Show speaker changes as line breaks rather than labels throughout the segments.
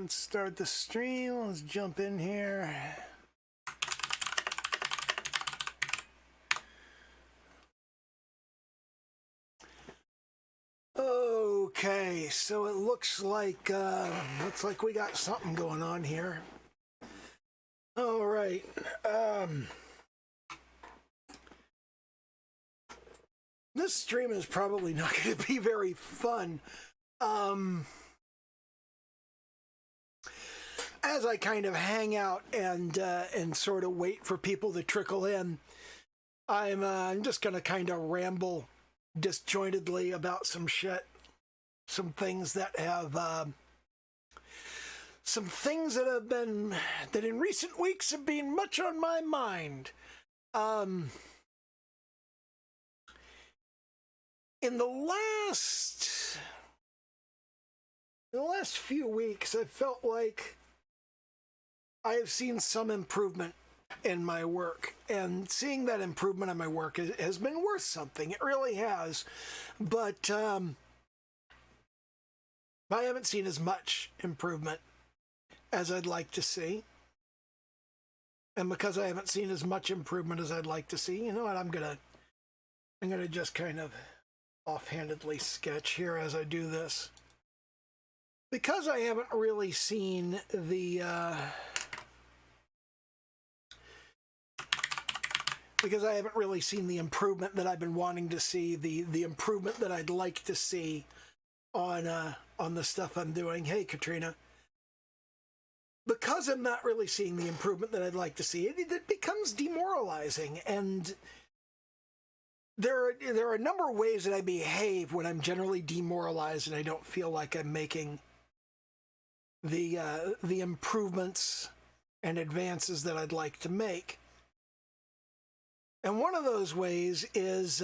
Let's start the stream. Let's jump in here. Okay, so it looks like we got something going on here. All right. This stream is probably not going to be very fun. As I kind of hang out and sort of wait for people to trickle in, I'm just going to kind of ramble disjointedly about some shit, some things that in recent weeks have been much on my mind. In the last few weeks, I felt like I have seen some improvement in my work, and seeing that improvement in my work has been worth something. It really has, but I haven't seen as much improvement as I'd like to see. And because I haven't seen as much improvement as I'd like to see, you know what, I'm gonna just kind of offhandedly sketch here as I do this. Because I haven't really seen the improvement that I've been wanting to see, the improvement that I'd like to see on the stuff I'm doing. Hey, Katrina. Because I'm not really seeing the improvement that I'd like to see, it becomes demoralizing. And there are a number of ways that I behave when I'm generally demoralized and I don't feel like I'm making the improvements and advances that I'd like to make. And one of those ways is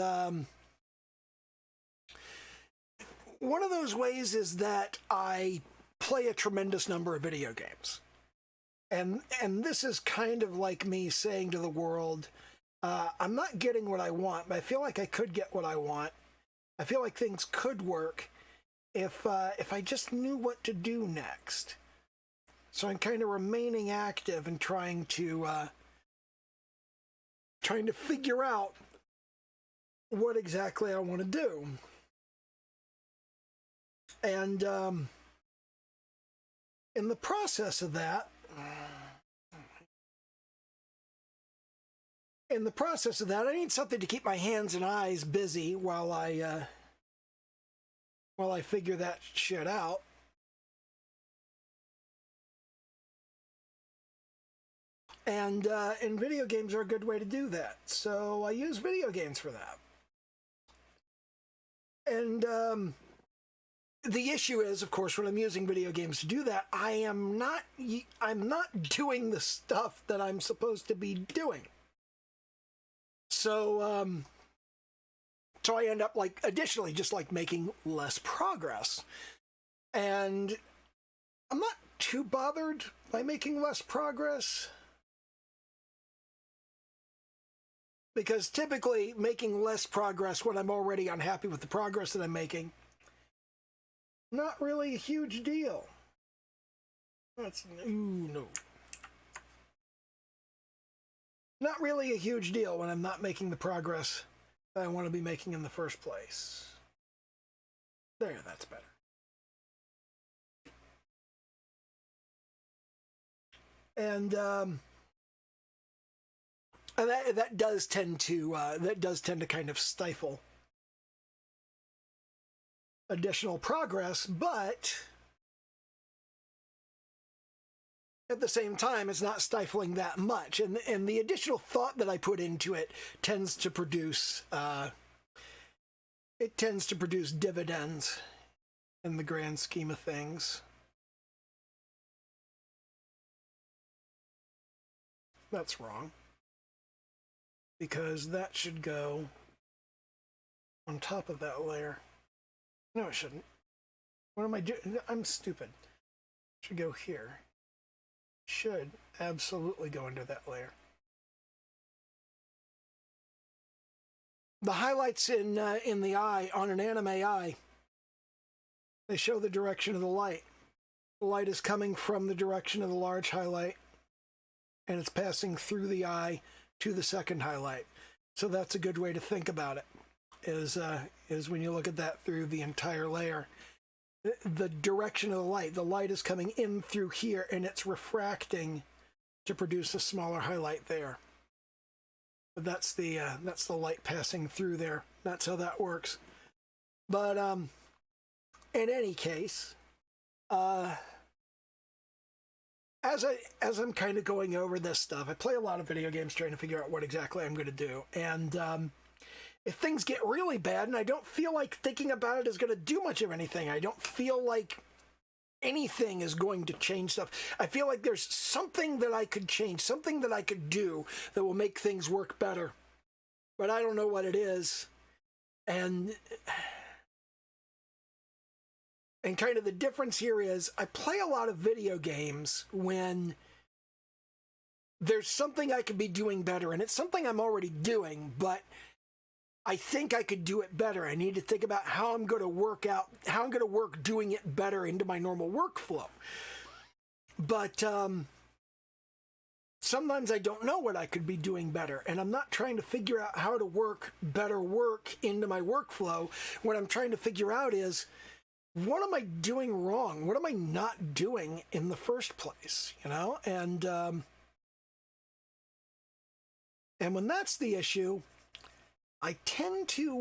that I play a tremendous number of video games. And this is kind of like me saying to the world, I'm not getting what I want, but I feel like I could get what I want. I feel like things could work if I just knew what to do next. So I'm kind of remaining active and trying to figure out what exactly I want to do. And in the process of that, I need something to keep my hands and eyes busy while I figure that shit out. And video games are a good way to do that. So I use video games for that. And the issue is, of course, when I'm using video games to do that, I'm not doing the stuff that I'm supposed to be doing. So I end up additionally just making less progress. And I'm not too bothered by making less progress, because typically making less progress when I'm already unhappy with the progress that I'm making, not really a huge deal. No. Not really a huge deal when I'm not making the progress that I want to be making in the first place. There, that's better. And that does tend to kind of stifle additional progress, but at the same time, it's not stifling that much, and the additional thought that I put into it tends to produce dividends in the grand scheme of things. That's wrong, because that should go on top of that layer. No, it shouldn't. What am I doing? I'm stupid. It should go here. Should absolutely go into that layer. The highlights in the eye, on an anime eye, they show the direction of the light. The light is coming from the direction of the large highlight, and it's passing through the eye to the second highlight. So that's a good way to think about it, is when you look at that through the entire layer. The direction of the light is coming in through here, and it's refracting to produce a smaller highlight there. But that's the light passing through there. That's how that works. But in any case, as I'm kind of going over this stuff, I play a lot of video games trying to figure out what exactly I'm going to do. And if things get really bad and I don't feel like thinking about it is going to do much of anything, I don't feel like anything is going to change stuff. I feel like there's something that I could change, something that I could do that will make things work better. But I don't know what it is. And kind of the difference here is I play a lot of video games when there's something I could be doing better, and it's something I'm already doing, but I think I could do it better. I need to think about how I'm going to work doing it better into my normal workflow. But sometimes I don't know what I could be doing better, and I'm not trying to figure out how to work better work into my workflow. What I'm trying to figure out is, what am I doing wrong? What am I not doing in the first place? You know, and when that's the issue, I tend to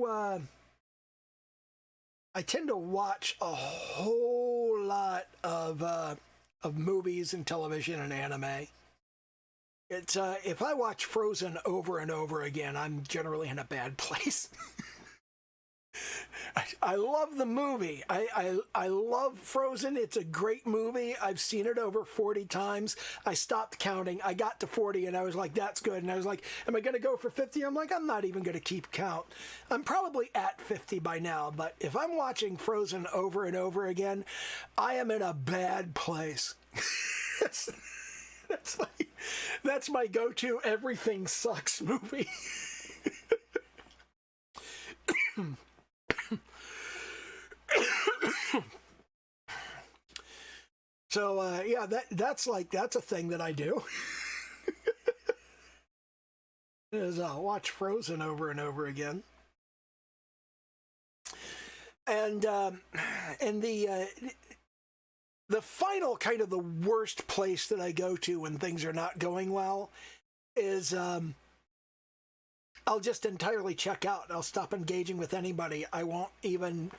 watch a whole lot of movies and television and anime. It's if I watch Frozen over and over again, I'm generally in a bad place. I love the movie. I love Frozen. It's a great movie. I've seen it over 40 times. I stopped counting. I got to 40 and I was like, that's good. And I was like, am I going to go for 50? I'm like, I'm not even going to keep count. I'm probably at 50 by now. But if I'm watching Frozen over and over again, I am in a bad place. That's my go-to everything sucks movie. So yeah, that's a thing that I do. Is watch Frozen over and over again. And the final kind of the worst place that I go to when things are not going well is I'll just entirely check out. I'll stop engaging with anybody. I won't even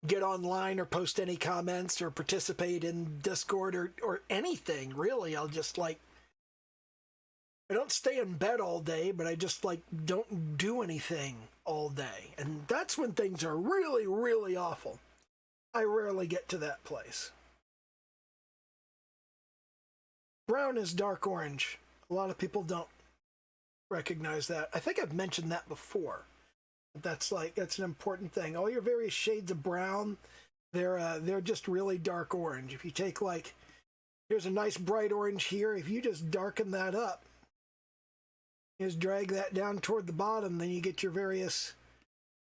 get online or post any comments or participate in Discord or anything, really. I'll just I don't stay in bed all day, but I just don't do anything all day. And that's when things are really, really awful. I rarely get to that place. Brown is dark orange. A lot of people don't recognize that. I think I've mentioned that before. That's an important thing. All your various shades of brown, they're just really dark orange. If you take here's a nice bright orange here. If you just darken that up, just drag that down toward the bottom, then you get your various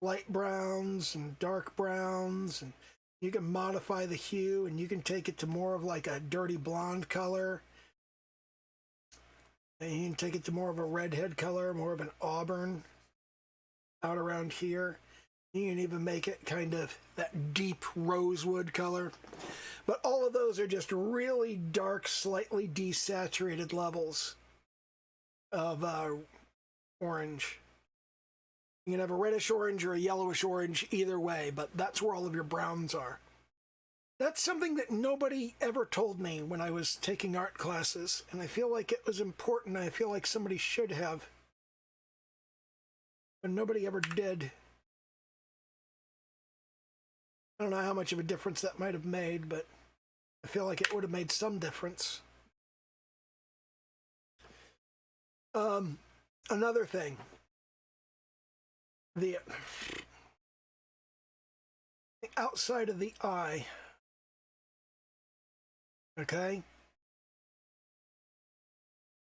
light browns and dark browns, and you can modify the hue, and you can take it to more of a dirty blonde color. And you can take it to more of a redhead color, more of an auburn out around here. You can even make it kind of that deep rosewood color. But all of those are just really dark, slightly desaturated levels of orange. You can have a reddish orange or a yellowish orange either way, but that's where all of your browns are. That's something that nobody ever told me when I was taking art classes, and I feel like it was important. I feel like somebody should have, but nobody ever did. I don't know how much of a difference that might have made, but I feel like it would have made some difference. Another thing, the outside of the eye, okay?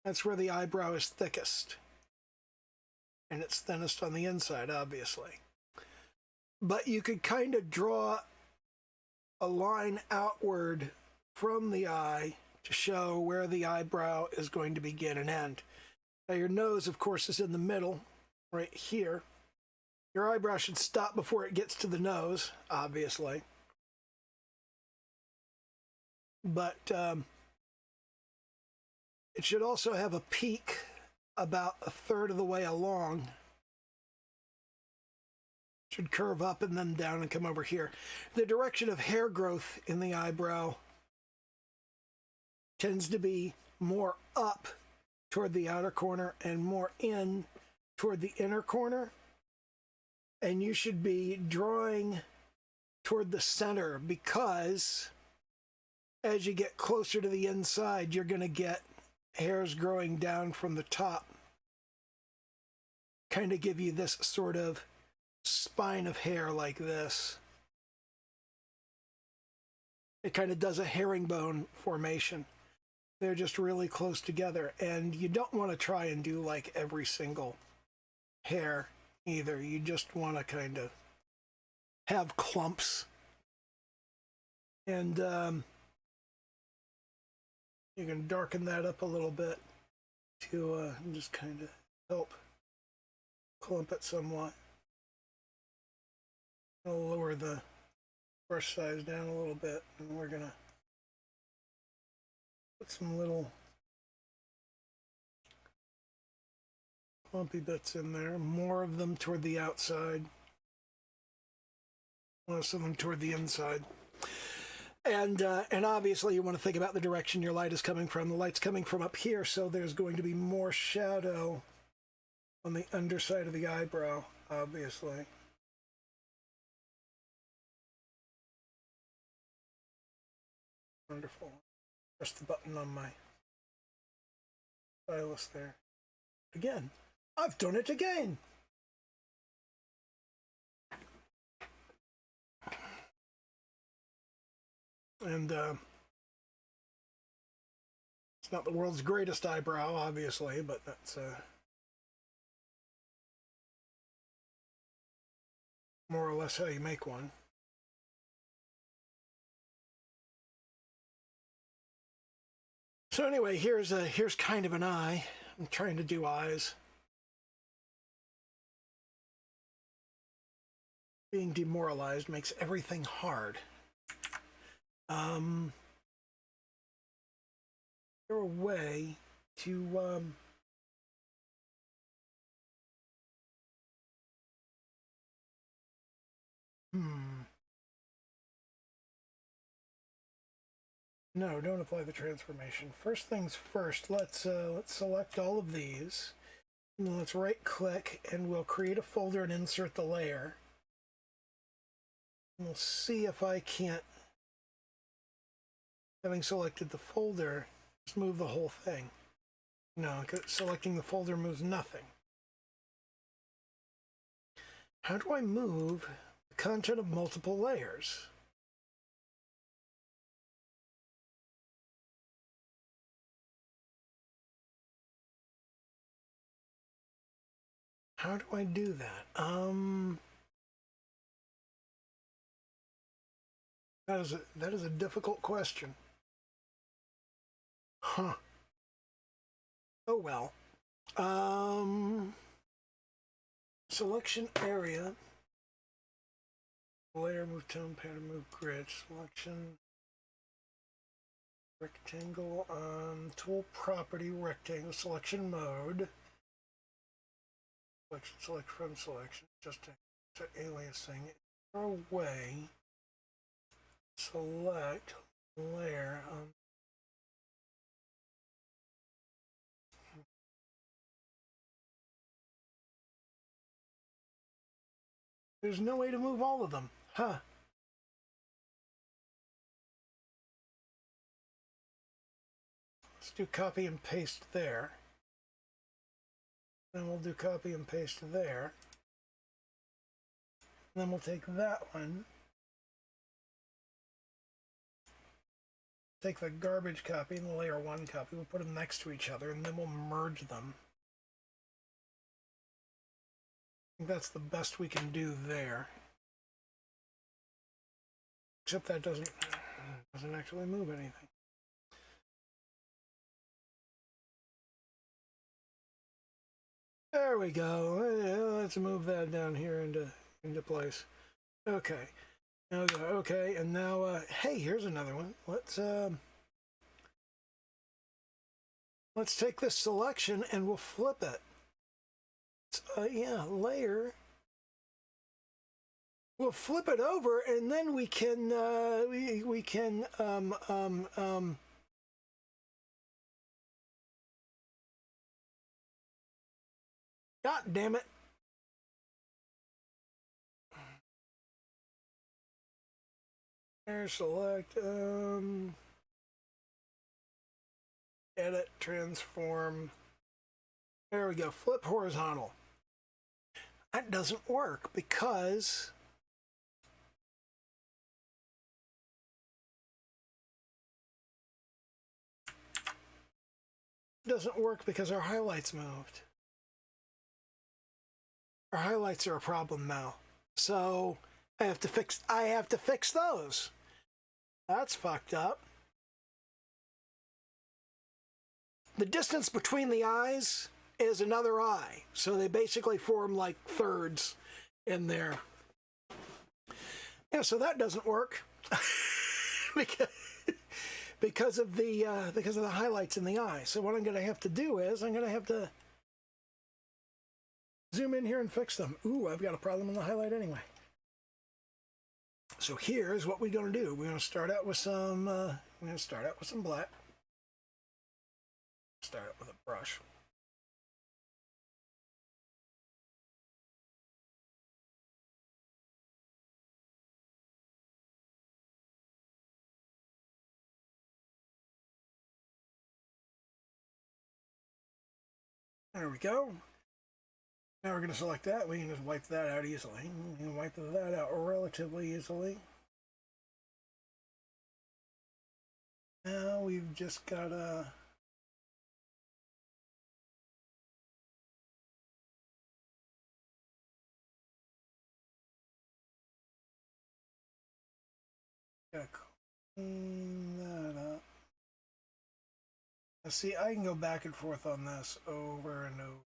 That's where the eyebrow is thickest. And it's thinnest on the inside, obviously. But you could kind of draw a line outward from the eye to show where the eyebrow is going to begin and end. Now your nose, of course, is in the middle, right here. Your eyebrow should stop before it gets to the nose, obviously. But it should also have a peak about a third of the way along. It should curve up and then down and come over here. The direction of hair growth in the eyebrow tends to be more up toward the outer corner and more in toward the inner corner. And you should be drawing toward the center, because as you get closer to the inside, you're going to get hairs growing down from the top. Kind of give you this sort of spine of hair like this. It kind of does a herringbone formation. They're just really close together, and you don't want to try and do like every single hair either. You just want to kind of have clumps. And you can darken that up a little bit to just kind of help clump it somewhat. I'll lower the brush size down a little bit, and we're going to put some little clumpy bits in there, more of them toward the outside, less of them toward the inside. And obviously you want to think about the direction your light is coming from. The light's coming from up here, so there's going to be more shadow on the underside of the eyebrow, obviously. Wonderful. Press the button on my stylus there. Again, I've done it again! And it's not the world's greatest eyebrow, obviously, but that's more or less how you make one. So anyway, here's kind of an eye. I'm trying to do eyes. Being demoralized makes everything hard. Is there a way to No, don't apply the transformation. First things first, let's select all of these. And then let's right click and we'll create a folder and insert the layer. And we'll see if I can't, having selected the folder, just move the whole thing. No, selecting the folder moves nothing. How do I move the content of multiple layers? How do I do that? That is a difficult question. Huh. Oh well. Selection area. Layer, move tone, pattern, move grid. Selection. Rectangle. Tool property, rectangle. Selection mode. Selection, select from selection. Just aliasing. Throw away. Select layer. There's no way to move all of them. Huh. Let's do copy and paste there. Then we'll do copy and paste there. And then we'll take that one. Take the garbage copy and the layer 1 copy. We'll put them next to each other and then we'll merge them. I think that's the best we can do there. Except that doesn't... Doesn't actually move anything. There we go. Let's move that down here into place. Okay. Okay, and now, hey, here's another one. Let's take this selection and we'll flip it. Yeah, layer. We'll flip it over, and then we can we can God damn it. There, select edit, transform. There we go. Flip horizontal. That doesn't work because our highlights moved. Our highlights are a problem now. So I have to fix those. That's fucked up. The distance between the eyes is another eye. So they basically form like thirds in there. Yeah, so that doesn't work. because of the highlights in the eye. So what I'm going to have to do is I'm going to have to zoom in here and fix them. Ooh, I've got a problem in the highlight anyway. So here's what we're going to do. We're going to start out with some black. Start out with a brush. There we go. Now we're going to select that. We can just wipe that out easily. We can wipe that out relatively easily. Now we've just got to clean that up. Now see, I can go back and forth on this over and over.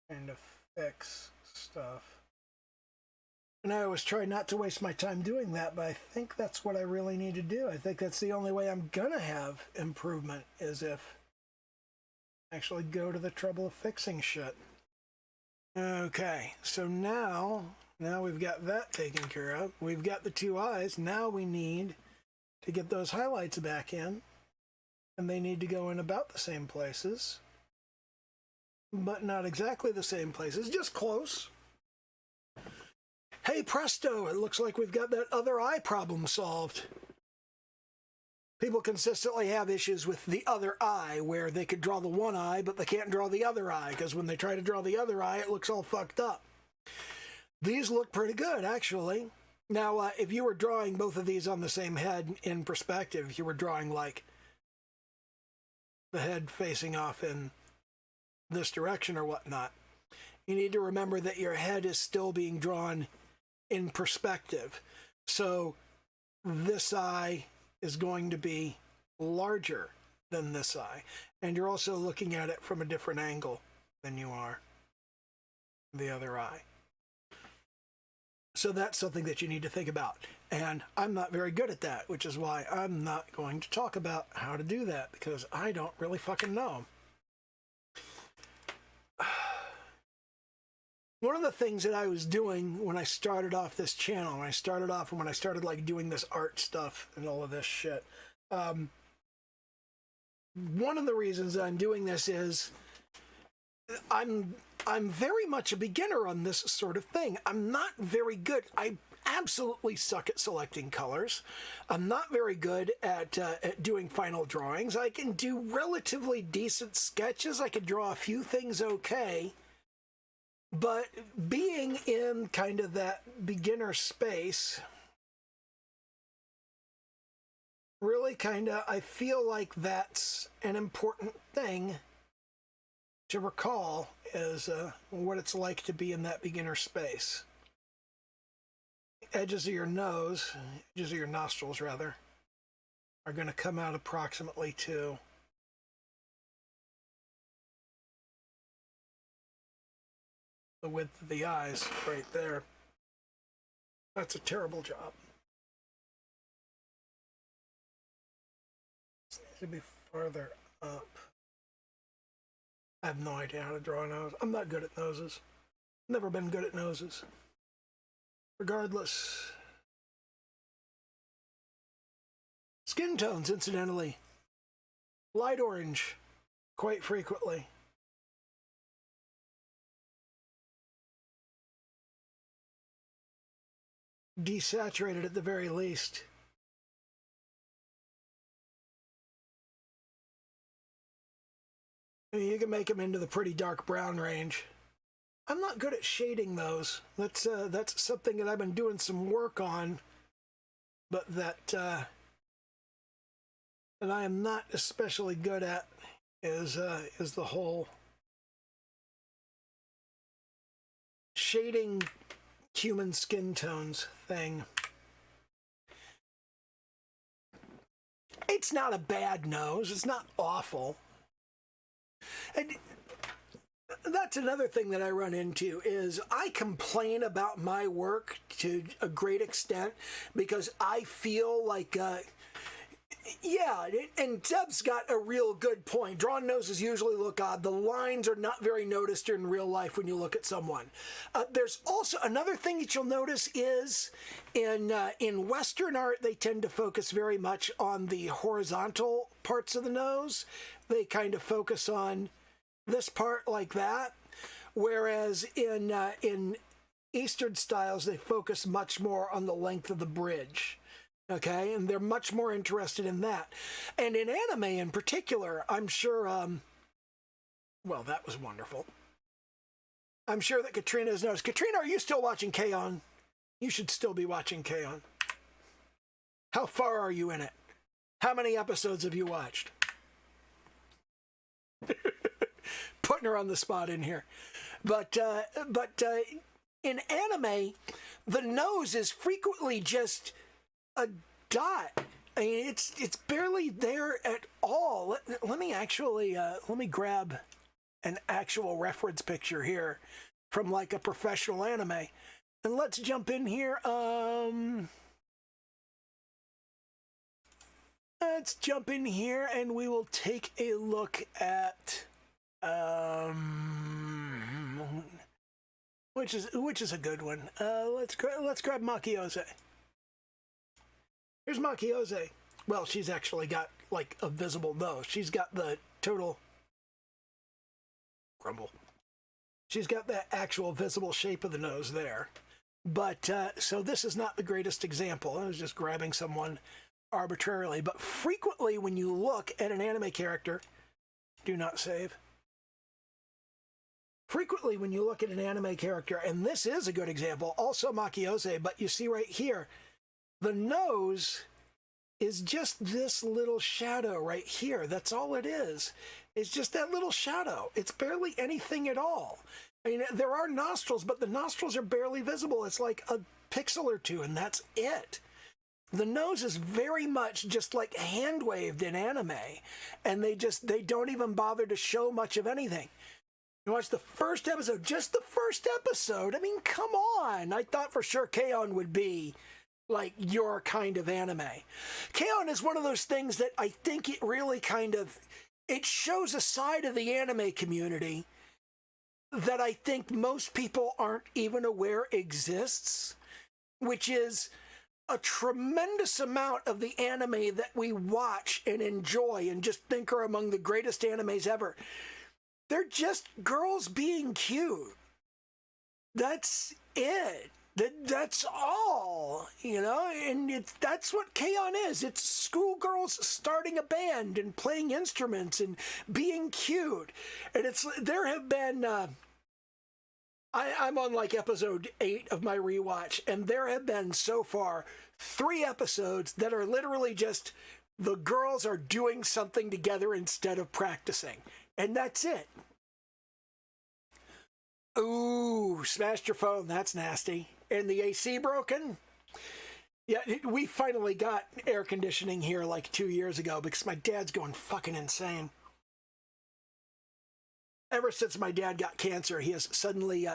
And to fix stuff. And I always try not to waste my time doing that, but I think that's what I really need to do. I think that's the only way I'm gonna have improvement is if I actually go to the trouble of fixing shit. Okay, so now we've got that taken care of. We've got the two eyes. Now we need to get those highlights back in, and they need to go in about the same places. But not exactly the same places, just close. Hey presto, it looks like we've got that other eye problem solved. People consistently have issues with the other eye, where they could draw the one eye, but they can't draw the other eye, because when they try to draw the other eye, it looks all fucked up. These look pretty good, actually. Now, if you were drawing both of these on the same head in perspective, if you were drawing like the head facing off in this direction or whatnot, you need to remember that your head is still being drawn in perspective. So this eye is going to be larger than this eye. And you're also looking at it from a different angle than you are the other eye. So that's something that you need to think about. And I'm not very good at that, which is why I'm not going to talk about how to do that, because I don't really fucking know. One of the things that I was doing when I started off this channel, when I started like doing this art stuff and all of this shit, one of the reasons that I'm doing this is I'm very much a beginner on this sort of thing. I'm not very good. I absolutely suck at selecting colors. I'm not very good at doing final drawings. I can do relatively decent sketches. I can draw a few things okay. But being in kind of that beginner space, really kind of, I feel like that's an important thing to recall is what it's like to be in that beginner space. Edges of your nose, edges of your nostrils rather, are going to come out approximately to the width of the eyes right there. That's a terrible job. It needs to be farther up. I have no idea how to draw a nose. I'm not good at noses. Never been good at noses. Regardless. Skin tones, incidentally. Light orange, quite frequently. Desaturated at the very least. I mean, you can make them into the pretty dark brown range. I'm not good at shading those. That's something that I've been doing some work on, but that I am not especially good at is the whole shading human skin tones thing. It's not a bad nose. It's not awful. And that's another thing that I run into is I complain about my work to a great extent because I feel like, yeah, and Deb's got a real good point. Drawn noses usually look odd. The lines are not very noticed in real life when you look at someone. There's also another thing that you'll notice is in Western art, they tend to focus very much on the horizontal parts of the nose. They kind of focus on this part like that, whereas in Eastern styles, they focus much more on the length of the bridge. Okay, and they're much more interested in that. And in anime in particular, I'm sure, well, that was wonderful. I'm sure that Katrina has noticed. Katrina, are you still watching K-On? You should still be watching K-On. How far are you in it? How many episodes have you watched? Putting her on the spot in here. But in anime, the nose is frequently just a dot. I mean, it's barely there at all. Let me actually let me grab an actual reference picture here from like a professional anime, and let's jump in here. Let's jump in here, and we will take a look at which is a good one. Let's grab Makiose. Here's Makiose. Well, she's actually got like a visible nose. She's got the total grumble. She's got that actual visible shape of the nose there. But so this is not the greatest example. I was just grabbing someone arbitrarily. But frequently when you look at an anime character, do not save. Frequently when you look at an anime character, and this is a good example, also Makiose, but you see right here, the nose is just this little shadow right here. That's all it is. It's just that little shadow. It's barely anything at all. I mean, there are nostrils, but the nostrils are barely visible. It's like a pixel or two, and that's it. The nose is very much just like hand-waved in anime, and they don't even bother to show much of anything. You watch the first episode, just the first episode. I mean, come on. I thought for sure K-On would be like your kind of anime. K-On is one of those things that I think it really kind of, it shows a side of the anime community that I think most people aren't even aware exists, which is a tremendous amount of the anime that we watch and enjoy and just think are among the greatest animes ever. They're just girls being cute. That's it. That's all, you know, and that's what K-On is. It's schoolgirls starting a band and playing instruments and being cute. And there have been, I'm on like episode 8 of my rewatch, and there have been so far 3 episodes that are literally just the girls are doing something together instead of practicing. And that's it. Ooh, smashed your phone. That's nasty. And the AC broken? Yeah, we finally got air conditioning here like 2 years ago because my dad's going fucking insane. Ever since my dad got cancer, he has suddenly...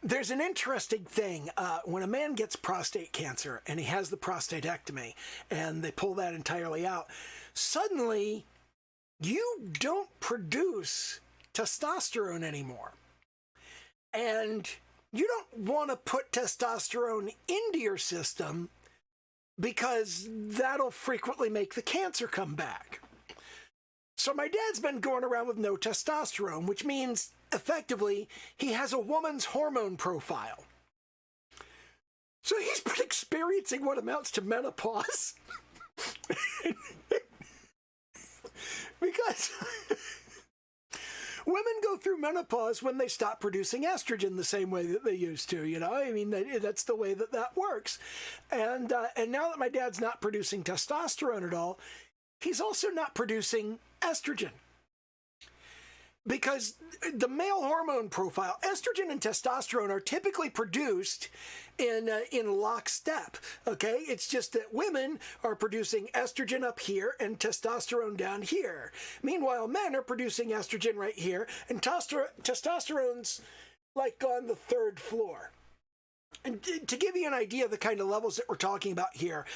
there's an interesting thing. When a man gets prostate cancer and he has the prostatectomy and they pull that entirely out, suddenly you don't produce testosterone anymore. And you don't want to put testosterone into your system because that'll frequently make the cancer come back. So my dad's been going around with no testosterone, which means effectively he has a woman's hormone profile. So he's been experiencing what amounts to menopause. Because women go through menopause when they stop producing estrogen the same way that they used to, you know? I mean, that's the way that works. And now that my dad's not producing testosterone at all, he's also not producing estrogen. Because the male hormone profile, estrogen and testosterone are typically produced in lockstep, okay? It's just that women are producing estrogen up here and testosterone down here. Meanwhile, men are producing estrogen right here, and testosterone's like on the third floor. And to give you an idea of the kind of levels that we're talking about here,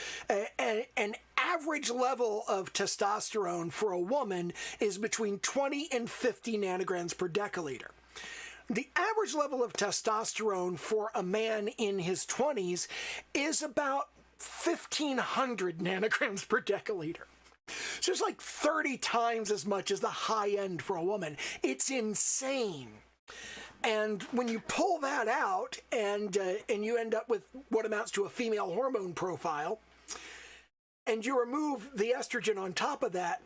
an average level of testosterone for a woman is between 20 and 50 nanograms per deciliter. The average level of testosterone for a man in his 20s is about 1,500 nanograms per deciliter. So it's like 30 times as much as the high end for a woman. It's insane. And when you pull that out and you end up with what amounts to a female hormone profile, and you remove the estrogen on top of that,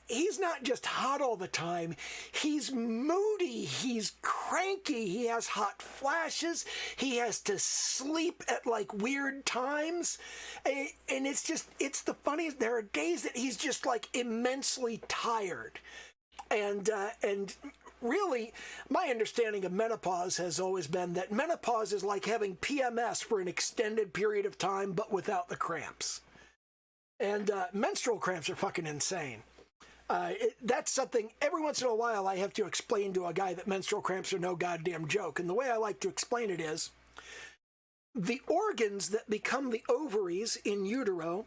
he's not just hot all the time. He's moody. He's cranky. He has hot flashes. He has to sleep at like weird times. And it's the funniest. There are days that he's just like immensely tired. And really, my understanding of menopause has always been that menopause is like having PMS for an extended period of time, but without the cramps. And menstrual cramps are fucking insane. That's something, every once in a while, I have to explain to a guy that menstrual cramps are no goddamn joke. And the way I like to explain it is, the organs that become the ovaries in utero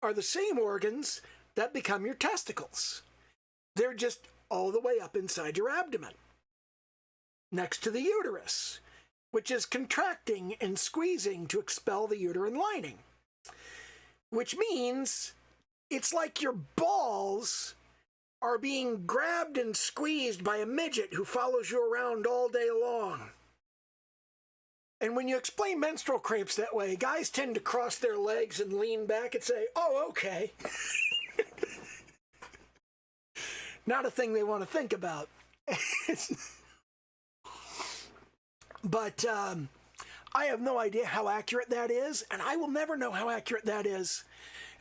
are the same organs that become your testicles. They're just all the way up inside your abdomen, next to the uterus, which is contracting and squeezing to expel the uterine lining. Which means it's like your balls are being grabbed and squeezed by a midget who follows you around all day long. And when you explain menstrual cramps that way, guys tend to cross their legs and lean back and say, oh, okay. Not a thing they want to think about. But I have no idea how accurate that is, and I will never know how accurate that is.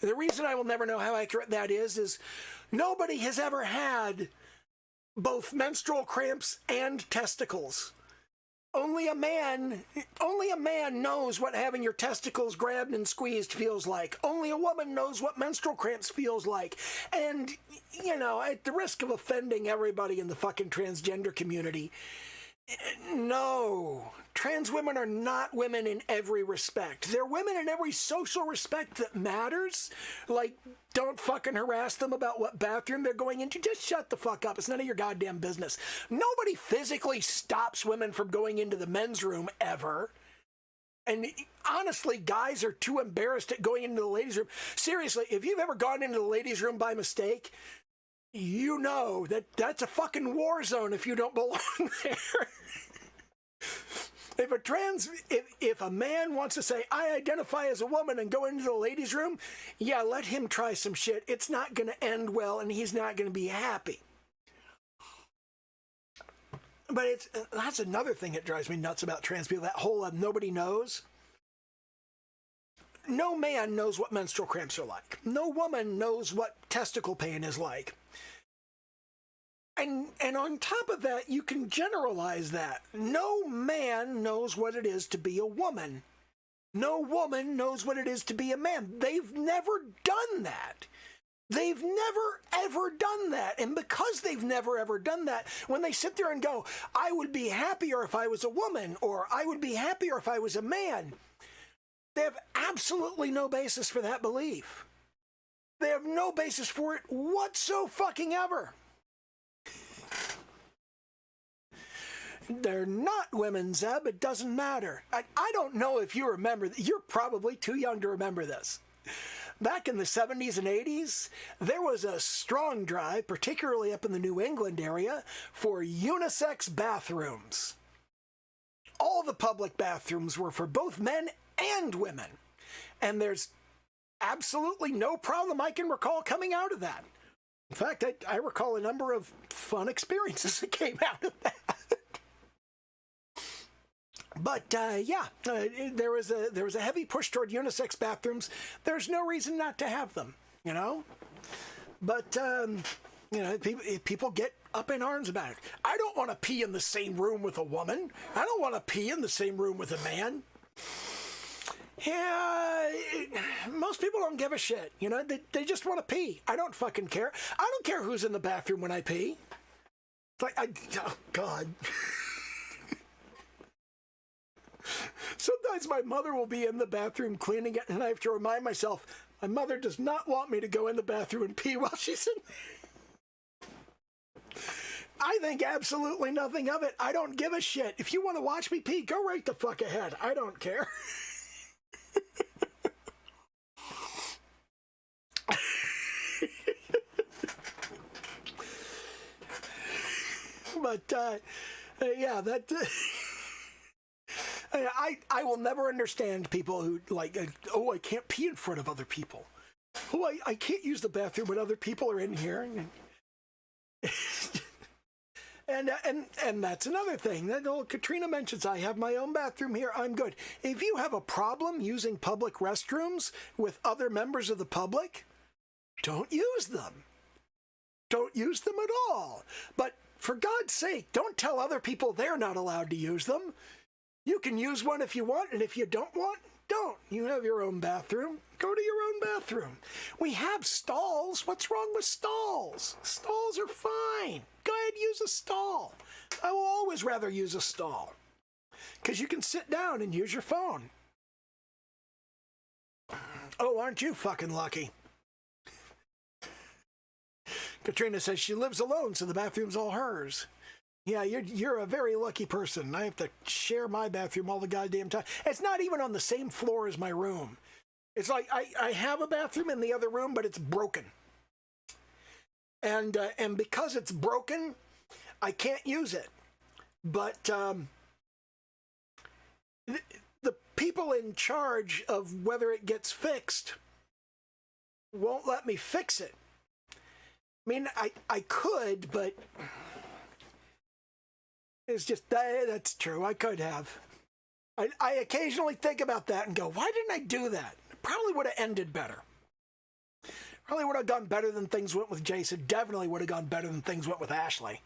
And the reason I will never know how accurate that is nobody has ever had both menstrual cramps and testicles. Only a man knows what having your testicles grabbed and squeezed feels like. Only a woman knows what menstrual cramps feels like. And, you know, at the risk of offending everybody in the fucking transgender community, no, trans women are not women in every respect. They're women in every social respect that matters. Like, don't fucking harass them about what bathroom they're going into. Just shut the fuck up. It's none of your goddamn business. Nobody physically stops women from going into the men's room ever. And honestly, guys are too embarrassed at going into the ladies' room. Seriously, if you've ever gone into the ladies' room by mistake, you know that that's a fucking war zone if you don't belong there. If a man wants to say, I identify as a woman and go into the ladies' room, yeah, let him try some shit. It's not going to end well, and he's not going to be happy. But that's another thing that drives me nuts about trans people, that whole nobody knows. No man knows what menstrual cramps are like. No woman knows what testicle pain is like. And on top of that, you can generalize that. No man knows what it is to be a woman. No woman knows what it is to be a man. They've never done that. They've never, ever done that. And because they've never, ever done that, when they sit there and go, I would be happier if I was a woman, or I would be happier if I was a man, they have absolutely no basis for that belief. They have no basis for it whatsoever. They're not women, Zeb. It doesn't matter. I don't know if you remember. You're probably too young to remember this. Back in the 70s and 80s, there was a strong drive, particularly up in the New England area, for unisex bathrooms. All the public bathrooms were for both men and women. And there's absolutely no problem I can recall coming out of that. In fact, I recall a number of fun experiences that came out of that. But there was a heavy push toward unisex bathrooms. There's no reason not to have them, you know. But people get up in arms about it. I don't want to pee in the same room with a woman. I don't want to pee in the same room with a man. Yeah, most people don't give a shit. You know, they just want to pee. I don't fucking care. I don't care who's in the bathroom when I pee. It's like, oh God. Sometimes my mother will be in the bathroom cleaning it, and I have to remind myself, my mother does not want me to go in the bathroom and pee while she's in there. I think absolutely nothing of it. I don't give a shit. If you want to watch me pee, go right the fuck ahead. I don't care. But, yeah, that... I will never understand people who like, oh, I can't pee in front of other people. Oh, I can't use the bathroom when other people are in here. And that's another thing. That old Katrina mentions, I have my own bathroom here. I'm good. If you have a problem using public restrooms with other members of the public, don't use them. Don't use them at all. But for God's sake, don't tell other people they're not allowed to use them. You can use one if you want, and if you don't want, don't. You have your own bathroom. Go to your own bathroom. We have stalls. What's wrong with stalls? Stalls are fine. Go ahead, use a stall. I will always rather use a stall, because you can sit down and use your phone. Oh, aren't you fucking lucky? Katrina says she lives alone, so the bathroom's all hers. Yeah, you're a very lucky person. I have to share my bathroom all the goddamn time. It's not even on the same floor as my room. It's like I have a bathroom in the other room, but it's broken. And because it's broken, I can't use it. But the people in charge of whether it gets fixed won't let me fix it. I mean, I could, but... It's just, that's true, I could have. I occasionally think about that and go, why didn't I do that? It probably would have ended better. Probably would have gone better than things went with Jason. Definitely would have gone better than things went with Ashley.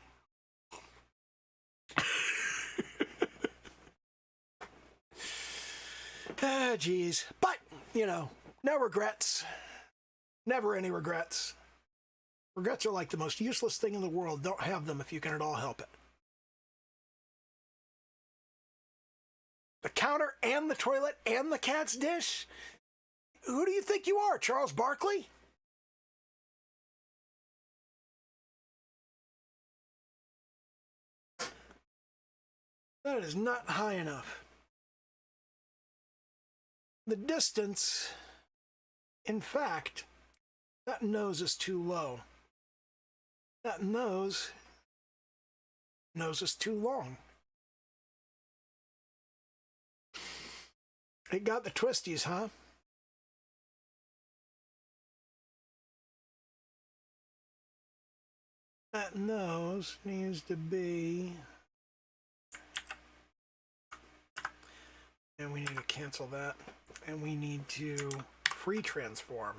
Ah, geez. But, you know, no regrets. Never any regrets. Regrets are like the most useless thing in the world. Don't have them if you can at all help it. The counter and the toilet and the cat's dish? Who do you think you are, Charles Barkley? That is not high enough. The distance, in fact, that nose is too low. That nose is too long. It got the twisties, huh? That nose needs to be... And we need to cancel that. And we need to free transform.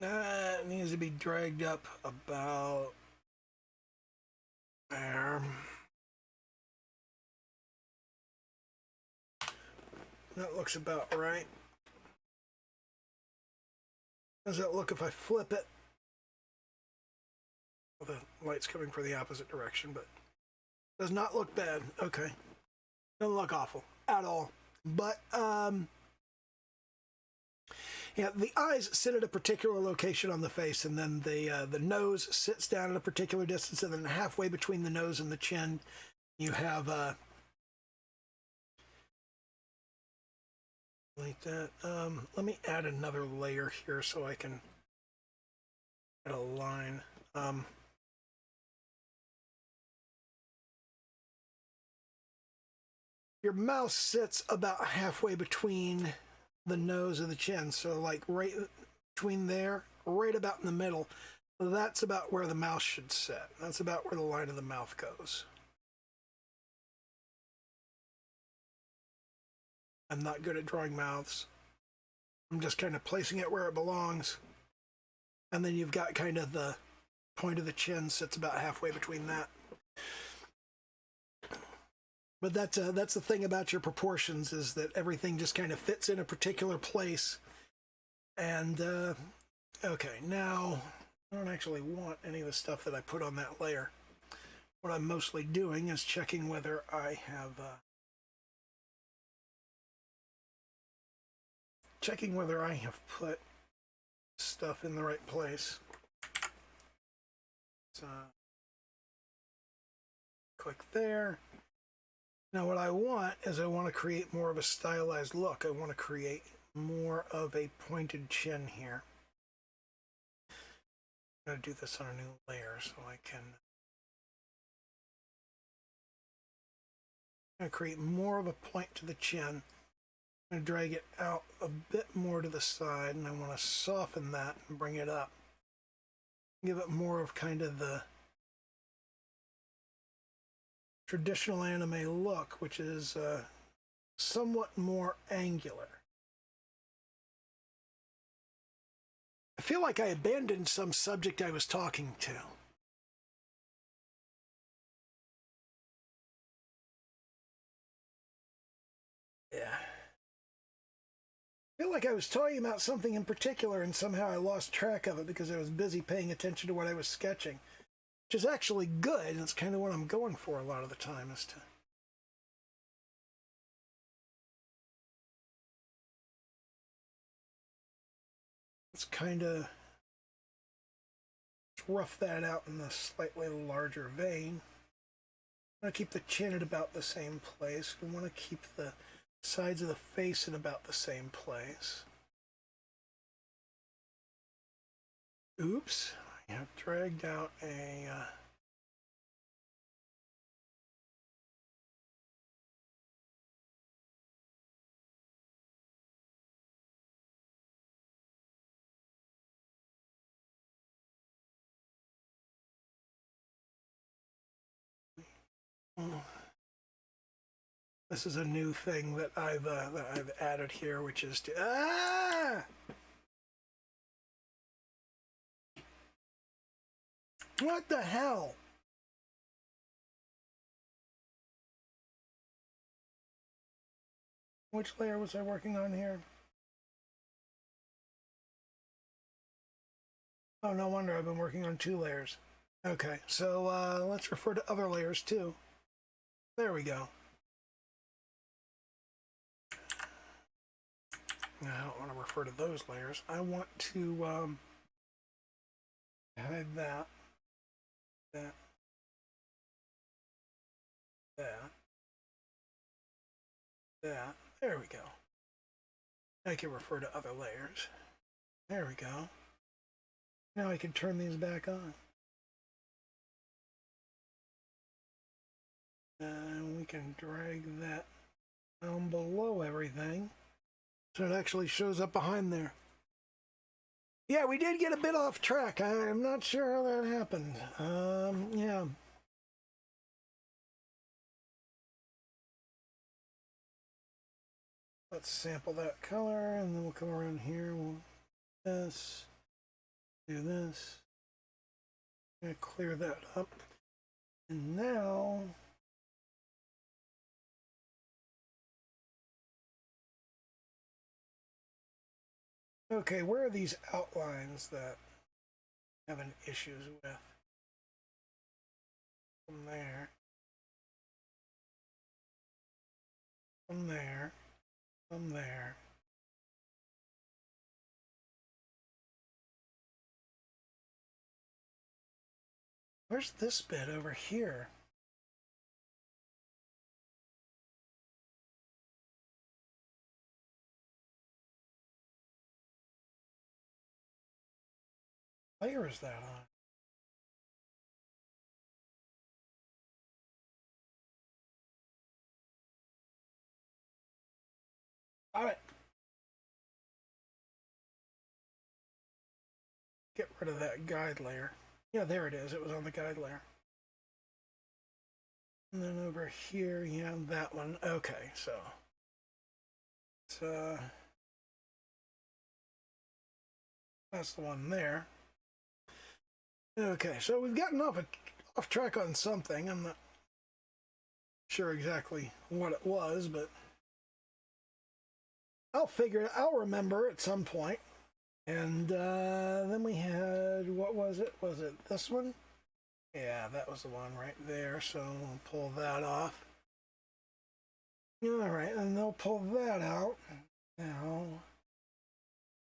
It needs to be dragged up about there. That looks about right. How does that look if I flip it? Well, the light's coming from the opposite direction, but does not look bad. Okay. Doesn't look awful at all. But, yeah, the eyes sit at a particular location on the face, and then the nose sits down at a particular distance, and then halfway between the nose and the chin, you have like that. Let me add another layer here so I can add a line. Your mouth sits about halfway between the nose and the chin, so like right between there, right about in the middle. That's about where the mouth should sit. That's about where the line of the mouth goes. I'm not good at drawing mouths. I'm just kind of placing it where it belongs. And then you've got kind of the point of the chin sits about halfway between that. But that's the thing about your proportions, is that everything just kind of fits in a particular place. And, okay, now I don't actually want any of the stuff that I put on that layer. What I'm mostly doing is checking whether I have, put stuff in the right place. So, click there. Now what I want is I want to create more of a stylized look. I want to create more of a pointed chin here. I'm going to do this on a new layer so I can create more of a point to the chin. I'm going to drag it out a bit more to the side, and I want to soften that and bring it up. Give it more of kind of the traditional anime look, which is somewhat more angular. I feel like I abandoned some subject I was talking to. Yeah. I feel like I was talking about something in particular, and somehow I lost track of it because I was busy paying attention to what I was sketching. Which is actually good, and it's kind of what I'm going for a lot of the time, is to let's kind of rough that out in a slightly larger vein. I want to keep the chin at about the same place. We want to keep the sides of the face in about the same place. Oops, I have dragged out a this is a new thing that I've added here, which is to what the hell? Which layer was I working on here? Oh, no wonder I've been working on 2 layers. Okay, so let's refer to other layers too. There we go. Now, I don't want to refer to those layers. I want to hide that, that, that. There we go. I can refer to other layers. There we go. Now I can turn these back on. And we can drag that down below everything so it actually shows up behind there. Yeah, we did get a bit off track. I'm not sure how that happened. Yeah. Let's sample that color, and then we'll come around here. We'll this. Do this. I'm going to clear that up. And now, okay, where are these outlines that I'm having issues with? From there. From there. From there. Where's this bit over here? What layer is that on? All right. Get rid of that guide layer. Yeah, there it is. It was on the guide layer. And then over here, yeah, that one. Okay, so it's, that's the one there. Okay, so we've gotten off track on something. I'm not sure exactly what it was, but I'll remember at some point. And then we had, what was it? Was it this one? Yeah, that was the one right there. So we'll pull that off. All right, and they'll pull that out. Now,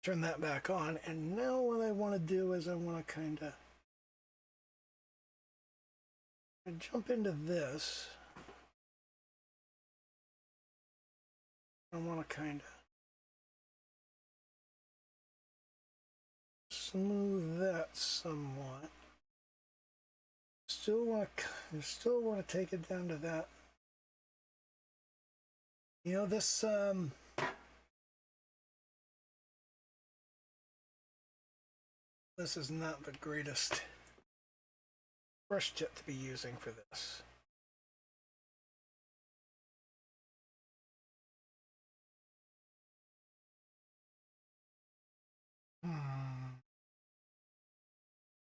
turn that back on. And now what I want to do is I want to kind of jump into this. I want to kind of smooth that somewhat. Still want to take it down to that. You know, this this is not the greatest brush tip to be using for this.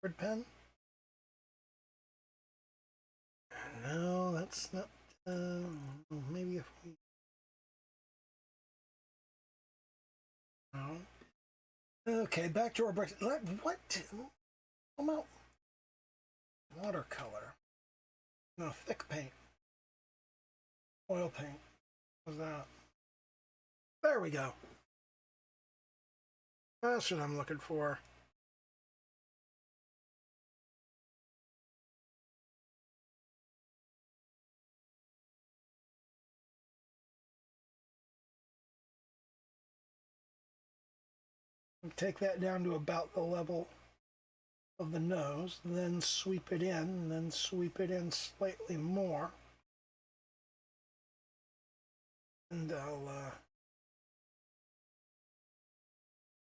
Word pen? No, that's not. Maybe if we. No. Okay, back to our brush. What? About watercolor? No, thick paint. Oil paint. What's that? There we go. That's what I'm looking for. Take that down to about the level of the nose, then sweep it in, and then sweep it in slightly more. And I'll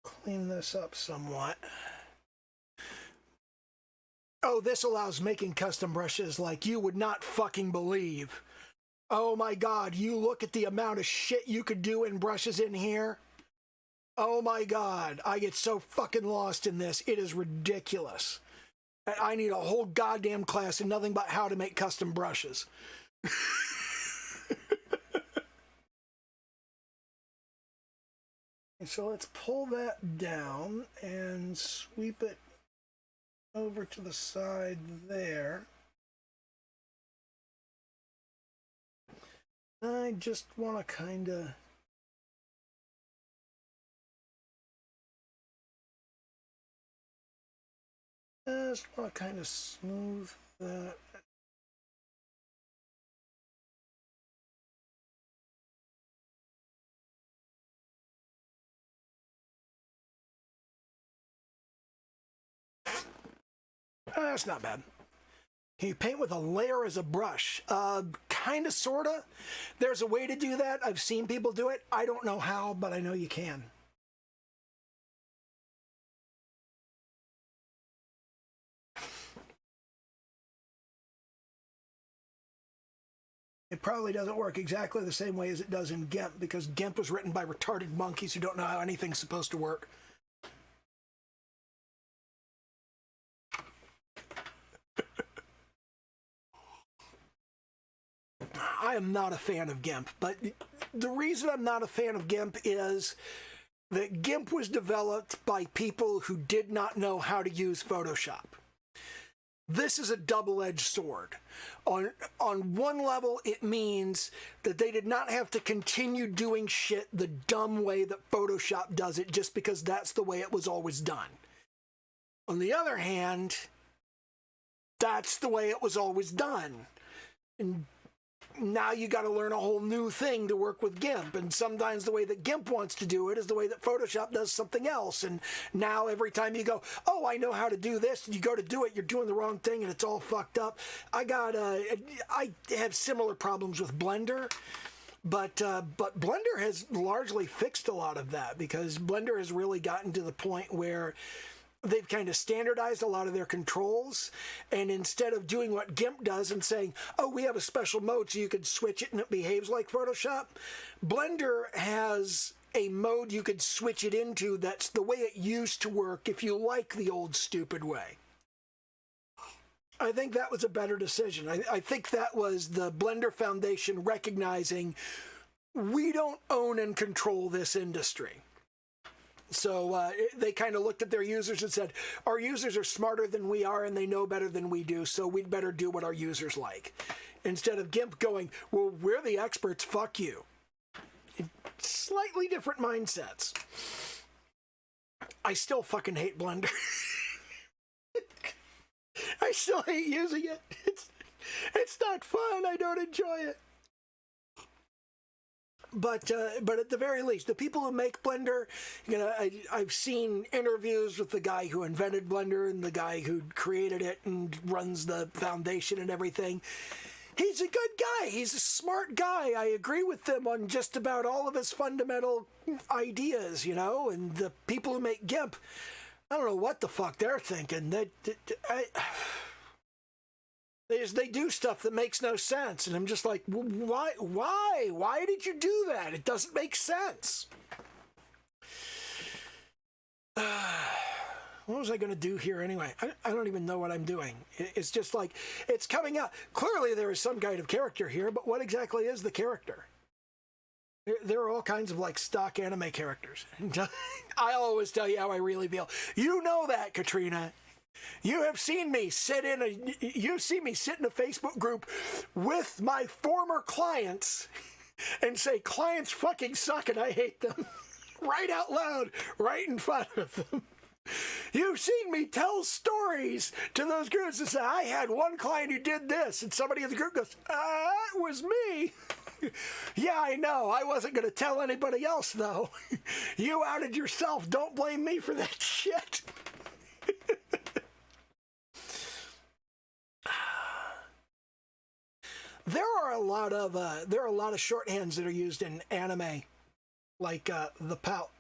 clean this up somewhat. Oh, this allows making custom brushes like you would not fucking believe. Oh my God, you look at the amount of shit you could do in brushes in here. Oh my God, I get so fucking lost in this. It is ridiculous. I need a whole goddamn class in nothing but how to make custom brushes. So let's pull that down and sweep it over to the side there. I just want to kind of smooth that. That's not bad. Can you paint with a layer as a brush? Kind of, sort of. There's a way to do that. I've seen people do it. I don't know how, but I know you can. It probably doesn't work exactly the same way as it does in GIMP, because GIMP was written by retarded monkeys who don't know how anything's supposed to work. I am not a fan of GIMP, but the reason I'm not a fan of GIMP is that GIMP was developed by people who did not know how to use Photoshop. This is a double-edged sword. On one level, it means that they did not have to continue doing shit the dumb way that Photoshop does it just because that's the way it was always done. On the other hand, that's the way it was always done. And now you got to learn a whole new thing to work with GIMP. And sometimes the way that GIMP wants to do it is the way that Photoshop does something else. And now every time you go, oh, I know how to do this, and you go to do it, you're doing the wrong thing and it's all fucked up. I have similar problems with Blender. But Blender has largely fixed a lot of that, because Blender has really gotten to the point where they've kind of standardized a lot of their controls, and instead of doing what GIMP does and saying, oh, we have a special mode so you could switch it and it behaves like Photoshop, Blender has a mode you could switch it into that's the way it used to work if you like the old stupid way. I think that was a better decision. I think that was the Blender Foundation recognizing we don't own and control this industry. So they kind of looked at their users and said, our users are smarter than we are and they know better than we do, so we'd better do what our users like. Instead of GIMP going, well, we're the experts, fuck you. Slightly different mindsets. I still fucking hate Blender. I still hate using it. It's not fun. I don't enjoy it. But at the very least, the people who make Blender, you know, I've seen interviews with the guy who invented Blender and the guy who created it and runs the foundation and everything. He's a good guy. He's a smart guy. I agree with them on just about all of his fundamental ideas, you know. And the people who make GIMP, I don't know what the fuck they're thinking. They do stuff that makes no sense, and I'm just like, why did you do that? It doesn't make sense. What was I going to do here anyway? I don't even know what I'm doing. It's just like, it's coming out. Clearly there is some kind of character here, but what exactly is the character? There are all kinds of like stock anime characters. I always tell you how I really feel. You know that, Katrina. You have seen me sit in a Facebook group with my former clients and say clients fucking suck and I hate them right out loud, right in front of them. You've seen me tell stories to those groups and say, I had one client who did this, and somebody in the group goes, it was me. Yeah, I know. I wasn't going to tell anybody else, though. You outed yourself. Don't blame me for that shit. There are a lot of shorthands that are used in anime, like the pout.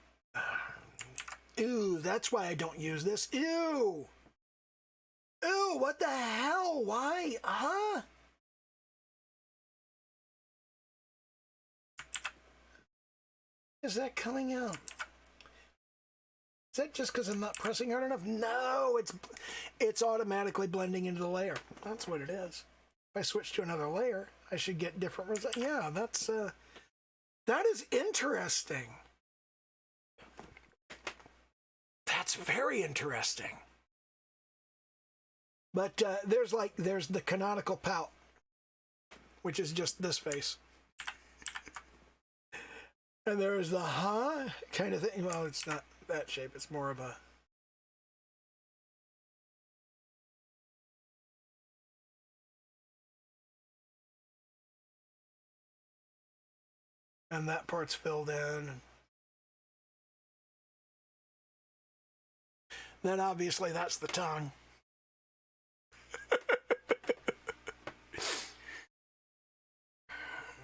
Ew, that's why I don't use this. Ew. Ew, what the hell? Why? Huh? Is that coming out? Is that just because I'm not pressing hard enough? No, it's automatically blending into the layer. That's what it is. If I switch to another layer, I should get different results. Yeah, that is interesting. That's very interesting. But there's the canonical pout, which is just this face. And there's the kind of thing. Well, it's not that shape. It's more of a... And that part's filled in. Then obviously that's the tongue.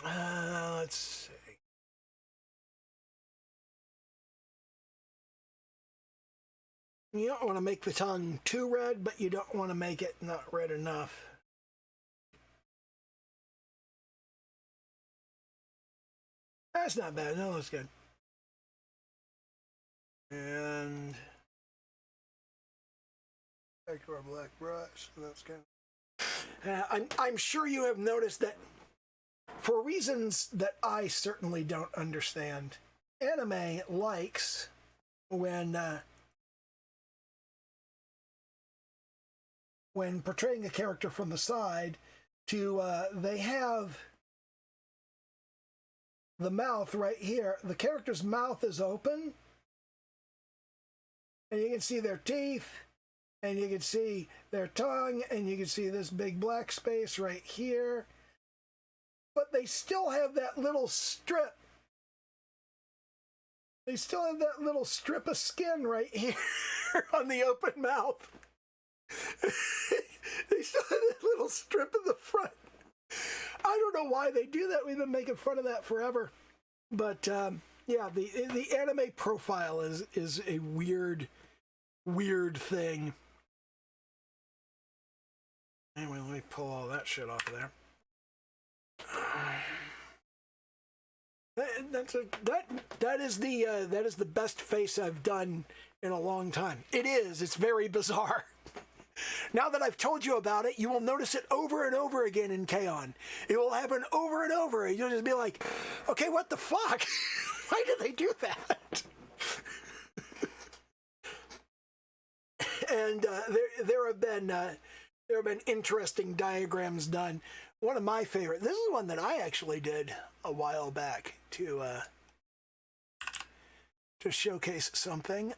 Let's see. You don't want to make the tongue too red, but you don't want to make it not red enough. That's not bad. No, that's good. And back to our black brush. So that's good. I'm sure you have noticed that For reasons that I certainly don't understand, anime likes when portraying a character from the side to they have the mouth right here. The character's mouth is open, and you can see their teeth, and you can see their tongue, and you can see this big black space right here. But they still have that little strip. They still have that little strip of skin right here on the open mouth. They still have that little strip in the front. I don't know why they do that. We've been making fun of that forever. But yeah, the anime profile is a weird thing. Anyway, let me pull all that shit off of there. That is the best face I've done in a long time. It is. It's very bizarre. Now that I've told you about it, you will notice it over and over again in K-On! It will happen over and over. You'll just be like, okay, what the fuck? Why did they do that? And there have been interesting diagrams done. One of my favorite. This is one that I actually did a while back to showcase something.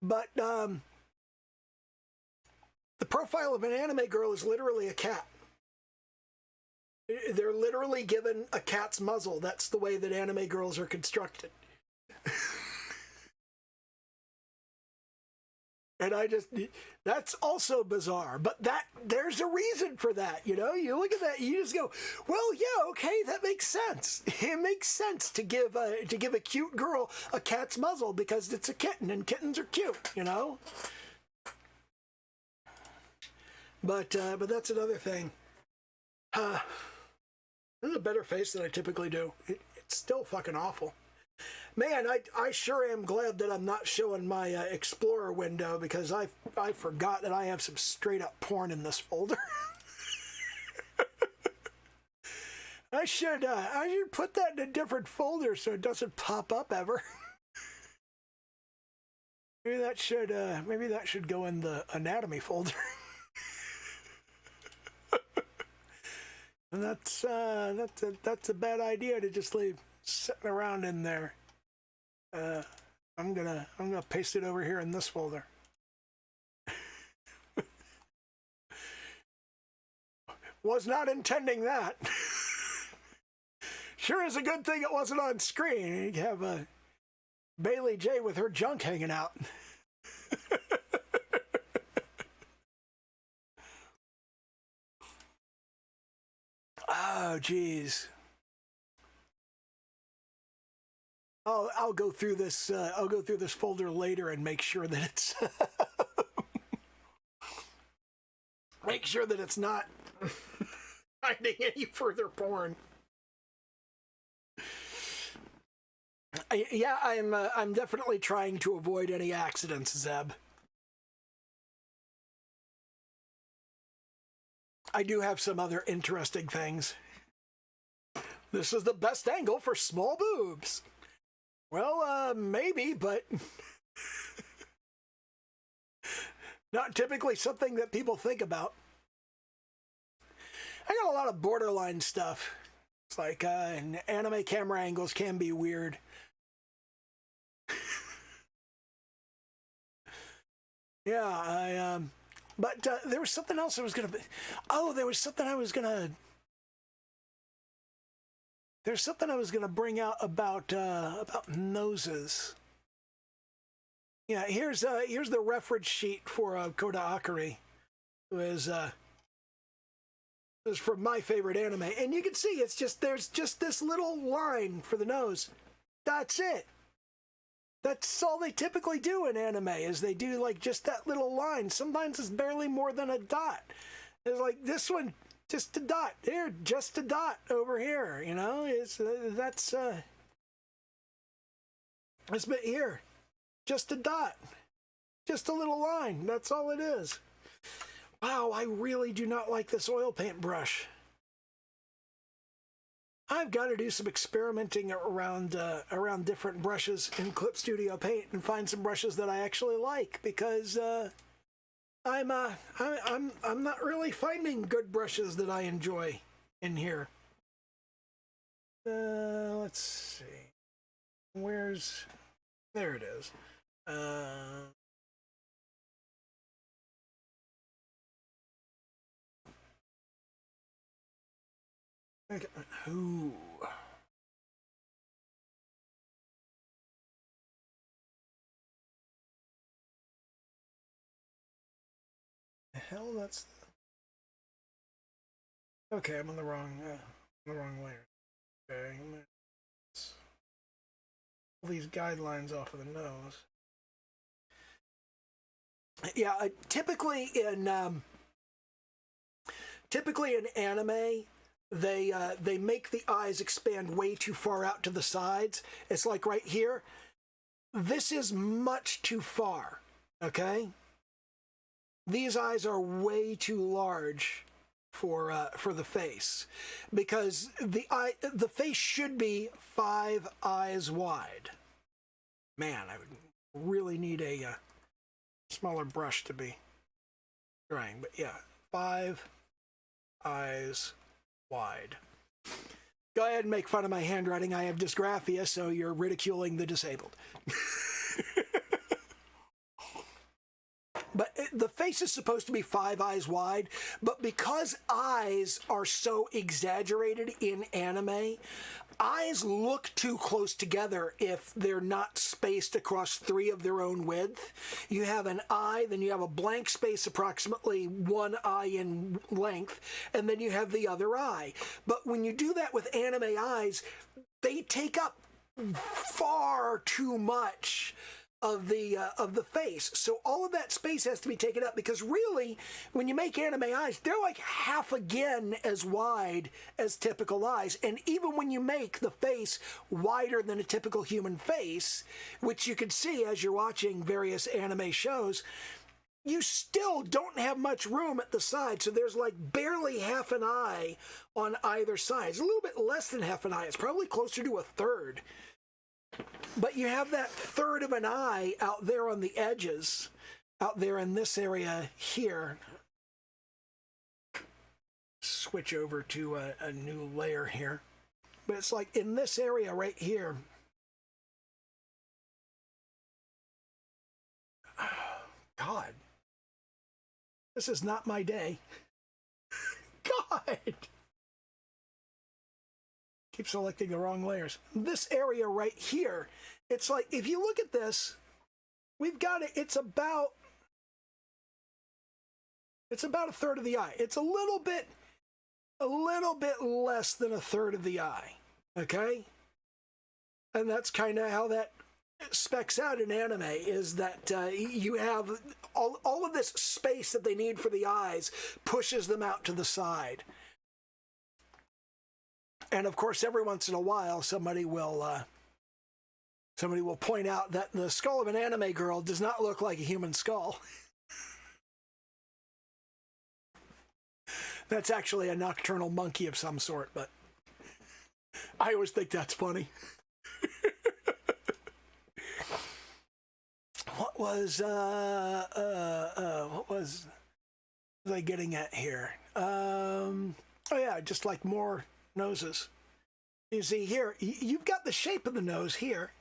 But the profile of an anime girl is literally a cat. They're literally given a cat's muzzle. That's the way that anime girls are constructed. And that's also bizarre. But there's a reason for that, you know? You look at that, you just go, well, yeah, okay, that makes sense. It makes sense to give a cute girl a cat's muzzle because it's a kitten and kittens are cute, you know? But that's another thing. This is a better face than I typically do. It's still fucking awful. Man, I sure am glad that I'm not showing my Explorer window because I forgot that I have some straight up porn in this folder. I should put that in a different folder so it doesn't pop up ever. Maybe that should go in the anatomy folder. And that's a bad idea to just leave sitting around in there. I'm gonna paste it over here in this folder. Was not intending that. Sure is a good thing it wasn't on screen. You have Bailey J with her junk hanging out. Oh, geez. I'll go through this. I'll go through this folder later and make sure that it's not hiding any further porn. Yeah, I'm definitely trying to avoid any accidents, Zeb. I do have some other interesting things. This is the best angle for small boobs. Well, maybe, but not typically something that people think about. I got a lot of borderline stuff. It's like anime camera angles can be weird. Yeah, but there was something else I was gonna. Oh, there was something I was gonna. There's something I was gonna bring out about noses. Yeah, here's the reference sheet for Koda Akari, who is from my favorite anime, and you can see there's just this little line for the nose. That's it. That's all they typically do in anime, is they do like just that little line. Sometimes it's barely more than a dot. It's like this one. Just a dot there, just a dot over here. You know, that's this bit here, just a dot, just a little line. That's all it is. Wow, I really do not like this oil paint brush. I've got to do some experimenting around different brushes in Clip Studio Paint and find some brushes that I actually like, because I'm not really finding good brushes that I enjoy in here. Let's see. There it is. Okay. Ooh. The hell, that's... Okay, I'm on the wrong layer. Okay, all these guidelines off of the nose. Yeah, typically in anime, they make the eyes expand way too far out to the sides. It's like right here. This is much too far. Okay, these eyes are way too large for the face, because the face should be 5 eyes wide. Man, I would really need a smaller brush to be drawing, but yeah, 5 eyes wide. Go ahead and make fun of my handwriting. I have dysgraphia, so you're ridiculing the disabled. But the face is supposed to be 5 eyes wide, but because eyes are so exaggerated in anime, eyes look too close together if they're not spaced across 3 of their own width. You have an eye, then you have a blank space approximately 1 eye in length, and then you have the other eye. But when you do that with anime eyes, they take up far too much of the face. So all of that space has to be taken up, because really, when you make anime eyes, they're like half again as wide as typical eyes. And even when you make the face wider than a typical human face, which you can see as you're watching various anime shows, you still don't have much room at the side. So there's like barely half an eye on either side. It's a little bit less than half an eye. It's probably closer to a third. But you have that third of an eye out there on the edges, out there in this area here. Switch over to a new layer here. But it's like in this area right here. God. This is not my day. God. Keep selecting the wrong layers. This area right here, it's like, if you look at this, we've got it, it's about a third of the eye. It's a little bit less than a third of the eye, okay? And that's kind of how that specs out in anime, is that you have all of this space that they need for the eyes pushes them out to the side. And of course, every once in a while, somebody will point out that the skull of an anime girl does not look like a human skull. That's actually a nocturnal monkey of some sort, but I always think that's funny. What was I getting at here? Oh yeah, just like more noses. You see here, you've got the shape of the nose here.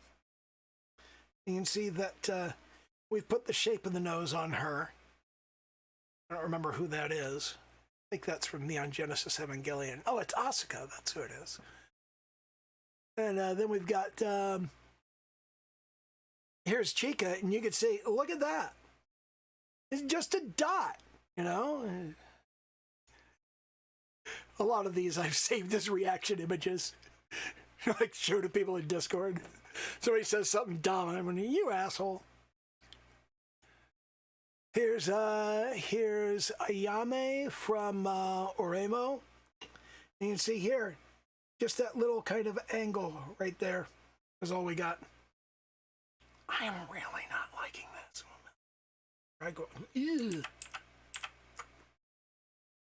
You can see that we've put the shape of the nose on her. I don't remember who that is. I think that's from Neon Genesis Evangelion. Oh, it's Asuka. That's who it is. And then we've got, here's Chica, and you can see, look at that. It's just a dot, you know? A lot of these I've saved as reaction images. Like, show to people in Discord. Somebody says something dumb, and I'm going, you asshole. Here's Ayame from Oremo. You can see here, just that little kind of angle right there is all we got. I am really not liking this. I go, ew.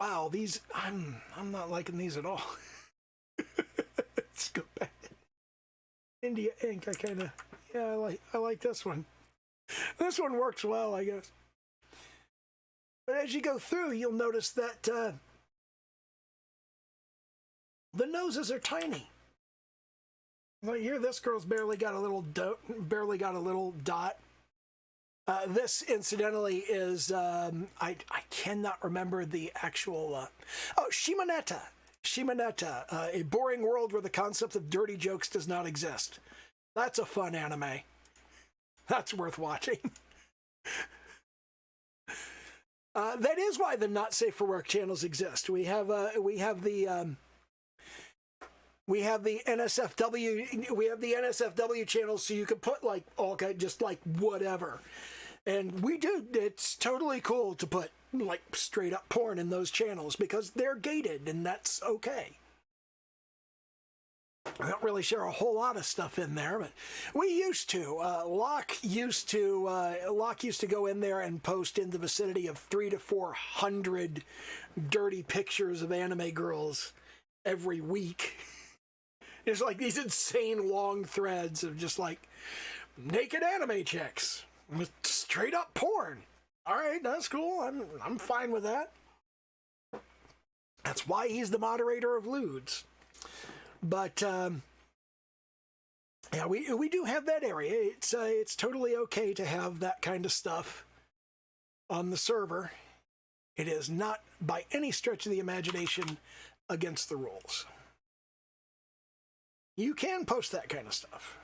Wow, these I'm not liking these at all. Let's go back. India ink. I kind of I like this one. This one works well, I guess. But as you go through, you'll notice that the noses are tiny. Like here, this girl's barely got a little dot. This, incidentally, is I cannot remember the actual. Shimoneta. Shimoneta, a boring world where the concept of dirty jokes does not exist. That's a fun anime. That's worth watching. That is why the not safe for work channels exist. We have the NSFW. We have the NSFW channels, so you can put like all kind, just like whatever. And we do. It's totally cool to put like straight up porn in those channels because they're gated, and that's okay. I don't really share a whole lot of stuff in there, but we used to. Locke used to go in there and post in the vicinity of 300 to 400 dirty pictures of anime girls every week. It's like these insane long threads of just like naked anime chicks with straight up porn. All right, that's cool. I'm fine with that. That's why he's the moderator of Lewds. But yeah, we do have that area. It's totally okay to have that kind of stuff on the server. It is not by any stretch of the imagination against the rules. You can post that kind of stuff.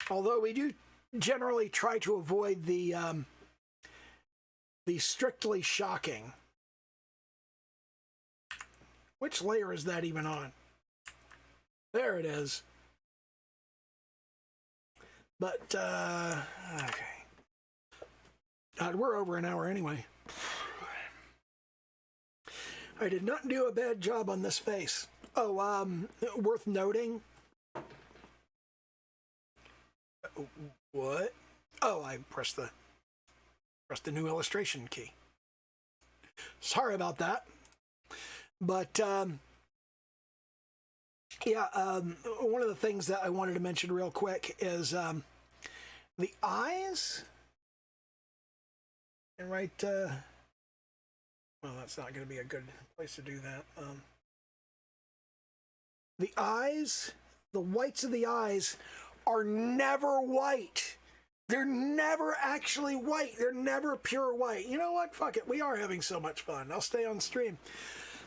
Although we do generally try to avoid the strictly shocking. Which layer is that even on? There it is. But, okay. God, we're over an hour anyway. I did not do a bad job on this face. Oh, worth noting. What? Oh, I pressed the new illustration key. Sorry about that. But, yeah, one of the things that I wanted to mention real quick is the eyes. And right, well, that's not going to be a good place to do that. The eyes, the whites of the eyes are never white. They're never actually white. They're never pure white. You know what? Fuck it. We are having so much fun. I'll stay on stream.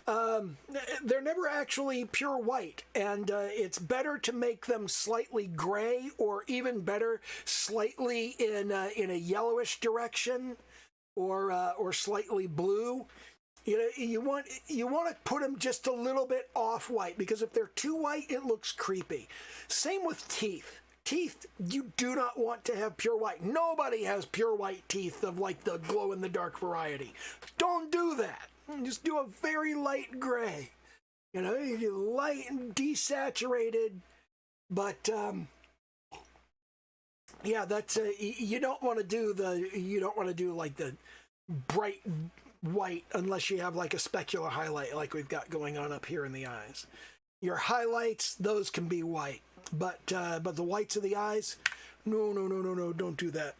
They're never actually pure white, and it's better to make them slightly gray, or even better, slightly in a yellowish direction, or slightly blue. You want to put them just a little bit off white, because if they're too white, it looks creepy. Same with teeth. Teeth, you do not want to have pure white. Nobody has pure white teeth of like the glow-in-the-dark variety. Don't do that. Just do a very light gray. You know, you do light and desaturated. But yeah, that's you don't want to do like the bright white unless you have like a specular highlight like we've got going on up here in the eyes. Your highlights, those can be white. But the whites of the eyes, no, don't do that.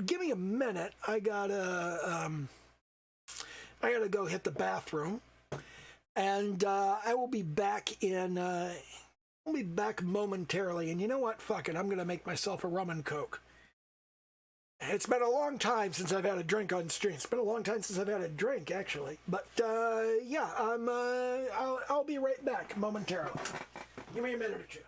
Give me a minute. I gotta go hit the bathroom, and I will be back in. I'll be back momentarily. And you know what? Fuck it. I'm gonna make myself a rum and coke. It's been a long time since I've had a drink on stream. It's been a long time since I've had a drink, actually. But yeah, I'll be right back momentarily. Give me a minute or two.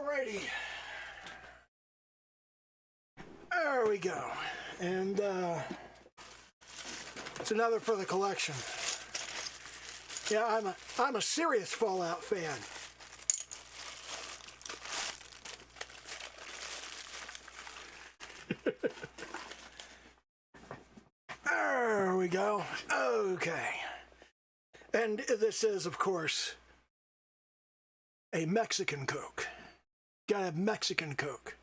Alrighty. There we go. And it's another for the collection. Yeah, I'm a serious Fallout fan. There we go. Okay. And this is, of course, a Mexican Coke. Gotta have Mexican Coke.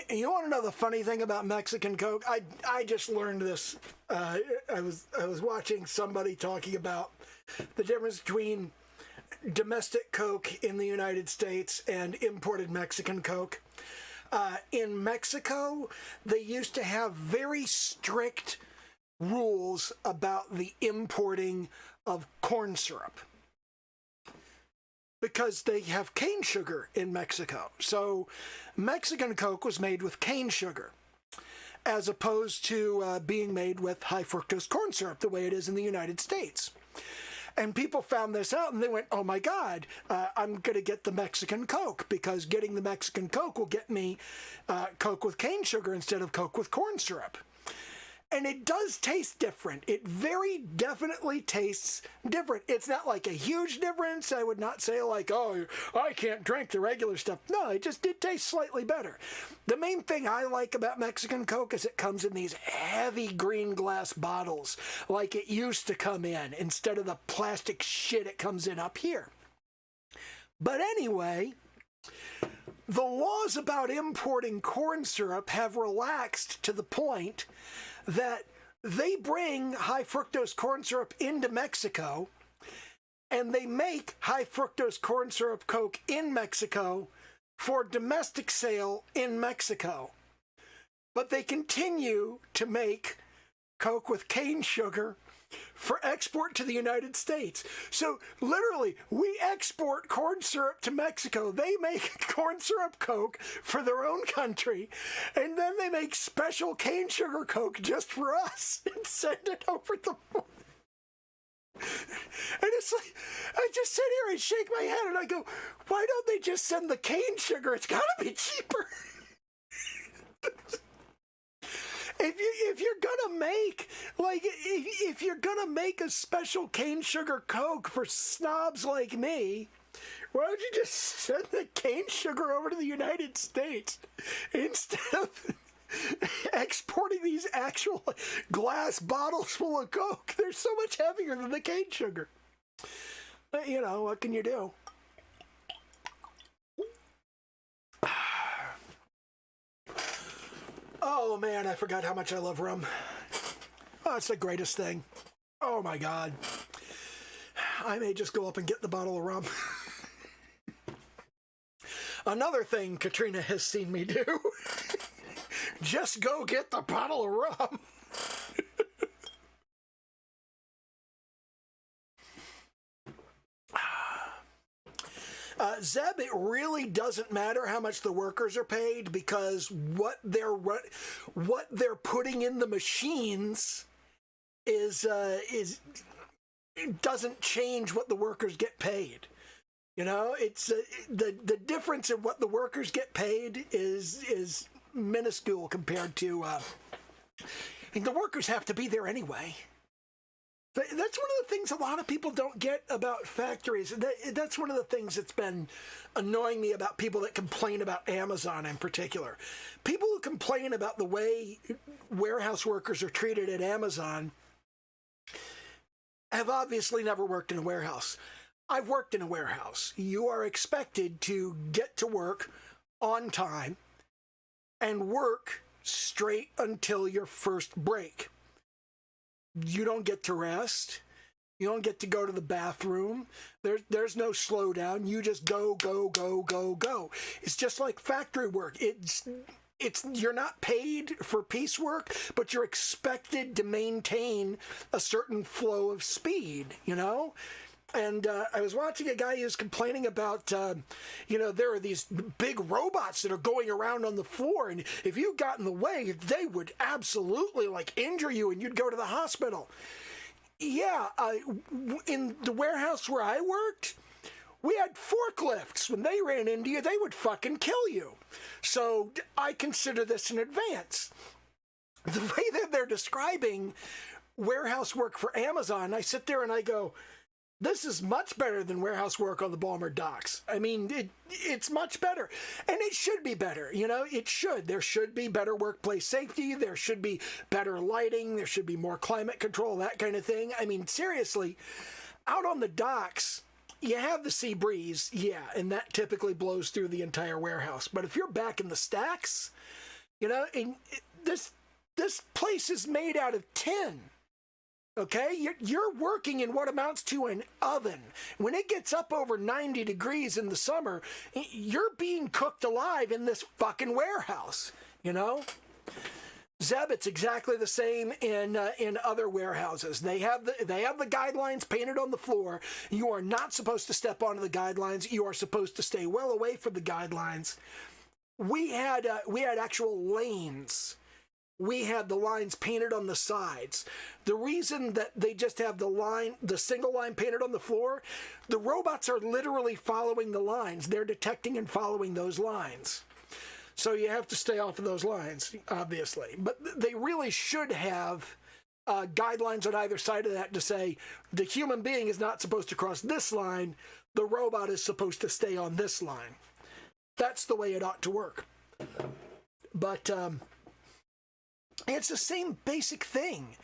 You want to know the funny thing about Mexican Coke? I just learned this. I was watching somebody talking about the difference between domestic Coke in the United States and imported Mexican Coke. In Mexico, they used to have very strict rules about the importing of corn syrup, because they have cane sugar in Mexico. So Mexican Coke was made with cane sugar, as opposed to being made with high fructose corn syrup, the way it is in the United States. And people found this out and they went, oh my God, I'm going to get the Mexican Coke, because getting the Mexican Coke will get me Coke with cane sugar instead of Coke with corn syrup. And it does taste different. It very definitely tastes different. It's not like a huge difference. I would not say like, oh, I can't drink the regular stuff. No, it tastes slightly better. The main thing I like about Mexican Coke is it comes in these heavy green glass bottles like it used to come in, instead of the plastic shit it comes in up here. But anyway, the laws about importing corn syrup have relaxed to the point that they bring high fructose corn syrup into Mexico, and they make high fructose corn syrup Coke in Mexico for domestic sale in Mexico. But they continue to make Coke with cane sugar for export to the United States. So literally, we export corn syrup to Mexico. They make corn syrup Coke for their own country, and then they make special cane sugar Coke just for us and send it over the border. And it's like, I just sit here and shake my head and I go, why don't they just send the cane sugar? It's got to be cheaper. If you're gonna make, like, if you're gonna make a special cane sugar Coke for snobs like me, why don't you just send the cane sugar over to the United States instead of exporting these actual glass bottles full of Coke? They're so much heavier than the cane sugar. But, you know, what can you do? Oh man, I forgot how much I love rum. Oh, it's the greatest thing. Oh my God. I may just go up and get the bottle of rum. Another thing Katrina has seen me do. Just go get the bottle of rum. Zeb, it really doesn't matter how much the workers are paid, because what they're putting in the machines is it doesn't change what the workers get paid. You know, it's the difference in what the workers get paid is minuscule compared to. The workers have to be there anyway. That's one of the things a lot of people don't get about factories. That's one of the things that's been annoying me about people that complain about Amazon in particular. People who complain about the way warehouse workers are treated at Amazon have obviously never worked in a warehouse. I've worked in a warehouse. You are expected to get to work on time and work straight until your first break. You don't get to rest. You don't get to go to the bathroom. There's no slowdown. You just go, go, go, go, go. It's just like factory work. It's you're not paid for piecework, but you're expected to maintain a certain flow of speed, you know? And I was watching a guy who was complaining about, there are these big robots that are going around on the floor, and if you got in the way, they would absolutely, injure you, and you'd go to the hospital. Yeah, in the warehouse where I worked, We had forklifts. When they ran into you, they would fucking kill you. So I consider this an advance. The way that they're describing warehouse work for Amazon, I sit there and I go, this is much better than warehouse work on the Balmer docks. I mean, it's much better. And it should be better. You know, it should. There should be better workplace safety. There should be better lighting. There should be more climate control, that kind of thing. I mean, seriously, out on the docks, you have the sea breeze, yeah, and that typically blows through the entire warehouse. But if you're back in the stacks, you know, and this place is made out of tin. Okay, you're working in what amounts to an oven. When it gets up over 90 degrees in the summer, you're being cooked alive in this fucking warehouse, you know? Zeb, it's exactly the same in other warehouses. They have the guidelines painted on the floor. You are not supposed to step onto the guidelines. You are supposed to stay well away from the guidelines. We had actual lanes. We had the lines painted on the sides. The reason that they just have the single line painted on the floor, the robots are literally following the lines. They're detecting and following those lines. So you have to stay off of those lines, obviously. But they really should have guidelines on either side of that to say the human being is not supposed to cross this line. The robot is supposed to stay on this line. That's the way it ought to work. But it's the same basic thing.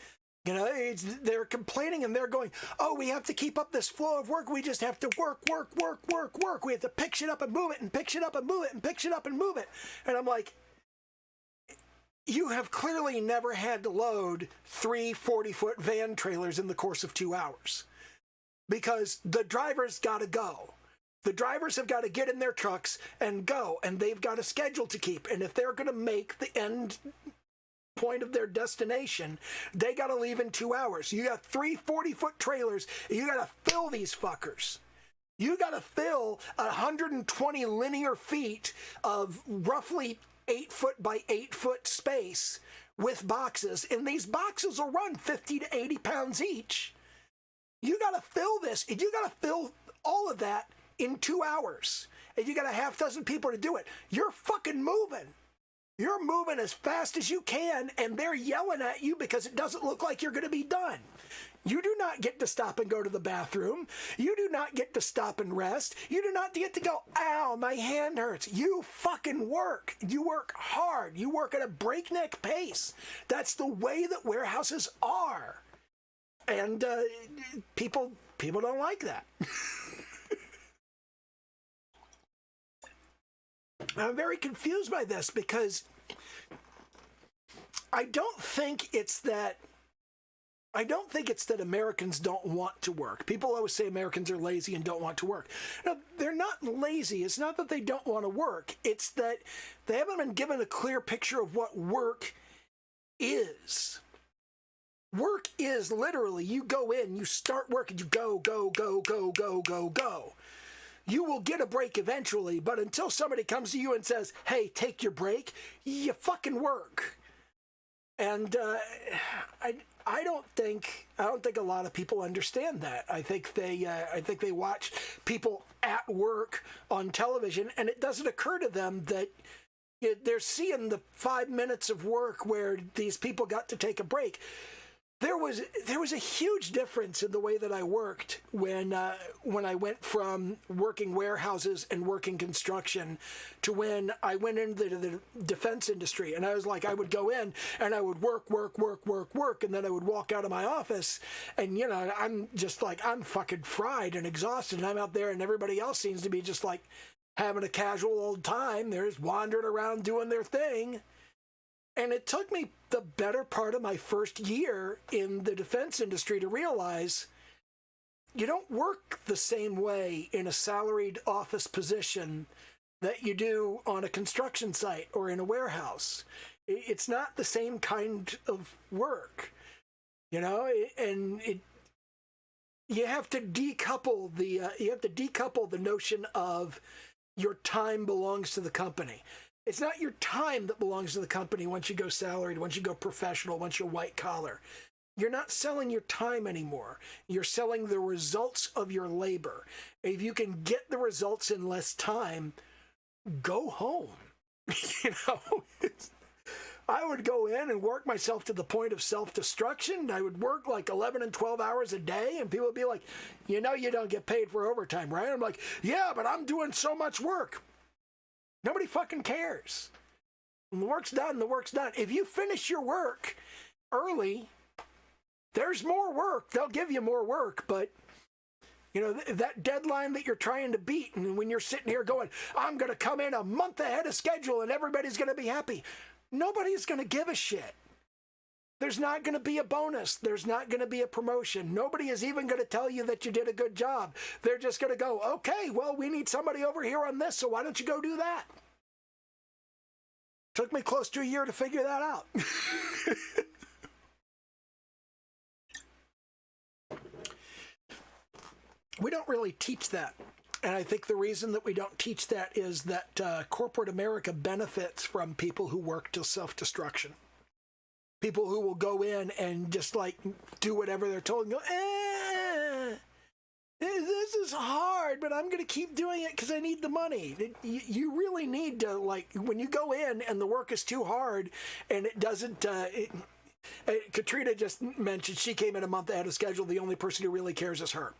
You know, they're complaining and they're going, oh, we have to keep up this flow of work. We just have to work. We have to pick shit up and move it and pick shit up and move it and pick shit up and move it. And I'm like, you have clearly never had to load 3 40-foot van trailers in the course of 2 hours because the drivers got to go. The drivers have got to get in their trucks and go, and they've got a schedule to keep. And if they're going to make the end point of their destination, they got to leave in 2 hours. You got 3 40-foot trailers. You got to fill these fuckers. You got to fill 120 linear feet of roughly 8-foot by 8-foot space with boxes, and these boxes will run 50 to 80 pounds each. You got to fill this, and you got to fill all of that in 2 hours, and you got a half dozen people to do it. You're fucking moving. You're moving as fast as you can, and they're yelling at you because it doesn't look like you're going to be done. You do not get to stop and go to the bathroom. You do not get to stop and rest. You do not get to go, ow, my hand hurts. You fucking work. You work hard. You work at a breakneck pace. That's the way that warehouses are. And people don't like that. I'm very confused by this because I don't think it's that Americans don't want to work. People always say Americans are lazy and don't want to work. No, they're not lazy. It's not that they don't want to work. It's that they haven't been given a clear picture of what work is. Work is literally, you go in, you start work, and you go. You will get a break eventually, but until somebody comes to you and says, hey, take your break, you fucking work. And I don't think a lot of people understand that. I think they watch people at work on television, and it doesn't occur to them that they're seeing the 5 minutes of work where these people got to take a break. There was a huge difference in the way that I worked when I went from working warehouses and working construction to when I went into the defense industry. And I was like, I would go in and I would work, and then I would walk out of my office, and you know, I'm just like, I'm fucking fried and exhausted, and I'm out there, and everybody else seems to be just like having a casual old time. They're just wandering around doing their thing. And it took me the better part of my first year in the defense industry to realize you don't work the same way in a salaried office position that you do on a construction site or in a warehouse. It's not the same kind of work, you know, and you have to decouple the notion of your time belongs to the company. It's not your time that belongs to the company once you go salaried, once you go professional, once you're white collar. You're not selling your time anymore. You're selling the results of your labor. If you can get the results in less time, go home. You know, I would go in and work myself to the point of self-destruction. I would work like 11 and 12 hours a day, and people would be like, you know, you don't get paid for overtime, right? I'm like, yeah, but I'm doing so much work. Nobody fucking cares. When the work's done, the work's done. If you finish your work early, there's more work. They'll give you more work, but you know, that deadline that you're trying to beat, and when you're sitting here going, I'm going to come in a month ahead of schedule and everybody's going to be happy. Nobody's going to give a shit. There's not going to be a bonus. There's not going to be a promotion. Nobody is even going to tell you that you did a good job. They're just going to go, okay, well, we need somebody over here on this, so why don't you go do that? Took me close to a year to figure that out. We don't really teach that. And I think the reason that we don't teach that is that corporate America benefits from people who work to self-destruction. People who will go in and just like do whatever they're told and go, this is hard, but I'm going to keep doing it because I need the money. You really need to, like, when you go in and the work is too hard and it doesn't, Katrina just mentioned she came in a month ahead of schedule. The only person who really cares is her.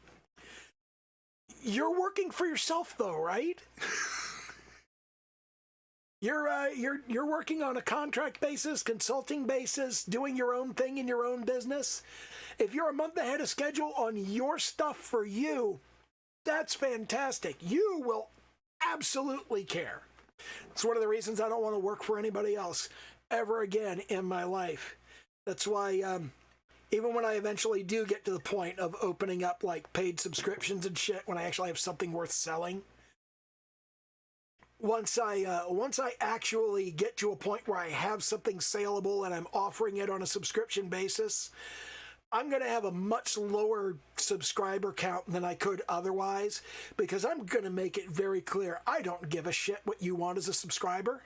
You're working for yourself, though, right? You're working on a contract basis, consulting basis, doing your own thing in your own business. If you're a month ahead of schedule on your stuff for you, that's fantastic. You will absolutely care. It's one of the reasons I don't want to work for anybody else ever again in my life. That's why even when I eventually do get to the point of opening up like paid subscriptions and shit, when I actually have something worth selling, once I actually get to a point where I have something saleable and I'm offering it on a subscription basis, I'm going to have a much lower subscriber count than I could otherwise, because I'm going to make it very clear, I don't give a shit what you want as a subscriber.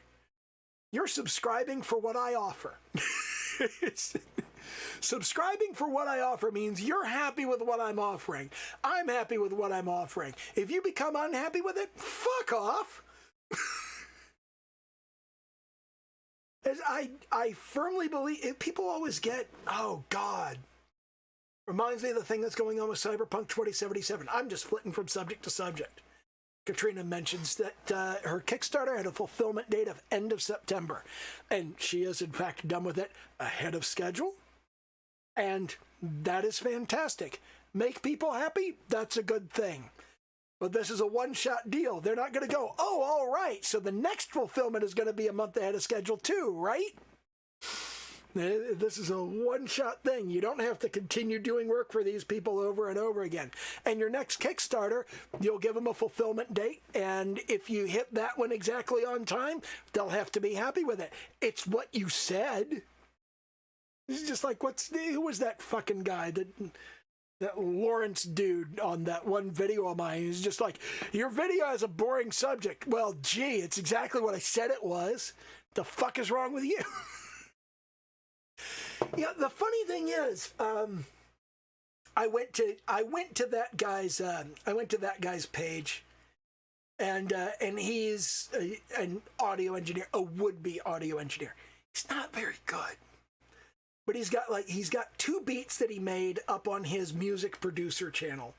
You're subscribing for what I offer. Subscribing for what I offer means you're happy with what I'm offering. I'm happy with what I'm offering. If you become unhappy with it, fuck off. I firmly believe, people always get, oh God. Reminds me of the thing that's going on with Cyberpunk 2077. I'm just flitting from subject to subject. Katrina mentions that her Kickstarter had a fulfillment date of end of September. And she is, in fact, done with it ahead of schedule. And that is fantastic. Make people happy? That's a good thing. But this is a one-shot deal. They're not going to go, oh, all right, so the next fulfillment is going to be a month ahead of schedule too, right? This is a one-shot thing. You don't have to continue doing work for these people over and over again. And your next Kickstarter, you'll give them a fulfillment date, and if you hit that one exactly on time, they'll have to be happy with it. It's what you said. It's just like, who was that fucking guy that Lawrence dude on that one video of mine? He's just like, your video has a boring subject. Well, gee, it's exactly what I said it was. The fuck is wrong with you? Yeah, the funny thing is, I went to that guy's page, and he's an audio engineer, a would-be audio engineer. He's not very good. But he's got 2 beats that he made up on his music producer channel.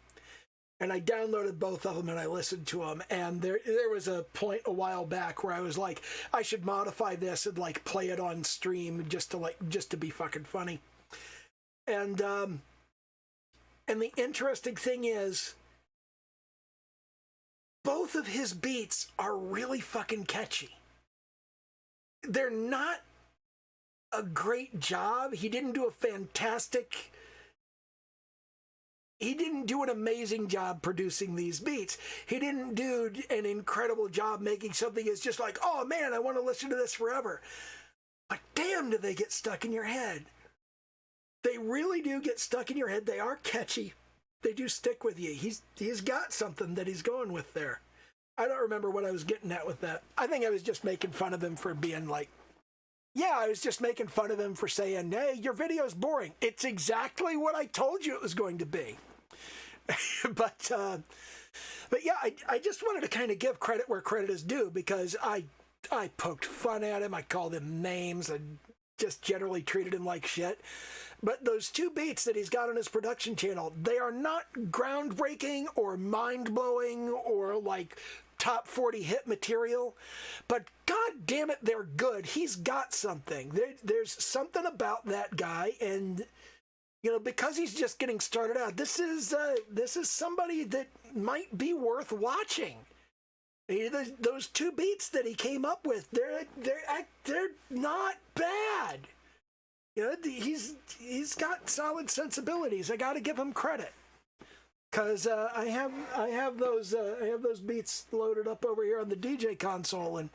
And I downloaded both of them and I listened to them. And there was a point a while back where I was like, I should modify this and like play it on stream just to be fucking funny. And the interesting thing is, both of his beats are really fucking catchy. They're not a great job. He didn't do an amazing job producing these beats. He didn't do an incredible job making something that's just like, oh man, I want to listen to this forever. But damn, do they get stuck in your head. They really do get stuck in your head. They are catchy. They do stick with you. He's got something that he's going with there. I don't remember what I was getting at with that. I think I was just making fun of him for being like Yeah, I was just making fun of him for saying, hey, your video's boring. It's exactly what I told you it was going to be. but yeah, I just wanted to kind of give credit where credit is due, because I poked fun at him. I called him names. I just generally treated him like shit. But those 2 beats that he's got on his production channel, they are not groundbreaking or mind-blowing or like top 40 hit material, but god damn it, they're good. He's got something. There's something about that guy, and you know, because he's just getting started out, this is somebody that might be worth watching. Those 2 beats that he came up with, they're not bad. You know, he's got solid sensibilities. I got to give him credit, because I have those beats loaded up over here on the DJ console, and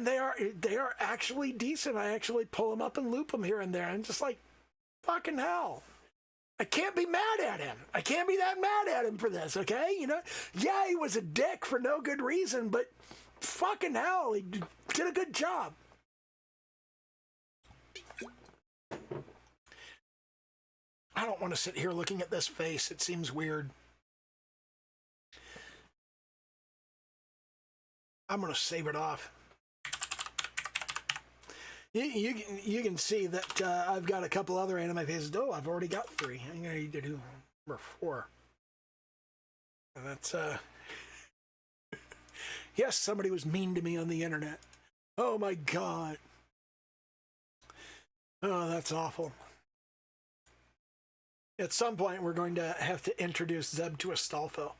they are actually decent. I actually pull them up and loop them here and there, and just like, fucking hell, I can't be mad at him. I can't be that mad at him for this, okay? You know, yeah, he was a dick for no good reason, but fucking hell, he did a good job. I don't want to sit here looking at this face. It seems weird. I'm going to save it off. You can see that I've got a couple other anime faces. Oh, I've already got 3. I'm going to need to do number 4. And that's, yes, somebody was mean to me on the internet. Oh my God. Oh, that's awful. At some point, we're going to have to introduce Zeb to Astolfo.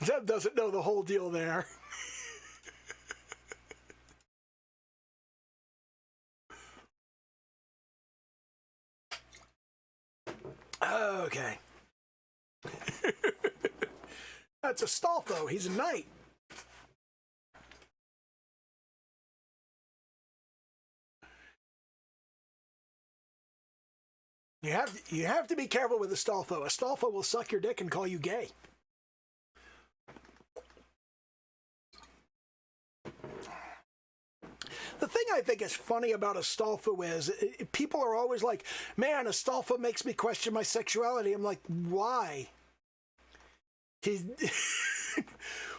Zeb doesn't know the whole deal there. Okay. That's Astolfo. He's a knight. You have to be careful with Astolfo. Astolfo will suck your dick and call you gay. The thing I think is funny about Astolfo is people are always like, man, Astolfo makes me question my sexuality. I'm like, why?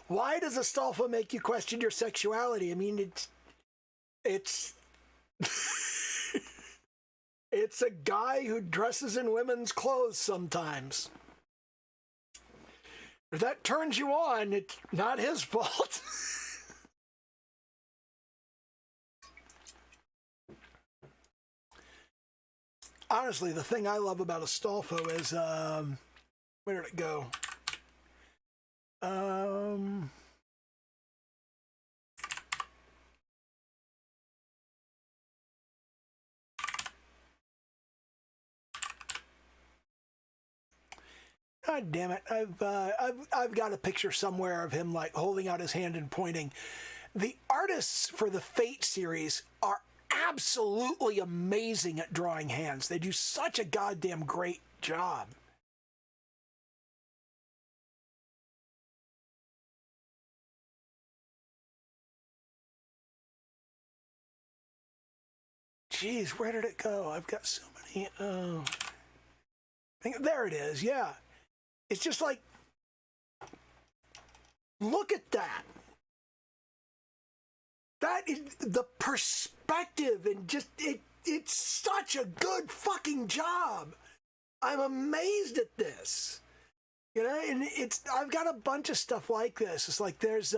Why does Astolfo make you question your sexuality? I mean, it's it's a guy who dresses in women's clothes sometimes. If that turns you on, it's not his fault. Honestly, the thing I love about Astolfo is, where did it go? God damn it! I've got a picture somewhere of him like holding out his hand and pointing. The artists for the Fate series are absolutely amazing at drawing hands. They do such a goddamn great job. Jeez, where did it go? I've got so many. There it is. Yeah. It's just like, look at that. That is the perspective, and just it's such a good fucking job. I'm amazed at this. You know, and I've got a bunch of stuff like this. It's like there's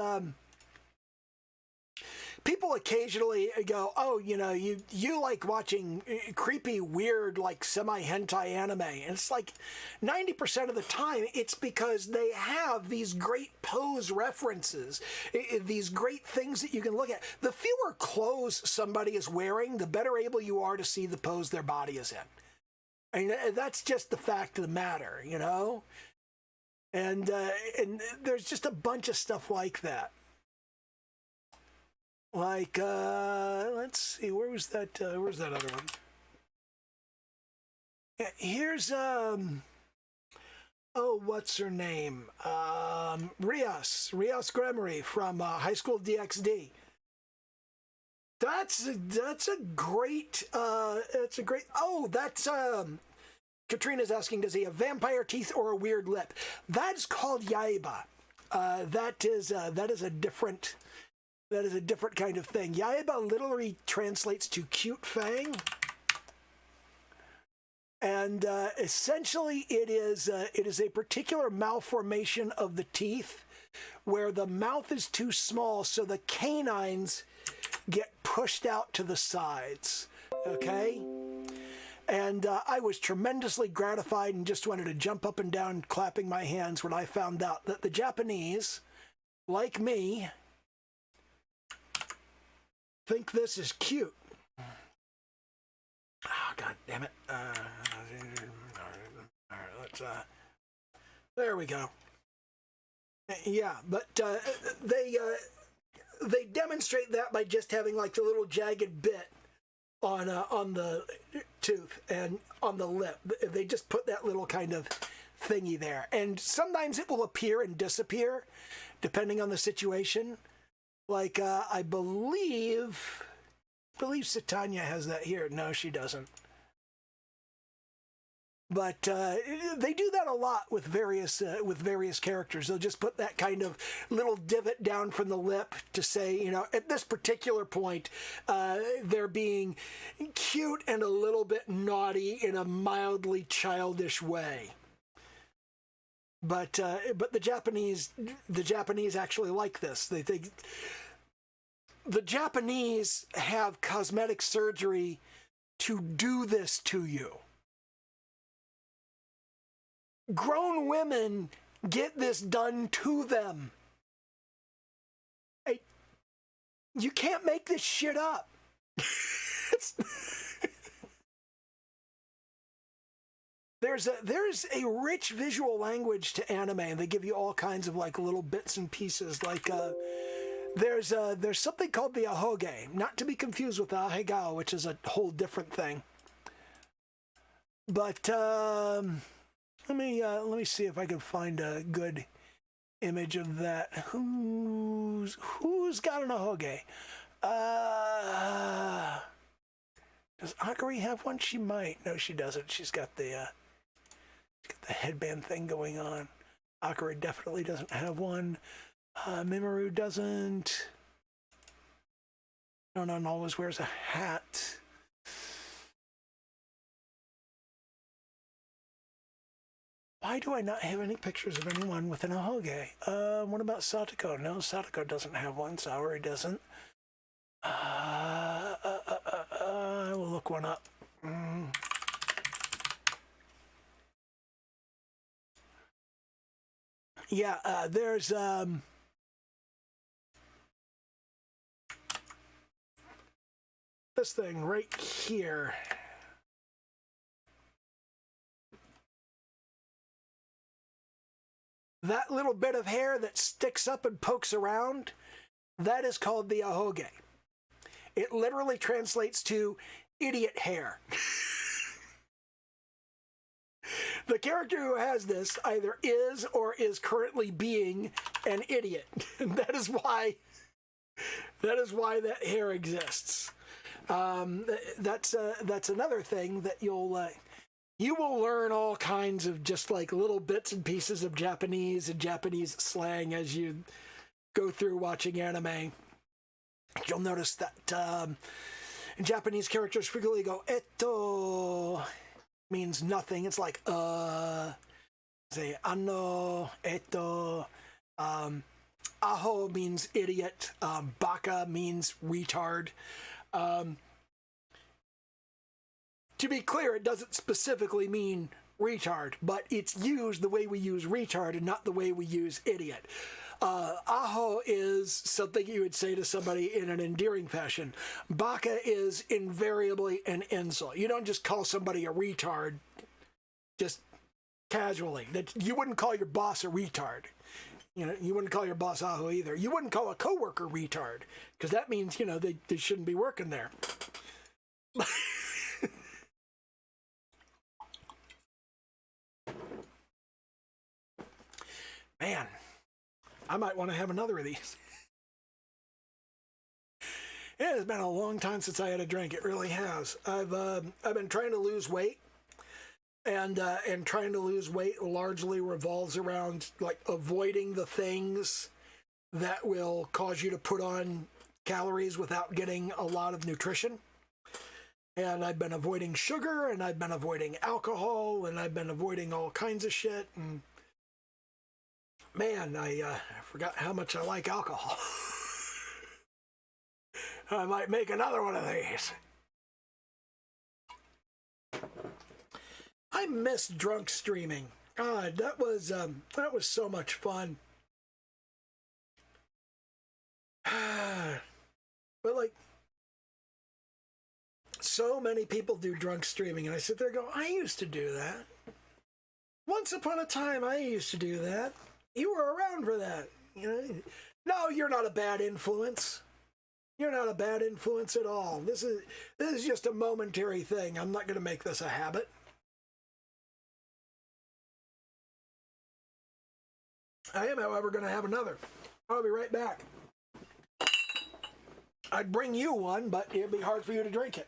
people occasionally go, oh, you know, you like watching creepy, weird, like semi-hentai anime. And it's like 90% of the time, it's because they have these great pose references, these great things that you can look at. The fewer clothes somebody is wearing, the better able you are to see the pose their body is in. I mean, that's just the fact of the matter, you know? And there's just a bunch of stuff like that. Like, let's see, where's that other one? Yeah, here's, oh, what's her name? Rios Gremery from High School DxD. That's a great it's a great. Oh, that's Katrina's asking, does he have vampire teeth or a weird lip? That's called Yaiba. That is a different kind of thing. Yaiba literally translates to cute fang. And essentially it is a particular malformation of the teeth where the mouth is too small, so the canines get pushed out to the sides, okay? And I was tremendously gratified and just wanted to jump up and down clapping my hands when I found out that the Japanese, like me, think this is cute. Oh, God damn it. All right, let's, there we go. Yeah, but they demonstrate that by just having like the little jagged bit on the tooth and on the lip. They just put that little kind of thingy there. And sometimes it will appear and disappear depending on the situation. Like, I believe Satanya has that here. No, she doesn't. But they do that a lot with various characters. They'll just put that kind of little divot down from the lip to say, you know, at this particular point, they're being cute and a little bit naughty in a mildly childish way. But the Japanese actually like this. They think the Japanese have cosmetic surgery to do this to you. Grown women get this done to them. Hey, you can't make this shit up. There's a rich visual language to anime, and they give you all kinds of like little bits and pieces. Like there's something called the ahoge, not to be confused with the ahegao, which is a whole different thing. But let me see if I can find a good image of that. Who's got an ahoge? Does Akari have one? She might. No, she doesn't. She's got the headband thing going on. Akari definitely doesn't have one. Mimaru doesn't. No, always wears a hat. Why do I not have any pictures of anyone with an ahoge? What about Satoko? No, Satoko doesn't have one. Saori doesn't. I will look one up. Yeah, there's this thing right here. That little bit of hair that sticks up and pokes around, that is called the ahoge. It literally translates to idiot hair. The character who has this either is or is currently being an idiot. And that is why that hair exists. That's another thing that you will learn all kinds of just like little bits and pieces of Japanese and Japanese slang as you go through watching anime. You'll notice that Japanese characters frequently go etto means nothing. It's like say ano, etto. Aho means idiot. Baka means retard. To be clear, it doesn't specifically mean retard, but it's used the way we use retard and not the way we use idiot. Aho is something you would say to somebody in an endearing fashion. Baka is invariably an insult. You don't just call somebody a retard just casually. That you wouldn't call your boss a retard. You know, you wouldn't call your boss Aho either. You wouldn't call a coworker retard, because that means, you know, they shouldn't be working there. I might want to have another of these. It has been a long time since I had a drink. It really has. I've been trying to lose weight, and trying to lose weight largely revolves around like avoiding the things that will cause you to put on calories without getting a lot of nutrition. And I've been avoiding sugar, and I've been avoiding alcohol, and I've been avoiding all kinds of shit. And man, I forgot how much I like alcohol. I might make another one of these. I miss drunk streaming. God, that was so much fun. But like, so many people do drunk streaming, and I sit there and go, I used to do that. Once upon a time, I used to do that. You were around for that. You know? No, you're not a bad influence. You're not a bad influence at all. This is just a momentary thing. I'm not going to make this a habit. I am, however, going to have another. I'll be right back. I'd bring you one, but it'd be hard for you to drink it.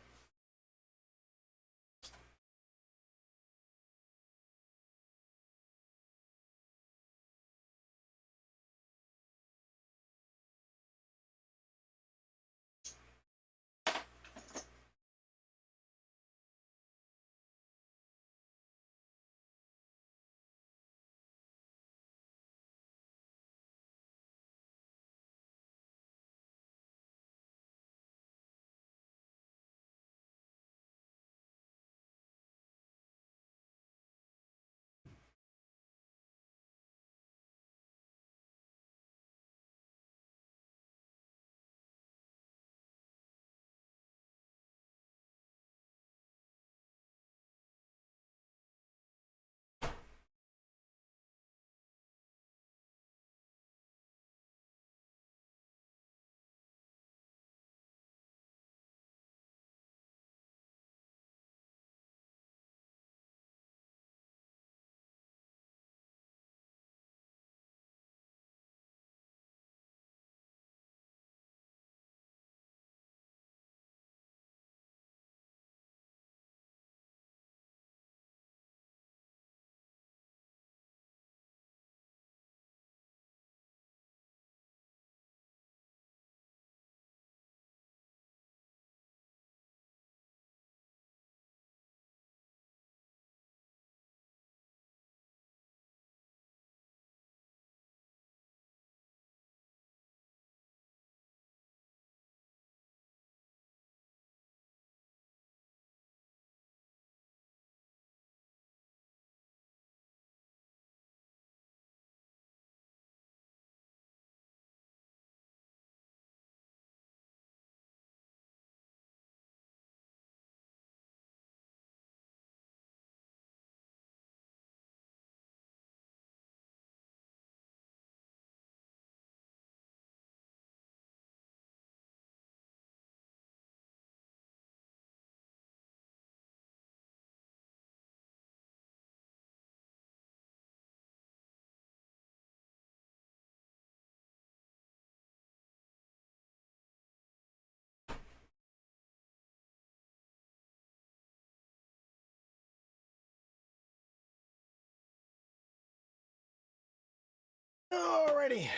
Alrighty.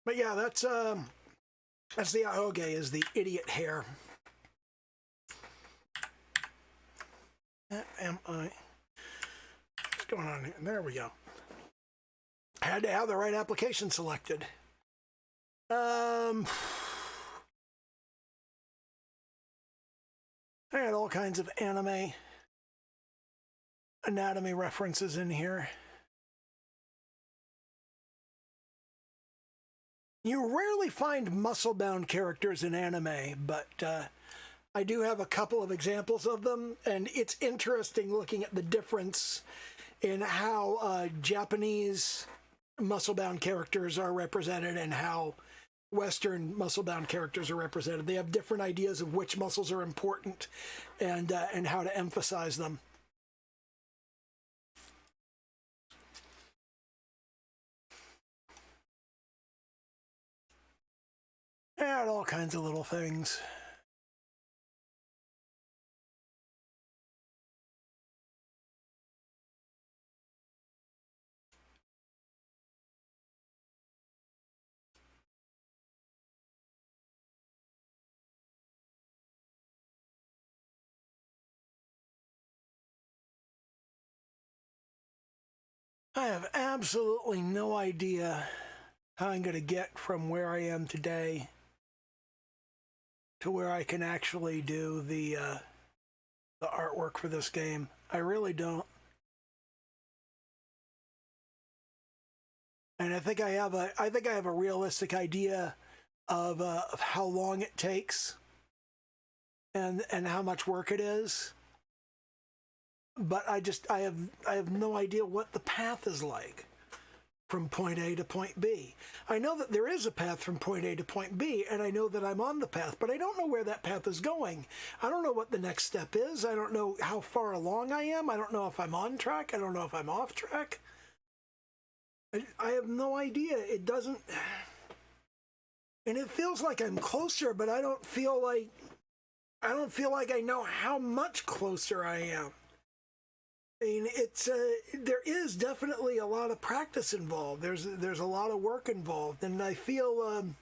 But yeah, that's the ahoge, is the idiot hair. Am I? What's going on here? There we go. I had to have the right application selected. I had all kinds of anime anatomy references in here. You rarely find muscle-bound characters in anime, but I do have a couple of examples of them, and it's interesting looking at the difference in how Japanese muscle-bound characters are represented and how Western muscle-bound characters are represented. They have different ideas of which muscles are important and how to emphasize them. And all kinds of little things. I have absolutely no idea how I'm going to get from where I am today to where I can actually do the artwork for this game. I really don't. And I think I have a realistic idea of how long it takes and how much work it is. But I have no idea what the path is like from point A to point B. I know that there is a path from point A to point B, and I know that I'm on the path, but I don't know where that path is going. I don't know what the next step is. I don't know how far along I am. I don't know if I'm on track. I don't know if I'm off track. I have no idea. It doesn't... And it feels like I'm closer, but I don't feel like I know how much closer I am. I mean, there is definitely a lot of practice involved. There's a lot of work involved, and I feel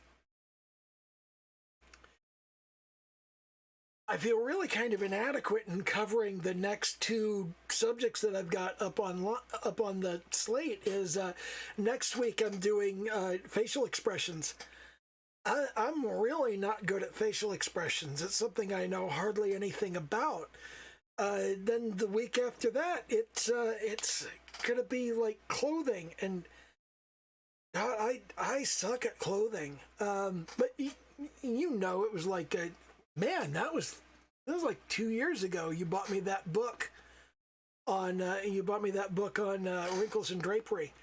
really kind of inadequate in covering the next two subjects that I've got up on the slate. Is next week I'm doing facial expressions. I'm really not good at facial expressions. It's something I know hardly anything about. Then the week after that, it's gonna be like clothing, and I suck at clothing. But you know, it was like man, that was like 2 years ago. You bought me that book on wrinkles and drapery.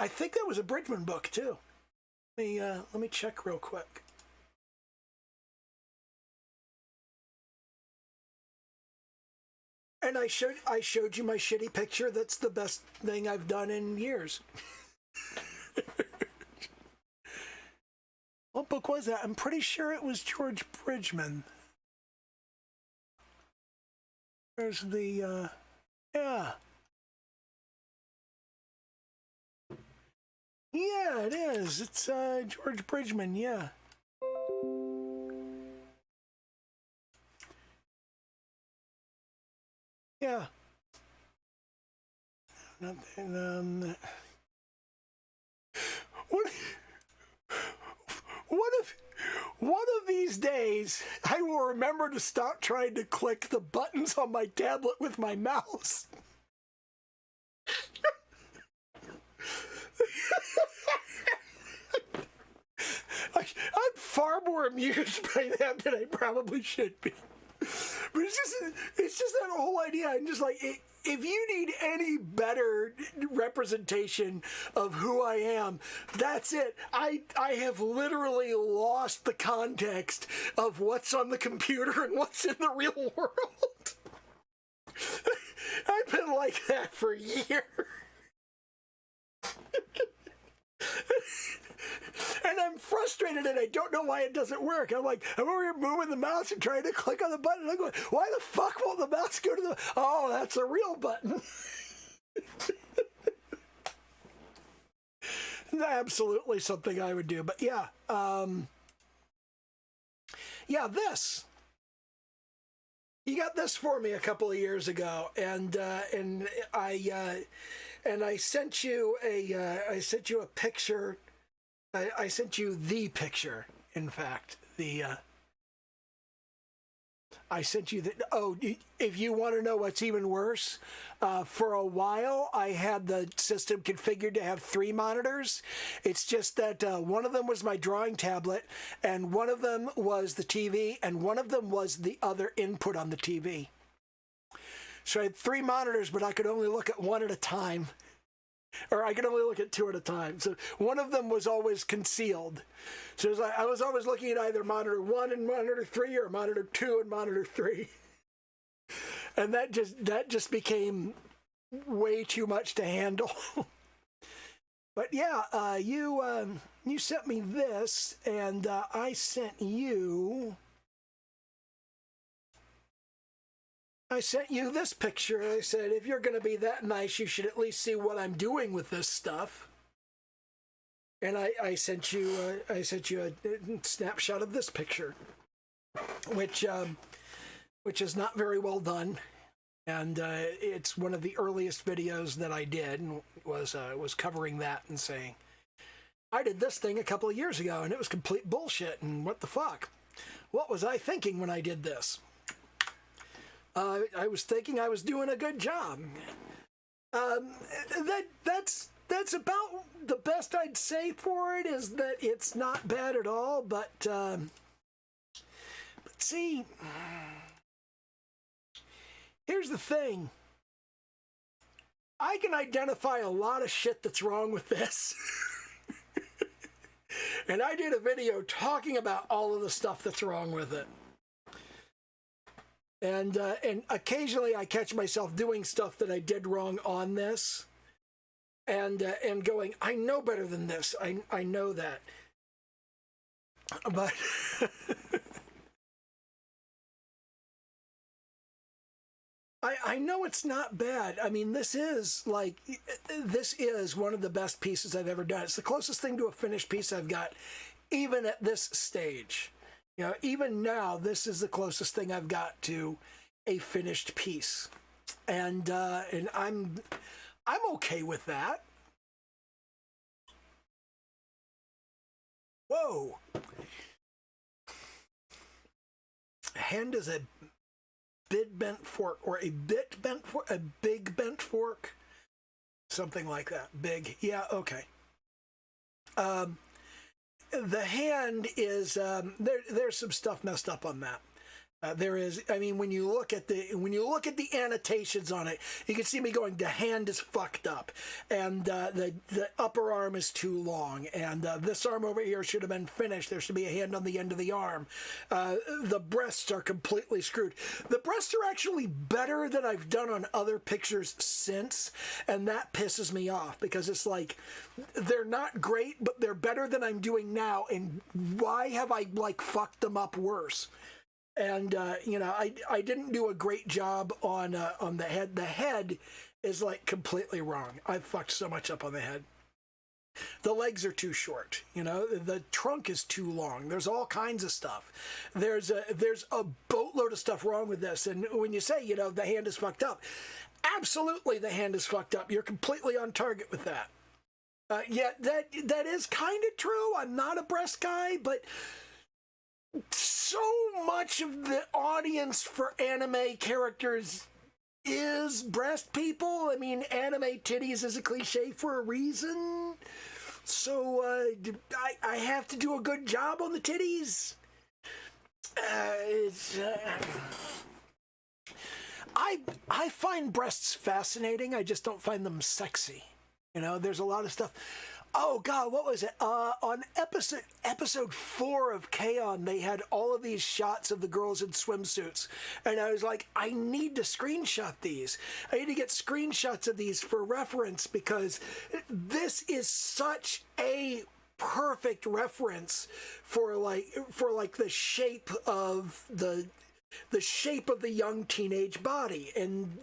I think that was a Bridgman book too. Let me check real quick. And I showed you my shitty picture. That's the best thing I've done in years. What book was that? I'm pretty sure it was George Bridgman. There's the yeah. Yeah, it is. It's George Bridgman, yeah. Yeah. Nothing, one of these days, I will remember to stop trying to click the buttons on my tablet with my mouse. I'm far more amused by that than I probably should be. But it's just that whole idea. I'm just like, if you need any better representation of who I am, that's it. I have literally lost the context of what's on the computer and what's in the real world. I've been like that for years. And I'm frustrated and I don't know why it doesn't work. I'm over here moving the mouse and trying to click on the button. I'm going, why the fuck won't the mouse go to the... Oh, that's a real button. Absolutely something I would do. But yeah. Yeah, this. You got this for me a couple of years ago. And I sent you a picture... I sent you the picture, in fact. I sent you the... Oh, if you want to know what's even worse, for a while I had the system configured to have 3 monitors. It's just that one of them was my drawing tablet, and one of them was the TV, and one of them was the other input on the TV. So I had 3 monitors, but I could only look at one at a time. or I could only look at 2 at a time. So one of them was always concealed. So it was like I was always looking at either monitor 1 and monitor 3 or monitor 2 and monitor 3. And that just became way too much to handle. But yeah, you sent me this, and I sent you this picture. I said, if you're going to be that nice, you should at least see what I'm doing with this stuff. And I sent you a snapshot of this picture, which is not very well done. And it's one of the earliest videos that I did, and was covering that and saying, I did this thing a couple of years ago, and it was complete bullshit, and what the fuck? What was I thinking when I did this? I was thinking I was doing a good job. That's about the best I'd say for it, is that it's not bad at all, but see, here's the thing. I can identify a lot of shit that's wrong with this. And I did a video talking about all of the stuff that's wrong with it. And occasionally I catch myself doing stuff that I did wrong on this, and going, I know better than this. I know that. But I know it's not bad. I mean, this is one of the best pieces I've ever done. It's the closest thing to a finished piece I've got, even at this stage. You know, even now, this is the closest thing I've got to a finished piece, and I'm okay with that. Whoa! Hand is a bit bent fork, or a bit bent fork, a big bent fork, something like that. Big, yeah, okay. The hand is there's some stuff messed up on that. There is, I mean, when you look at the annotations on it, you can see me going, the hand is fucked up, and the upper arm is too long, and this arm over here should have been finished. There should be a hand on the end of the arm. The breasts are completely screwed. The breasts are actually better than I've done on other pictures since, and that pisses me off, because it's like, they're not great, but they're better than I'm doing now, and why have I, like, fucked them up worse? And, you know, I didn't do a great job on the head. The head is, like, completely wrong. I've fucked so much up on the head. The legs are too short, you know. The trunk is too long. There's all kinds of stuff. There's a boatload of stuff wrong with this. And when you say, you know, the hand is fucked up, absolutely the hand is fucked up. You're completely on target with that. Yeah, that is kind of true. I'm not a breast guy, but so much of the audience for anime characters is breast people. I mean, anime titties is a cliche for a reason. So I have to do a good job on the titties. I find breasts fascinating. I just don't find them sexy. You know, there's a lot of stuff. Oh God, what was it? On episode 4 of K-On!, they had all of these shots of the girls in swimsuits, and I was like, I need to screenshot these. I need to get screenshots of these for reference, because this is such a perfect reference for the shape of the young teenage body. And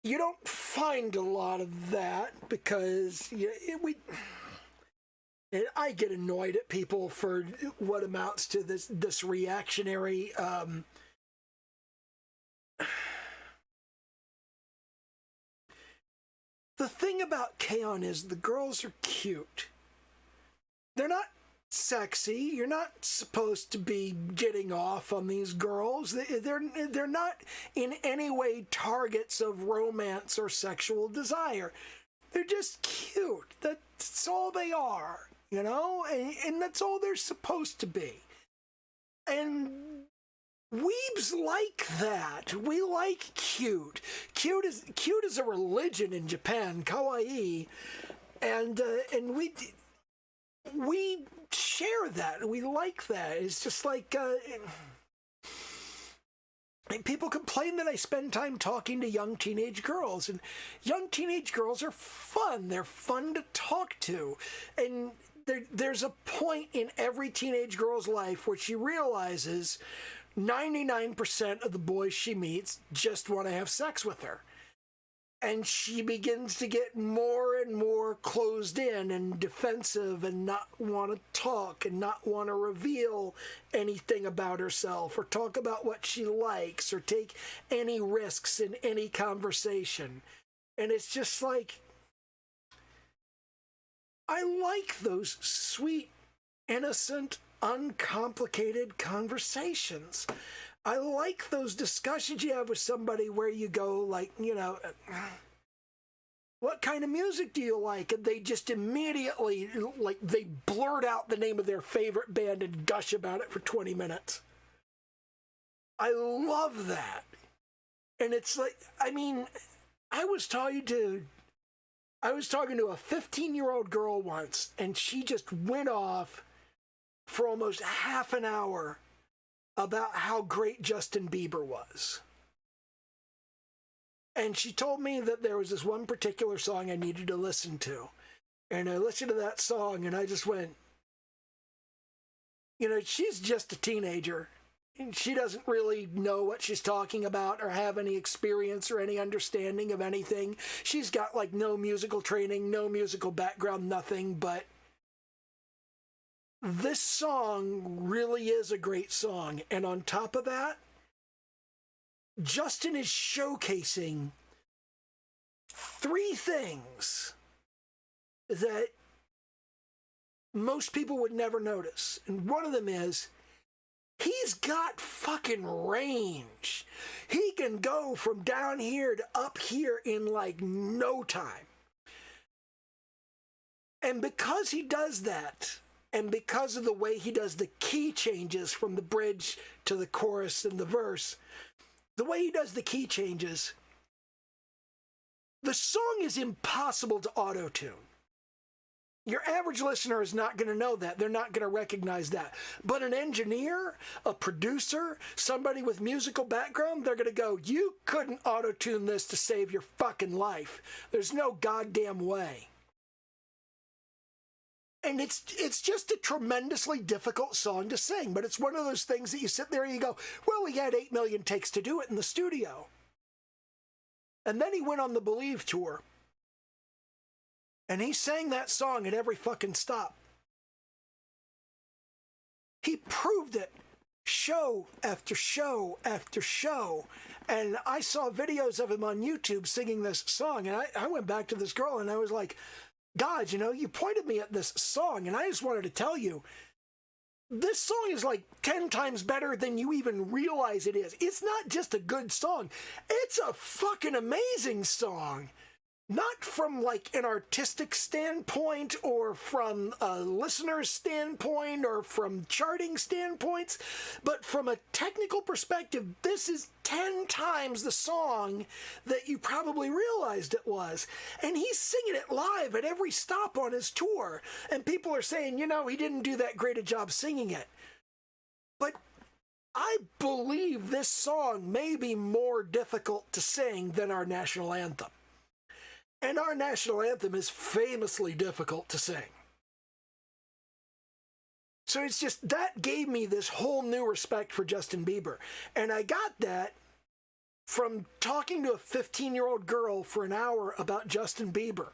you don't find a lot of that, because I get annoyed at people for what amounts to this reactionary the thing about K-On! Is the girls are cute. They're not sexy. You're not supposed to be getting off on these girls. They're not in any way targets of romance or sexual desire. They're just cute. That's all they are, you know? And that's all they're supposed to be. And weebs like that. We like cute. Cute is a religion in Japan, kawaii, and we share that. We like that. It's just like people complain that I spend time talking to young teenage girls, and young teenage girls are fun. They're fun to talk to, and there's a point in every teenage girl's life where she realizes 99% of the boys she meets just want to have sex with her. And she begins to get more and more closed in and defensive and not want to talk and not want to reveal anything about herself or talk about what she likes or take any risks in any conversation. And it's just like, I like those sweet, innocent, uncomplicated conversations. I like those discussions you have with somebody where you go like, what kind of music do you like? And they just immediately, like, they blurt out the name of their favorite band and gush about it for 20 minutes. I love that. And it's like, I mean, I was talking to a 15-year-old girl once, and she just went off for almost half an hour about how great Justin Bieber was. And she told me that there was this one particular song I needed to listen to. And I listened to that song, and I just went, she's just a teenager. And she doesn't really know what she's talking about or have any experience or any understanding of anything. She's got, like, no musical training, no musical background, nothing, but this song really is a great song. And on top of that, Justin is showcasing 3 things that most people would never notice. And one of them is, he's got fucking range. He can go from down here to up here in like no time. And because he does that, and because of the way he does the key changes from the bridge to the chorus and the verse, the way he does the key changes, the song is impossible to auto-tune. Your average listener is not going to know that. They're not going to recognize that. But an engineer, a producer, somebody with musical background, they're going to go, you couldn't auto-tune this to save your fucking life. There's no goddamn way. And it's just a tremendously difficult song to sing, but it's one of those things that you sit there and you go, well, we had 8 million takes to do it in the studio. And then he went on the Believe tour. And he sang that song at every fucking stop. He proved it show after show after show. And I saw videos of him on YouTube singing this song. And I went back to this girl and I was like, God, you pointed me at this song, and I just wanted to tell you, this song is like 10 times better than you even realize it is. It's not just a good song. It's a fucking amazing song. Not from like an artistic standpoint or from a listener's standpoint or from charting standpoints, but from a technical perspective, this is 10 times the song that you probably realized it was. And he's singing it live at every stop on his tour. And people are saying, he didn't do that great a job singing it. But I believe this song may be more difficult to sing than our national anthem. And our national anthem is famously difficult to sing. So it's just, that gave me this whole new respect for Justin Bieber. And I got that from talking to a 15-year-old girl for an hour about Justin Bieber.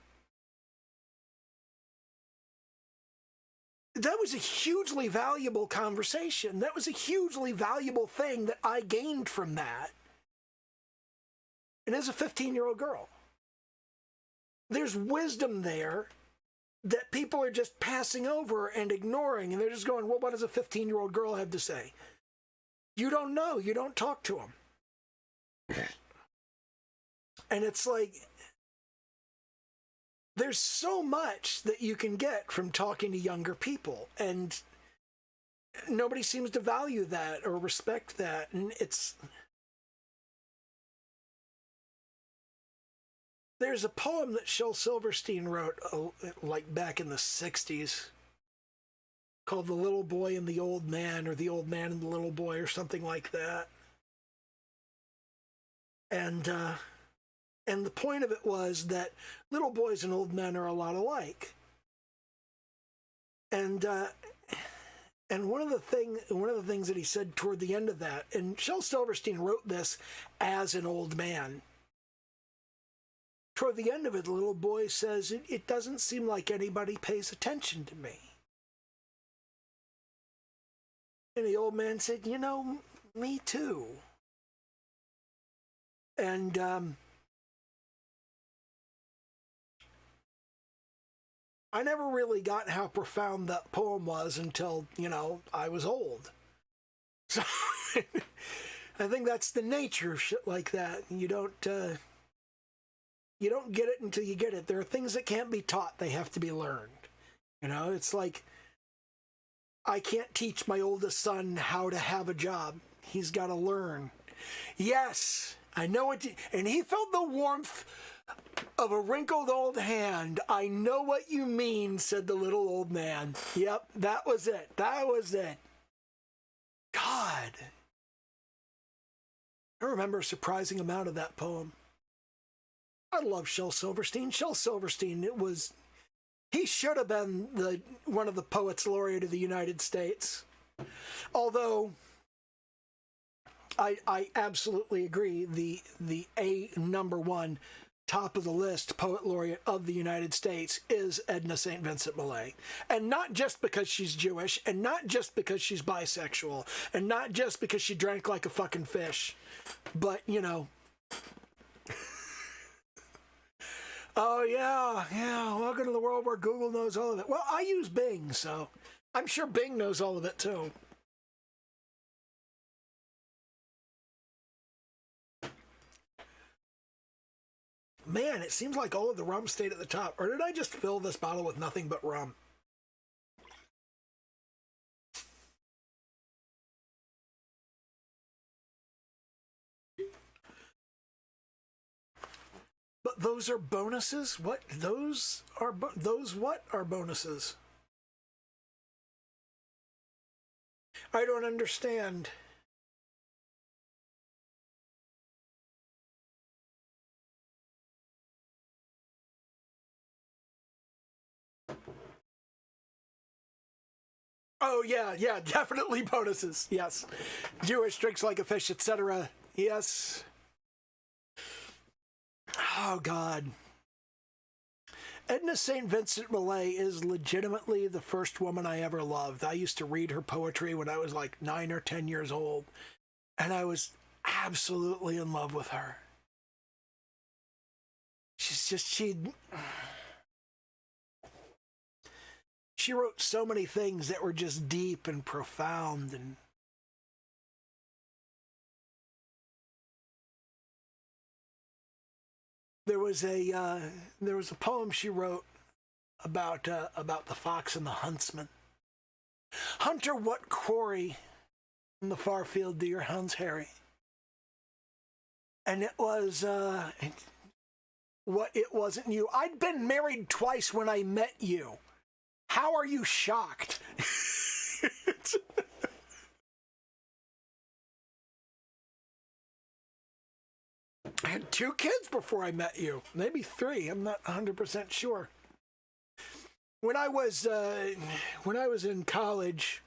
That was a hugely valuable conversation. That was a hugely valuable thing that I gained from that. And as a 15-year-old girl, there's wisdom there that people are just passing over and ignoring, and they're just going, well, what does a 15-year-old girl have to say? You don't know. You don't talk to them. And it's like, there's so much that you can get from talking to younger people. And nobody seems to value that or respect that. And there's a poem that Shel Silverstein wrote like back in the 60s called The Little Boy and the Old Man, or The Old Man and the Little Boy, or something like that. And the point of it was that little boys and old men are a lot alike. And one of the things that he said toward the end of that, and Shel Silverstein wrote this as an old man. Toward the end of it, the little boy says, it doesn't seem like anybody pays attention to me. And the old man said, me too. And I never really got how profound that poem was until, I was old. So I think that's the nature of shit like that. You don't get it until you get it. There are things that can't be taught. They have to be learned. It's like, I can't teach my oldest son how to have a job. He's got to learn. Yes, I know it. And he felt the warmth of a wrinkled old hand. I know what you mean, said the little old man. Yep, that was it. That was it. God. I remember a surprising amount of that poem. I love Shel Silverstein. Shel Silverstein, he should have been one of the poets laureate of the United States. Although, I absolutely agree, the number one, top of the list poet laureate of the United States is Edna St. Vincent Millay. And not just because she's Jewish, and not just because she's bisexual, and not just because she drank like a fucking fish, but, oh, yeah, welcome to the world where Google knows all of it. Well, I use Bing, so I'm sure Bing knows all of it, too. Man, it seems like all of the rum stayed at the top. Or did I just fill this bottle with nothing but rum? But those are bonuses? What? Those what are bonuses? I don't understand. Oh, yeah, definitely bonuses. Yes. Jewish drinks like a fish, etc. Yes. Oh, God. Edna St. Vincent Millay is legitimately the first woman I ever loved. I used to read her poetry when I was like 9 or 10 years old, and I was absolutely in love with her. She wrote so many things that were just deep and profound, and there was a poem she wrote about the fox and the huntsman. Hunter, what quarry in the far field do your hounds harry? And it was what it wasn't you. I'd been married twice when I met you. How are you shocked? I had 2 kids before I met you. Maybe 3. I'm not 100% sure. When I was in college,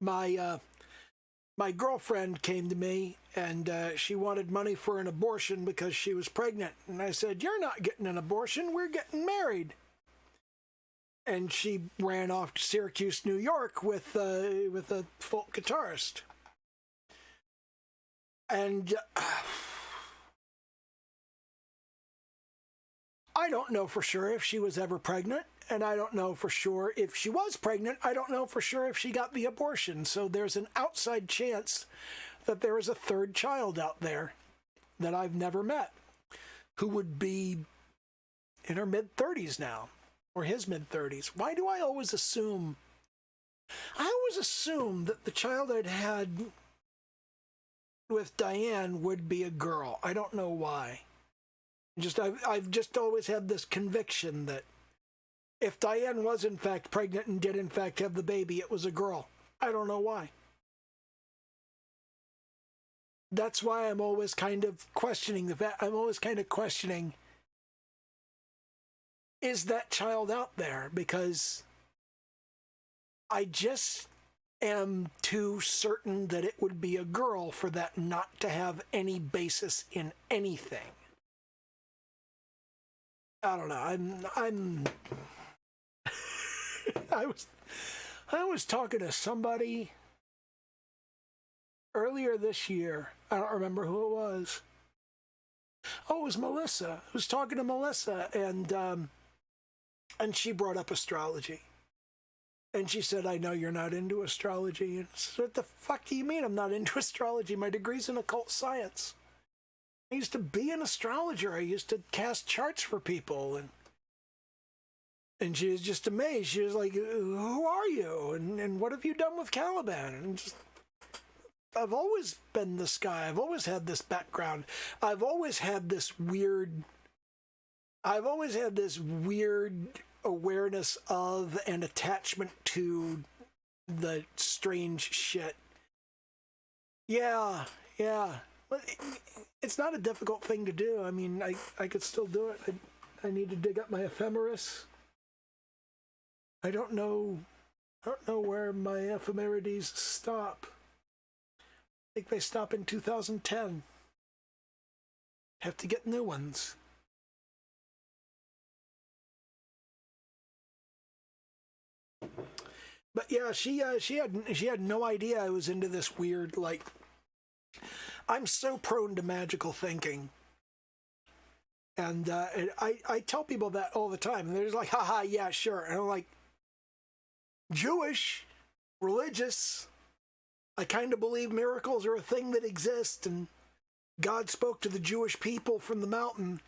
my girlfriend came to me, and she wanted money for an abortion because she was pregnant. And I said, "You're not getting an abortion. We're getting married." And she ran off to Syracuse, New York with a folk guitarist. And I don't know for sure if she was ever pregnant, and I don't know for sure if she was pregnant. I don't know for sure if she got the abortion. So there's an outside chance that there is a third child out there that I've never met who would be in her mid-30s now. Or his mid-30s. Why do I always assume I always assumed that the child I'd had with Diane would be a girl. I don't know why. I've just always had this conviction that if Diane was in fact pregnant and did in fact have the baby, it was a girl. I don't know why. That's why I'm always kind of questioning the fact. I'm always kind of questioning, is that child out there? Because I just am too certain that it would be a girl for that not to have any basis in anything. I don't know. I was talking to somebody earlier this year. I don't remember who it was. Oh, it was Melissa. I was talking to Melissa, and she brought up astrology. And she said, I know you're not into astrology. And I said, what the fuck do you mean I'm not into astrology? My degree's in occult science. I used to be an astrologer. I used to cast charts for people. And she was just amazed. She was like, who are you? And what have you done with Caliban? And I've always been this guy. I've always had this background. I've always had this weird awareness of and attachment to the strange shit. Yeah. But it's not a difficult thing to do. I mean, I could still do it. I need to dig up my ephemeris. I don't know where my ephemerides stop. I think they stop in 2010. Have to get new ones. But yeah, she had no idea I was into this weird, like, I'm so prone to magical thinking. And I tell people that all the time, and they're just like, haha, yeah, sure. And I'm like, Jewish, religious, I kind of believe miracles are a thing that exist, and God spoke to the Jewish people from the mountain.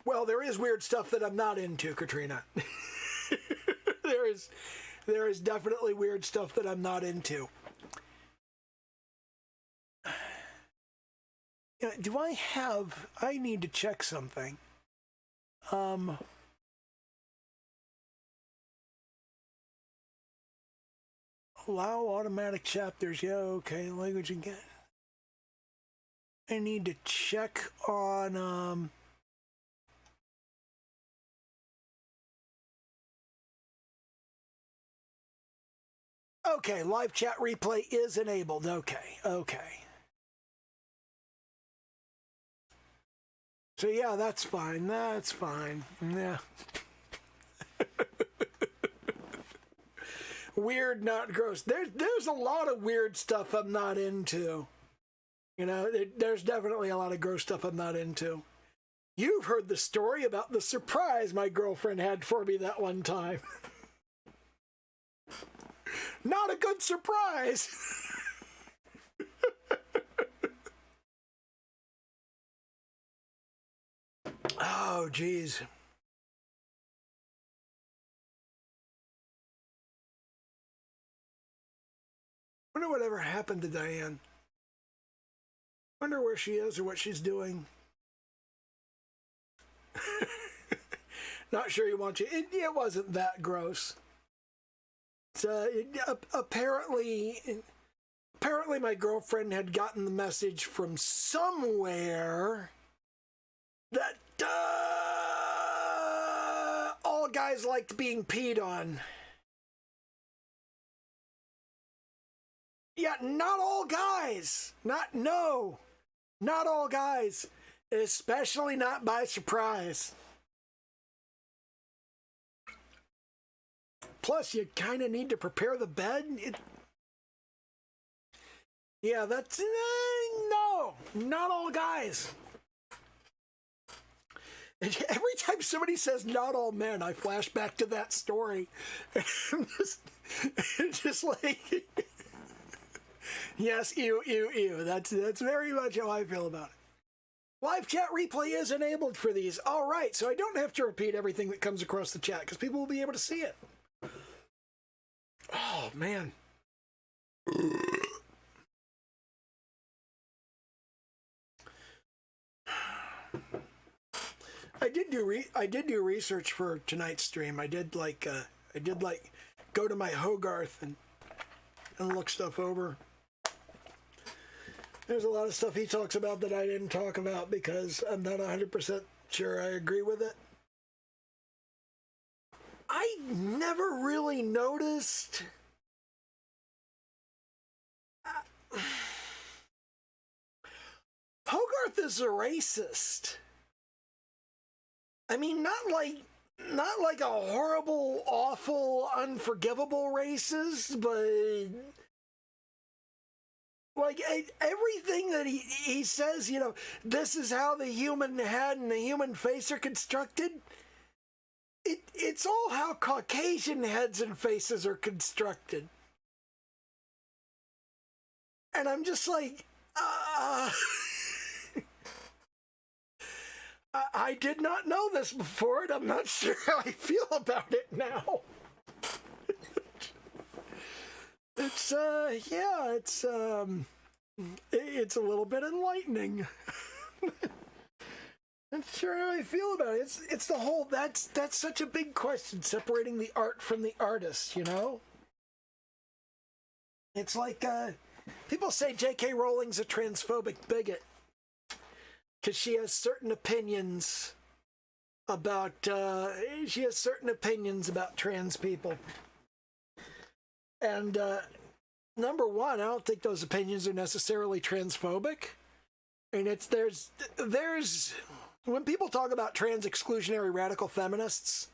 Well, there is weird stuff that I'm not into, Katrina. There is definitely weird stuff that I'm not into. I need to check something. Allow automatic chapters. Yeah, okay. Language again. I need to check on okay, live chat replay is enabled. Okay. So yeah, that's fine. Yeah. Weird, not gross. There's a lot of weird stuff I'm not into. You know, there's definitely a lot of gross stuff I'm not into. You've heard the story about the surprise my girlfriend had for me that one time. Not a good surprise. Oh, geez. Wonder whatever happened to Diane. Wonder where she is or what she's doing. Not sure you want to. It wasn't that gross. So apparently my girlfriend had gotten the message from somewhere that all guys liked being peed on. Yeah, not all guys. Not all guys. Especially not by surprise. Plus, you kind of need to prepare the bed. Yeah, that's... no, not all guys. Every time somebody says not all men, I flash back to that story. Just like... Yes, ew. That's very much how I feel about it. Live chat replay is enabled for these. All right, so I don't have to repeat everything that comes across the chat because people will be able to see it. Oh, man. I did do research for tonight's stream. I did go to my Hogarth and look stuff over. There's a lot of stuff he talks about that I didn't talk about because I'm not 100% sure I agree with it. I never really noticed. Hogarth is a racist. I mean, not like a horrible, awful, unforgivable racist, but like everything that he says, you know, this is how the human head and the human face are constructed. It's all how Caucasian heads and faces are constructed. And I'm just like, I did not know this before, and I'm not sure how I feel about it now. It's a little bit enlightening. I'm not sure how I feel about it. It's the whole, that's such a big question, separating the art from the artist, you know? It's like, people say J.K. Rowling's a transphobic bigot because she has certain opinions about trans people. And number one, I don't think those opinions are necessarily transphobic. And there's when people talk about trans exclusionary radical feminists,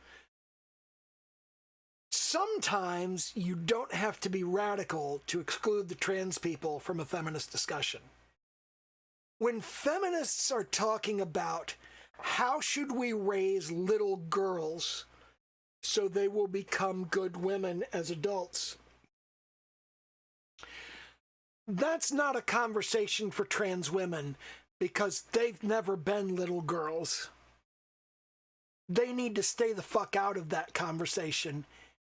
sometimes you don't have to be radical to exclude the trans people from a feminist discussion. When feminists are talking about how should we raise little girls so they will become good women as adults, that's not a conversation for trans women because they've never been little girls. They need to stay the fuck out of that conversation.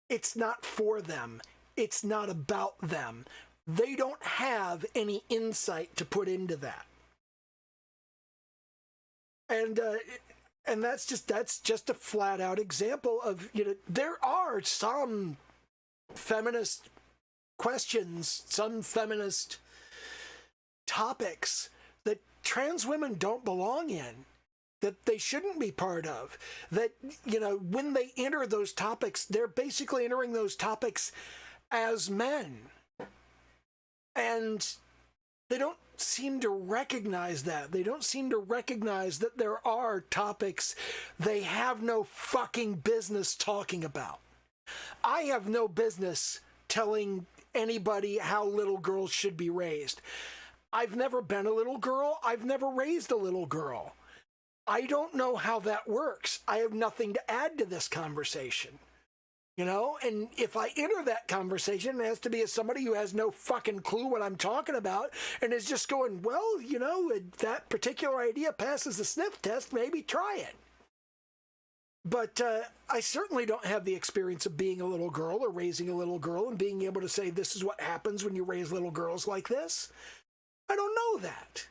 It's not for them. It's not about them. They don't have any insight to put into that. And that's just a flat out example of, you know, there are some feminist questions, some feminist topics that trans women don't belong in, that they shouldn't be part of, that, you know, when they enter those topics, they're basically entering those topics as men. And they don't seem to recognize that. They don't seem to recognize that there are topics they have no fucking business talking about. I have no business telling anybody how little girls should be raised. I've never been a little girl. I've never raised a little girl. I don't know how that works. I have nothing to add to this conversation. You know, and if I enter that conversation, it has to be as somebody who has no fucking clue what I'm talking about and is just going, well, you know, if that particular idea passes the sniff test, maybe try it. But I certainly don't have the experience of being a little girl or raising a little girl and being able to say this is what happens when you raise little girls like this. I don't know that.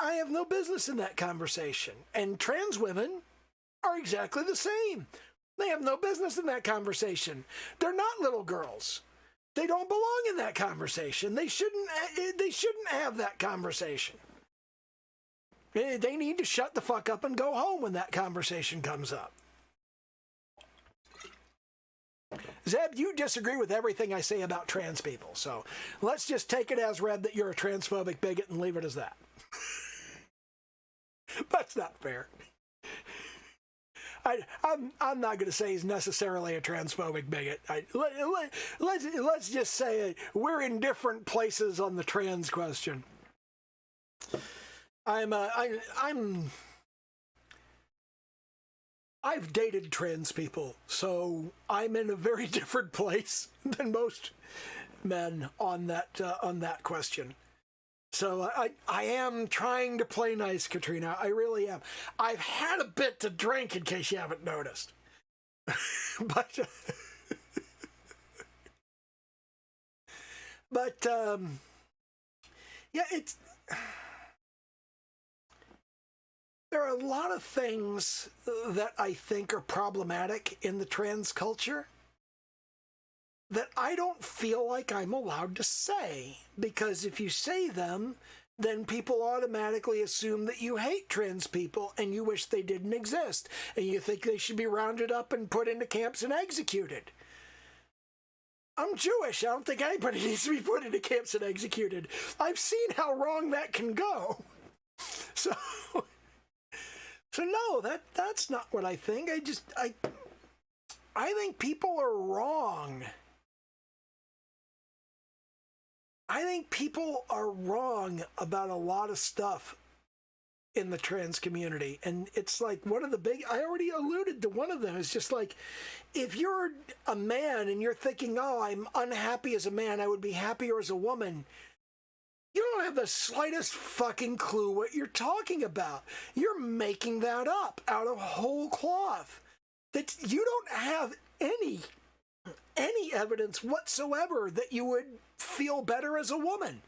I have no business in that conversation. And trans women are exactly the same. They have no business in that conversation. They're not little girls. They don't belong in that conversation. They shouldn't have that conversation. They need to shut the fuck up and go home when that conversation comes up. Zeb, you disagree with everything I say about trans people, so let's just take it as read that you're a transphobic bigot and leave it as that. That's not fair. I'm not going to say he's necessarily a transphobic bigot. Let's just say we're in different places on the trans question. I've dated trans people, so I'm in a very different place than most men on that question. So I am trying to play nice, Katrina. I really am. I've had a bit to drink, in case you haven't noticed. but yeah, there are a lot of things that I think are problematic in the trans culture that I don't feel like I'm allowed to say, because if you say them, then people automatically assume that you hate trans people and you wish they didn't exist, and you think they should be rounded up and put into camps and executed. I'm Jewish. I don't think anybody needs to be put into camps and executed. I've seen how wrong that can go. So no, that's not what I think. I think people are wrong. I think people are wrong about a lot of stuff in the trans community. And it's like one of the big, I already alluded to one of them. It's just like, if you're a man and you're thinking, oh, I'm unhappy as a man, I would be happier as a woman, you don't have the slightest fucking clue what you're talking about. You're making that up out of whole cloth. That you don't have any evidence whatsoever that you would feel better as a woman.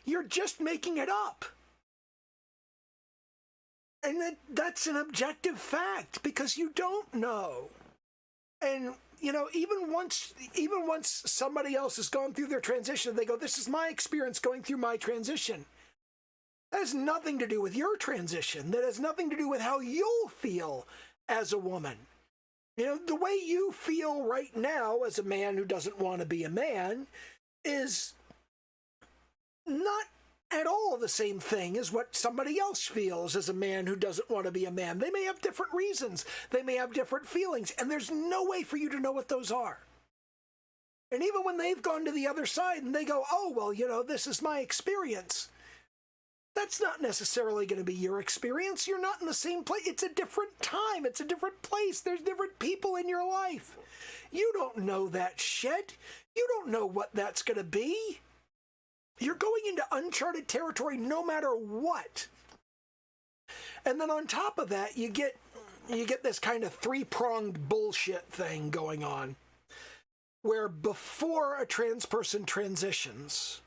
You're just making it up. And that's an objective fact, because you don't know. And, you know, even once somebody else has gone through their transition, they go, this is my experience going through my transition. That has nothing to do with your transition. That has nothing to do with how you'll feel as a woman. You know, the way you feel right now as a man who doesn't want to be a man is not at all the same thing as what somebody else feels as a man who doesn't want to be a man. They may have different reasons. They may have different feelings, and there's no way for you to know what those are. And even when they've gone to the other side and they go, oh, well, you know, this is my experience, that's not necessarily going to be your experience. You're not in the same place. It's a different time. It's a different place. There's different people in your life. You don't know that shit. You don't know what that's going to be. You're going into uncharted territory no matter what. And then on top of that, you get this kind of three-pronged bullshit thing going on, where before a trans person transitions,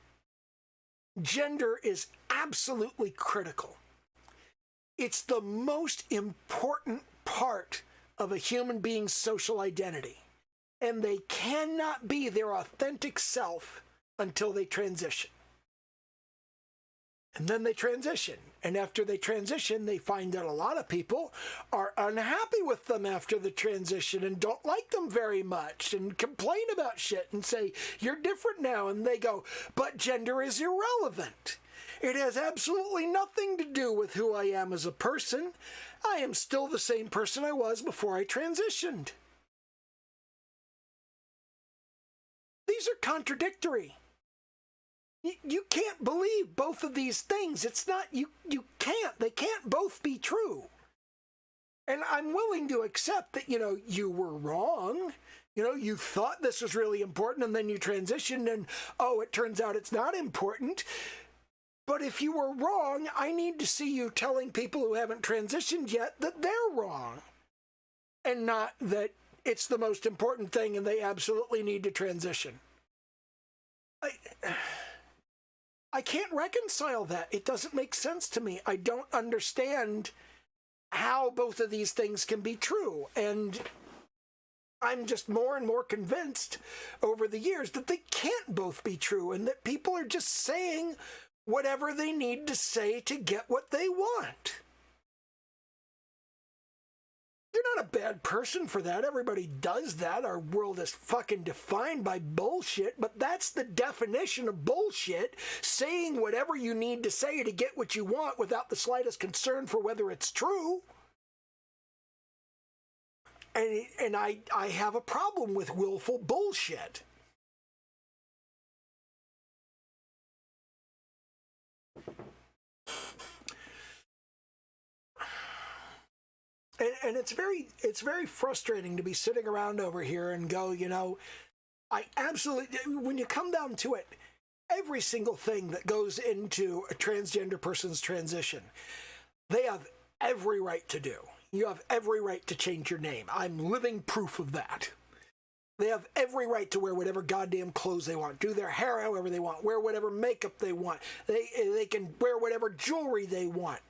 gender is absolutely critical. It's the most important part of a human being's social identity. And they cannot be their authentic self until they transition. And then they transition. And after they transition, they find that a lot of people are unhappy with them after the transition and don't like them very much and complain about shit and say, you're different now. And they go, but gender is irrelevant. It has absolutely nothing to do with who I am as a person. I am still the same person I was before I transitioned. These are contradictory. You can't believe both of these things. It's not, you can't. They can't both be true. And I'm willing to accept that, you know, you were wrong. You know, you thought this was really important and then you transitioned and, oh, it turns out it's not important. But if you were wrong, I need to see you telling people who haven't transitioned yet that they're wrong. And not that it's the most important thing and they absolutely need to transition. I can't reconcile that. It doesn't make sense to me. I don't understand how both of these things can be true. And I'm just more and more convinced over the years that they can't both be true and that people are just saying whatever they need to say to get what they want. You're not a bad person for that. Everybody does that. Our world is fucking defined by bullshit, but that's the definition of bullshit. Saying whatever you need to say to get what you want without the slightest concern for whether it's true. And I have a problem with willful bullshit. And it's very frustrating to be sitting around over here and go, you know, I absolutely, when you come down to it, every single thing that goes into a transgender person's transition, they have every right to do. You have every right to change your name. I'm living proof of that. They have every right to wear whatever goddamn clothes they want, do their hair however they want, wear whatever makeup they want. They can wear whatever jewelry they want.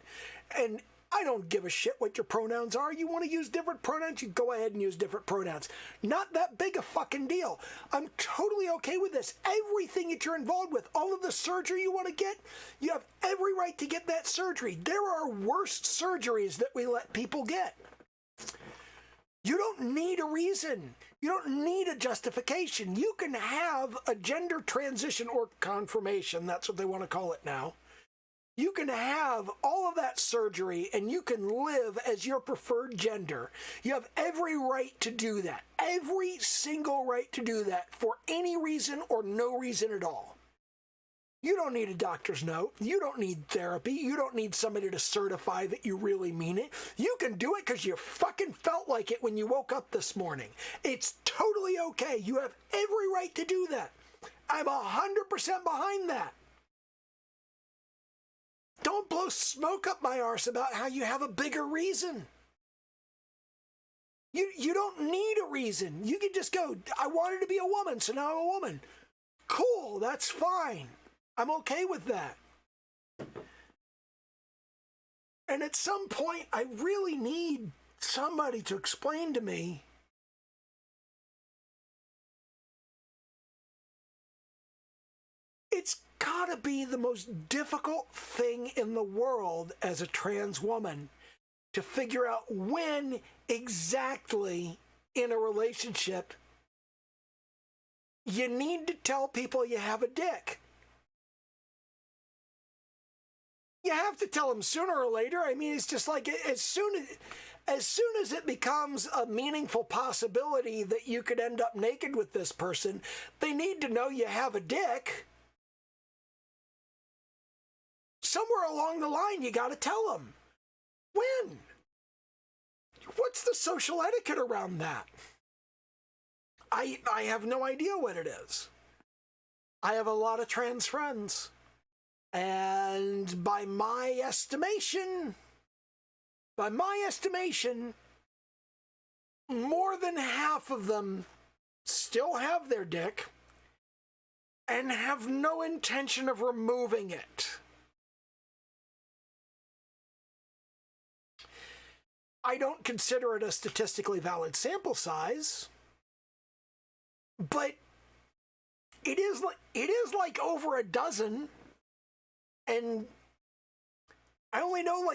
And I don't give a shit what your pronouns are. You want to use different pronouns, you go ahead and use different pronouns. Not that big a fucking deal. I'm totally okay with this. Everything that you're involved with, all of the surgery you want to get, you have every right to get that surgery. There are worse surgeries that we let people get. You don't need a reason. You don't need a justification. You can have a gender transition or confirmation, that's what they want to call it now. You can have all of that surgery and you can live as your preferred gender. You have every right to do that. Every single right to do that for any reason or no reason at all. You don't need a doctor's note. You don't need therapy. You don't need somebody to certify that you really mean it. You can do it because you fucking felt like it when you woke up this morning. It's totally okay. You have every right to do that. I'm 100% behind that. Don't blow smoke up my arse about how you have a bigger reason. You don't need a reason. You can just go, I wanted to be a woman, so now I'm a woman. Cool, that's fine. I'm okay with that. And at some point, I really need somebody to explain to me it's gotta be the most difficult thing in the world as a trans woman to figure out when exactly in a relationship you need to tell people you have a dick. You have to tell them sooner or later. I mean, it's just like as soon as it becomes a meaningful possibility that you could end up naked with this person, they need to know you have a dick. Somewhere along the line, you got to tell them. When? What's the social etiquette around that? I have no idea what it is. I have a lot of trans friends. And by my estimation, more than half of them still have their dick and have no intention of removing it. I don't consider it a statistically valid sample size, but it is like over a dozen. And I only know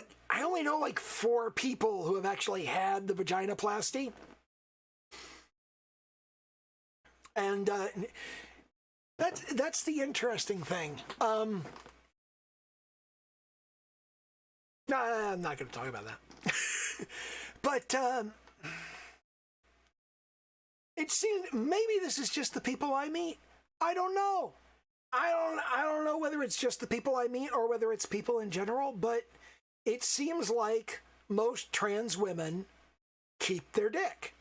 like 4 people who have actually had the vaginoplasty. And that's the interesting thing. No, I'm not going to talk about that. But it seems maybe this is just the people I meet. I don't know. I don't know whether it's just the people I meet or whether it's people in general, but it seems like most trans women keep their dick.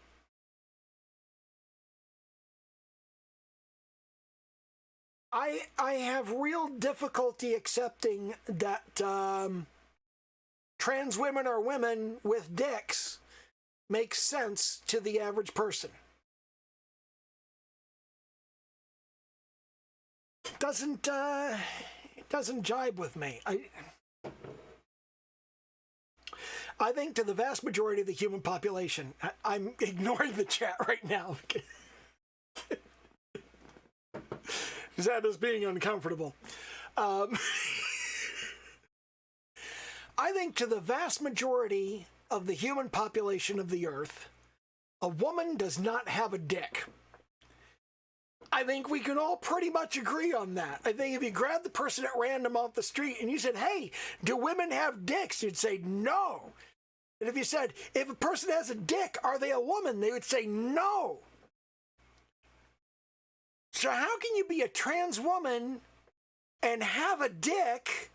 I have real difficulty accepting that trans women are women with dicks makes sense to the average person. It doesn't jibe with me. I think to the vast majority of the human population, I'm ignoring the chat right now because that is being uncomfortable. I think to the vast majority of the human population of the earth, a woman does not have a dick. I think we can all pretty much agree on that. I think if you grabbed the person at random off the street and you said, hey, do women have dicks? You'd say no. And if you said, if a person has a dick, are they a woman? They would say no. So how can you be a trans woman and have a dick?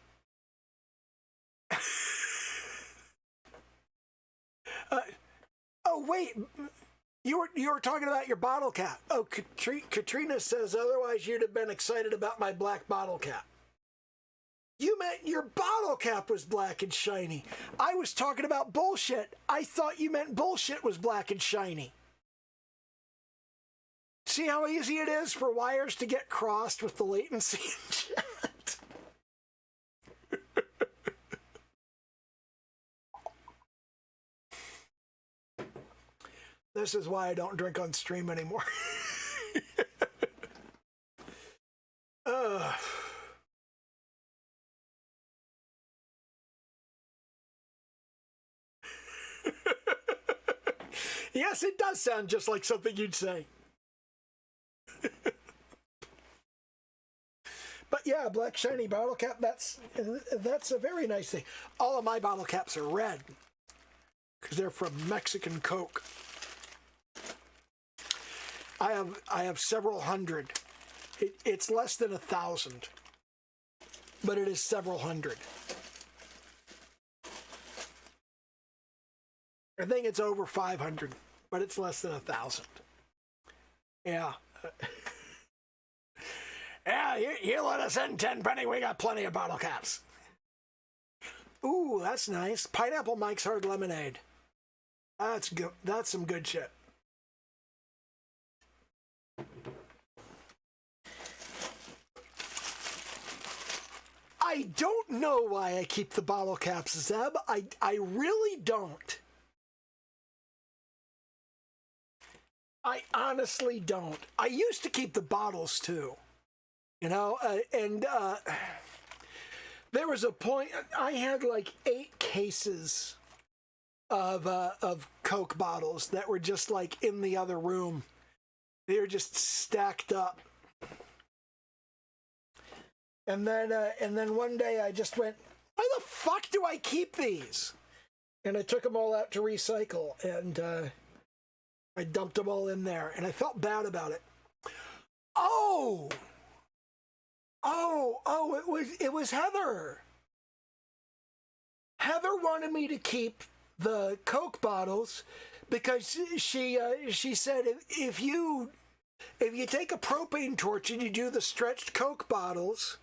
Oh, wait. You were talking about your bottle cap. Oh, Katrina says, otherwise you'd have been excited about my black bottle cap. You meant your bottle cap was black and shiny. I was talking about bullshit. I thought you meant bullshit was black and shiny. See how easy it is for wires to get crossed with the latency in chat? This is why I don't drink on stream anymore. Yes, it does sound just like something you'd say. But yeah, black shiny bottle cap, that's a very nice thing. All of my bottle caps are red because they're from Mexican Coke. I have several hundred. It's less than 1,000, but it is several hundred. I think it's over 500, but it's less than 1,000. Yeah. Yeah, you let us in, Tenpenny. We got plenty of bottle caps. Ooh, that's nice. Pineapple Mike's Hard Lemonade. That's good. That's some good shit. I don't know why I keep the bottle caps, Zeb. I really don't. I honestly don't. I used to keep the bottles too. You know, there was a point, I had like 8 cases of Coke bottles that were just like in the other room. They were just stacked up. And then one day I just went, why the fuck do I keep these? And I took them all out to recycle, and I dumped them all in there, and I felt bad about it. It was Heather. Heather wanted me to keep the Coke bottles because she said if you take a propane torch and you do the stretched Coke bottles,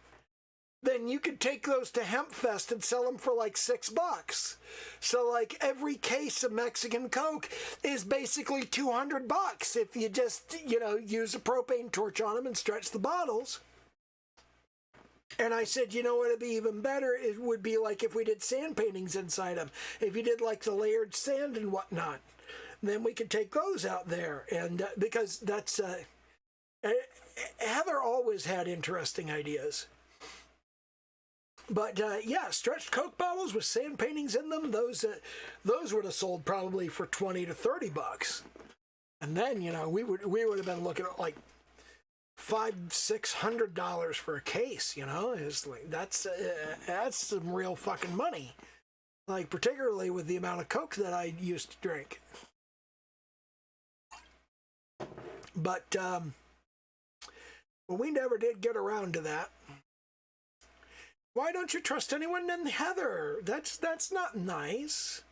then you could take those to Hempfest and sell them for like $6. So like every case of Mexican Coke is basically $200 if you just, use a propane torch on them and stretch the bottles. And I said, you know what would be even better? It would be like if we did sand paintings inside them. If you did like the layered sand and whatnot, then we could take those out there. And because that's, Heather always had interesting ideas. But yeah, stretched Coke bottles with sand paintings in them, those would have sold probably for $20 to $30. And then, we would have been looking at like $500-600 for a case, is like that's some real fucking money, like particularly with the amount of Coke that I used to drink. But well, we never did get around to that. Why don't you trust anyone named Heather? That's not nice.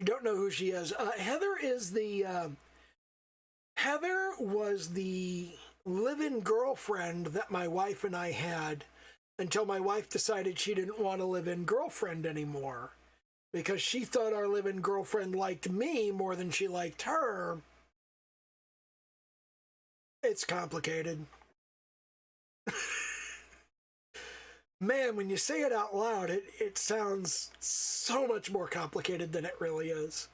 You don't know who she is. Heather was the live-in girlfriend that my wife and I had until my wife decided she didn't want a live-in girlfriend anymore because she thought our live-in girlfriend liked me more than she liked her. It's complicated. Man, when you say it out loud, it sounds so much more complicated than it really is.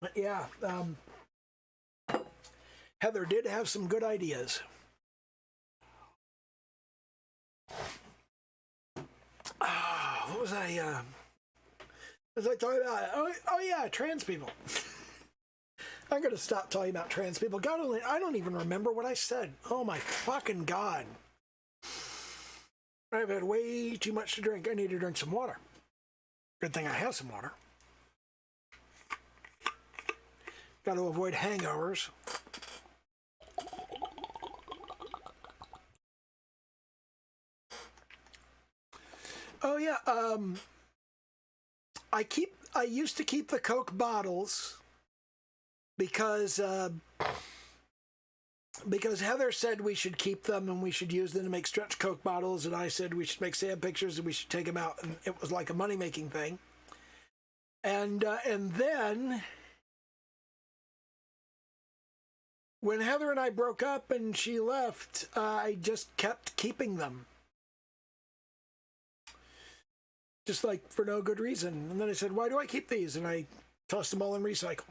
But yeah, Heather did have some good ideas. What was I talking about? Oh yeah, trans people. I'm going to stop talking about trans people. God only, I don't even remember what I said. Oh my fucking God. I've had way too much to drink. I need to drink some water. Good thing I have some water. Got to avoid hangovers. Oh yeah. I used to keep the Coke bottles because Heather said we should keep them and we should use them to make stretch Coke bottles, and I said we should make sand pictures and we should take them out, and it was like a money-making thing. And then when Heather and I broke up and she left, I just kept keeping them. Just like for no good reason. And then I said, why do I keep these? And I tossed them all in recycle.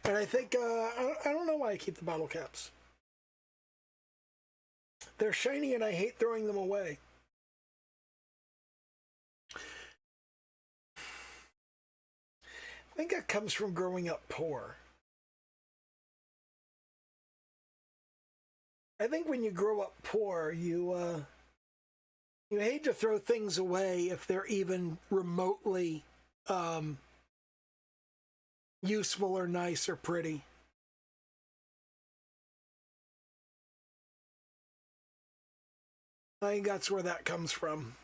And I think, I don't know why I keep the bottle caps. They're shiny and I hate throwing them away. I think that comes from growing up poor. I think when you grow up poor, you hate to throw things away if they're even remotely useful or nice or pretty. I think that's where that comes from.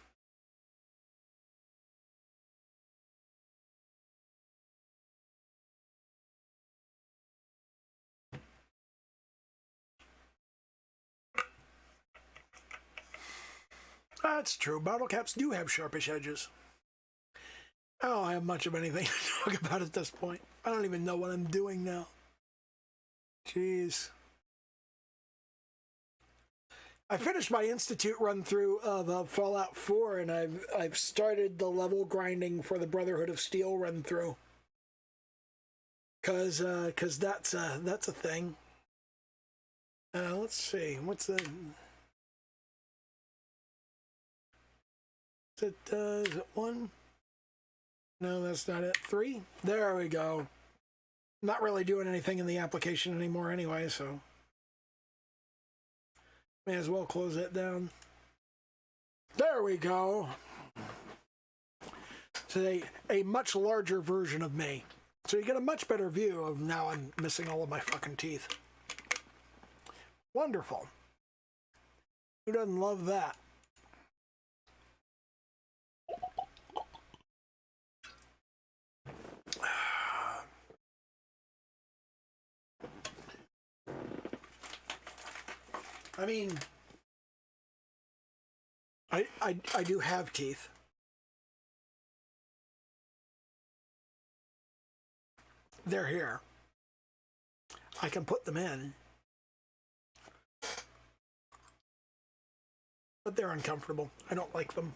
That's true. Bottle caps do have sharpish edges. I don't have much of anything to talk about at this point. I don't even know what I'm doing now. Jeez. I finished my Institute run-through of Fallout 4, and I've started the level grinding for the Brotherhood of Steel run-through. Cause that's a thing. Let's see. What's the... Is it 1? No, that's not it. 3? There we go. Not really doing anything in the application anymore anyway, so may as well close it down. There we go. So a much larger version of me. So you get a much better view of now I'm missing all of my fucking teeth. Wonderful. Who doesn't love that? I mean, I do have teeth. They're here. I can put them in. But they're uncomfortable. I don't like them.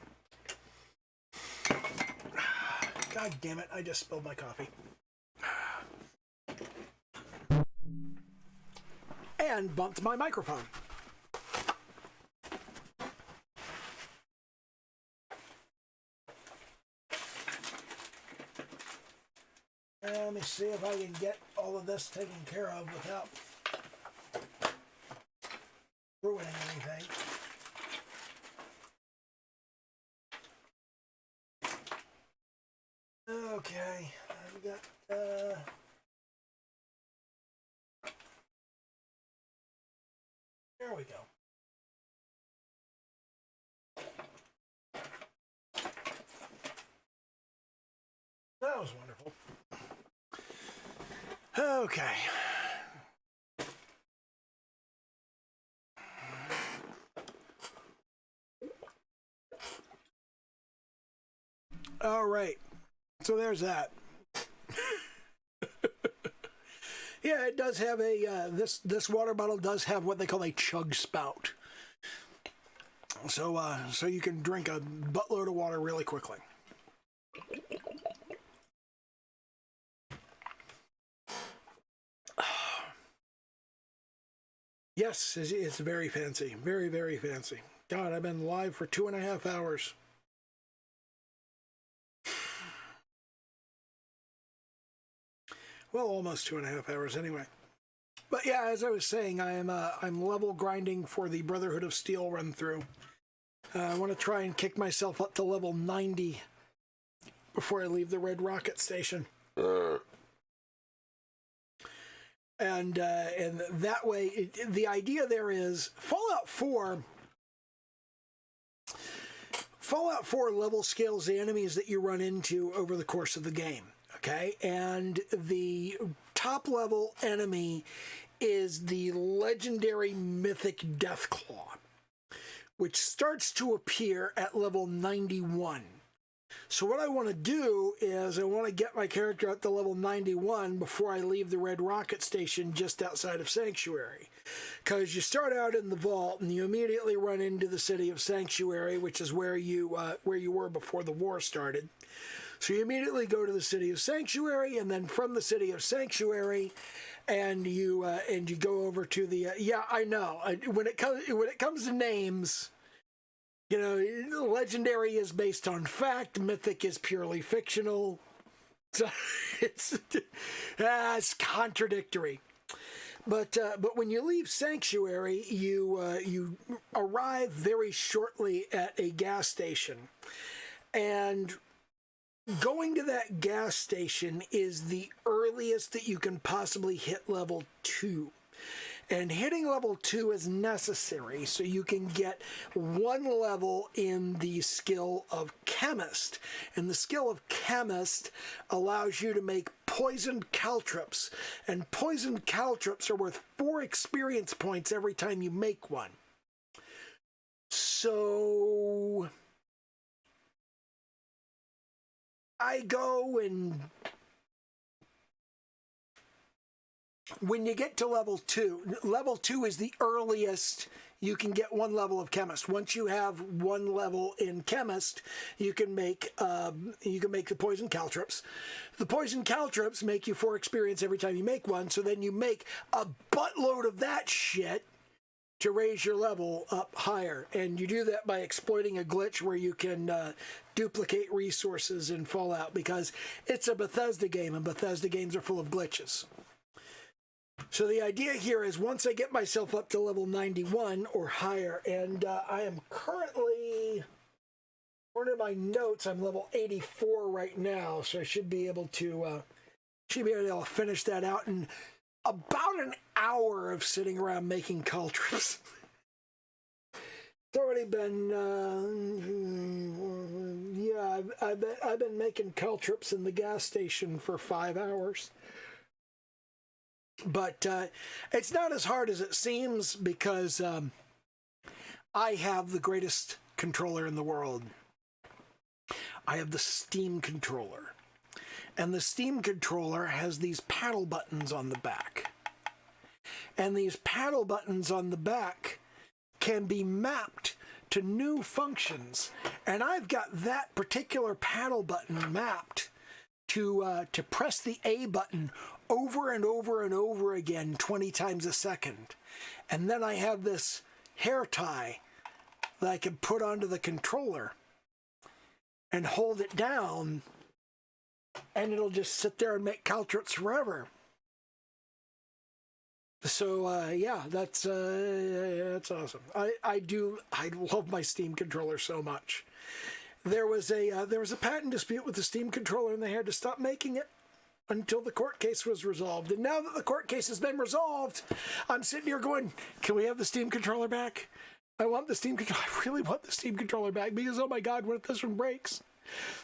God damn it, I just spilled my coffee. And bumped my microphone. Let me see if I can get all of this taken care of without ruining anything. Okay, I've got, there we go. That was wonderful. Okay. All right. So there's that. Yeah, it does have a this water bottle does have what they call a chug spout. So so you can drink a buttload of water really quickly. Yes, it's very fancy. Very, very fancy. God, I've been live for 2.5 hours. Well, almost 2.5 hours anyway. But yeah, as I was saying, I'm level grinding for the Brotherhood of Steel run through. I want to try and kick myself up to level 90 before I leave the Red Rocket Station. And that way, the idea there is Fallout 4 level scales the enemies that you run into over the course of the game. Okay, and the top level enemy is the legendary mythic Deathclaw, which starts to appear at level 91. So what I want to do is I want to get my character up to level 91 before I leave the Red Rocket Station just outside of Sanctuary. Because you start out in the vault and you immediately run into the city of Sanctuary, which is where you were before the war started. So you immediately go to the city of Sanctuary, and then from the city of Sanctuary, and you go over to the yeah, I know. When it comes to names, you know, legendary is based on fact, mythic is purely fictional. So it's contradictory. But when you leave Sanctuary, you arrive very shortly at a gas station, and going to that gas station is the earliest that you can possibly hit level 2. And hitting level 2 is necessary so you can get one level in the skill of Chemist. And the skill of Chemist allows you to make poisoned caltrops. And poisoned caltrops are worth 4 experience points every time you make one. So I go, and when you get to level 2 is the earliest you can get one level of Chemist. Once you have one level in Chemist, you can make the poison caltrops. The poison caltrops make you 4 experience every time you make one, so then you make a buttload of that shit to raise your level up higher. And you do that by exploiting a glitch where you can duplicate resources in Fallout, because it's a Bethesda game, and Bethesda games are full of glitches. So the idea here is once I get myself up to level 91 or higher, and I am currently, according to my notes, I'm level 84 right now, so I should be able to finish that out in about an hour of sitting around making caltrops. It's already been, I've been making caltrops in the gas station for 5 hours. But it's not as hard as it seems, because I have the greatest controller in the world. I have the Steam controller. And the Steam controller has these paddle buttons on the back. And these paddle buttons on the back can be mapped to new functions. And I've got that particular paddle button mapped to press the A button over and over and over again 20 times a second. And then I have this hair tie that I can put onto the controller and hold it down, and it'll just sit there and make caltrops forever. So yeah, that's awesome. I love my Steam controller so much. There was a patent dispute with the Steam controller, and they had to stop making it until the court case was resolved. And now that the court case has been resolved, I'm sitting here going, can we have the Steam controller back? I want the Steam controller. I really want the Steam controller back, because, oh my God, what if this one breaks?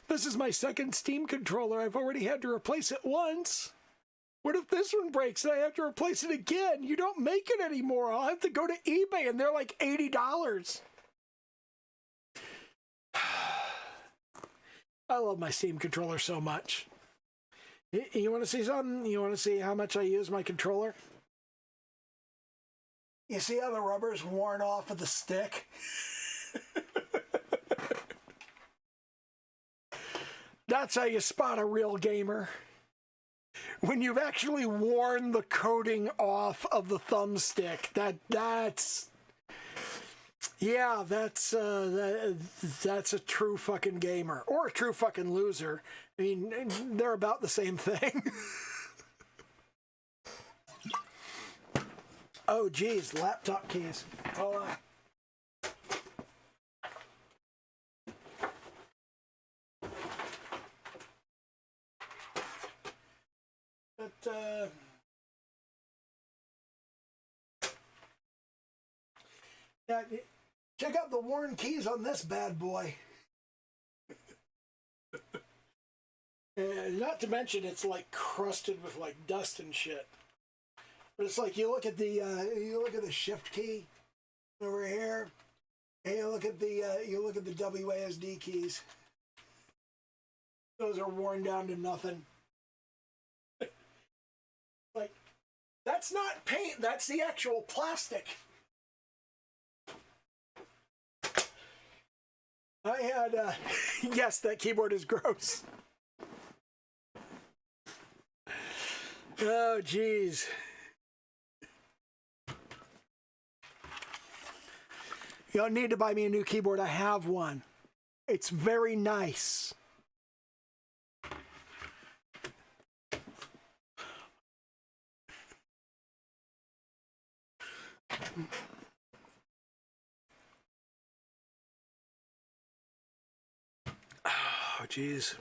This is my second Steam controller. I've already had to replace it once. What if this one breaks and I have to replace it again? You don't make it anymore. I'll have to go to eBay, and they're like $80. I love my Steam controller so much. You want to see something? You want to see how much I use my controller? You see how the rubber's worn off of the stick? That's how you spot a real gamer. When you've actually worn the coating off of the thumbstick, that's a true fucking gamer, or a true fucking loser. I mean, they're about the same thing. Oh, geez, laptop keys. Hold on. But, Yeah, check out the worn keys on this bad boy. Not to mention, it's like crusted with like dust and shit. But it's like you look at the shift key over here, and you look at the WASD keys. Those are worn down to nothing. Like, that's not paint. That's the actual plastic. I had yes, that keyboard is gross. Oh, geez. You don't need to buy me a new keyboard. I have one. It's very nice. Oh, geez.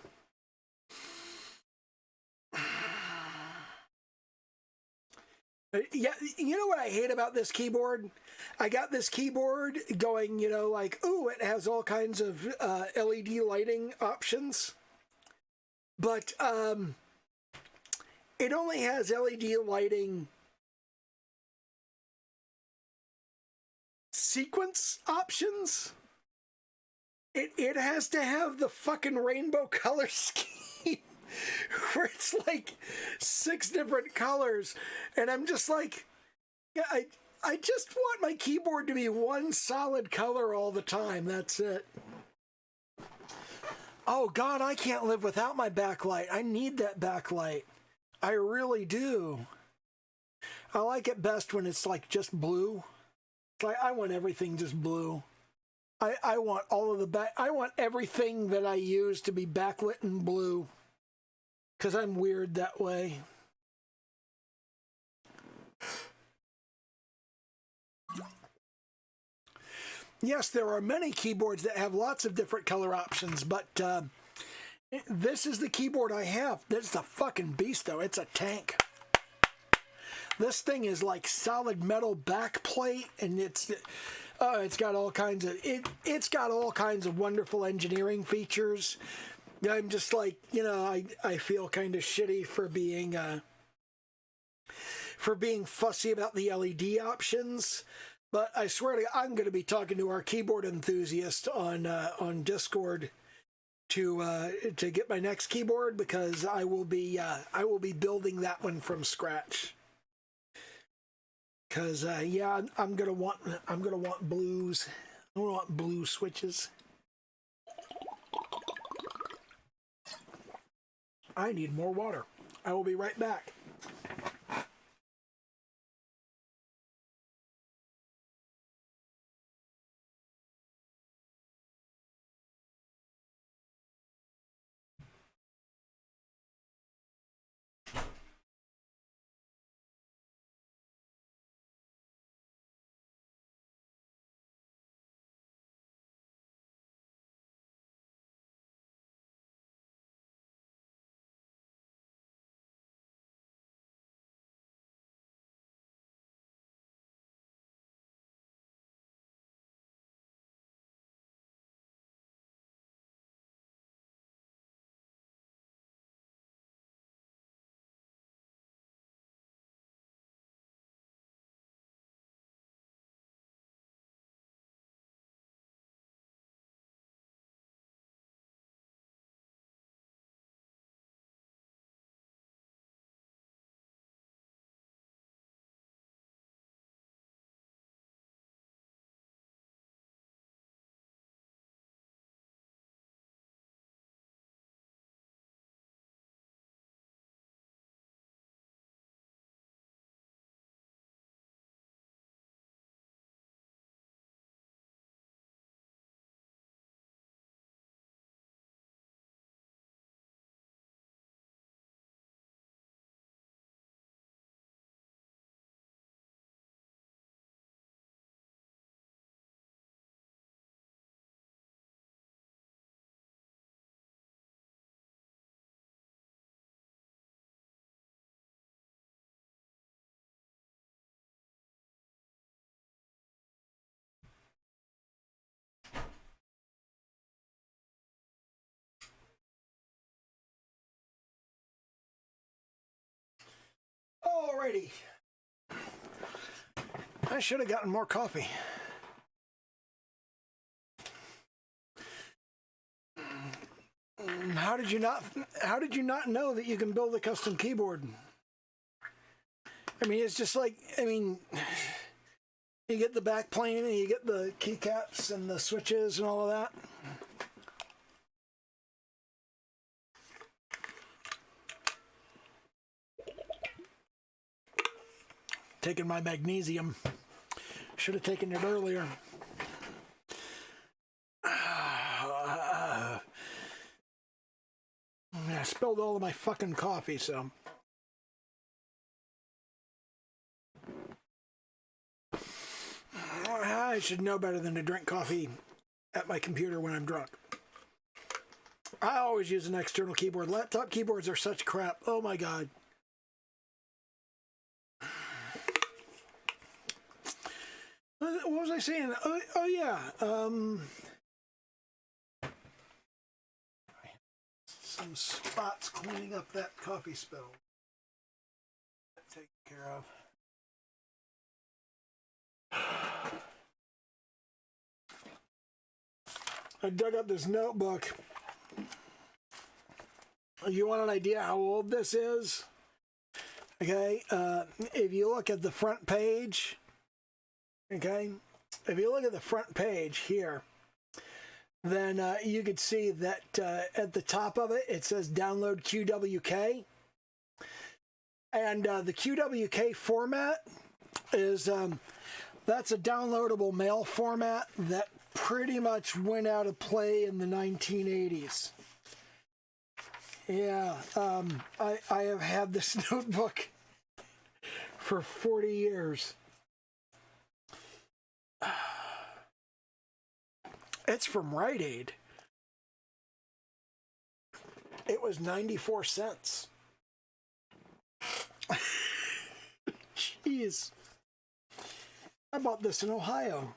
Yeah, you know what I hate about this keyboard? I got this keyboard going, you know, like, ooh, it has all kinds of LED lighting options. But it only has LED lighting sequence options. It has to have the fucking rainbow color scheme where it's like 6 different colors. And I'm just like, yeah, I just want my keyboard to be one solid color all the time. That's it. Oh, God, I can't live without my backlight. I need that backlight. I really do. I like it best when it's like just blue. It's like I want everything just blue. I want all of the I want everything that I use to be backlit in blue. Because I'm weird that way. Yes, there are many keyboards that have lots of different color options, but this is the keyboard I have. This is a fucking beast, though. It's a tank. This thing is like solid metal backplate, and it's got all kinds of it's got all kinds of wonderful engineering features. I'm just like, you know, I feel kind of shitty for being fussy about the LED options. But I swear to God, I'm going to be talking to our keyboard enthusiast on Discord to get my next keyboard, because I will be building that one from scratch. Because yeah, I'm gonna want blues. I want blue switches. I need more water. I will be right back. Alrighty. I should have gotten more coffee. How did you not know that you can build a custom keyboard? I mean, it's just like, I mean, you get the back plane and you get the keycaps and the switches and all of that. Taking my magnesium. Should have taken it earlier. I spilled all of my fucking coffee, so. I should know better than to drink coffee at my computer when I'm drunk. I always use an external keyboard. Laptop keyboards are such crap. Oh my God. What was I saying? Oh yeah. Some spots cleaning up that coffee spill. Taken care of. I dug up this notebook. You want an idea how old this is? Okay, if you look at the front page, okay, if you look at the front page here, then you could see that at the top of it, it says download QWK. And the QWK format is, that's a downloadable mail format that pretty much went out of play in the 1980s. Yeah, I have had this notebook for 40 years. It's from Rite Aid. It was 94 cents. Jeez. I bought this in Ohio.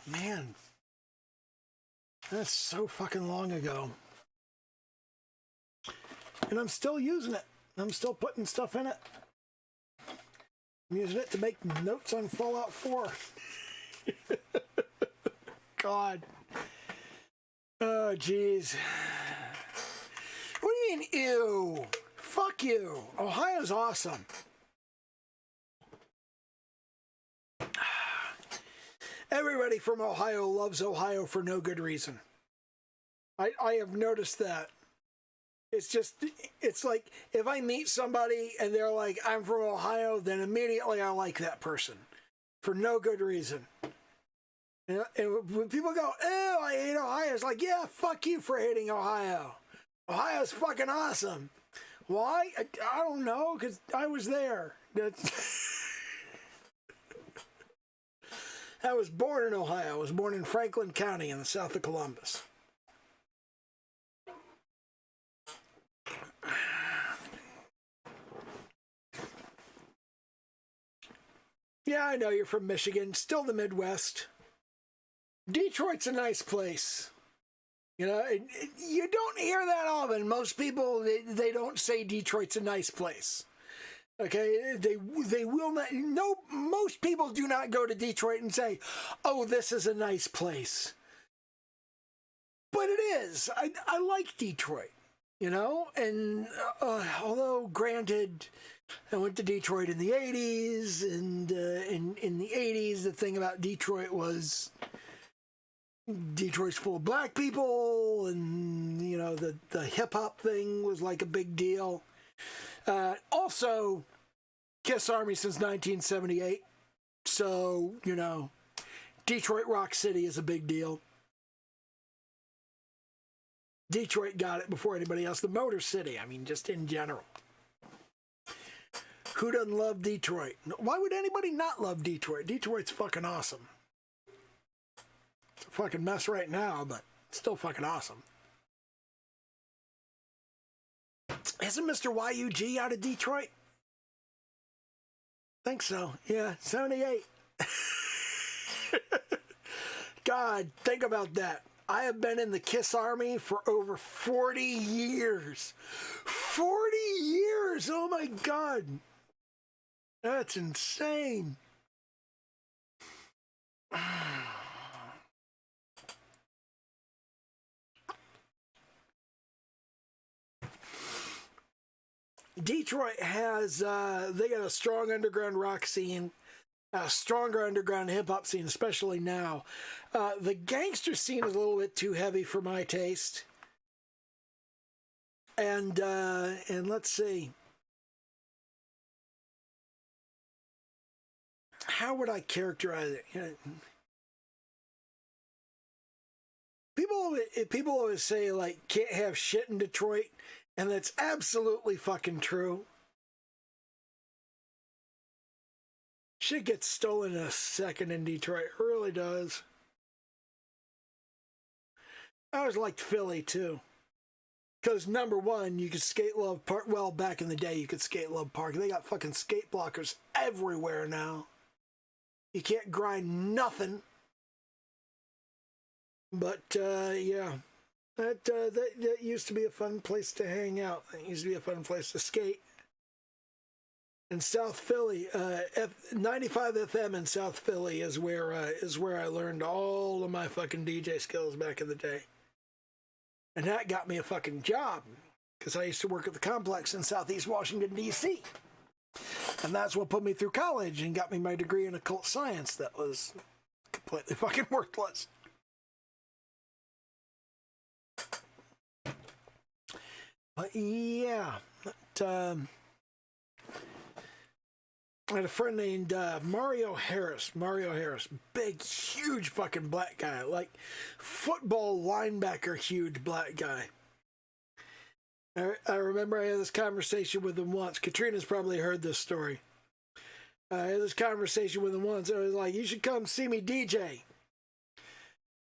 Man. That's so fucking long ago. And I'm still using it. I'm still putting stuff in it. I'm using it to make notes on Fallout 4. God. Oh, jeez. What do you mean, ew? Fuck you. Ohio's awesome. Everybody from Ohio loves Ohio for no good reason. I have noticed that. It's just, it's like, if I meet somebody and they're like, I'm from Ohio, then immediately I like that person. For no good reason. And when people go, ew, I hate Ohio, it's like, yeah, fuck you for hating Ohio. Ohio's fucking awesome. Why? I don't know, because I was there. I was born in Ohio. I was born in Franklin County in the south of Columbus. Yeah, I know you're from Michigan, still the Midwest. Detroit's a nice place. You know, you don't hear that often. Most people, they don't say Detroit's a nice place. Okay, they will not. No, most people do not go to Detroit and say, "Oh, this is a nice place." But it is. I like Detroit. You know, and although granted, I went to Detroit in the 80s, and in the 80s, the thing about Detroit was Detroit's full of black people, and, you know, the hip-hop thing was like a big deal. Also, Kiss Army since 1978, so, you know, Detroit Rock City is a big deal. Detroit got it before anybody else. The Motor City, I mean, just in general. Who doesn't love Detroit? Why would anybody not love Detroit? Detroit's fucking awesome. It's a fucking mess right now, but it's still fucking awesome. Isn't Mr. YUG out of Detroit? Think so. Yeah, 78. God, think about that. I have been in the KISS Army for over 40 years. 40 years! Oh my God. That's insane. Detroit has, they got a strong underground rock scene, a stronger underground hip-hop scene, especially now. The gangster scene is a little bit too heavy for my taste. And let's see. How would I characterize it? You know, people always say, like, can't have shit in Detroit, and that's absolutely fucking true. Shit gets stolen in a second in Detroit. It really does. I always liked Philly, too. Because, number one, you could skate Love Park. Well, back in the day, you could skate Love Park. They got fucking skate blockers everywhere now. You can't grind nothing. But, yeah. That used to be a fun place to hang out. It used to be a fun place to skate. In South Philly, 95 FM in South Philly is where I learned all of my fucking DJ skills back in the day. And that got me a fucking job, because I used to work at the complex in Southeast Washington, D.C. And that's what put me through college and got me my degree in occult science that was completely fucking worthless. But yeah, I had a friend named Mario Harris. Big, huge fucking black guy. Like, football linebacker, huge black guy. I remember I had this conversation with him once. Katrina's probably heard this story. I had this conversation with him once. I was like, you should come see me DJ.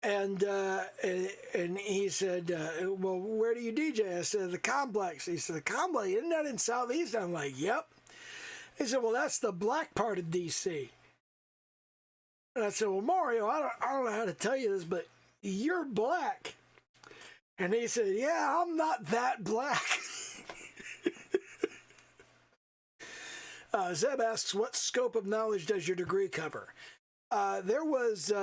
And he said, well, where do you DJ? I said, the complex. He said, the complex? Isn't that in Southeast? I'm like, yep. He said, well, that's the black part of D.C. And I said, well, Mario, I don't know how to tell you this, but you're black. And he said, yeah, I'm not that black. Zeb asks, what scope of knowledge does your degree cover? There was...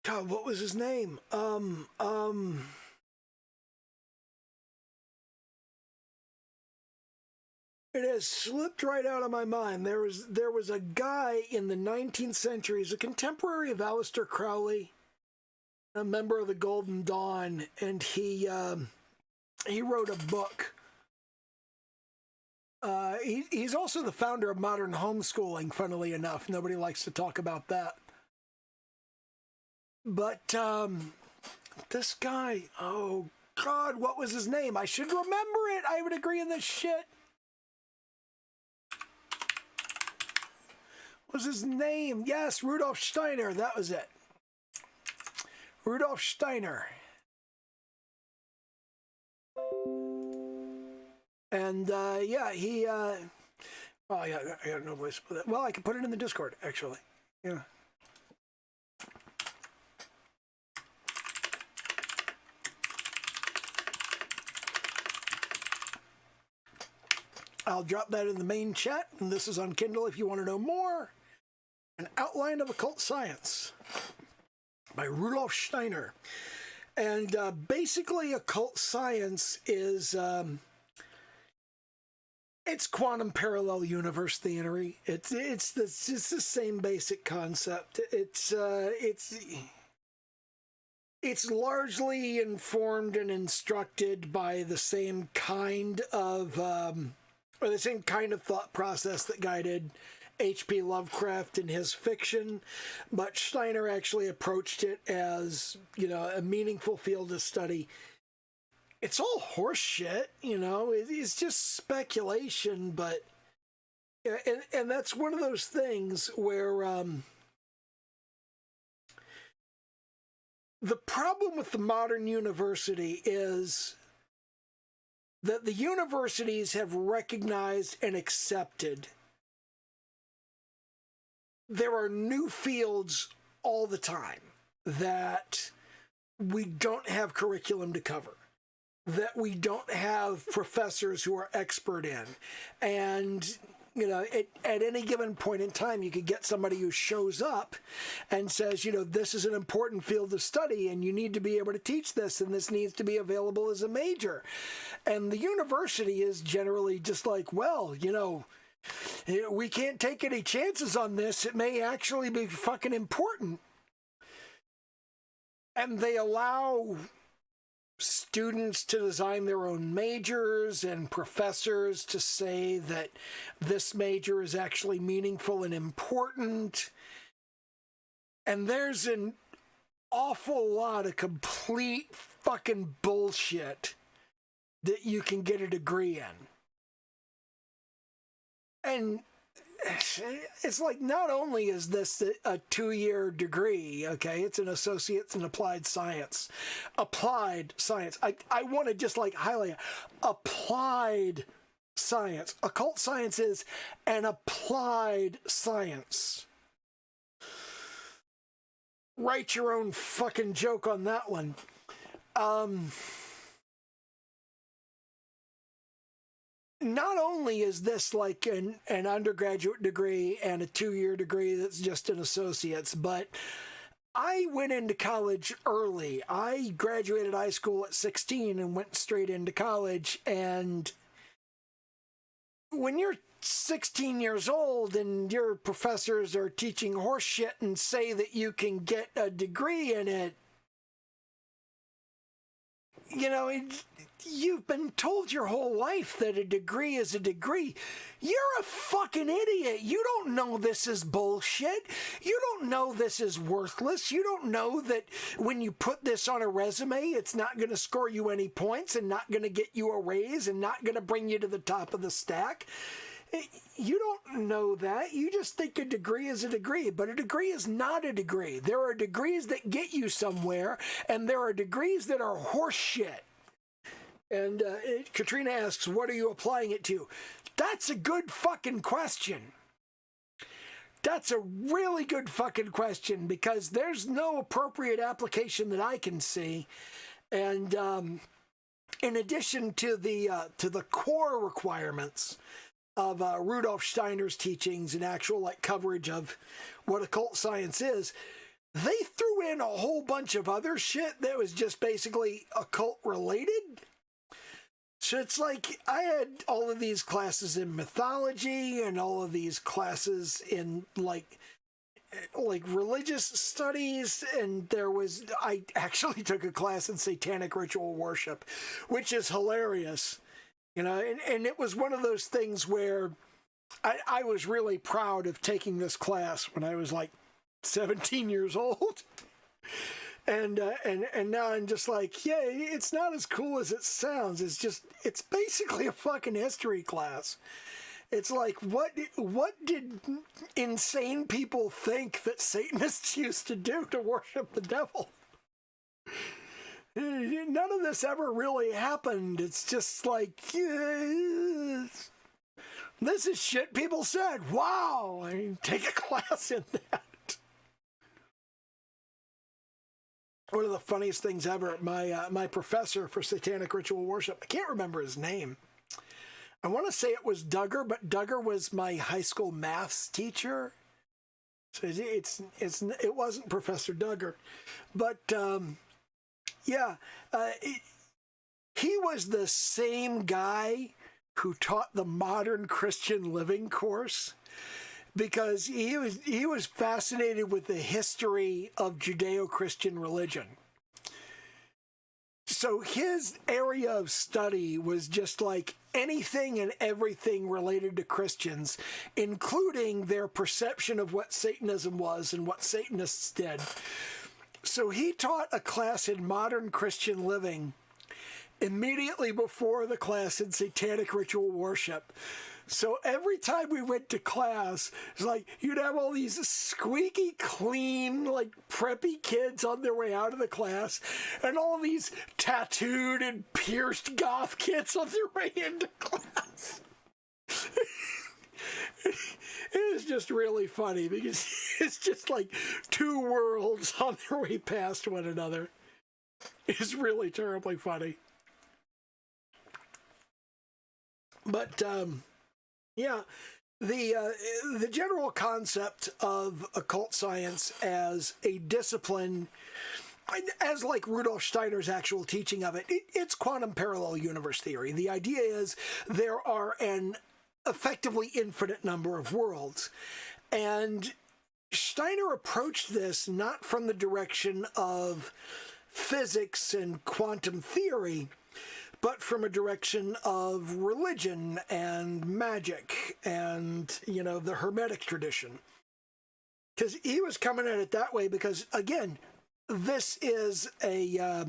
God, what was his name? It has slipped right out of my mind. There was a guy in the 19th century, he's a contemporary of Aleister Crowley, a member of the Golden Dawn, and he wrote a book. He's also the founder of modern homeschooling, funnily enough. Nobody likes to talk about that. But this guy, oh God, what was his name? I should remember it. I would agree on this shit. What was his name? Yes, Rudolf Steiner. That was it. Rudolf Steiner. And yeah, he. Oh yeah, I got no place to put that. Well, I can put it in the Discord, actually. Yeah. I'll drop that in the main chat, and this is on Kindle if you want to know more. An Outline of Occult Science by Rudolf Steiner. And basically, occult science is it's quantum parallel universe theory. It's the same basic concept. It's largely informed and instructed by the same kind of or the same kind of thought process that guided H.P. Lovecraft in his fiction, but Steiner actually approached it as, you know, a meaningful field of study. It's all horse shit, you know, it's just speculation, but, and that's one of those things where, the problem with the modern university is that the universities have recognized and accepted there are new fields all the time that we don't have curriculum to cover, that we don't have professors who are expert in. And, you know, at any given point in time, you could get somebody who shows up and says, you know, this is an important field of study and you need to be able to teach this and this needs to be available as a major. And the university is generally just like, well, you know, we can't take any chances on this. It may actually be fucking important. And they allow students to design their own majors and professors to say that this major is actually meaningful and important. And there's an awful lot of complete fucking bullshit that you can get a degree in. And it's like, not only is this a 2-year degree, okay, it's an associate's in applied science. Applied science. I want to just like highlight it. Applied science. Occult science is an applied science. Write your own fucking joke on that one. Not only is this like an undergraduate degree and a 2-year degree that's just an associate's, but I went into college early. I graduated high school at 16 and went straight into college. And when you're 16 years old and your professors are teaching horse shit and say that you can get a degree in it, you know, you've been told your whole life that a degree is a degree. You're a fucking idiot. You don't know this is bullshit. You don't know this is worthless. You don't know that when you put this on a resume, it's not going to score you any points and not going to get you a raise and not going to bring you to the top of the stack. You don't know that. You just think a degree is a degree, but a degree is not a degree. There are degrees that get you somewhere, and there are degrees that are horse shit. And Katrina asks, what are you applying it to? That's a good fucking question. That's a really good fucking question, because there's no appropriate application that I can see. And in addition to the core requirements of Rudolf Steiner's teachings and actual like coverage of what occult science is, they threw in a whole bunch of other shit that was just basically occult related. So it's like I had all of these classes in mythology and all of these classes in like religious studies, and I actually took a class in satanic ritual worship, which is hilarious. You know, and it was one of those things where I was really proud of taking this class when I was like 17 years old. And now I'm just like, yeah, it's not as cool as it sounds. It's basically a fucking history class. It's like, what did insane people think that Satanists used to do to worship the devil? None of this ever really happened. It's just like, yes, this is shit people said. Wow, I mean, take a class in that. One of the funniest things ever, my professor for satanic ritual worship, I can't remember his name. I want to say it was Duggar, but Duggar was my high school maths teacher. So it wasn't Professor Duggar, but yeah, he was the same guy who taught the Modern Christian Living course, because he was fascinated with the history of Judeo-Christian religion. So his area of study was just like anything and everything related to Christians, including their perception of what Satanism was and what Satanists did. So he taught a class in Modern Christian Living immediately before the class in satanic ritual worship. So every time we went to class, it's like you'd have all these squeaky clean, like preppy kids on their way out of the class, and all these tattooed and pierced goth kids on their way into class. It was just really funny because It's just like two worlds on their way past one another. It's really terribly funny. But yeah, the general concept of occult science as a discipline, as like Rudolf Steiner's actual teaching of it, it's quantum parallel universe theory. The idea is there are an effectively infinite number of worlds. And Steiner approached this not from the direction of physics and quantum theory, but from a direction of religion and magic and, you know, the Hermetic tradition. Because he was coming at it that way because, again, this is a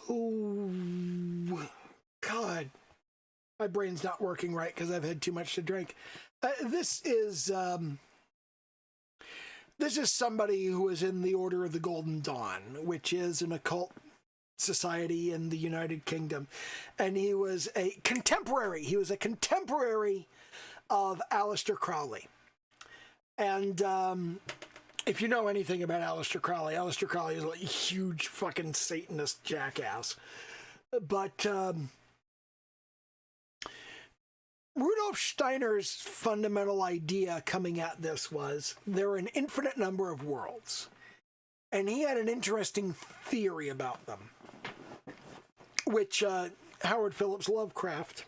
oh, God, my brain's not working right because I've had too much to drink. This is somebody who was in the Order of the Golden Dawn, which is an occult society in the United Kingdom. And he was a contemporary. He was a contemporary of Aleister Crowley. And if you know anything about Aleister Crowley is like a huge fucking Satanist jackass. But Rudolf Steiner's fundamental idea coming at this was there are an infinite number of worlds. And he had an interesting theory about them, which Howard Phillips Lovecraft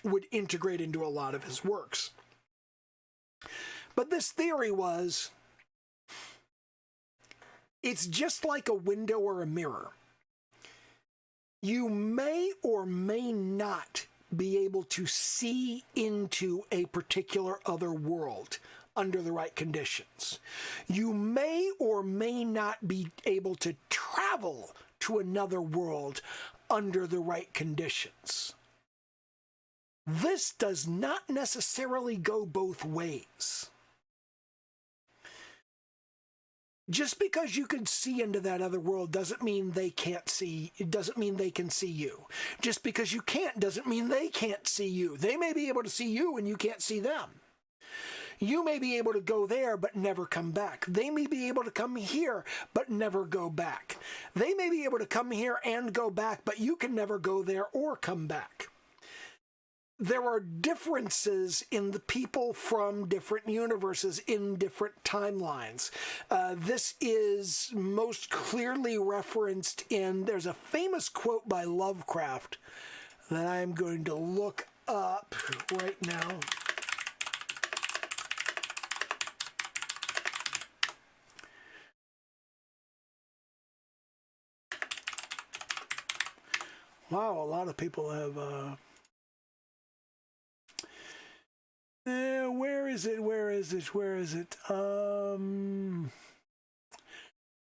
would integrate into a lot of his works. But this theory was, it's just like a window or a mirror. You may or may not be able to see into a particular other world under the right conditions. You may or may not be able to travel to another world under the right conditions. This does not necessarily go both ways. Just because you can see into that other world doesn't mean they can't see. It doesn't mean they can see you. Just because you can't doesn't mean they can't see you. They may be able to see you and you can't see them. You may be able to go there but never come back. They may be able to come here but never go back. They may be able to come here and go back, but you can never go there or come back. There are differences in the people from different universes in different timelines. This is most clearly referenced in, there's a famous quote by Lovecraft that I'm going to look up right now. Wow, a lot of people have... where is it?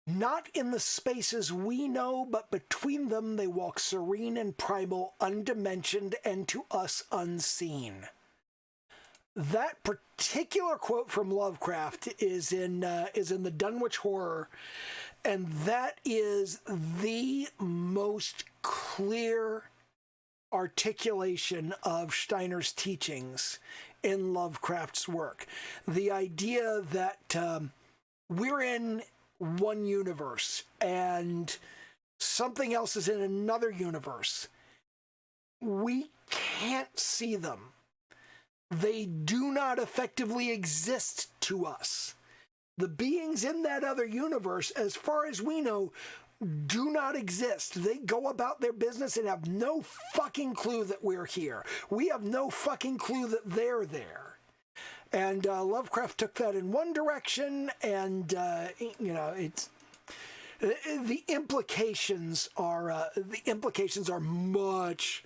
Not in the spaces we know, but between them they walk serene and primal, undimensioned, and to us unseen. That particular quote from Lovecraft is in the Dunwich Horror, and that is the most clear articulation of Steiner's teachings in Lovecraft's work. The idea that we're in one universe and something else is in another universe. We can't see them. They do not effectively exist to us. The beings in that other universe, as far as we know, do not exist. They go about their business and have no fucking clue that we're here. We have no fucking clue that they're there. And Lovecraft took that in one direction, and it's the implications are much,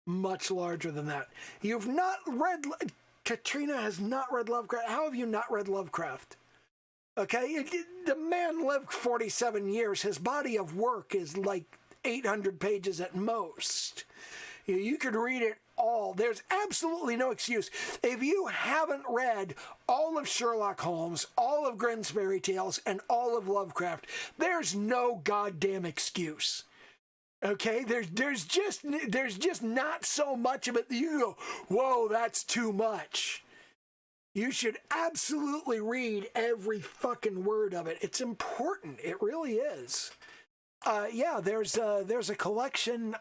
much larger than that. You've not read. Katrina has not read Lovecraft. How have you not read Lovecraft? Okay, the man lived 47 years. His body of work is like 800 pages at most. You could read it all. There's absolutely no excuse. If you haven't read all of Sherlock Holmes, all of Grimm's fairy tales, and all of Lovecraft, there's no goddamn excuse. Okay, there's just not so much of it that you go, whoa, that's too much. You should absolutely read every fucking word of it. It's important. It really is. Yeah, there's a collection.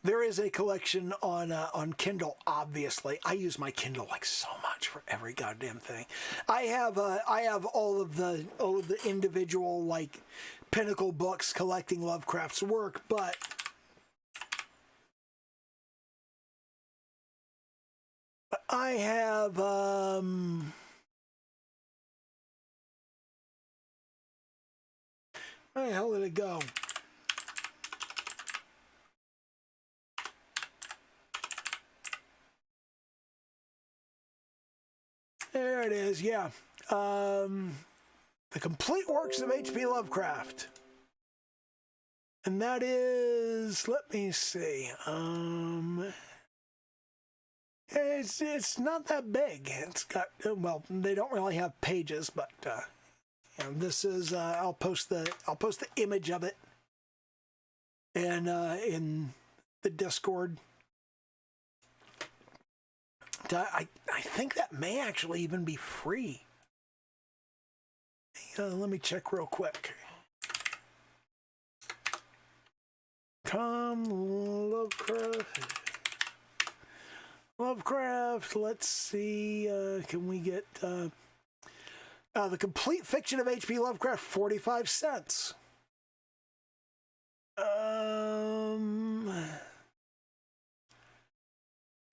There is a collection on Kindle. Obviously, I use my Kindle like so much for every goddamn thing. I have all of the individual like pinnacle books collecting Lovecraft's work, but I have where the hell did it go? There it is, yeah. The complete works of H.P. Lovecraft. And that is, let me see. It's not that big. It's got, well, they don't really have pages, but this is I'll post the image of it and in the Discord. I think that may actually even be free. Let me check real quick. Lovecraft, let's see, can we get the complete fiction of H.P. Lovecraft, 45 cents.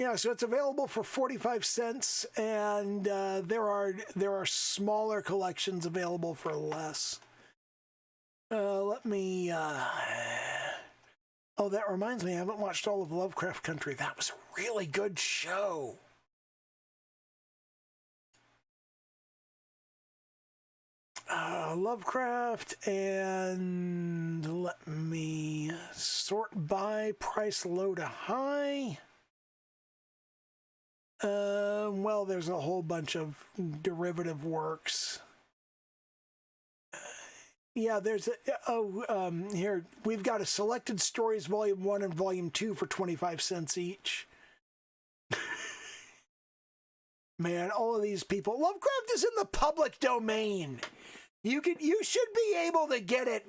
Yeah, so it's available for 45 cents, and there are smaller collections available for less. Let me. Oh, that reminds me, I haven't watched all of Lovecraft Country. That was a really good show. Lovecraft, and let me sort by price low to high. Well, there's a whole bunch of derivative works. Yeah, there's here, we've got a Selected Stories Volume 1 and Volume 2 for 25 cents each. Man, all of these people. Lovecraft is in the public domain. You should be able to get it.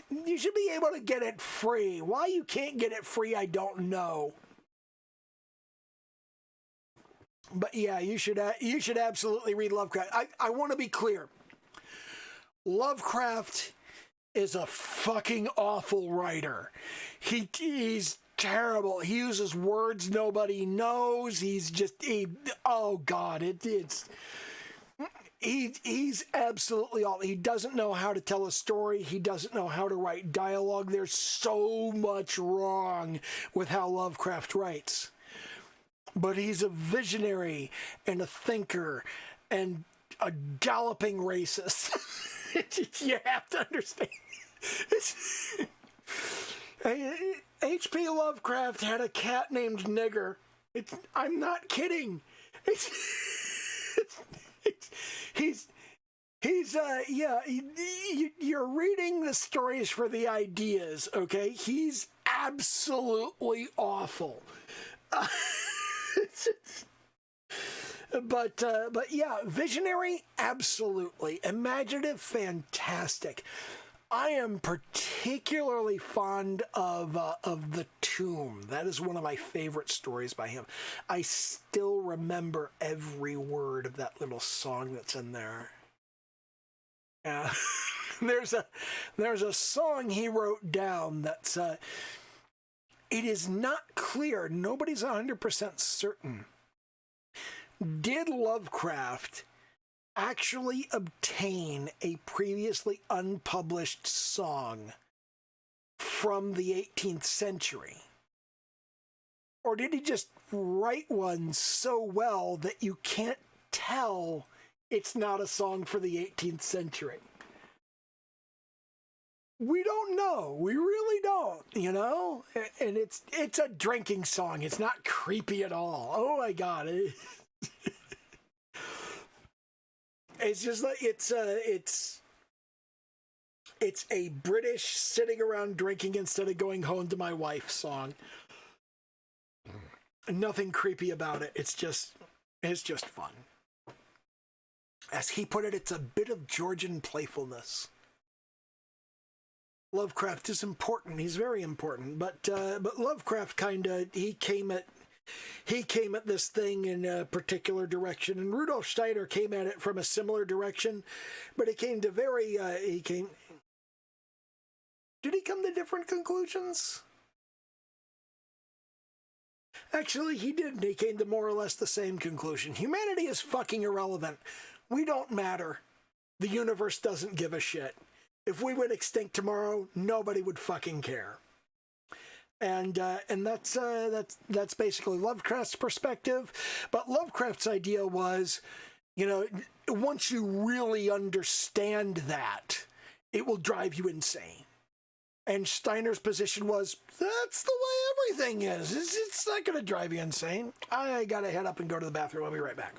You should be able to get it free. Why you can't get it free, I don't know. But yeah, you should absolutely read Lovecraft. I want to be clear. Lovecraft is a fucking awful writer. He's terrible. He uses words nobody knows. He's oh God, he's absolutely awful. He doesn't know how to tell a story. He doesn't know how to write dialogue. There's so much wrong with how Lovecraft writes. But he's a visionary and a thinker and a galloping racist. You have to understand. H.P. Lovecraft had a cat named Nigger. I'm not kidding. You're reading the stories for the ideas, okay? He's absolutely awful. But yeah, visionary, absolutely. Imaginative, fantastic. I am particularly fond of The Tomb. That is one of my favorite stories by him. I still remember every word of that little song that's in there. Yeah, there's a song he wrote down that's it is not clear. Nobody's 100% certain. Did Lovecraft actually obtain a previously unpublished song from the 18th century? Or did he just write one so well that you can't tell it's not a song for the 18th century? We don't know. We really don't, you know? And it's a drinking song. It's not creepy at all. Oh my God. It's just like it's It's a British sitting around drinking instead of going home to my wife song. Nothing creepy about it. It's just fun. As he put it, it's a bit of Georgian playfulness. Lovecraft is important. He's very important, but Lovecraft he came at this thing in a particular direction, and Rudolf Steiner came at it from a similar direction, but he came to Did he come to different conclusions? Actually, he didn't. He came to more or less the same conclusion. Humanity is fucking irrelevant. We don't matter. The universe doesn't give a shit. If we went extinct tomorrow, nobody would fucking care. And that's basically Lovecraft's perspective. But Lovecraft's idea was, once you really understand that, it will drive you insane. And Steiner's position was, that's the way everything is. It's not going to drive you insane. I got to head up and go to the bathroom. I'll be right back.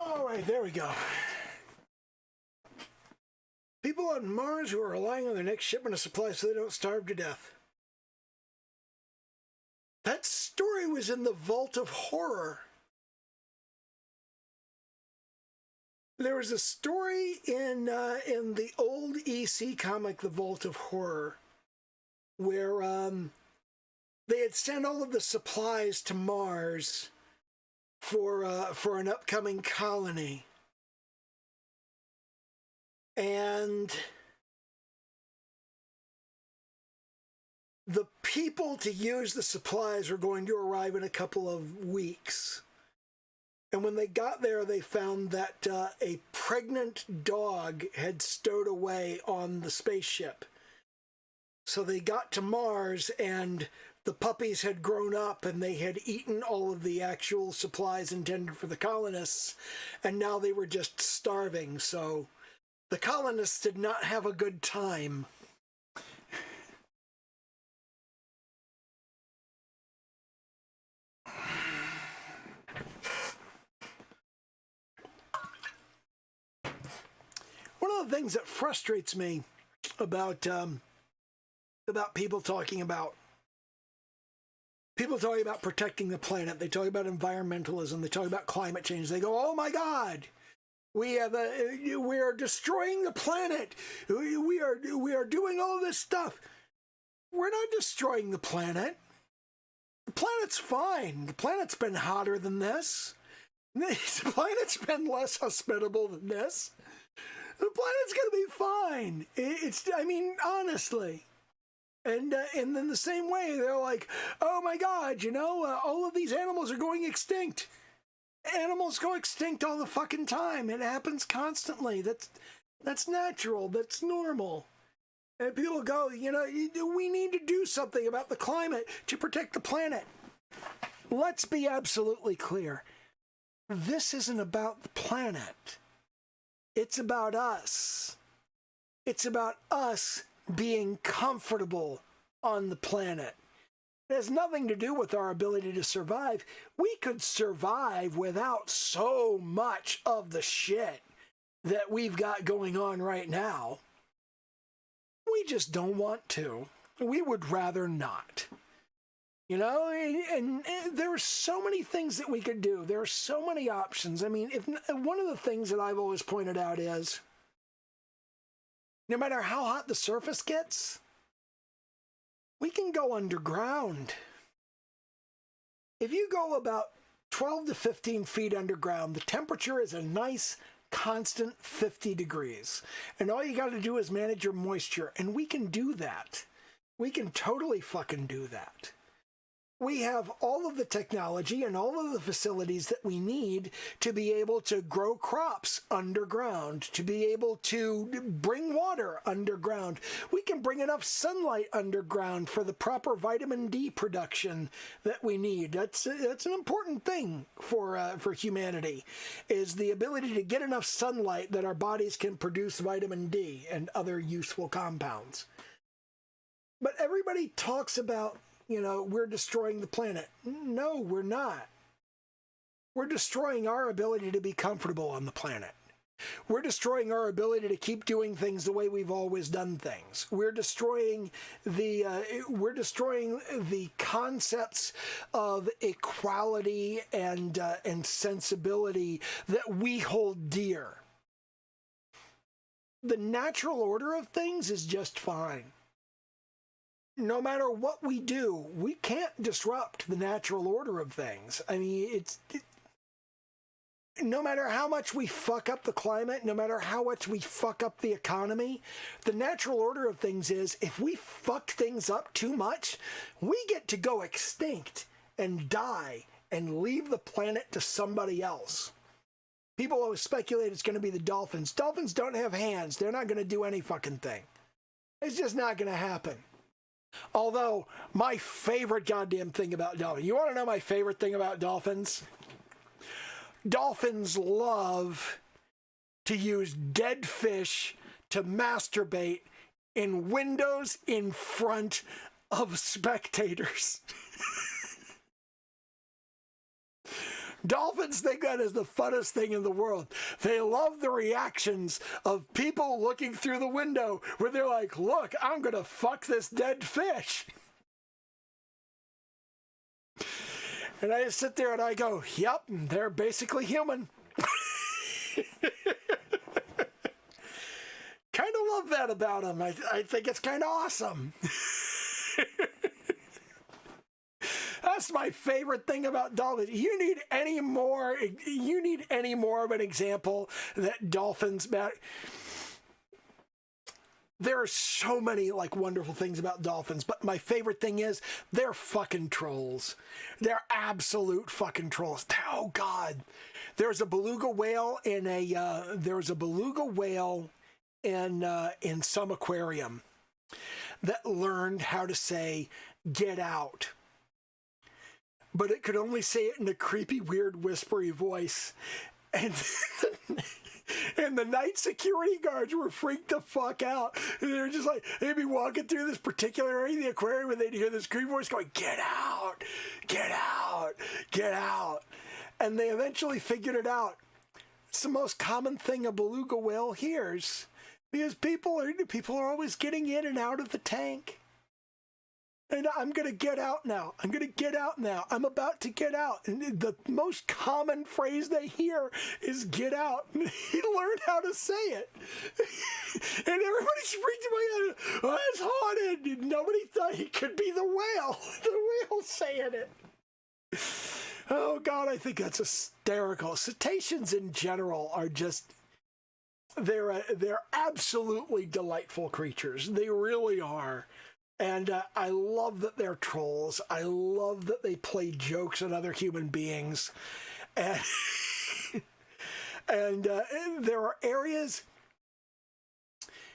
All right, there we go. People on Mars who are relying on their next shipment of supplies so they don't starve to death. That story was in the Vault of Horror. There was a story in the old EC comic, The Vault of Horror, where they had sent all of the supplies to Mars for an upcoming colony. And the people to use the supplies were going to arrive in a couple of weeks. And when they got there, they found that a pregnant dog had stowed away on the spaceship. So they got to Mars, and the puppies had grown up, and they had eaten all of the actual supplies intended for the colonists, and now they were just starving. So the colonists did not have a good time. One of the things that frustrates me about people talking about protecting the planet, they talk about environmentalism, they talk about climate change, they go, oh my God, we are destroying the planet, we are doing all this stuff. We're not destroying the planet. The planet's fine. The planet's been hotter than this. The planet's been less hospitable than this. The planet's going to be fine. Honestly. And in the same way, they're like, oh my God, all of these animals are going extinct. Animals go extinct all the fucking time. It happens constantly. That's natural. That's normal. And people go, we need to do something about the climate to protect the planet. Let's be absolutely clear. This isn't about the planet. It's about us. It's about us being comfortable on the planet. It has nothing to do with our ability to survive. We could survive without so much of the shit that we've got going on right now. We just don't want to. We would rather not. You know, and there are so many things that we could do. There are so many options. I mean, if one of the things that I've always pointed out is, no matter how hot the surface gets, we can go underground. If you go about 12 to 15 feet underground, the temperature is a nice, constant 50 degrees. And all you got to do is manage your moisture. And we can do that. We can totally fucking do that. We have all of the technology and all of the facilities that we need to be able to grow crops underground, to be able to bring water underground. We can bring enough sunlight underground for the proper vitamin D production that we need. That's an important thing for humanity, is the ability to get enough sunlight that our bodies can produce vitamin D and other useful compounds. But everybody talks about, you know, we're destroying the planet. No, we're not. We're destroying our ability to be comfortable on the planet. We're destroying our ability to keep doing things the way we've always done things. We're destroying the concepts of equality and sensibility that we hold dear. The natural order of things is just fine. No matter what we do, we can't disrupt the natural order of things. I mean, no matter how much we fuck up the climate, no matter how much we fuck up the economy, the natural order of things is, if we fuck things up too much, we get to go extinct and die and leave the planet to somebody else. People always speculate it's going to be the dolphins. Dolphins don't have hands. They're not going to do any fucking thing. It's just not going to happen. Although, my favorite goddamn thing about dolphins, you want to know my favorite thing about dolphins? Dolphins love to use dead fish to masturbate in windows in front of spectators. Dolphins think that is the funnest thing in the world. They love the reactions of people looking through the window where they're like, look, I'm going to fuck this dead fish. And I just sit there and I go, yep, they're basically human. Kind of love that about them. I think it's kind of awesome. That's my favorite thing about dolphins. You need any more of an example that dolphins, there are so many like wonderful things about dolphins, but my favorite thing is they're fucking trolls. They're absolute fucking trolls. Oh God. There's a beluga whale in some aquarium that learned how to say get out. But it could only say it in a creepy, weird, whispery voice. And the night security guards were freaked the fuck out. And they were just like, they'd be walking through this particular area of the aquarium and they'd hear this creepy voice going, get out, get out, get out. And they eventually figured it out. It's the most common thing a beluga whale hears, because people are always getting in and out of the tank. And I'm going to get out now. I'm going to get out now. I'm about to get out. And the most common phrase they hear is get out. And he learned how to say it. And everybody's freaked out. Oh, it's haunted. And nobody thought he could be the whale. The whale saying it. Oh, God, I think that's hysterical. Cetaceans in general are just... They're absolutely delightful creatures. They really are. And I love that they're trolls. I love that they play jokes on other human beings. And, and there are areas...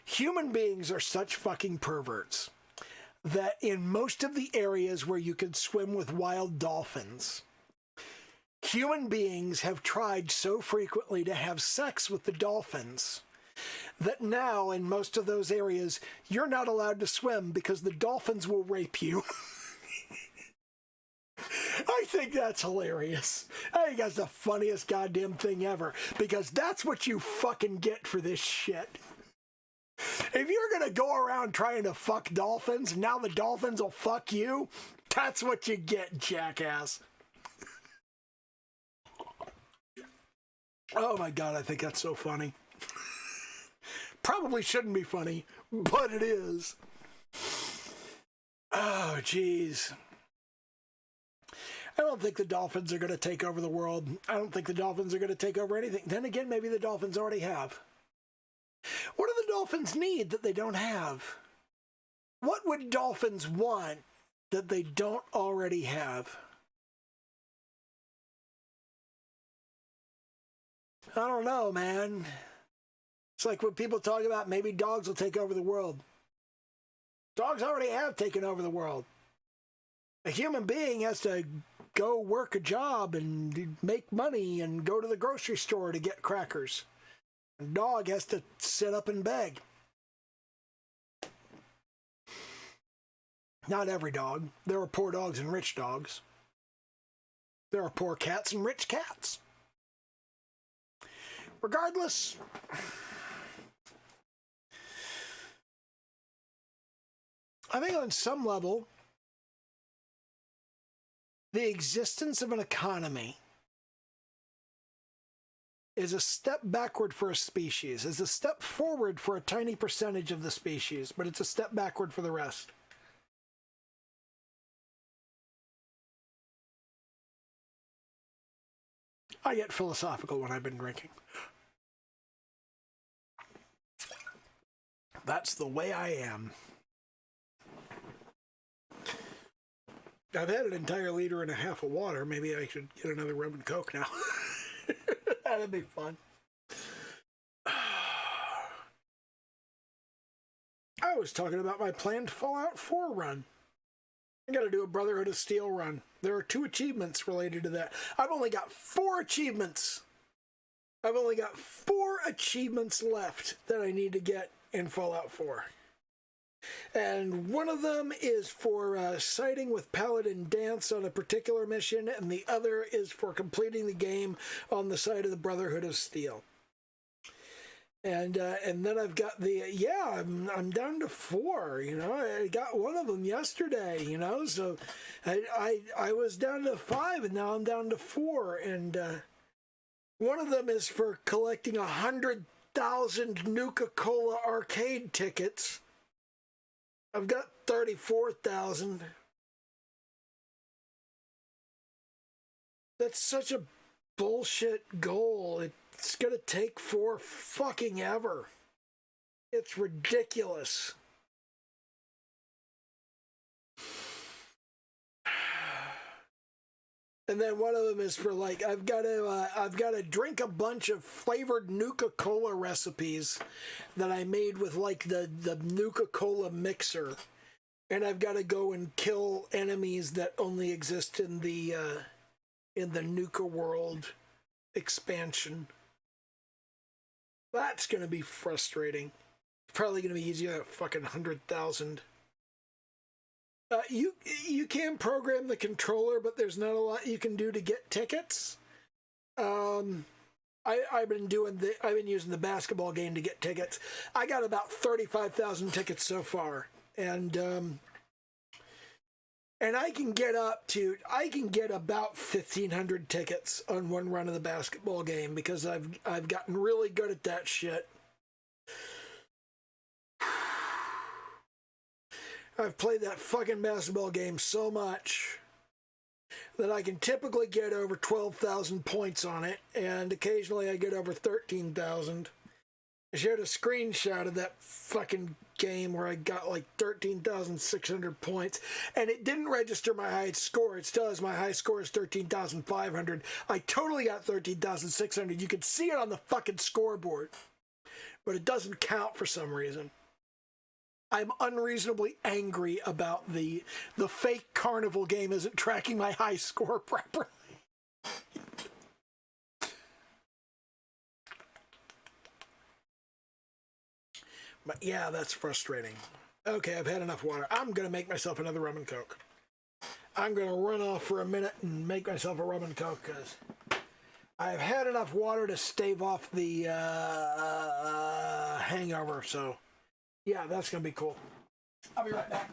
Human beings are such fucking perverts that in most of the areas where you can swim with wild dolphins, human beings have tried so frequently to have sex with the dolphins that now, in most of those areas, you're not allowed to swim because the dolphins will rape you. I think that's hilarious. I think that's the funniest goddamn thing ever, because that's what you fucking get for this shit. If you're gonna go around trying to fuck dolphins, now the dolphins will fuck you, That's what you get, jackass. Oh my God, I think that's so funny. Probably shouldn't be funny, but it is. Oh, jeez. I don't think the dolphins are going to take over the world. I don't think the dolphins are going to take over anything. Then again, maybe the dolphins already have. What do the dolphins need that they don't have? What would dolphins want that they don't already have? I don't know, man. It's like when people talk about maybe dogs will take over the world. Dogs already have taken over the world. A human being has to go work a job and make money and go to the grocery store to get crackers. A dog has to sit up and beg. Not every dog. There are poor dogs and rich dogs. There are poor cats and rich cats. Regardless, I think on some level, the existence of an economy is a step backward for a species, is a step forward for a tiny percentage of the species, but it's a step backward for the rest. I get philosophical when I've been drinking. That's the way I am. I've had an entire liter and a half of water. Maybe I should get another rum and coke now. That'd be fun. I was talking about my planned Fallout 4 run. I gotta do a Brotherhood of Steel run. There are 2 achievements related to that. I've only got 4 achievements. I've only got 4 achievements left that I need to get in Fallout 4. And one of them is for siding with Paladin Dance on a particular mission, and the other is for completing the game on the side of the Brotherhood of Steel. And then I've got I'm down to 4. You know, I got one of them yesterday. You know, so I was down to 5, and now I'm down to 4. And one of them is for collecting 100,000 Nuka-Cola arcade tickets. I've got 34,000. That's such a bullshit goal. It's gonna take 4 fucking ever. It's ridiculous. And then one of them is for like I've got to drink a bunch of flavored Nuka-Cola recipes that I made with like the Nuka-Cola mixer, and I've got to go and kill enemies that only exist in the Nuka World expansion. That's gonna be frustrating. Probably gonna be easier than fucking 100,000. You can program the controller, but there's not a lot you can do to get tickets. I've been using the basketball game to get tickets. I got about 35,000 tickets so far, and I can get about 1,500 tickets on one run of the basketball game because I've gotten really good at that shit. I've played that fucking basketball game so much that I can typically get over 12,000 points on it, and occasionally I get over 13,000. I shared a screenshot of that fucking game where I got like 13,600 points, and it didn't register my high score. It still has my high score is 13,500. I totally got 13,600. You can see it on the fucking scoreboard, but it doesn't count for some reason. I'm unreasonably angry about the fake carnival game isn't tracking my high score properly. But yeah, that's frustrating. Okay, I've had enough water. I'm going to make myself another rum and coke. I'm going to run off for a minute and make myself a rum and coke because I've had enough water to stave off the hangover, so... yeah, that's going to be cool. I'll be right back.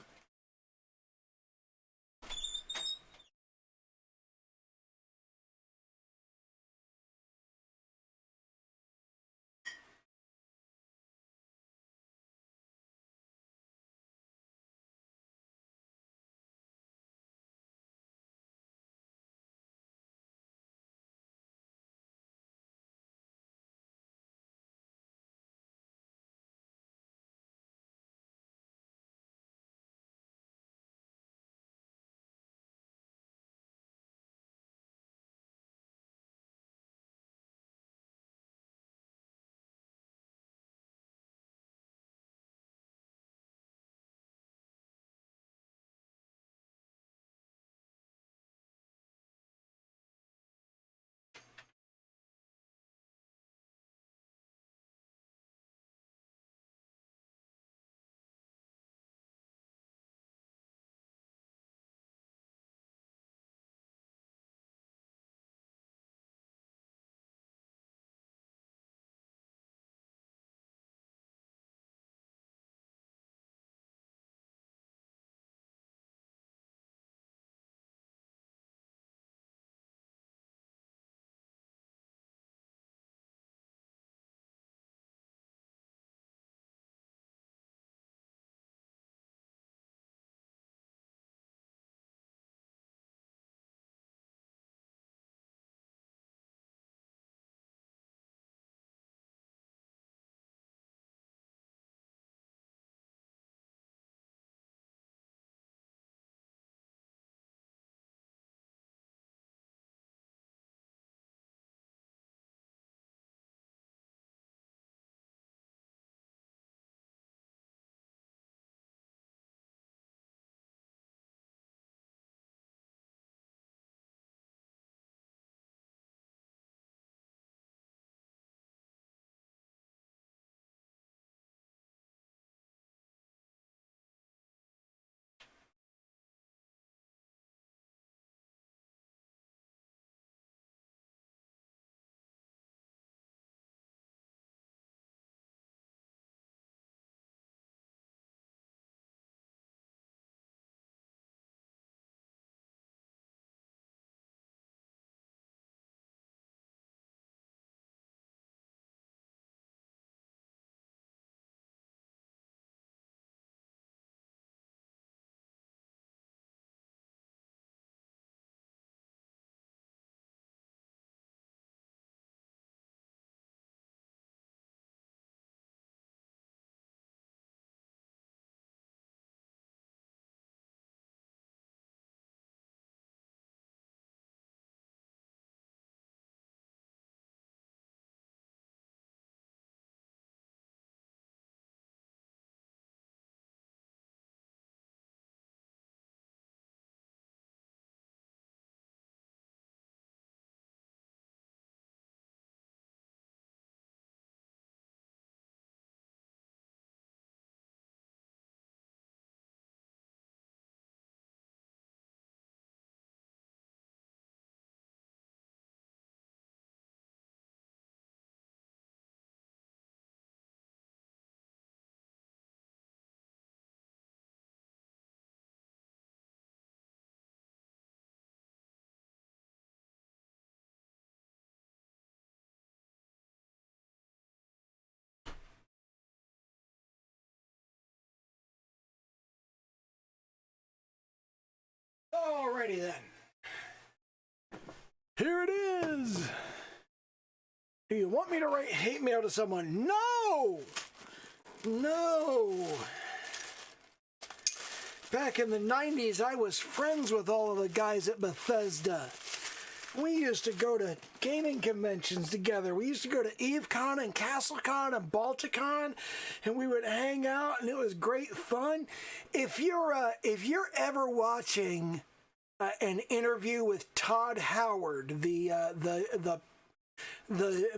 Alrighty then. Here it is. Do you want me to write hate mail to someone? No! No! Back in the 90s, I was friends with all of the guys at Bethesda. We used to go to gaming conventions together. We used to go to EveCon and CastleCon and Balticon, and we would hang out, and it was great fun. If you're ever watching an interview with Todd Howard, the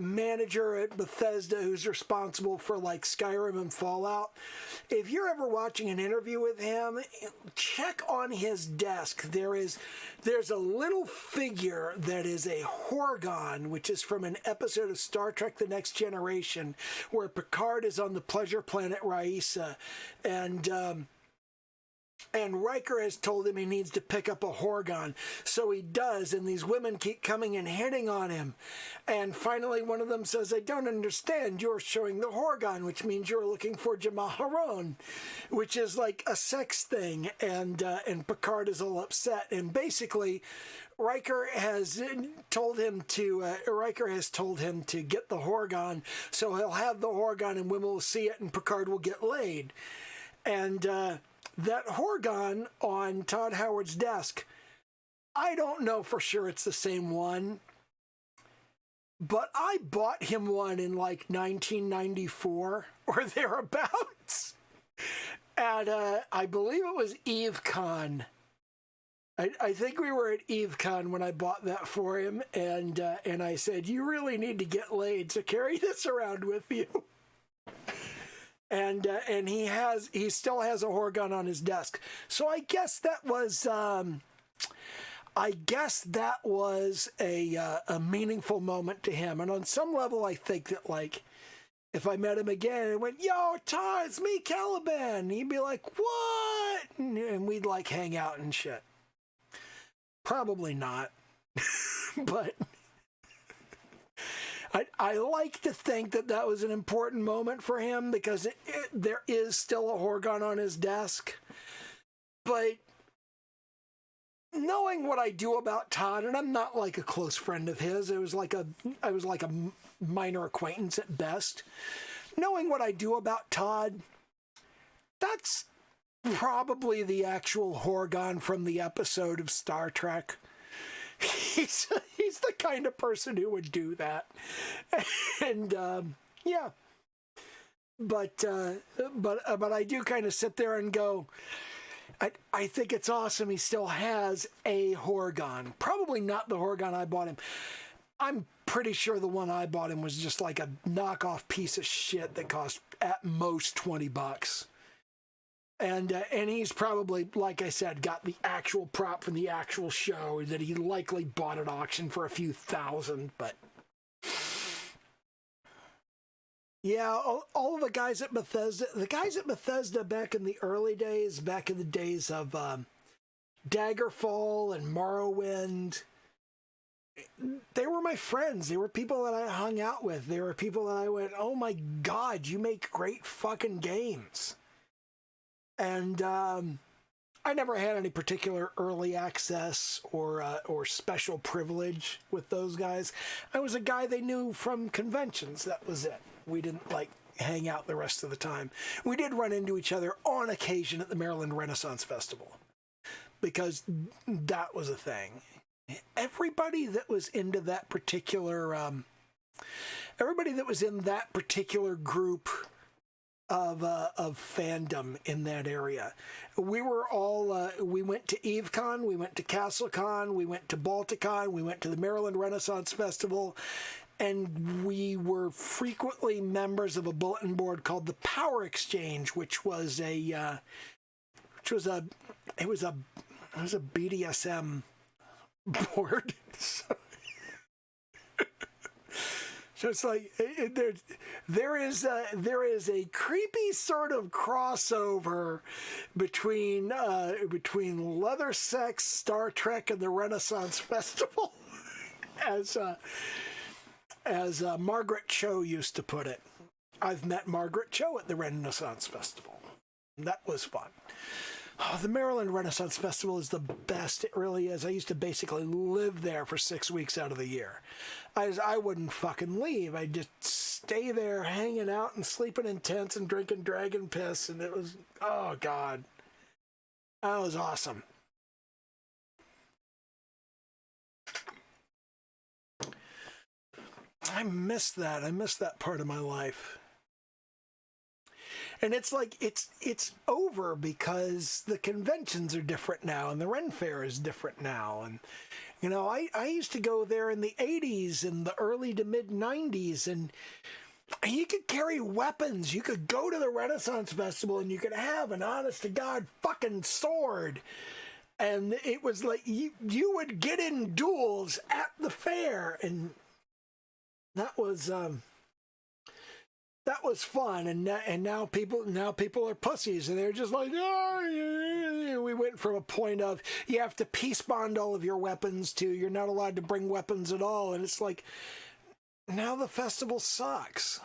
manager at Bethesda who's responsible for like Skyrim and Fallout, if you're ever watching an interview with him, check on his desk. There's a little figure that is a Horgon, which is from an episode of Star Trek The Next Generation, where Picard is on the pleasure planet Rhaisa, and Riker has told him he needs to pick up a Horgon. So he does, and these women keep coming and hitting on him. And finally one of them says, I don't understand, you're showing the Horgon, which means you're looking for Jamaharon, which is like a sex thing. And Picard is all upset. And basically, Riker has told him to get the Horgon, so he'll have the Horgon and women will see it and Picard will get laid. And that Horgon on Todd Howard's desk, I don't know for sure it's the same one, but I bought him one in like 1994 or thereabouts. And I believe it was EveCon. I think we were at EveCon when I bought that for him, and I said, you really need to get laid, so carry this around with you. And he still has a Horgon on his desk. So I guess that was a meaningful moment to him. And on some level, I think that like if I met him again and went, "Yo, Todd, it's me, Caliban," he'd be like, "What?" And we'd like hang out and shit. Probably not, but. I like to think that was an important moment for him because there is still a Horgon on his desk. But knowing what I do about Todd, and I'm not like a close friend of his, I was like a minor acquaintance at best. Knowing what I do about Todd, that's probably the actual Horgon from the episode of Star Trek. He's the kind of person who would do that, and yeah. But I do kind of sit there and go, I think it's awesome. He still has a Horgon. Probably not the Horgon I bought him. I'm pretty sure the one I bought him was just like a knockoff piece of shit that cost at most $20. And he's probably, like I said, got the actual prop from the actual show that he likely bought at auction for a few thousand. But yeah, all of the guys at Bethesda back in the early days, back in the days of Daggerfall and Morrowind, they were my friends. They were people that I hung out with. They were people that I went, oh my God, you make great fucking games. And I never had any particular early access or special privilege with those guys. I was a guy they knew from conventions. That was it. We didn't like hang out the rest of the time. We did run into each other on occasion at the Maryland Renaissance Festival because that was a thing. Everybody that was into that particular group of fandom in that area. We were all, we went to EveCon, we went to CastleCon, we went to Balticon, we went to the Maryland Renaissance Festival, and we were frequently members of a bulletin board called the Power Exchange, which was a BDSM board. So it's like there is a creepy sort of crossover between leather sex, Star Trek, and the Renaissance Festival, as Margaret Cho used to put it. I've met Margaret Cho at the Renaissance Festival. That was fun. Oh, the Maryland Renaissance Festival is the best. It really is. I used to basically live there for 6 weeks out of the year. I wouldn't fucking leave. I'd just stay there hanging out and sleeping in tents and drinking dragon piss. And it was, oh, God. That was awesome. I miss that. I miss that part of my life. And it's like, it's over because the conventions are different now and the Ren Fair is different now. And, you know, I used to go there in the 80s and the early to mid 90s, and you could carry weapons. You could go to the Renaissance Festival and you could have an honest to God fucking sword. And it was like you would get in duels at the fair, and that was fun. And now people are pussies, and they're just like, oh, we went from a point of you have to peace bond all of your weapons to you're not allowed to bring weapons at all, and it's like now the festival sucks.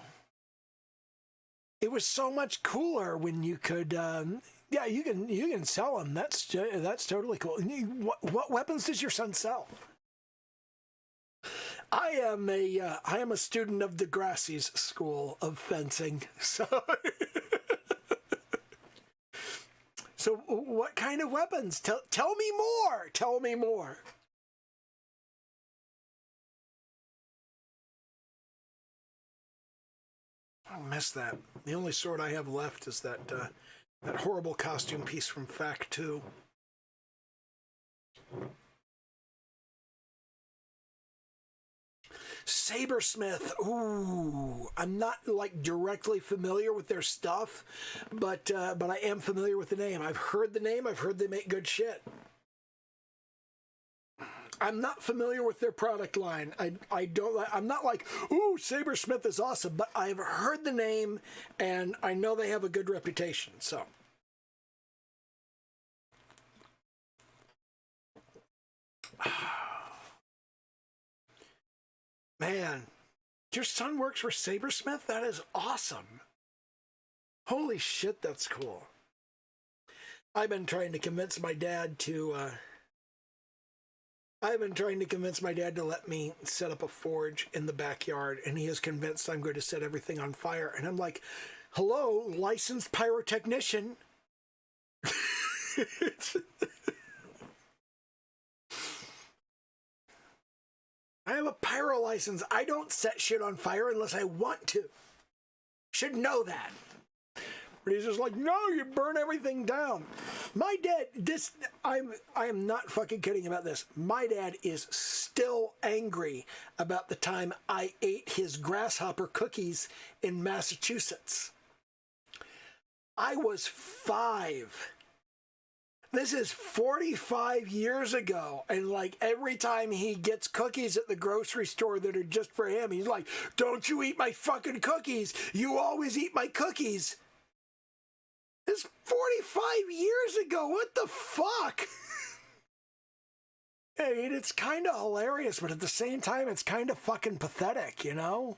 It was so much cooler when you could. Yeah, you can sell them. That's totally cool. What weapons does your son sell? I am a student of Degrassi's school of fencing. So, so what kind of weapons? Tell me more. Tell me more. I miss that. The only sword I have left is that horrible costume piece from Fact 2. Sabersmith. Ooh, I'm not like directly familiar with their stuff, but I am familiar with the name. I've heard the name. I've heard they make good shit. I'm not familiar with their product line. I'm not like, ooh, Sabersmith is awesome, but I've heard the name and I know they have a good reputation, so. Man, your son works for Sabersmith? That is awesome. Holy shit, that's cool. I've been trying to convince my dad to let me set up a forge in the backyard, and he is convinced I'm going to set everything on fire. And I'm like, hello, licensed pyrotechnician. I have a pyro license. I don't set shit on fire unless I want to. Should know that. But he's just like, no, you burn everything down. My dad, I am not fucking kidding about this. My dad is still angry about the time I ate his grasshopper cookies in Massachusetts. I was 5. This is 45 years ago, and like every time he gets cookies at the grocery store that are just for him, he's like, don't you eat my fucking cookies. You always eat my cookies. It's 45 years ago. What the fuck? I mean, it's kind of hilarious, but at the same time, it's kind of fucking pathetic, you know?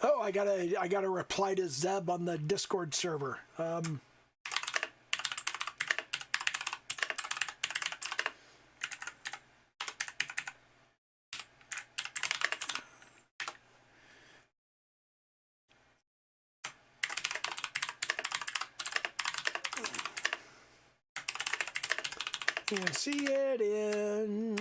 Oh, I gotta reply to Zeb on the Discord server. Can't see it in.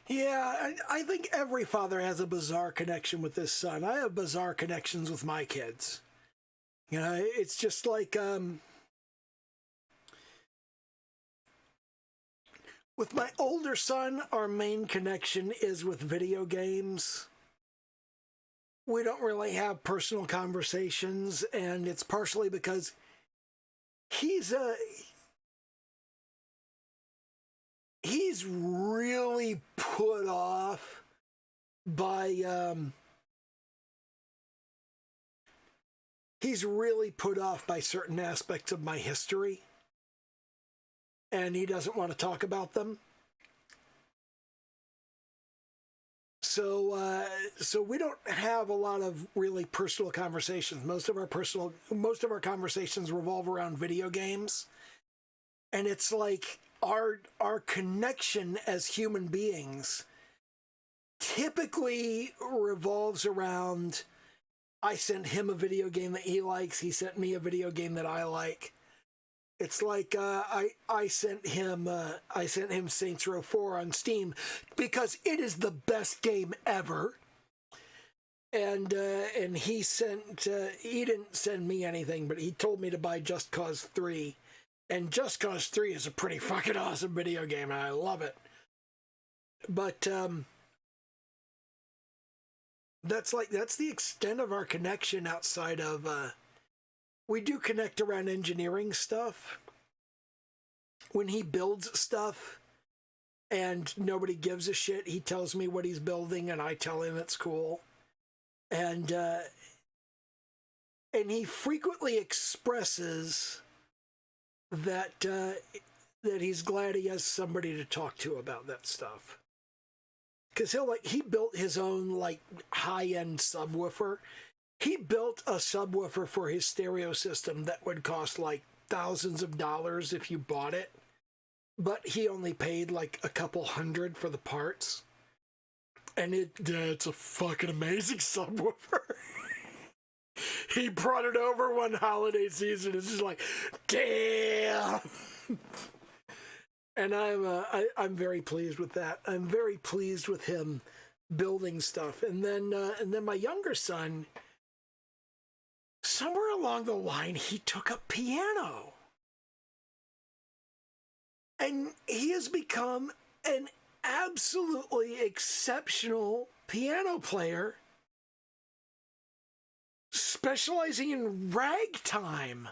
Yeah, I think every father has a bizarre connection with his son. I have bizarre connections with my kids. You know, it's just like, with my older son, our main connection is with video games. we don't really have personal conversations, and it's partially because he's really put off by certain aspects of my history, and he doesn't want to talk about them. So we don't have a lot of really personal conversations. Most of our conversations revolve around video games, and it's like our connection as human beings typically revolves around, I sent him a video game that he likes, he sent me a video game that I like. It's like I sent him Saints Row 4 on Steam because it is the best game ever. And he didn't send me anything, but he told me to buy Just Cause 3. And Just Cause 3 is a pretty fucking awesome video game, and I love it. But that's the extent of our connection outside of we do connect around engineering stuff. When he builds stuff and nobody gives a shit, he tells me what he's building and I tell him it's cool. And he frequently expresses that he's glad he has somebody to talk to about that stuff. Because he built his own high-end subwoofer. He built a subwoofer for his stereo system that would cost thousands of dollars if you bought it, but he only paid a couple $100 for the parts. And it's a fucking amazing subwoofer. He brought it over one holiday season. It's just damn. And I'm very pleased with that. I'm very pleased with him building stuff. And then my younger son, somewhere along the line, he took up piano. And he has become an absolutely exceptional piano player, specializing in ragtime.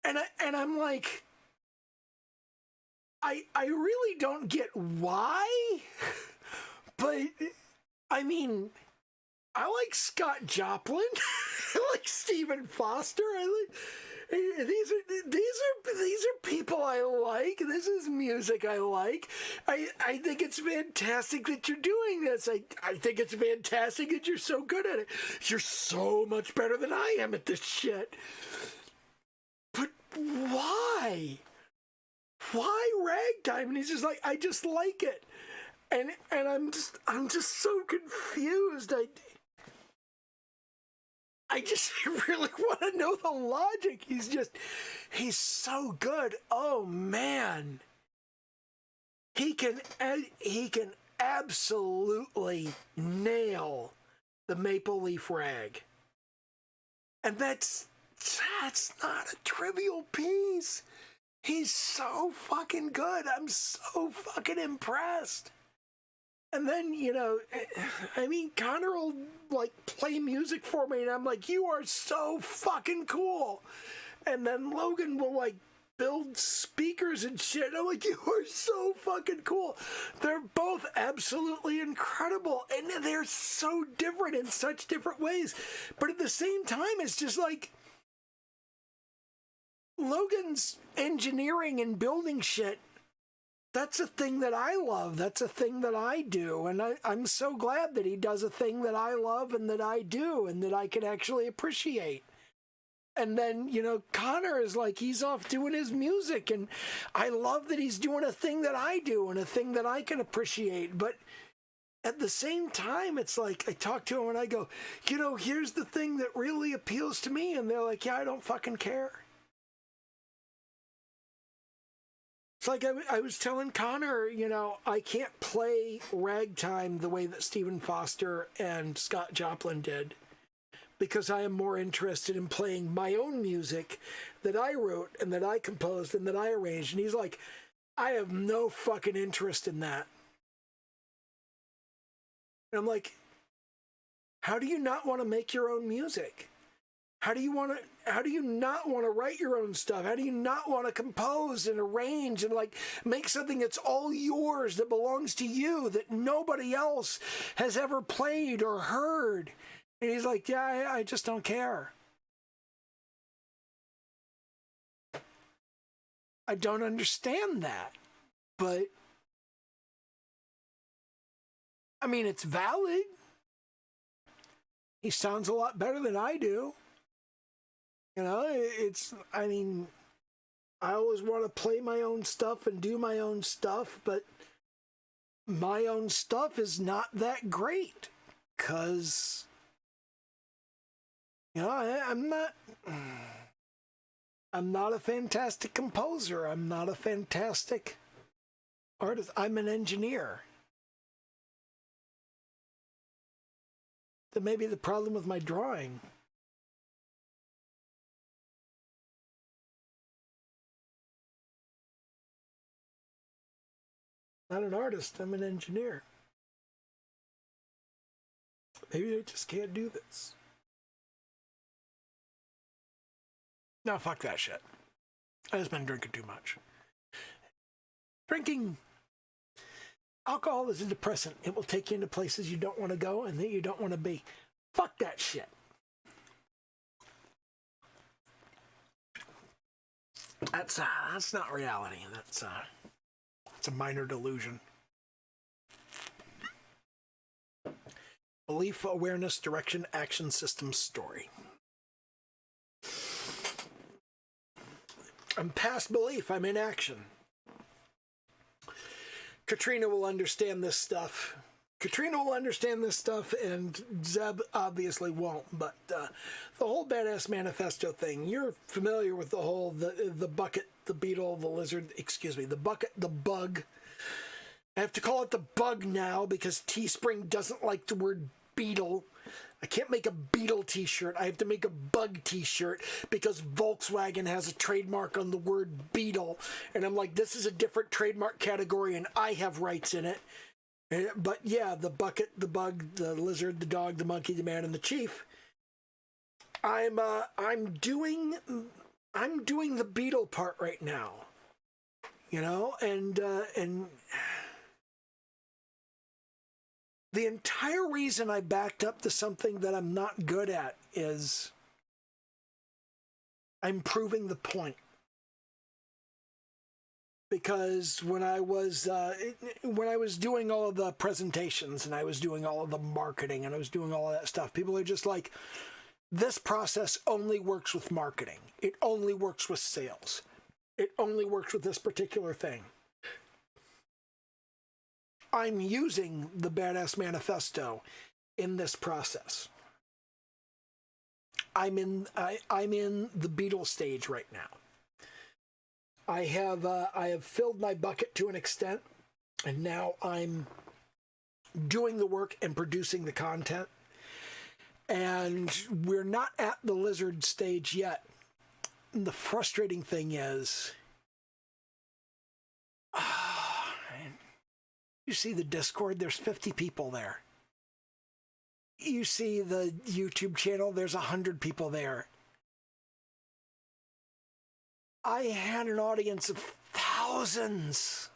And I'm like, I really don't get why, but I mean, I like Scott Joplin. I like Stephen Foster. These are people I like. This is music I like. I think it's fantastic that you're doing this. I think it's fantastic that you're so good at it. You're so much better than I am at this shit. But why? Why ragtime? And he's just like, I just like it. And I'm just so confused. I just really want to know the logic. He's so good. Oh man. He can absolutely nail the Maple Leaf Rag. And that's not a trivial piece. He's so fucking good. I'm so fucking impressed. And then, Connor will, play music for me, and I'm like, you are so fucking cool. And then Logan will, build speakers and shit. And I'm like, you are so fucking cool. They're both absolutely incredible, and they're so different in such different ways. But at the same time, it's just Logan's engineering and building shit, that's a thing that I love. That's a thing that I do. And I'm so glad that he does a thing that I love and that I do and that I can actually appreciate. And then, Connor is he's off doing his music. And I love that he's doing a thing that I do and a thing that I can appreciate. But at the same time, it's I talk to him and I go, here's the thing that really appeals to me. And they're like, yeah, I don't fucking care. It's I was telling Connor, I can't play ragtime the way that Stephen Foster and Scott Joplin did because I am more interested in playing my own music that I wrote and that I composed and that I arranged. And he's like, I have no fucking interest in that. And I'm like, How do you not want to make your own music? How do you not want to write your own stuff? How do you not want to compose and arrange and like make something that's all yours, that belongs to you, that nobody else has ever played or heard? And he's like, yeah, I just don't care. I don't understand that, but I mean, it's valid. He sounds a lot better than I do. You know, I mean, I always want to play my own stuff and do my own stuff, but my own stuff is not that great because, you know, I'm not a fantastic composer. I'm not a fantastic artist. I'm an engineer. That may be the problem with my drawing. Not an artist, I'm an engineer. Maybe I just can't do this. No, fuck that shit. I just been drinking too much. Drinking alcohol is a depressant. It will take you into places you don't want to go and that you don't want to be. Fuck that shit. That's not reality. That's a minor delusion. Belief, awareness, direction, action, system, story. I'm past belief. I'm in action. Katrina will understand this stuff. And Zeb obviously won't. But the whole Badass Manifesto thing, you're familiar with the whole, the bucket, the beetle, the lizard, the bucket, the bug. I have to call it the bug now because Teespring doesn't like the word beetle. I can't make a beetle t-shirt. I have to make a bug t-shirt because Volkswagen has a trademark on the word beetle. And I'm like, this is a different trademark category and I have rights in it. But yeah, the bucket, the bug, the lizard, the dog, the monkey, the man, and the chief. I'm doing the beetle part right now. You know, and the entire reason I backed up to something that I'm not good at is I'm proving the point. Because when I was doing all of the presentations and I was doing all of the marketing and I was doing all of that stuff, people are just like, this process only works with marketing. It only works with sales. It only works with this particular thing. I'm using the Badass Manifesto in this process. I'm in the beetle stage right now. I have filled my bucket to an extent, and now I'm doing the work and producing the content. And we're not at the lizard stage yet. And the frustrating thing is, you see the Discord, there's 50 people there. You see the YouTube channel, there's 100 people there. I had an audience of thousands.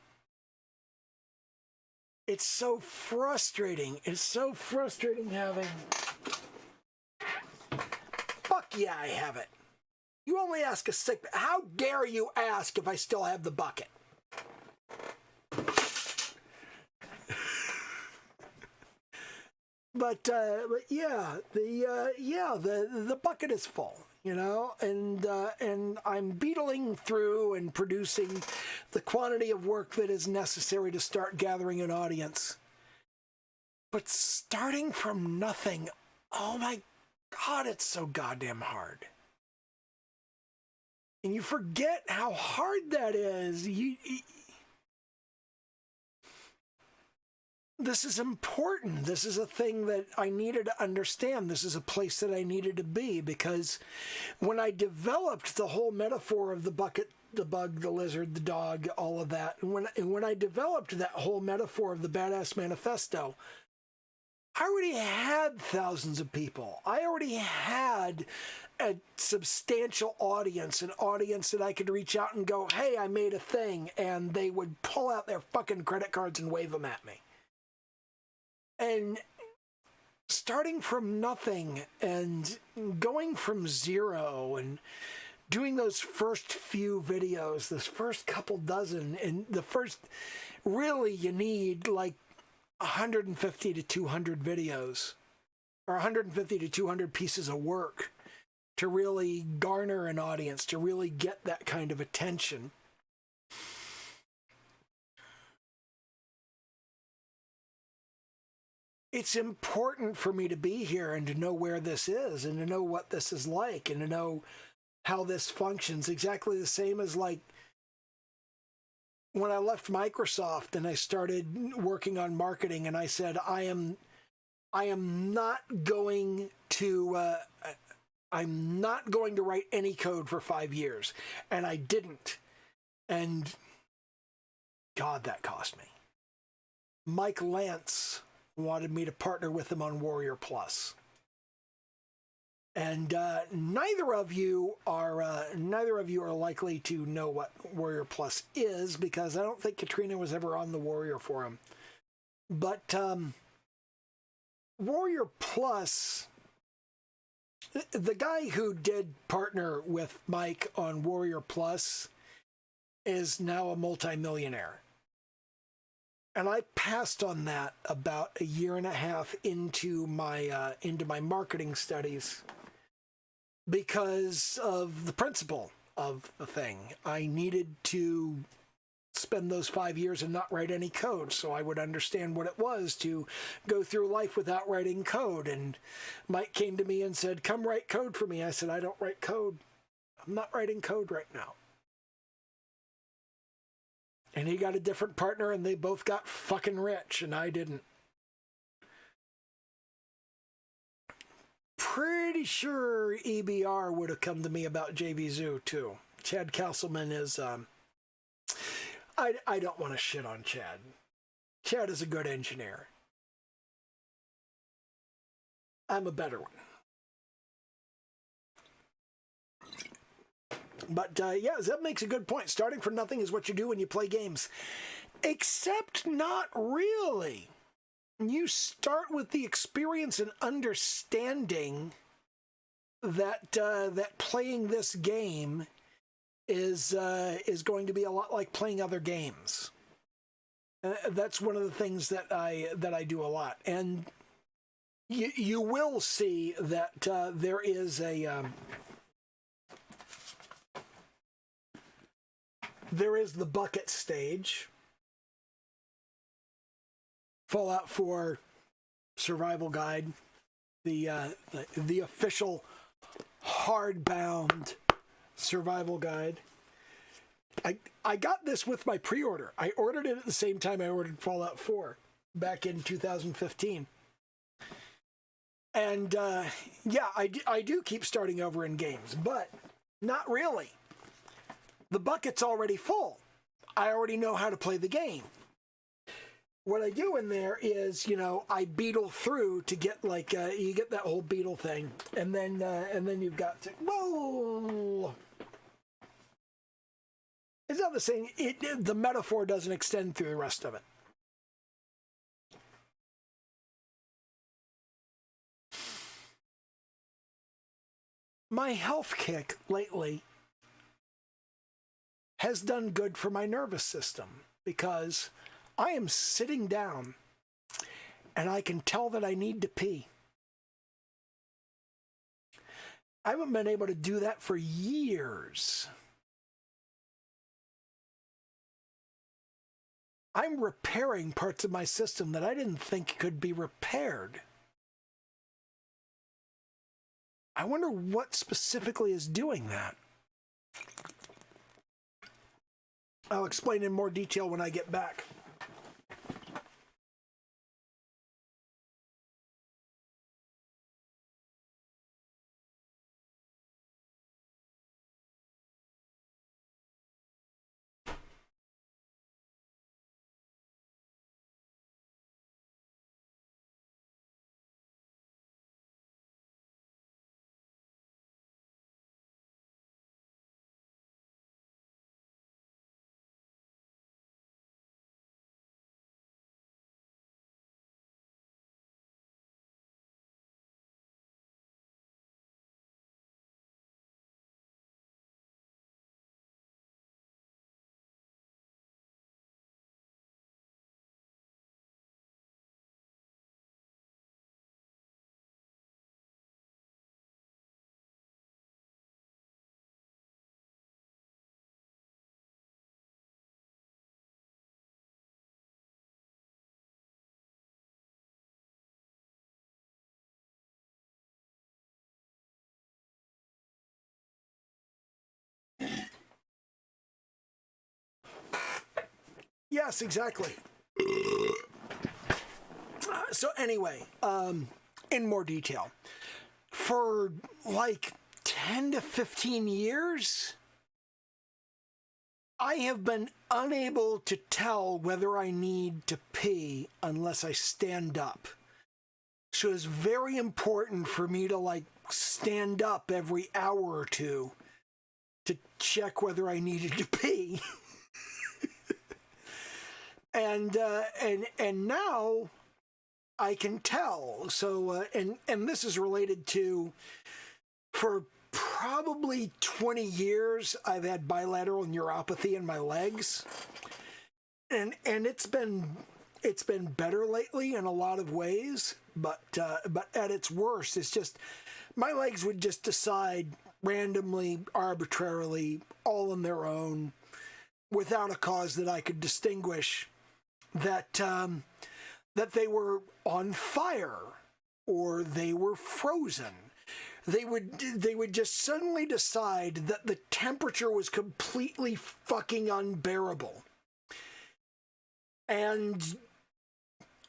It's so frustrating. It's so frustrating having... Fuck yeah, I have it. You only ask a sick... How dare you ask if I still have the bucket? But yeah, the bucket is full, you know, and I'm beetling through and producing the quantity of work that is necessary to start gathering an audience. But starting from nothing, oh my God, it's so goddamn hard. And you forget how hard that is. This is important. This is a thing that I needed to understand. This is a place that I needed to be, because when I developed the whole metaphor of the bucket, the bug, the lizard, the dog, all of that, and when I developed that whole metaphor of the Badass Manifesto, I already had thousands of people. I already had a substantial audience, an audience that I could reach out and go, hey, I made a thing, and they would pull out their fucking credit cards and wave them at me. And starting from nothing and going from zero and doing those first few videos, this first couple dozen, and the first, really you need like 150 to 200 videos, or 150 to 200 pieces of work to really garner an audience, to really get that kind of attention. It's important for me to be here and to know where this is and to know what this is like and to know how this functions. Exactly the same as like when I left Microsoft and I started working on marketing, and I said, I am not going to I'm not going to write any code for 5 years. And I didn't. And God, that cost me. Mike Lance wanted me to partner with him on Warrior Plus. And neither of you are likely to know what Warrior Plus is, because I don't think Katrina was ever on the Warrior forum. But Warrior Plus, the guy who did partner with Mike on Warrior Plus is now a multimillionaire. And I passed on that about a year and a half into my marketing studies because of the principle of the thing. I needed to spend those 5 years and not write any code, so I would understand what it was to go through life without writing code. And Mike came to me and said, come write code for me. I said, I don't write code. I'm not writing code right now. And he got a different partner, and they both got fucking rich, and I didn't. Pretty sure EBR would have come to me about JVZoo too. Chad Castleman is, I don't want to shit on Chad. Chad is a good engineer. I'm a better one. But yeah, Zeb makes a good point. Starting from nothing is what you do when you play games. Except not really. You start with the experience and understanding that that playing this game is going to be a lot like playing other games. That's one of the things that I do a lot. And you will see that there is there is the bucket stage, Fallout 4 survival guide, the official hardbound survival guide. I got this with my pre-order. I ordered it at the same time I ordered Fallout 4 back in 2015. And yeah, I do keep starting over in games, but not really. The bucket's already full. I already know how to play the game. What I do in there is, I beetle through to get like you get that whole beetle thing, and then you've got to whoa. It's not the same. The metaphor doesn't extend through the rest of it. My health kick lately has done good for my nervous system because I am sitting down and I can tell that I need to pee. I haven't been able to do that for years. I'm repairing parts of my system that I didn't think could be repaired. I wonder what specifically is doing that. I'll explain in more detail when I get back. Yes, exactly. So anyway, in more detail, for like 10 to 15 years, I have been unable to tell whether I need to pee unless I stand up. So it's very important for me to like stand up every hour or two to check whether I needed to pee. and now I can tell. So and this is related to, for probably 20 years I've had bilateral neuropathy in my legs, and it's been better lately in a lot of ways, but at its worst, it's just my legs would just decide randomly, arbitrarily, all on their own, without a cause that I could distinguish, that they were on fire or they were frozen. They would just suddenly decide that the temperature was completely fucking unbearable. And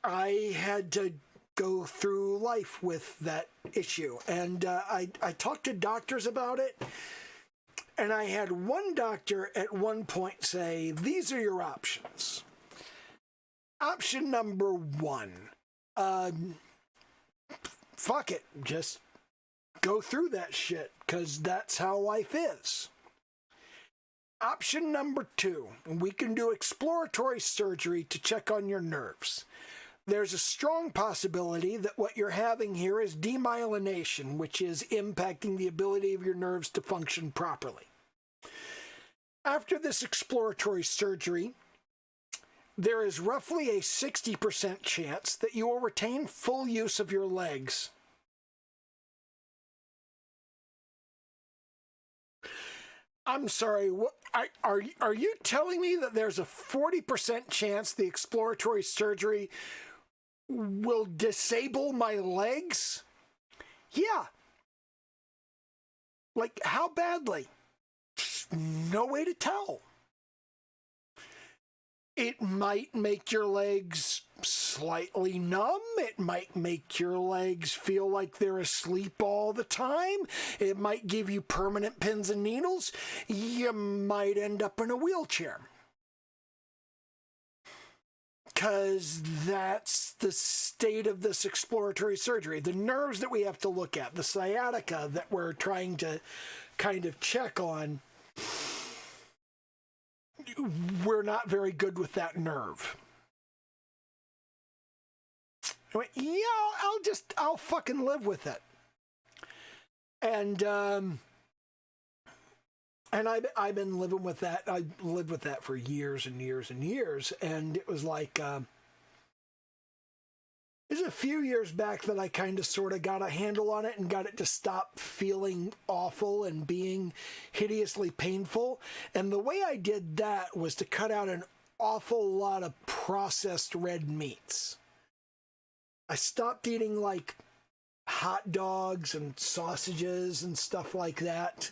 I had to go through life with that issue. And I talked to doctors about it. And I had one doctor at one point say, these are your options. Option number one, fuck it, just go through that shit, because that's how life is. Option number two, we can do exploratory surgery to check on your nerves. There's a strong possibility that what you're having here is demyelination, which is impacting the ability of your nerves to function properly. After this exploratory surgery, there is roughly a 60% chance that you will retain full use of your legs. I'm sorry, what, are you telling me that there's a 40% chance the exploratory surgery will disable my legs? Yeah. Like, how badly? No way to tell. It might make your legs slightly numb. It might make your legs feel like they're asleep all the time. It might give you permanent pins and needles. You might end up in a wheelchair. Because that's the state of this exploratory surgery. The nerves that we have to look at, the sciatica that we're trying to kind of check on, we're not very good with that nerve. I went, yeah, I'll fucking live with it. And I've been living with that. I lived with that for years and years and years. And it was like, it was a few years back that I kind of sort of got a handle on it and got it to stop feeling awful and being hideously painful. And the way I did that was to cut out an awful lot of processed red meats. I stopped eating like hot dogs and sausages and stuff like that.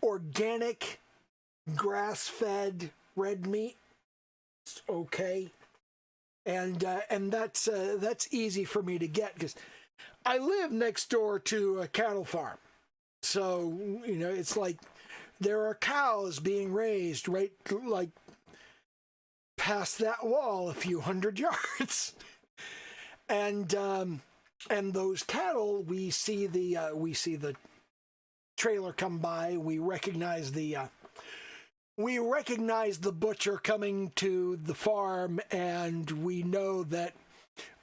Organic, grass-fed red meat, okay. And that's easy for me to get because I live next door to a cattle farm. So, you know, it's like there are cows being raised right like past that wall a few hundred yards. And those cattle, we see the trailer come by, we recognize the butcher coming to the farm, and we know that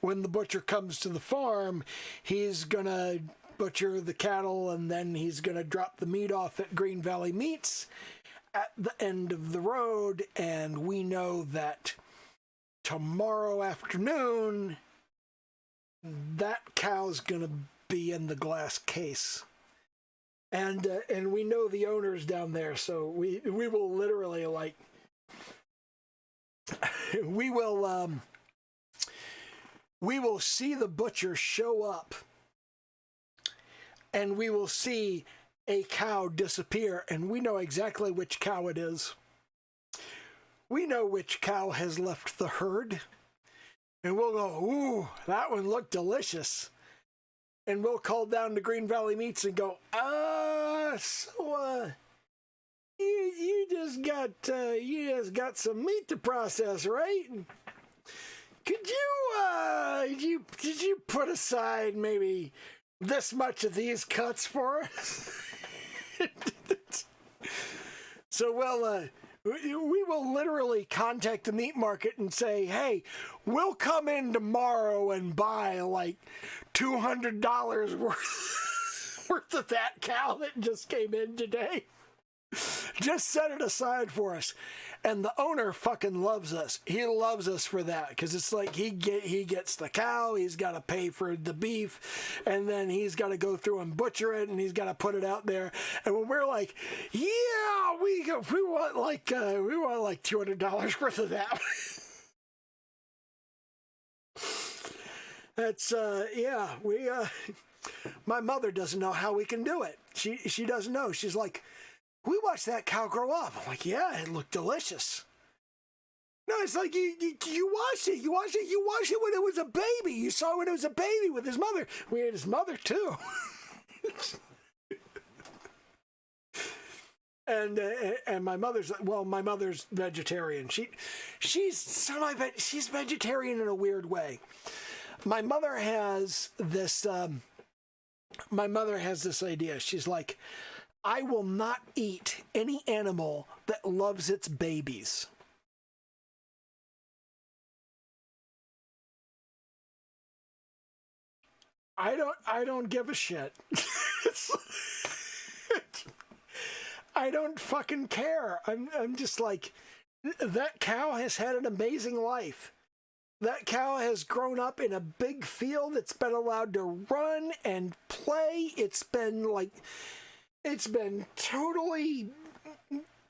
when the butcher comes to the farm, he's gonna butcher the cattle and then he's gonna drop the meat off at Green Valley Meats at the end of the road, and we know that tomorrow afternoon that cow's gonna be in the glass case. And we know the owners down there, so we will literally like we will see the butcher show up, and we will see a cow disappear, and we know exactly which cow it is. we know which cow has left the herd. And we'll go, ooh, that one looked delicious. And we'll call down to Green Valley Meats and go, you just got some meat to process, right? Could you put aside maybe this much of these cuts for us? So we will literally contact the meat market and say, hey, we'll come in tomorrow and buy like $200 worth of that cow that just came in today. Just set it aside for us. And the owner fucking loves us. He loves us for that, because it's like he gets the cow, he's got to pay for the beef, and then he's got to go through and butcher it, and he's got to put it out there. And when we're like, yeah, we want like $200 worth of that. That's my mother doesn't know how we can do it. She doesn't know. She's like, we watched that cow grow up. I'm like, yeah, it looked delicious. No, it's like you watched it. You watched it when it was a baby. You saw it when it was a baby with his mother. We had his mother too. And my mother's vegetarian. She's vegetarian in a weird way. My mother has this idea. She's like, I will not eat any animal that loves its babies. I don't give a shit. I don't fucking care. I'm just like, that cow has had an amazing life. That cow has grown up in a big field. It's been allowed to run and play. It's been totally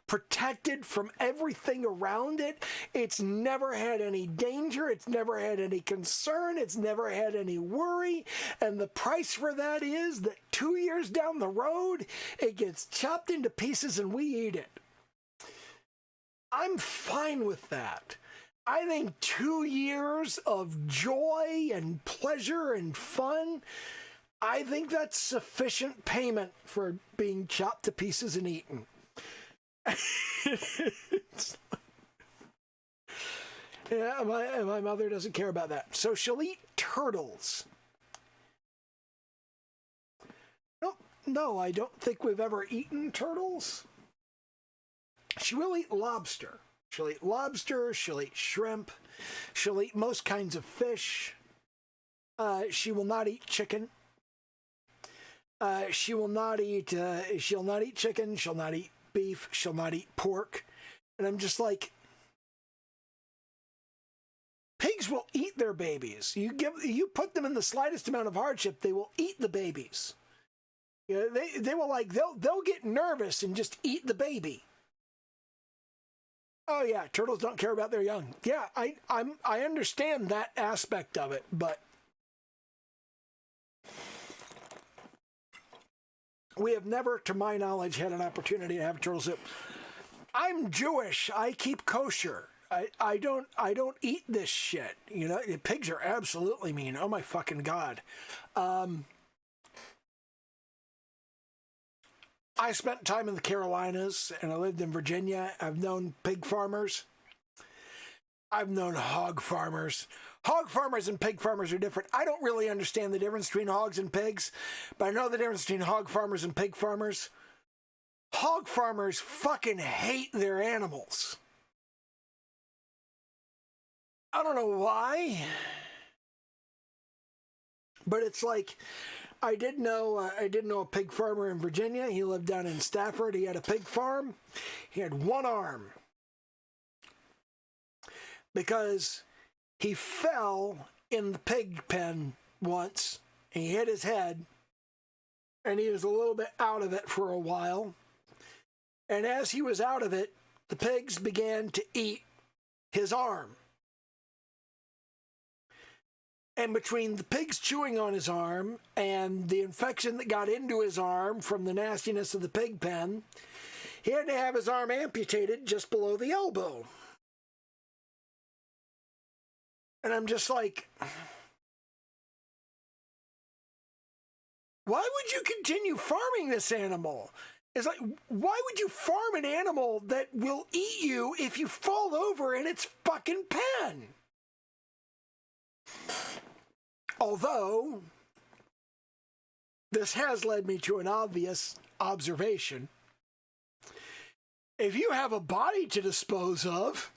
protected from everything around it. It's never had any danger. It's never had any concern. It's never had any worry. And the price for that is that 2 years down the road, it gets chopped into pieces and we eat it. I'm fine with that. I think 2 years of joy and pleasure and fun, I think that's sufficient payment for being chopped to pieces and eaten. Yeah, my mother doesn't care about that. So she'll eat turtles. No, I don't think we've ever eaten turtles. She will eat lobster. She'll eat lobster, she'll eat shrimp, she'll eat most kinds of fish. She will not eat chicken. She'll not eat chicken, she'll not eat beef, she'll not eat pork. And I'm just like, pigs will eat their babies. You put them in the slightest amount of hardship, they will eat the babies. You know, they will they'll get nervous and just eat the baby. Oh yeah, turtles don't care about their young. Yeah, I understand that aspect of it, but we have never, to my knowledge, had an opportunity to have turtle soup. I'm Jewish. I keep kosher. I don't eat this shit. You know, pigs are absolutely mean. Oh my fucking God. I spent time in the Carolinas and I lived in Virginia. I've known pig farmers. I've known hog farmers. Hog farmers and pig farmers are different. I don't really understand the difference between hogs and pigs, but I know the difference between hog farmers and pig farmers. Hog farmers fucking hate their animals. I don't know why, but it's like, I did know a pig farmer in Virginia. He lived down in Stafford. He had a pig farm. He had one arm because he fell in the pig pen once. And he hit his head, and he was a little bit out of it for a while. And as he was out of it, the pigs began to eat his arm. And between the pigs chewing on his arm and the infection that got into his arm from the nastiness of the pig pen, he had to have his arm amputated just below the elbow. And I'm just like, why would you continue farming this animal? It's like, why would you farm an animal that will eat you if you fall over in its fucking pen? Although, this has led me to an obvious observation. If you have a body to dispose of,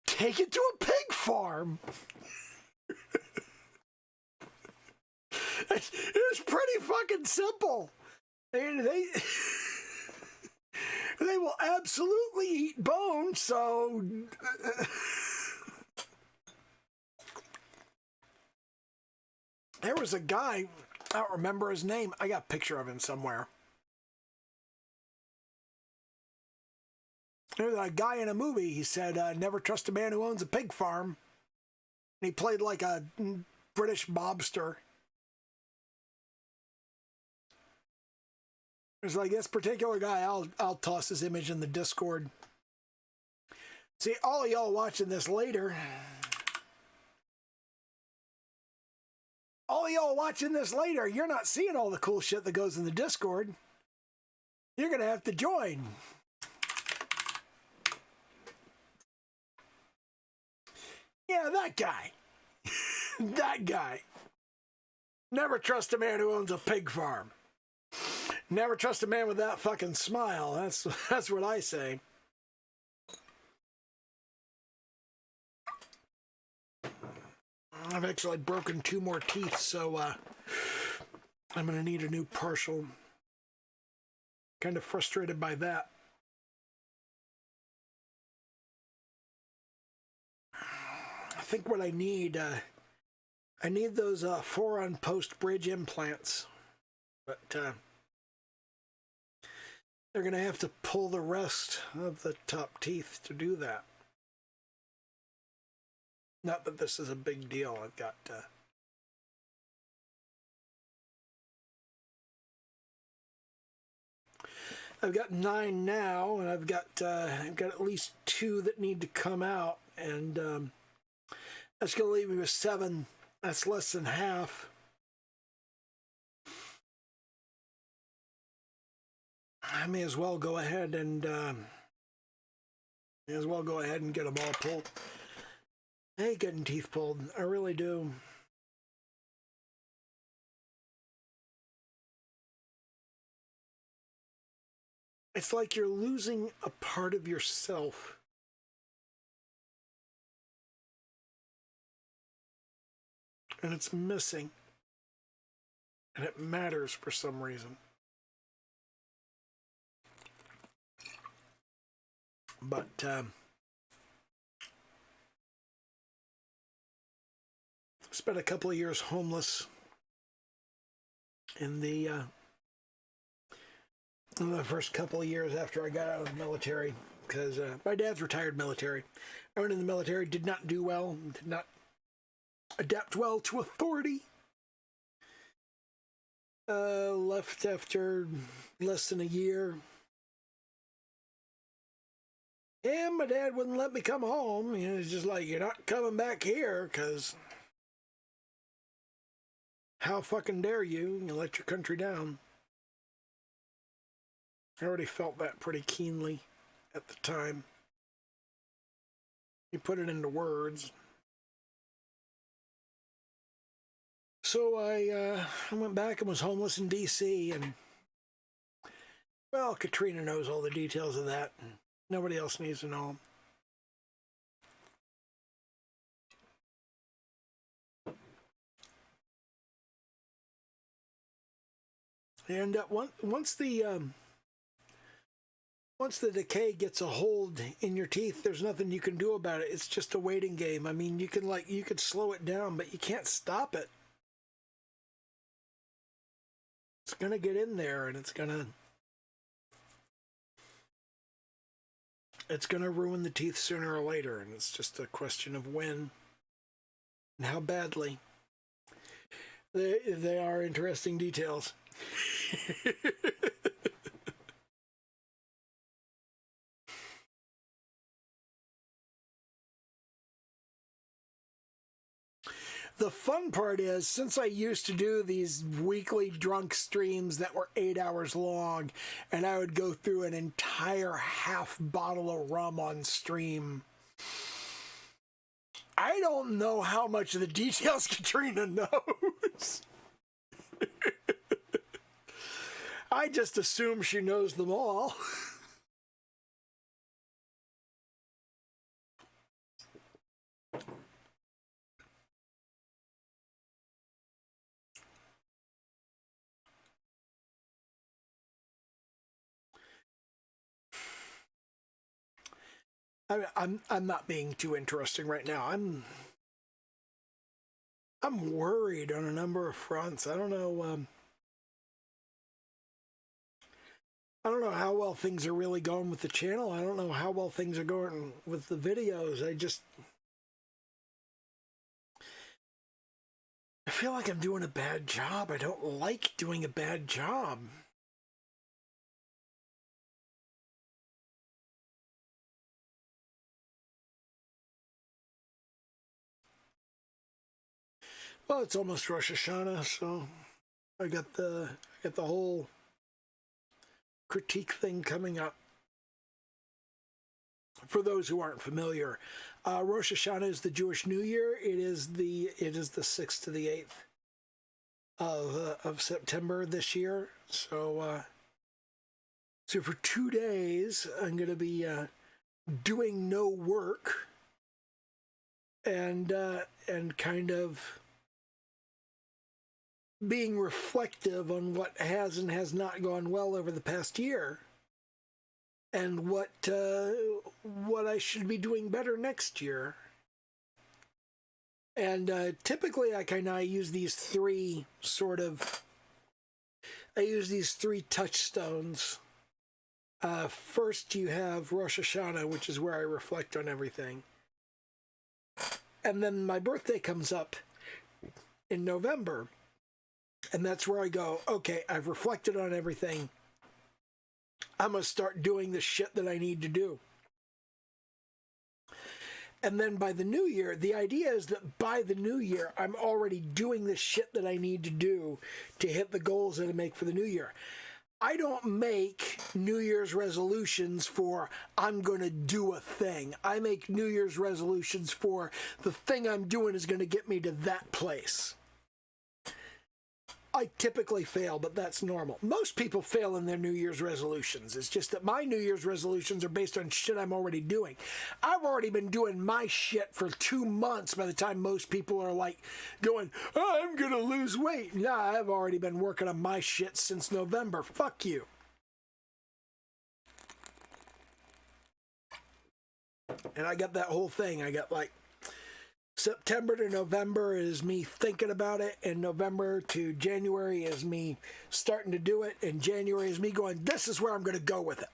take it to a pig farm. It's pretty fucking simple. They will absolutely eat bone, so there was a guy, I don't remember his name, I got a picture of him somewhere. There was a guy in a movie, he said, never trust a man who owns a pig farm. And he played like a British mobster. It's like this particular guy, I'll toss his image in the Discord. See, all of y'all watching this later, you're not seeing all the cool shit that goes in the Discord. You're going to have to join. Yeah, that guy. That guy. Never trust a man who owns a pig farm. Never trust a man with that fucking smile. That's what I say. I've actually broken 2 more teeth, so I'm going to need a new partial. Kind of frustrated by that. I think what I need those 4-on post bridge implants, but they're going to have to pull the rest of the top teeth to do that. Not that this is a big deal. I've got 9 now, and I've got at least 2 that need to come out, and that's going to leave me with 7. That's less than half. I may as well go ahead and get them all pulled. I hate getting teeth pulled. I really do. It's like you're losing a part of yourself. And it's missing. And it matters for some reason. But spent a couple of years homeless in the first couple of years after I got out of the military, because my dad's retired military. I went in the military, did not do well, did not adapt well to authority. Left after less than a year. And my dad wouldn't let me come home. He was just like, you're not coming back here, because how fucking dare you? You let your country down. I already felt that pretty keenly at the time. He put it into words. So I went back and was homeless in D.C. and, well, Katrina knows all the details of that. And nobody else needs to know. And once the decay gets a hold in your teeth, there's nothing you can do about it. It's just a waiting game. I mean, you could slow it down, but you can't stop it. It's gonna get in there, and it's gonna ruin the teeth sooner or later, and it's just a question of when and how badly. They are interesting details. The fun part is, since I used to do these weekly drunk streams that were 8 hours long, and I would go through an entire half bottle of rum on stream, I don't know how much of the details Katrina knows. I just assume she knows them all. I'm not being too interesting right now. I'm worried on a number of fronts. I don't know how well things are really going with the channel. I don't know how well things are going with the videos. I feel like I'm doing a bad job. I don't like doing a bad job. Well, it's almost Rosh Hashanah, so I got the whole critique thing coming up. For those who aren't familiar, Rosh Hashanah is the Jewish New Year. It is the 6th to the 8th of September this year. So for 2 days, I'm going to be doing no work and kind of being reflective on what has and has not gone well over the past year, and what I should be doing better next year. And typically, I use these three touchstones. First, you have Rosh Hashanah, which is where I reflect on everything, and then my birthday comes up in November. And that's where I go, okay, I've reflected on everything. I'm going to start doing the shit that I need to do. And then by the new year, the idea is that by the new year, I'm already doing the shit that I need to do to hit the goals that I make for the new year. I don't make New Year's resolutions for I'm going to do a thing. I make New Year's resolutions for the thing I'm doing is going to get me to that place. I typically fail, but that's normal. Most people fail in their New Year's resolutions. It's just that my New Year's resolutions are based on shit I'm already doing. I've already been doing my shit for 2 months by the time most people are like going, oh, I'm going to lose weight. Nah, I've already been working on my shit since November. Fuck you. And I got that whole thing. I got like September to November is me thinking about it, and November to January is me starting to do it, and January is me going, this is where I'm going to go with it.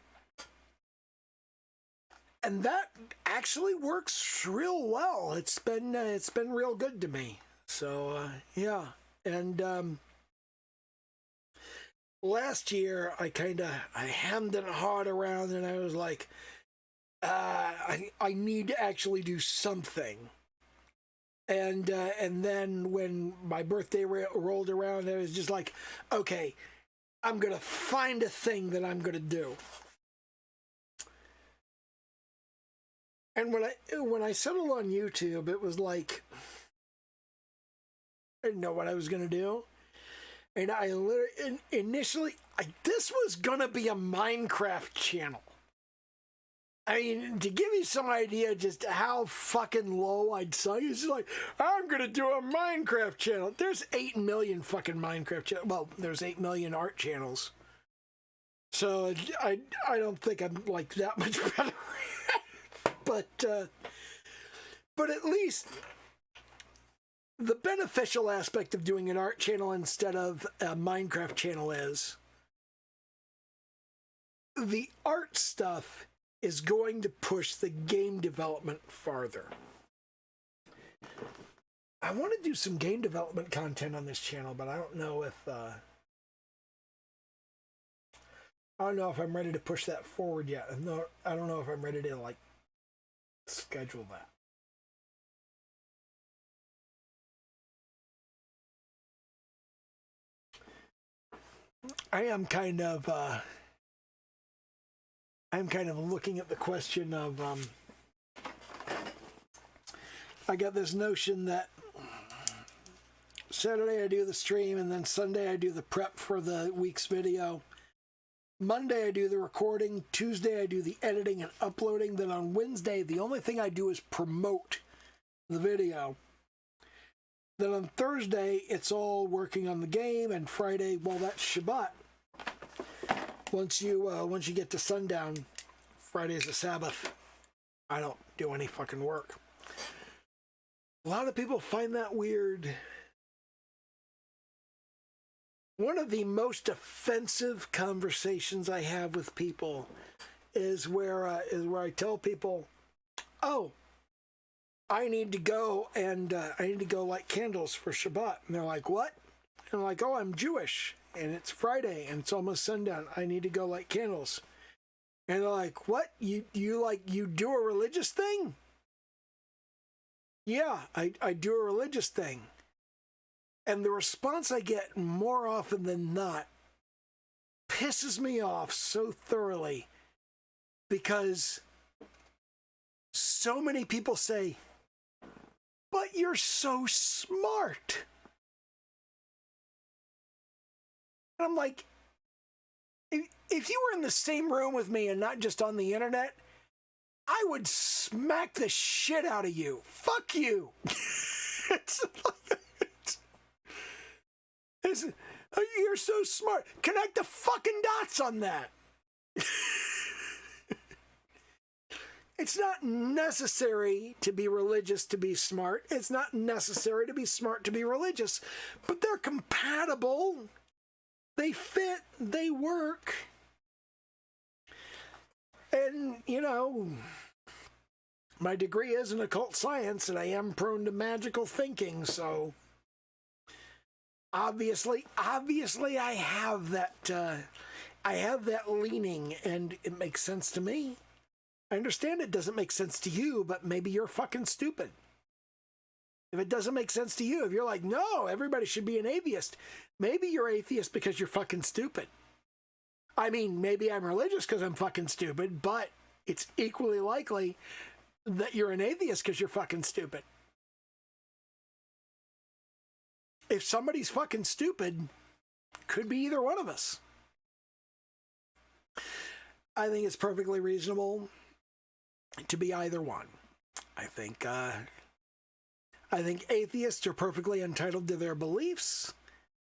And that actually works real well. It's been real good to me. So yeah. And last year I hemmed and hawed around, and I was like, I need to actually do something. And then when my birthday rolled around, I was just like, okay, I'm going to find a thing that I'm going to do. And when I settled on YouTube, it was like, I didn't know what I was going to do. And I literally, initially, this was going to be a Minecraft channel. I mean, to give you some idea just how fucking low I'd sunk, it's just like, I'm going to do a Minecraft channel. There's 8 million fucking Minecraft channels. Well, there's 8 million art channels. So I don't think I'm like that much better. But at least the beneficial aspect of doing an art channel instead of a Minecraft channel is the art stuff is going to push the game development farther. I want to do some game development content on this channel, but I don't know if I'm ready to push that forward yet. I don't know if I'm ready to like schedule that. I am kind of looking at the question of I got this notion that Saturday I do the stream, and then Sunday I do the prep for the week's video. Monday I do the recording. Tuesday I do the editing and uploading. Then on Wednesday, the only thing I do is promote the video. Then on Thursday, it's all working on the game, and Friday, well, that's Shabbat. Once you get to sundown, Friday's the Sabbath. I don't do any fucking work. A lot of people find that weird. One of the most offensive conversations I have with people is where I tell people, "Oh, I need to go light candles for Shabbat." And they're like, "What?" And I'm like, "Oh, I'm Jewish, and it's Friday, and it's almost sundown. I need to go light candles." And they're like, "What? You do a religious thing?" "Yeah, I do a religious thing." And the response I get more often than not pisses me off so thoroughly, because so many people say, "But you're so smart." And I'm like, if you were in the same room with me and not just on the internet, I would smack the shit out of you. Fuck you. You're so smart. Connect the fucking dots on that. It's not necessary to be religious to be smart. It's not necessary to be smart to be religious. But they're compatible. They fit. They work. And, my degree is in occult science, and I am prone to magical thinking, so obviously I have that leaning, and it makes sense to me. I understand it doesn't make sense to you, but maybe you're fucking stupid. If it doesn't make sense to you, if you're like, "No, everybody should be an atheist," maybe you're atheist because you're fucking stupid. I mean, maybe I'm religious because I'm fucking stupid, but it's equally likely that you're an atheist because you're fucking stupid. If somebody's fucking stupid, could be either one of us. I think it's perfectly reasonable to be either one. I think atheists are perfectly entitled to their beliefs,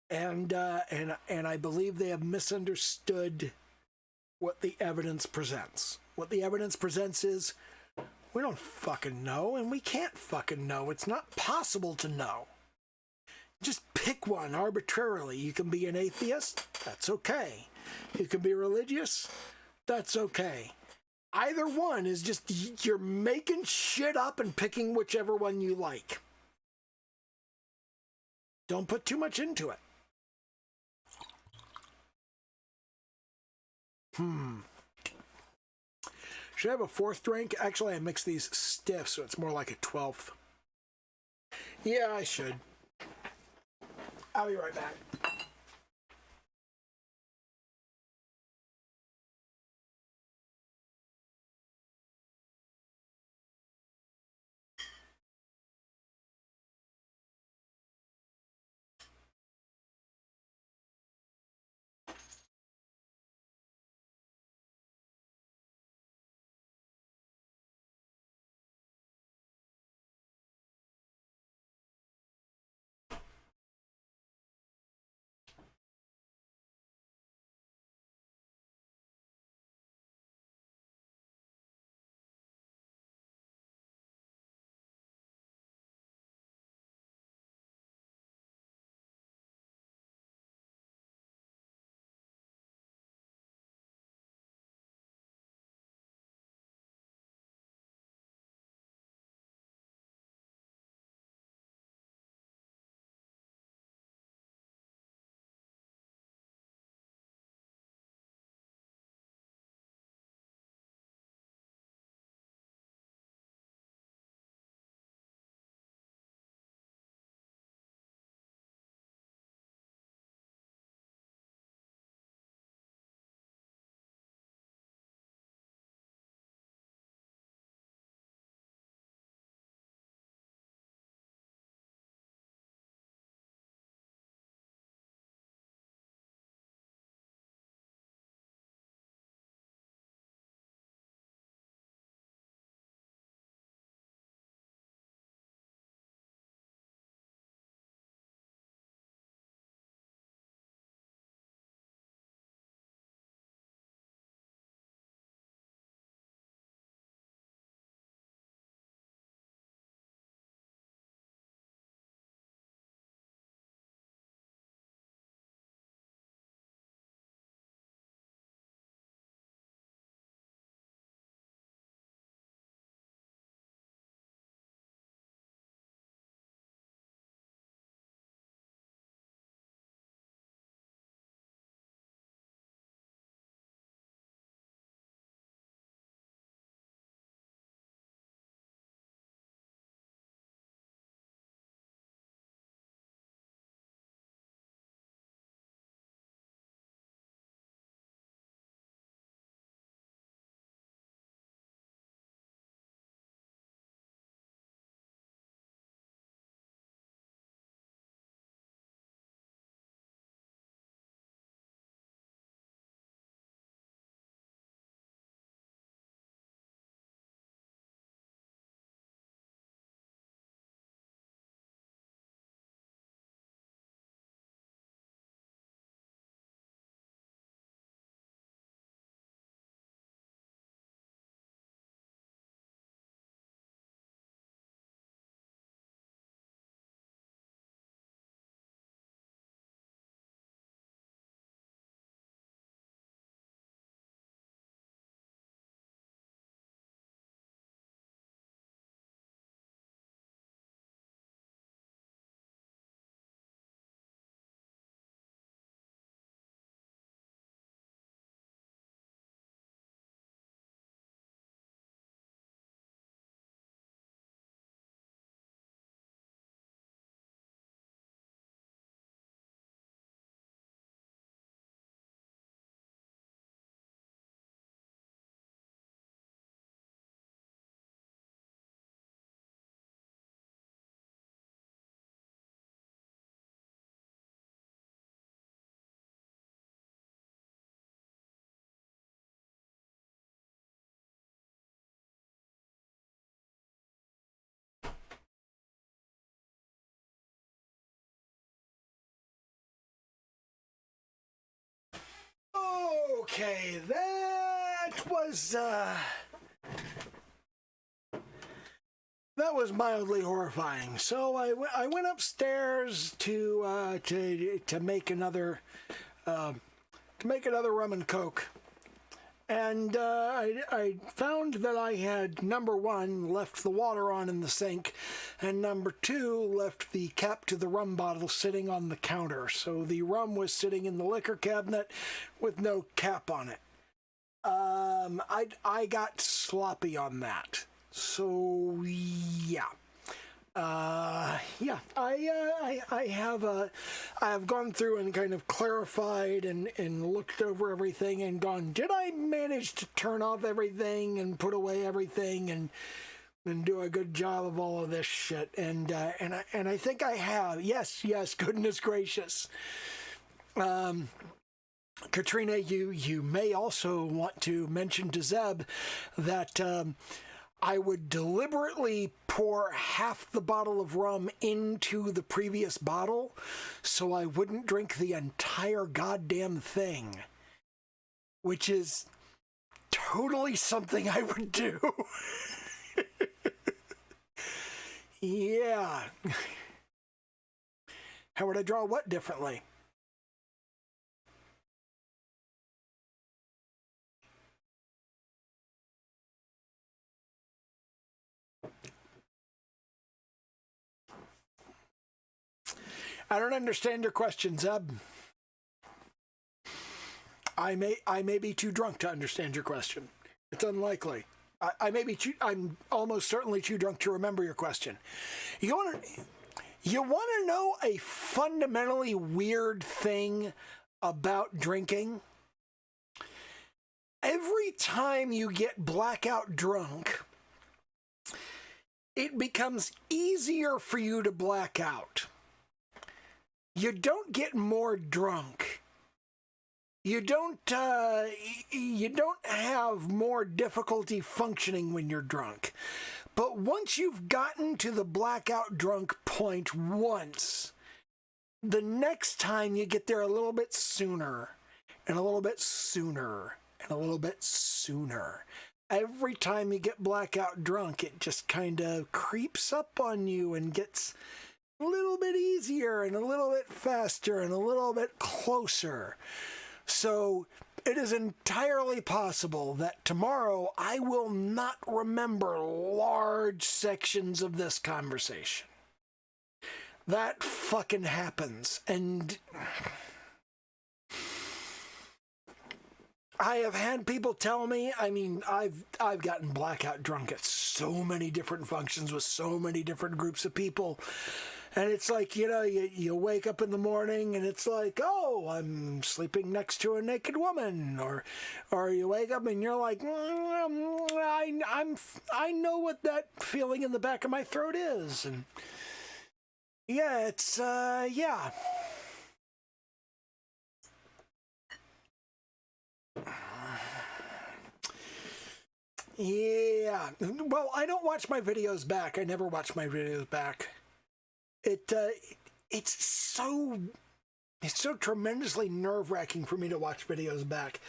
and I believe they have misunderstood what the evidence presents. What the evidence presents is, we don't fucking know, and we can't fucking know. It's not possible to know. Just pick one arbitrarily. You can be an atheist, that's okay. You can be religious, that's okay. Either one is just, you're making shit up and picking whichever one you like. Don't put too much into it. Should I have a fourth drink? Actually, I mix these stiff, so it's more like a 12th. Yeah, I should. I'll be right back. Okay, that was mildly horrifying. So I went upstairs to make another rum and coke, and I found that I had, number one, left the water on in the sink, and number two, left the cap to the rum bottle sitting on the counter. So the rum was sitting in the liquor cabinet with no cap on it. I got sloppy on that. So yeah. I have gone through and kind of clarified and looked over everything and gone, did I manage to turn off everything and put away everything and do a good job of all of this shit? And I think I have. Yes, goodness gracious. Katrina, you may also want to mention to Zeb that I would deliberately pour half the bottle of rum into the previous bottle so I wouldn't drink the entire goddamn thing, which is totally something I would do. Yeah. How would I draw what differently? I don't understand your question, Zeb. I may be too drunk to understand your question. It's unlikely. I'm almost certainly too drunk to remember your question. You want to know a fundamentally weird thing about drinking? Every time you get blackout drunk, it becomes easier for you to black out. You don't get more drunk. You don't have more difficulty functioning when you're drunk. But once you've gotten to the blackout drunk point once, the next time you get there a little bit sooner, and a little bit sooner, and a little bit sooner. Every time you get blackout drunk, it just kind of creeps up on you and gets a little bit easier and a little bit faster and a little bit closer. So it is entirely possible that tomorrow I will not remember large sections of this conversation. That fucking happens. And I have had people tell me, I mean, I've gotten blackout drunk at so many different functions with so many different groups of people. And it's like, you wake up in the morning and it's like, oh, I'm sleeping next to a naked woman. Or you wake up and you're like, I know what that feeling in the back of my throat is. And yeah, it's, yeah. Yeah. Well, I don't watch my videos back. I never watch my videos back. It's so tremendously nerve-wracking for me to watch videos back.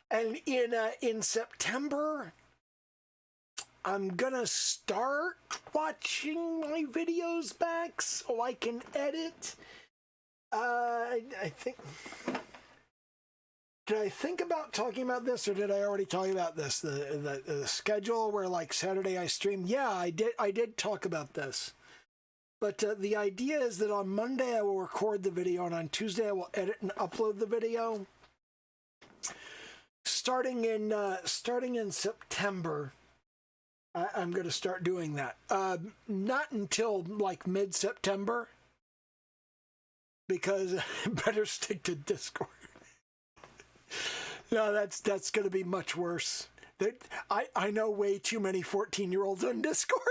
And in September, I'm gonna start watching my videos back so I can edit. I think. Did I think about talking about this, or did I already talk about this? The schedule where, like, Saturday I stream. Yeah, I did talk about this. But the idea is that on Monday I will record the video, and on Tuesday I will edit and upload the video. Starting in September, I'm going to start doing that. Not until like mid-September, because I better stick to Discord. No, that's going to be much worse. I know way too many 14-year-olds on Discord.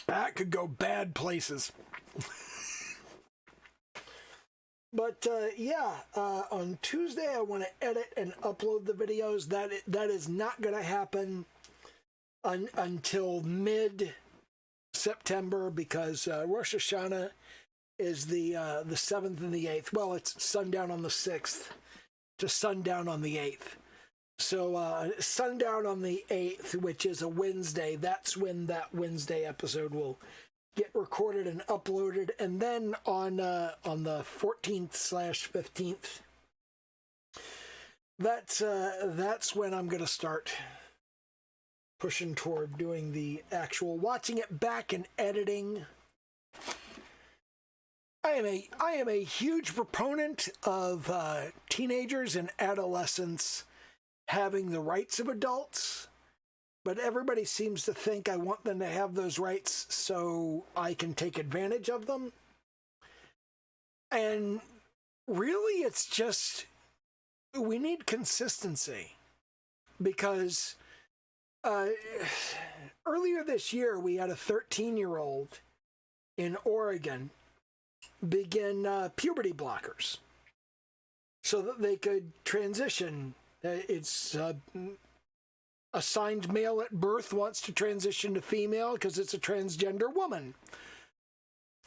That could go bad places. But yeah, on Tuesday I want to edit and upload the videos. That is not going to happen until mid-September, because Rosh Hashanah is the 7th and the 8th. Well, it's sundown on the 6th to sundown on the 8th. So sundown on the 8th, which is a Wednesday, that's when that Wednesday episode will get recorded and uploaded. And then on the 14th/15th, that's when I'm going to start pushing toward doing the actual watching it back and editing. I am a huge proponent of teenagers and adolescents having the rights of adults, but everybody seems to think I want them to have those rights so I can take advantage of them. And really, it's just, we need consistency, because earlier this year, we had a 13-year-old in Oregon begin puberty blockers so that they could transition. It's assigned male at birth, wants to transition to female because it's a transgender woman.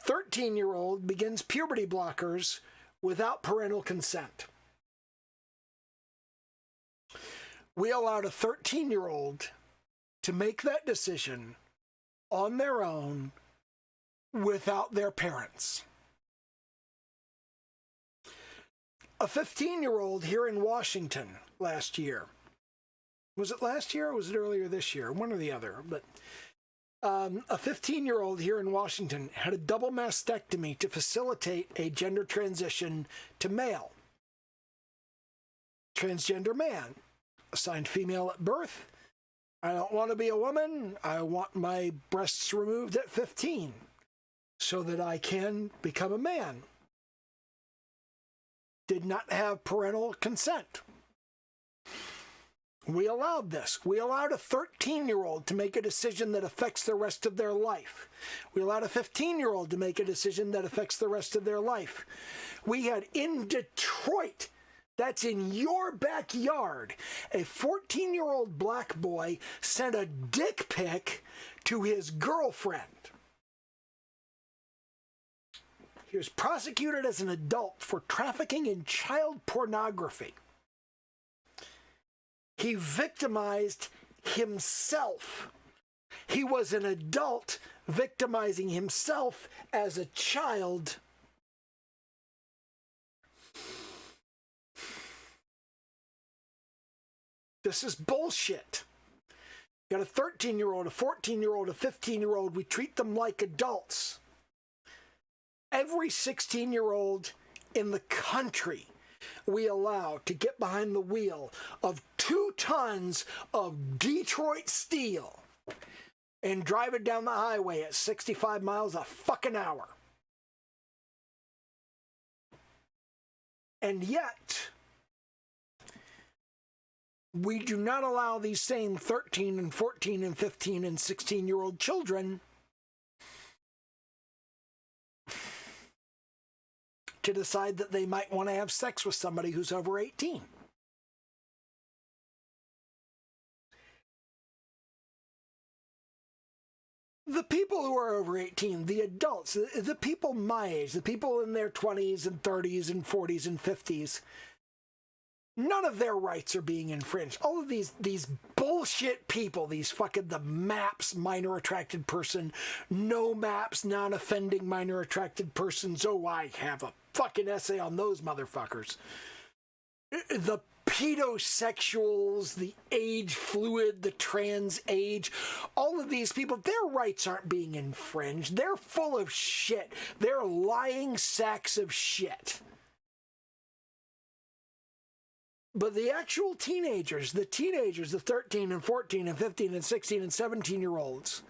13-year-old begins puberty blockers without parental consent. We allowed a 13-year-old to make that decision on their own without their parents. A 15-year-old here in Washington last year. Was it last year or was it earlier this year? One or the other. But a 15-year-old here in Washington had a double mastectomy to facilitate a gender transition to male. Transgender man, assigned female at birth. I don't want to be a woman. I want my breasts removed at 15 so that I can become a man. Did not have parental consent. We allowed this. We allowed a 13-year-old to make a decision that affects the rest of their life. We allowed a 15-year-old to make a decision that affects the rest of their life. We had in Detroit, that's in your backyard, a 14-year-old black boy sent a dick pic to his girlfriend. He was prosecuted as an adult for trafficking in child pornography. He victimized himself. He was an adult victimizing himself as a child. This is bullshit. You got a 13-year-old, a 14-year-old, a 15-year-old. We treat them like adults. Every 16-year-old in the country we allow to get behind the wheel of 2 tons of Detroit steel and drive it down the highway at 65 miles a fucking hour. And yet, we do not allow these same 13 and 14 and 15 and 16-year-old children to decide that they might want to have sex with somebody who's over 18. The people who are over 18, the adults, the people my age, the people in their 20s and 30s and 40s and 50s, none of their rights are being infringed. All of these bullshit people, these fucking the MAPS, minor attracted person, no MAPS, non-offending minor attracted persons. Oh, I have a fucking essay on those motherfuckers. The pedosexuals, the age fluid, the trans age, all of these people, their rights aren't being infringed. They're full of shit. They're lying sacks of shit. But the actual teenagers, the 13 and 14 and 15 and 16 and 17-year-olds,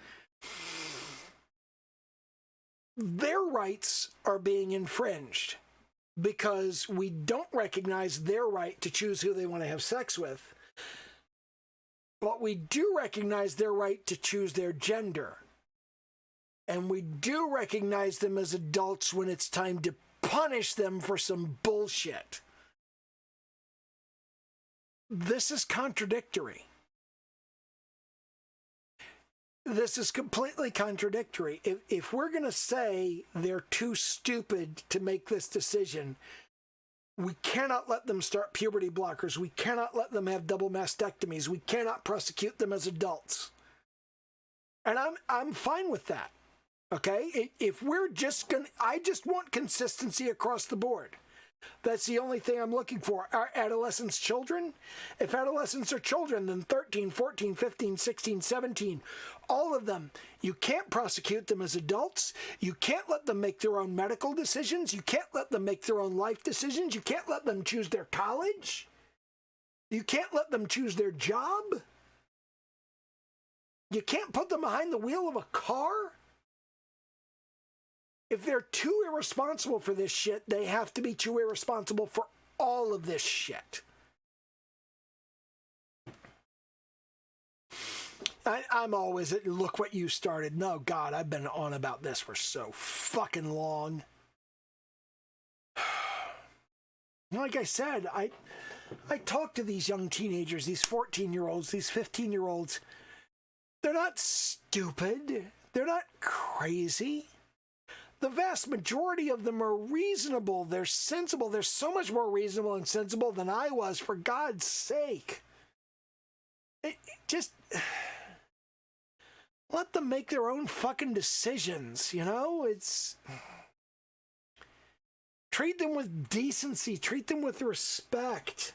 their rights are being infringed because we don't recognize their right to choose who they want to have sex with, but we do recognize their right to choose their gender. And we do recognize them as adults when it's time to punish them for some bullshit. This is contradictory. this is completely contradictory. If we're going to say they're too stupid to make this decision, we cannot let them start puberty blockers. We cannot let them have double mastectomies. We cannot prosecute them as adults. And I'm fine with that. Okay? If we're just going to, I just want consistency across the board. That's the only thing I'm looking for. Are adolescents children? If adolescents are children, then 13, 14, 15, 16, 17, all of them, you can't prosecute them as adults. You can't let them make their own medical decisions. You can't let them make their own life decisions. You can't let them choose their college. You can't let them choose their job. You can't put them behind the wheel of a car. If they're too irresponsible for this shit, they have to be too irresponsible for all of this shit. I'm always at, look what you started. No, God, I've been on about this for so fucking long. Like I said, I talk to these young teenagers, these 14-year-olds, these 15-year-olds. They're not stupid. They're not crazy. The vast majority of them are reasonable. They're sensible. They're so much more reasonable and sensible than I was, for God's sake. Just let them make their own fucking decisions, you know? Treat them with decency. Treat them with respect.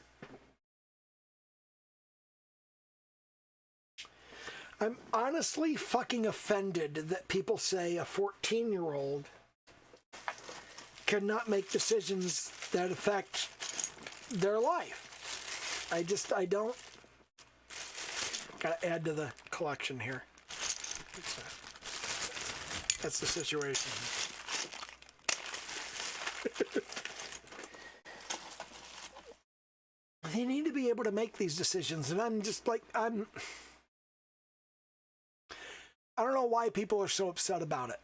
I'm honestly fucking offended that people say a 14-year-old cannot make decisions that affect their life. I don't. Gotta add to the collection here. That's the situation. They need to be able to make these decisions, and I'm just like, I don't know why people are so upset about it.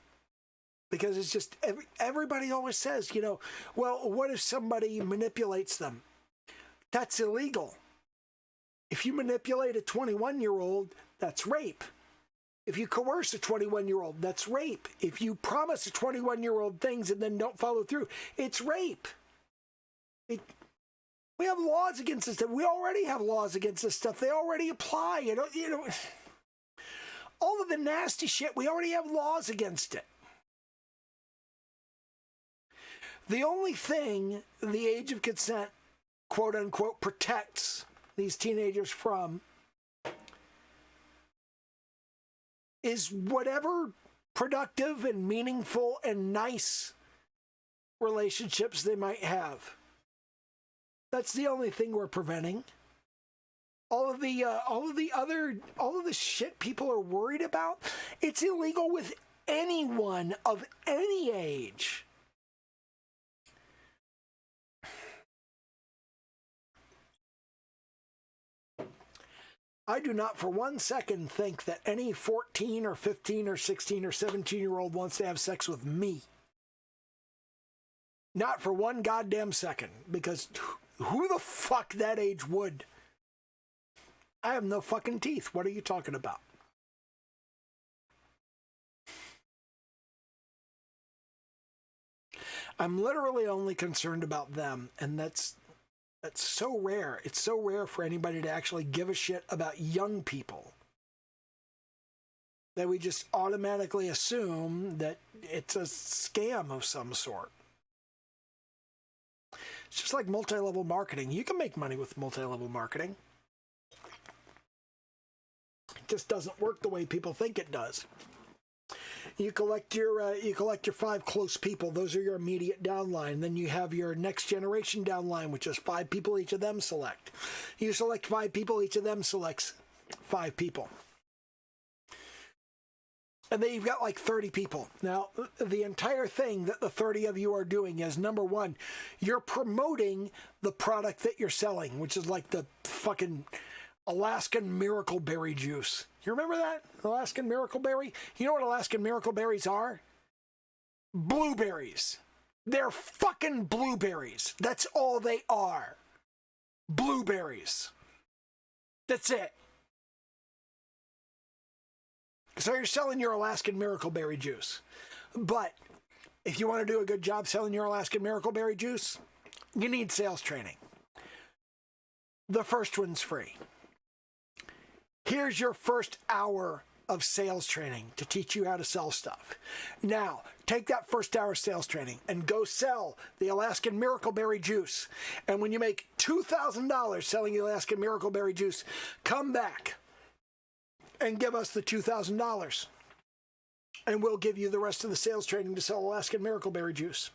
Because it's just, everybody always says, you know, well, what if somebody manipulates them? That's illegal. If you manipulate a 21-year-old, that's rape. If you coerce a 21-year-old, that's rape. If you promise a 21-year-old things and then don't follow through, it's rape. We have laws against this stuff. We already have laws against this stuff. They already apply. You know, all of the nasty shit, we already have laws against it. The only thing the age of consent, quote unquote, protects these teenagers from is whatever productive and meaningful and nice relationships they might have. That's the only thing we're preventing. All of the shit people are worried about, it's illegal with anyone of any age. I do not for 1 second think that any 14 or 15 or 16 or 17-year-old wants to have sex with me. Not for one goddamn second, because who the fuck that age would? I have no fucking teeth. What are you talking about? I'm literally only concerned about them, and that's so rare. It's so rare for anybody to actually give a shit about young people that we just automatically assume that it's a scam of some sort. It's just like multi-level marketing. You can make money with multi-level marketing. It just doesn't work the way people think it does. You collect your 5 close people. Those are your immediate downline. Then you have your next generation downline, which is 5 people. Each of them select. You select 5 people. Each of them selects 5 people. And then you've got like 30 people. Now, the entire thing that the 30 of you are doing is, number one, you're promoting the product that you're selling, which is like the fucking Alaskan Miracle Berry juice. You remember that? Alaskan Miracle Berry? You know what Alaskan Miracle Berries are? Blueberries. They're fucking blueberries. That's all they are. Blueberries. That's it. So you're selling your Alaskan Miracle Berry juice. But if you want to do a good job selling your Alaskan Miracle Berry juice, you need sales training. The first one's free. Here's your first hour of sales training to teach you how to sell stuff. Now, take that first hour of sales training and go sell the Alaskan Miracle Berry juice. And when you make $2,000 selling the Alaskan Miracle Berry juice, come back and give us the $2,000. And we'll give you the rest of the sales training to sell Alaskan Miracle Berry juice.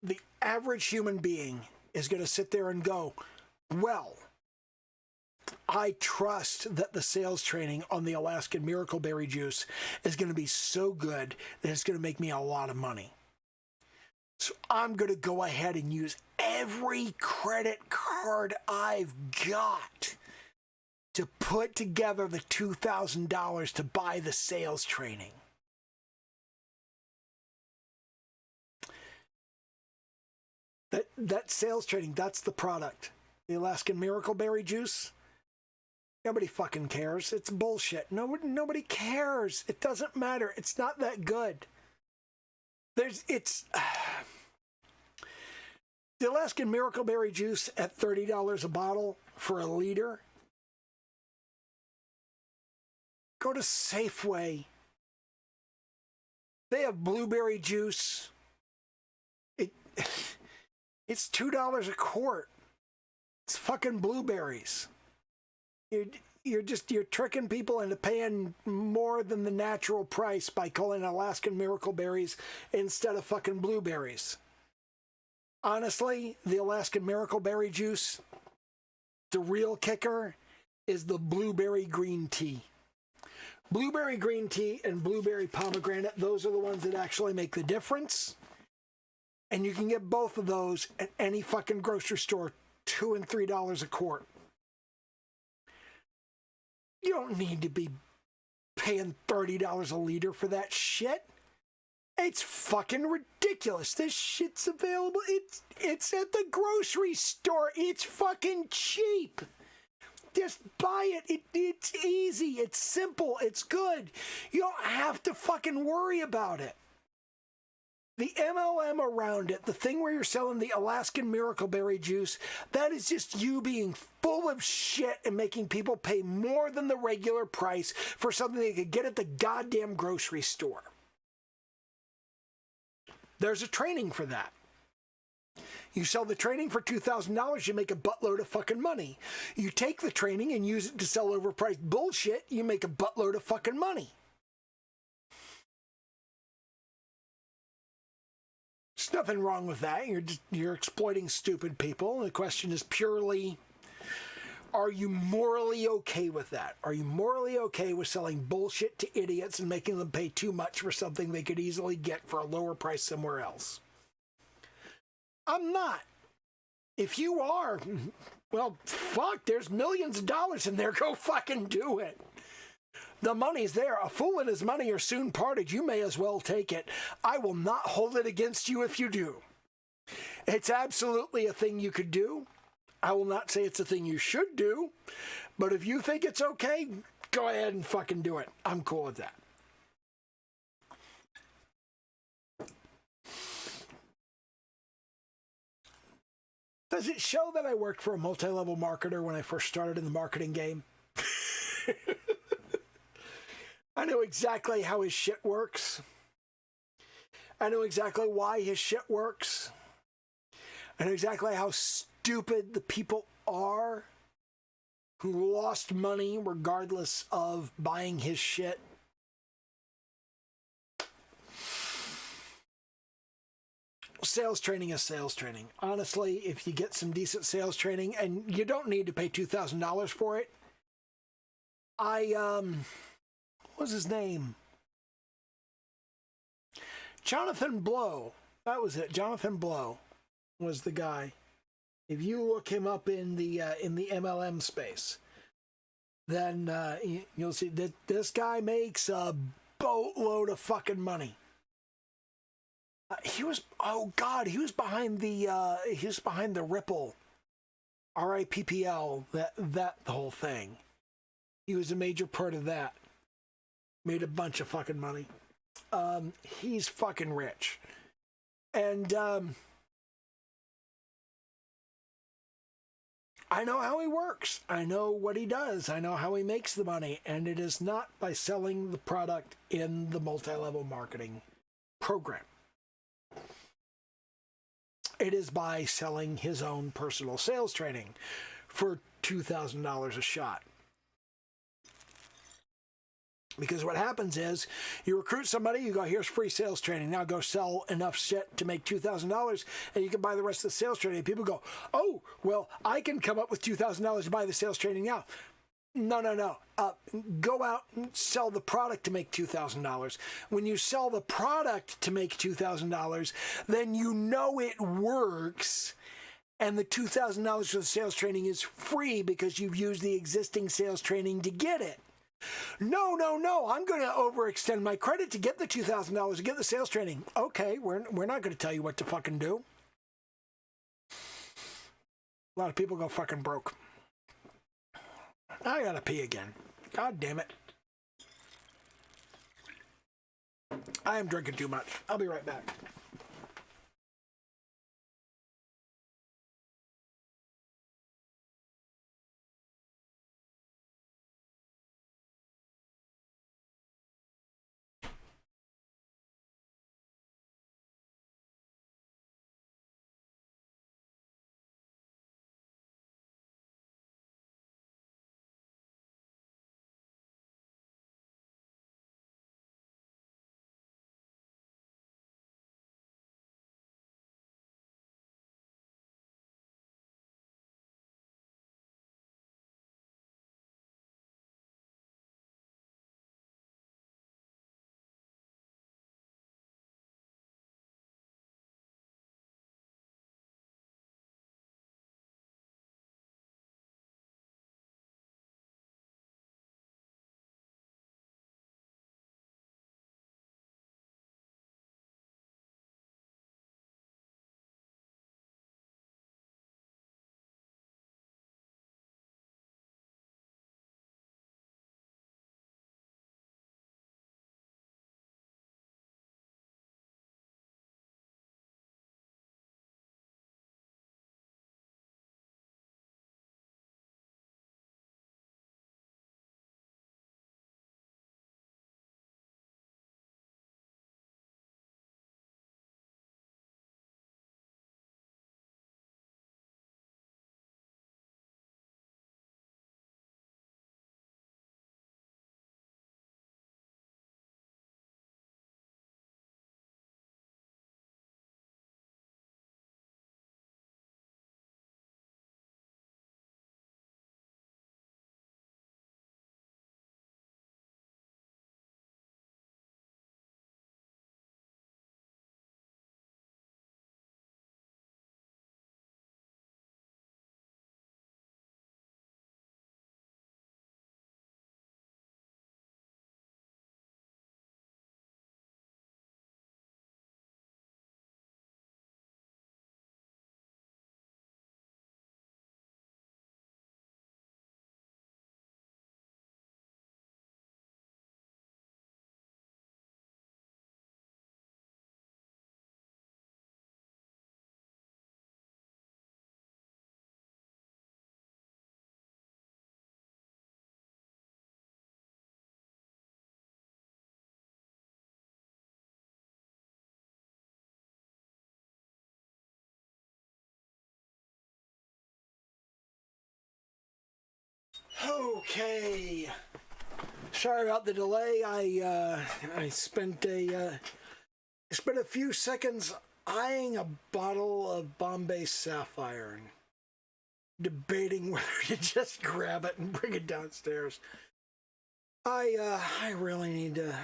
The average human being is going to sit there and go, well, I trust that the sales training on the Alaskan Miracle Berry juice is going to be so good that it's going to make me a lot of money. So I'm going to go ahead and use every credit card I've got to put together the $2,000 to buy the sales training. That sales training, that's the product. The Alaskan Miracle Berry juice, nobody fucking cares. It's bullshit. Nobody cares. It doesn't matter. It's not that good. The Alaskan Miracle Berry juice at $30 a bottle for a liter. Go to Safeway. They have blueberry juice. It's $2 a quart. It's fucking blueberries. You're tricking people into paying more than the natural price by calling Alaskan Miracle Berries instead of fucking blueberries. Honestly, the Alaskan Miracle Berry juice, the real kicker is the blueberry green tea. Blueberry green tea and blueberry pomegranate, those are the ones that actually make the difference. And you can get both of those at any fucking grocery store, $2 and $3 a quart. You don't need to be paying $30 a liter for that shit. It's fucking ridiculous. This shit's available. It's at the grocery store. It's fucking cheap. Just buy it. It's easy. It's simple. It's good. You don't have to fucking worry about it. The MLM around it, the thing where you're selling the Alaskan Miracle Berry juice, that is just you being full of shit and making people pay more than the regular price for something they could get at the goddamn grocery store. There's a training for that. You sell the training for $2,000, you make a buttload of fucking money. You take the training and use it to sell overpriced bullshit, you make a buttload of fucking money. There's nothing wrong with that. You're exploiting stupid people. The question is purely, are you morally okay with that? Are you morally okay with selling bullshit to idiots and making them pay too much for something they could easily get for a lower price somewhere else? I'm not. If you are, well, fuck, there's millions of dollars in there. Go fucking do it. The money's there. A fool and his money are soon parted. You may as well take it. I will not hold it against you if you do. It's absolutely a thing you could do. I will not say it's a thing you should do. But if you think it's okay, go ahead and fucking do it. I'm cool with that. Does it show that I worked for a multi-level marketer when I first started in the marketing game? I know exactly how his shit works. I know exactly why his shit works. I know exactly how stupid the people are who lost money regardless of buying his shit. Sales training is sales training. Honestly, if you get some decent sales training, and you don't need to pay $2,000 for it. What's his name? Jonathan Blow. That was it. Jonathan Blow was the guy. If you look him up in the MLM space, then you'll see that this guy makes a boatload of fucking money. He was behind the Ripple RIPPL, the whole thing. He was a major part of that. Made a bunch of fucking money. He's fucking rich. And I know how he works. I know what he does. I know how he makes the money. And it is not by selling the product in the multi-level marketing program. It is by selling his own personal sales training for $2,000 a shot. Because what happens is you recruit somebody, you go, here's free sales training. Now go sell enough shit to make $2,000 and you can buy the rest of the sales training. People go, oh, well, I can come up with $2,000 to buy the sales training now. No. Go out and sell the product to make $2,000. When you sell the product to make $2,000, then you know it works. And the $2,000 for the sales training is free because you've used the existing sales training to get it. No. I'm going to overextend my credit to get the $2,000 to get the sales training. Okay, we're not going to tell you what to fucking do. A lot of people go fucking broke. I gotta pee again. God damn it. I am drinking too much. I'll be right back. Okay. Sorry about the delay. I spent a few seconds eyeing a bottle of Bombay Sapphire and debating whether to just grab it and bring it downstairs. I really need to.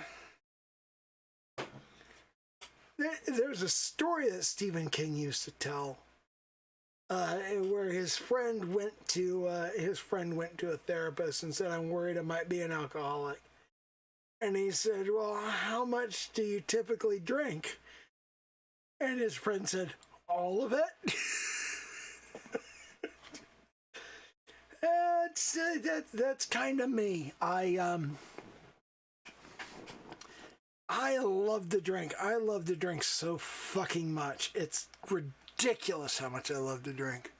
There's a story that Stephen King used to tell, where his friend went to a therapist and said, "I'm worried I might be an alcoholic." And he said, "Well, how much do you typically drink?" And his friend said, "All of it." That's kind of me. I love to drink. I love to drink so fucking much. It's ridiculous how much I love to drink.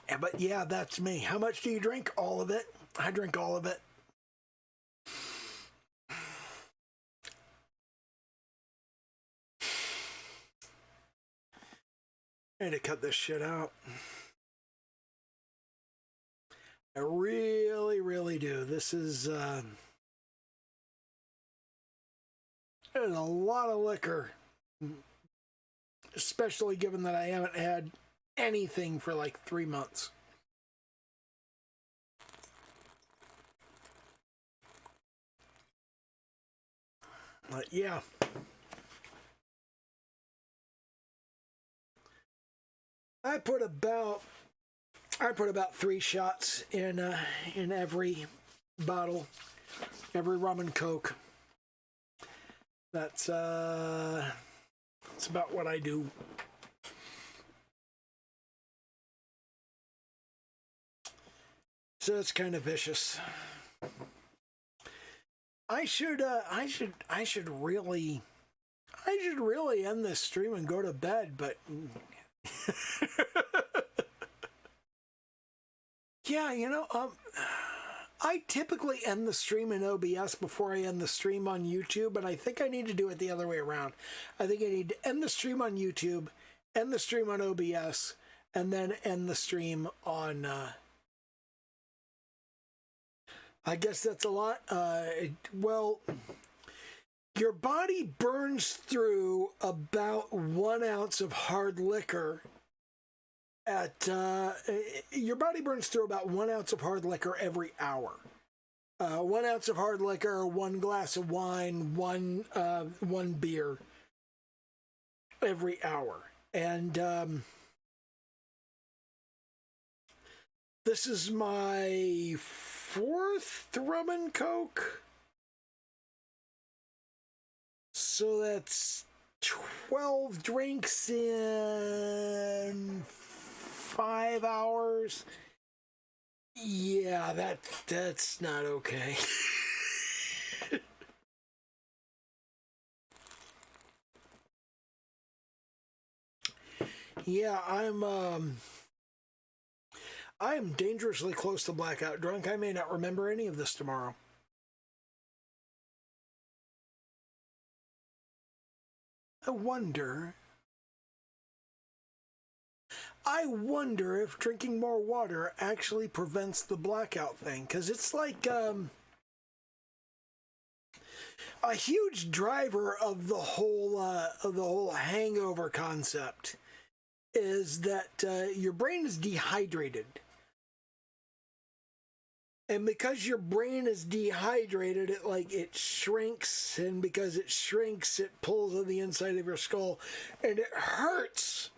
Yeah, but yeah, that's me. How much do you drink? All of it. I drink all of it. I need to cut this shit out. I really, really do. This is there's a lot of liquor, especially given that I haven't had anything for like 3 months. But yeah. I put about 3 shots in every bottle, every rum and coke. That's about what I do. So it's kind of vicious. I should really end this stream and go to bed, but yeah, I typically end the stream in OBS before I end the stream on YouTube, and I think I need to do it the other way around. I think I need to end the stream on YouTube, end the stream on OBS, and then end the stream on, I guess that's a lot. Well, your body burns through about 1 ounce of hard liquor your body burns through about 1 ounce of hard liquor every hour. 1 ounce of hard liquor, 1 glass of wine, one beer every hour. And this is my 4th rum and coke. So that's 12 drinks in 5 hours. Yeah, that's not okay. Yeah, I am dangerously close to blackout drunk. I may not remember any of this tomorrow. I wonder if drinking more water actually prevents the blackout thing, because it's like a huge driver of the whole hangover concept is that your brain is dehydrated. And because your brain is dehydrated, it shrinks, and because it shrinks, it pulls on the inside of your skull, and it hurts.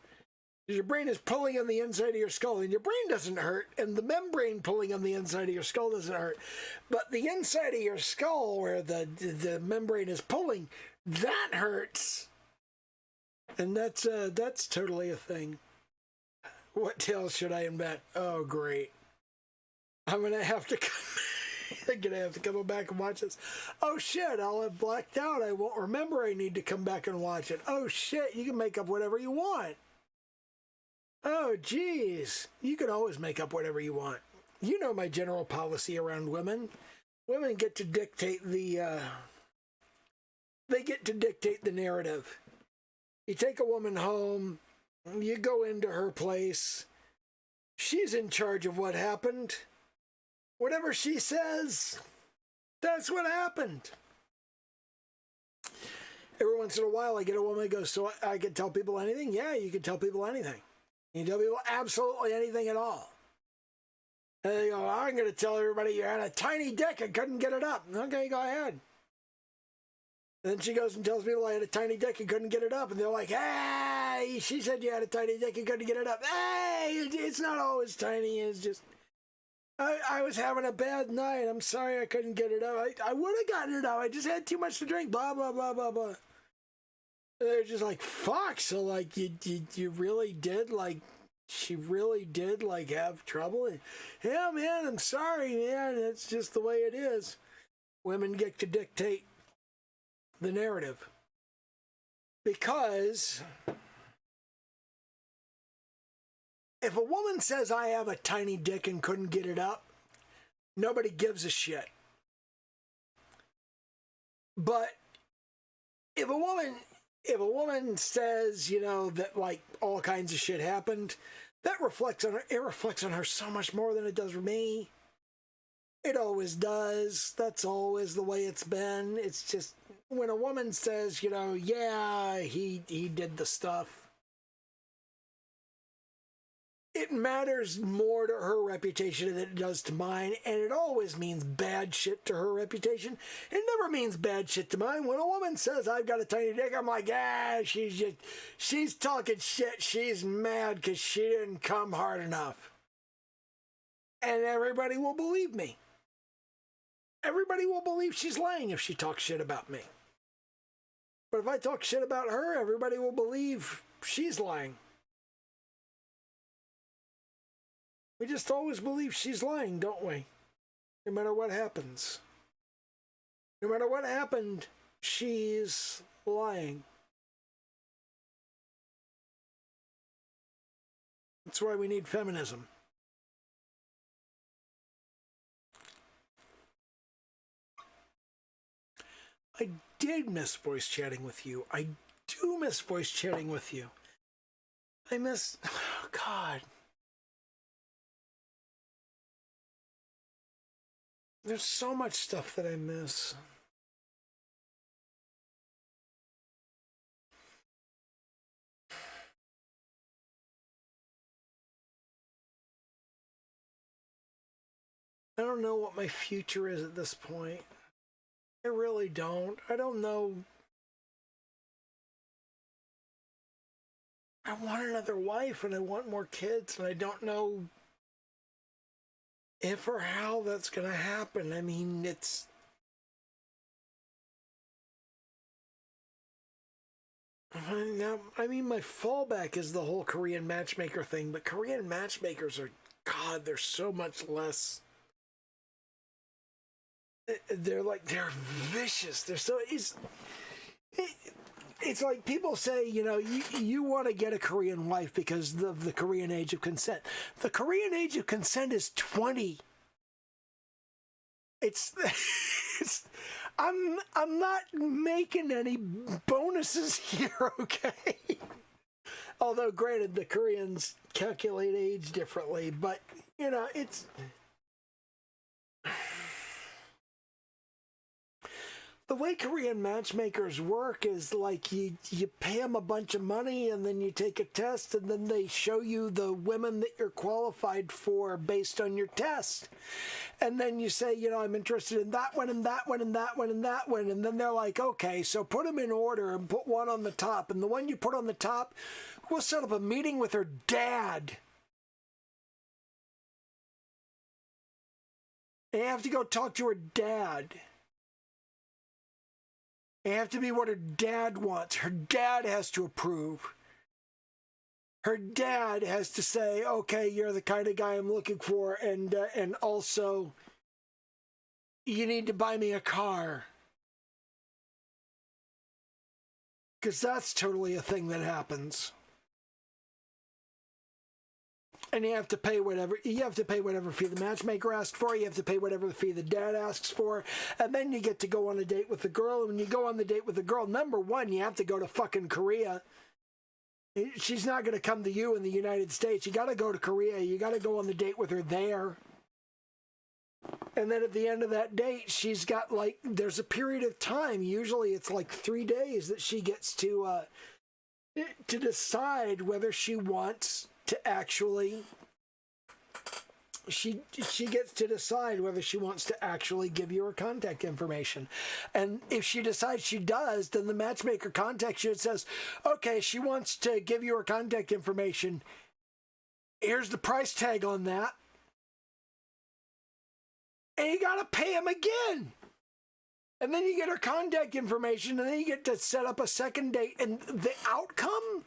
Your brain is pulling on the inside of your skull, and your brain doesn't hurt, and the membrane pulling on the inside of your skull doesn't hurt. But the inside of your skull, where the membrane is pulling, that hurts. And that's totally a thing. What tale should I invent? Oh, great. I'm gonna have to come back and watch this. Oh shit, I'll have blacked out. I won't remember I need to come back and watch it. Oh shit, you can make up whatever you want. Oh geez, you can always make up whatever you want. You know my general policy around women. Women get to dictate the narrative. You take a woman home, you go into her place, she's in charge of what happened. Whatever she says, that's what happened. Every once in a while, I get a woman who goes, so I can tell people anything? Yeah, you can tell people anything. You can tell people absolutely anything at all. And they go, I'm going to tell everybody you had a tiny dick and couldn't get it up. Okay, go ahead. And then she goes and tells people I had a tiny dick and couldn't get it up. And they're like, hey, she said you had a tiny dick and couldn't get it up. Hey, it's not always tiny. It's just... I was having a bad night. I'm sorry I couldn't get it up. I would have gotten it up. I just had too much to drink. Blah, blah, blah, blah, blah. And they're just like, fuck. So, you really did, she really did like have trouble. Yeah, man, I'm sorry, man. It's just the way it is. Women get to dictate the narrative. Because if a woman says I have a tiny dick and couldn't get it up, nobody gives a shit. But if a woman says, you know, that like all kinds of shit happened, that reflects on her. It reflects on her so much more than it does for me. It always does. That's always the way it's been. It's just when a woman says, you know, yeah, he did the stuff, it matters more to her reputation than it does to mine, and it always means bad shit to her reputation. It never means bad shit to mine. When a woman says I've got a tiny dick, I'm like, she's talking shit. She's mad because she didn't come hard enough. And everybody will believe me. Everybody will believe she's lying if she talks shit about me. But if I talk shit about her, everybody will believe she's lying. We just always believe she's lying, don't we? No matter what happens. No matter what happened, she's lying. That's why we need feminism. I did miss voice chatting with you. I do miss voice chatting with you. I miss... Oh, God. There's so much stuff that I miss. I don't know what my future is at this point. I really don't. I don't know. I want another wife and I want more kids, and I don't know if or how that's going to happen. I mean, I mean, my fallback is the whole Korean matchmaker thing, but Korean matchmakers are, God, they're so much less. They're vicious. They're so, it's like people say, you know, you want to get a Korean wife because of the Korean age of consent. The Korean age of consent is 20. It's I'm not making any bonuses here, okay? Although, granted, the Koreans calculate age differently, but, you know, it's... The way Korean matchmakers work is like you pay them a bunch of money and then you take a test and then they show you the women that you're qualified for based on your test. And then you say, you know, I'm interested in that one and that one and that one and that one. And then they're like, okay, so put them in order and put one on the top. And the one you put on the top, we'll set up a meeting with her dad. And you have to go talk to her dad. It have to be what her dad wants. Her dad has to approve. Her dad has to say, okay, you're the kind of guy I'm looking for, and also, you need to buy me a car. Because that's totally a thing that happens. And you have to pay whatever fee the matchmaker asks for, you have to pay whatever the fee the dad asks for, and then you get to go on a date with the girl. And when you go on the date with the girl, number one, you have to go to fucking Korea. She's not going to come to you in the United States. You got to go to Korea. You got to go on the date with her there. And then at the end of that date, she's got there's a period of time, usually it's like 3 days, that she gets to decide whether she wants to actually, she gets to decide whether she wants to actually give you her contact information. And if she decides she does, then the matchmaker contacts you and says, okay, she wants to give you her contact information. Here's the price tag on that. And you got to pay him again. And then you get her contact information, and then you get to set up a second date. And the outcome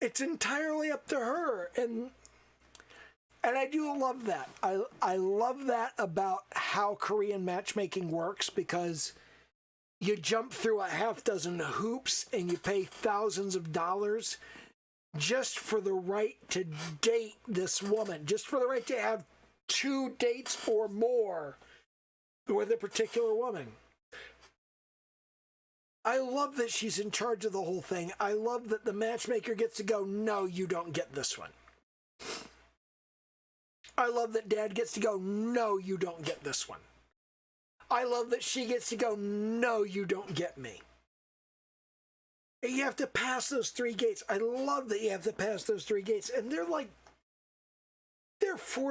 It's entirely up to her. And I do love that. I love that about how Korean matchmaking works, because you jump through a half dozen hoops and you pay thousands of dollars just for the right to date this woman, just for the right to have 2 dates or more with a particular woman. I love that she's in charge of the whole thing. I love that the matchmaker gets to go, no, you don't get this one. I love that dad gets to go, no, you don't get this one. I love that she gets to go, no, you don't get me. And you have to pass those 3 gates. I love that you have to pass those 3 gates. And they're $4,000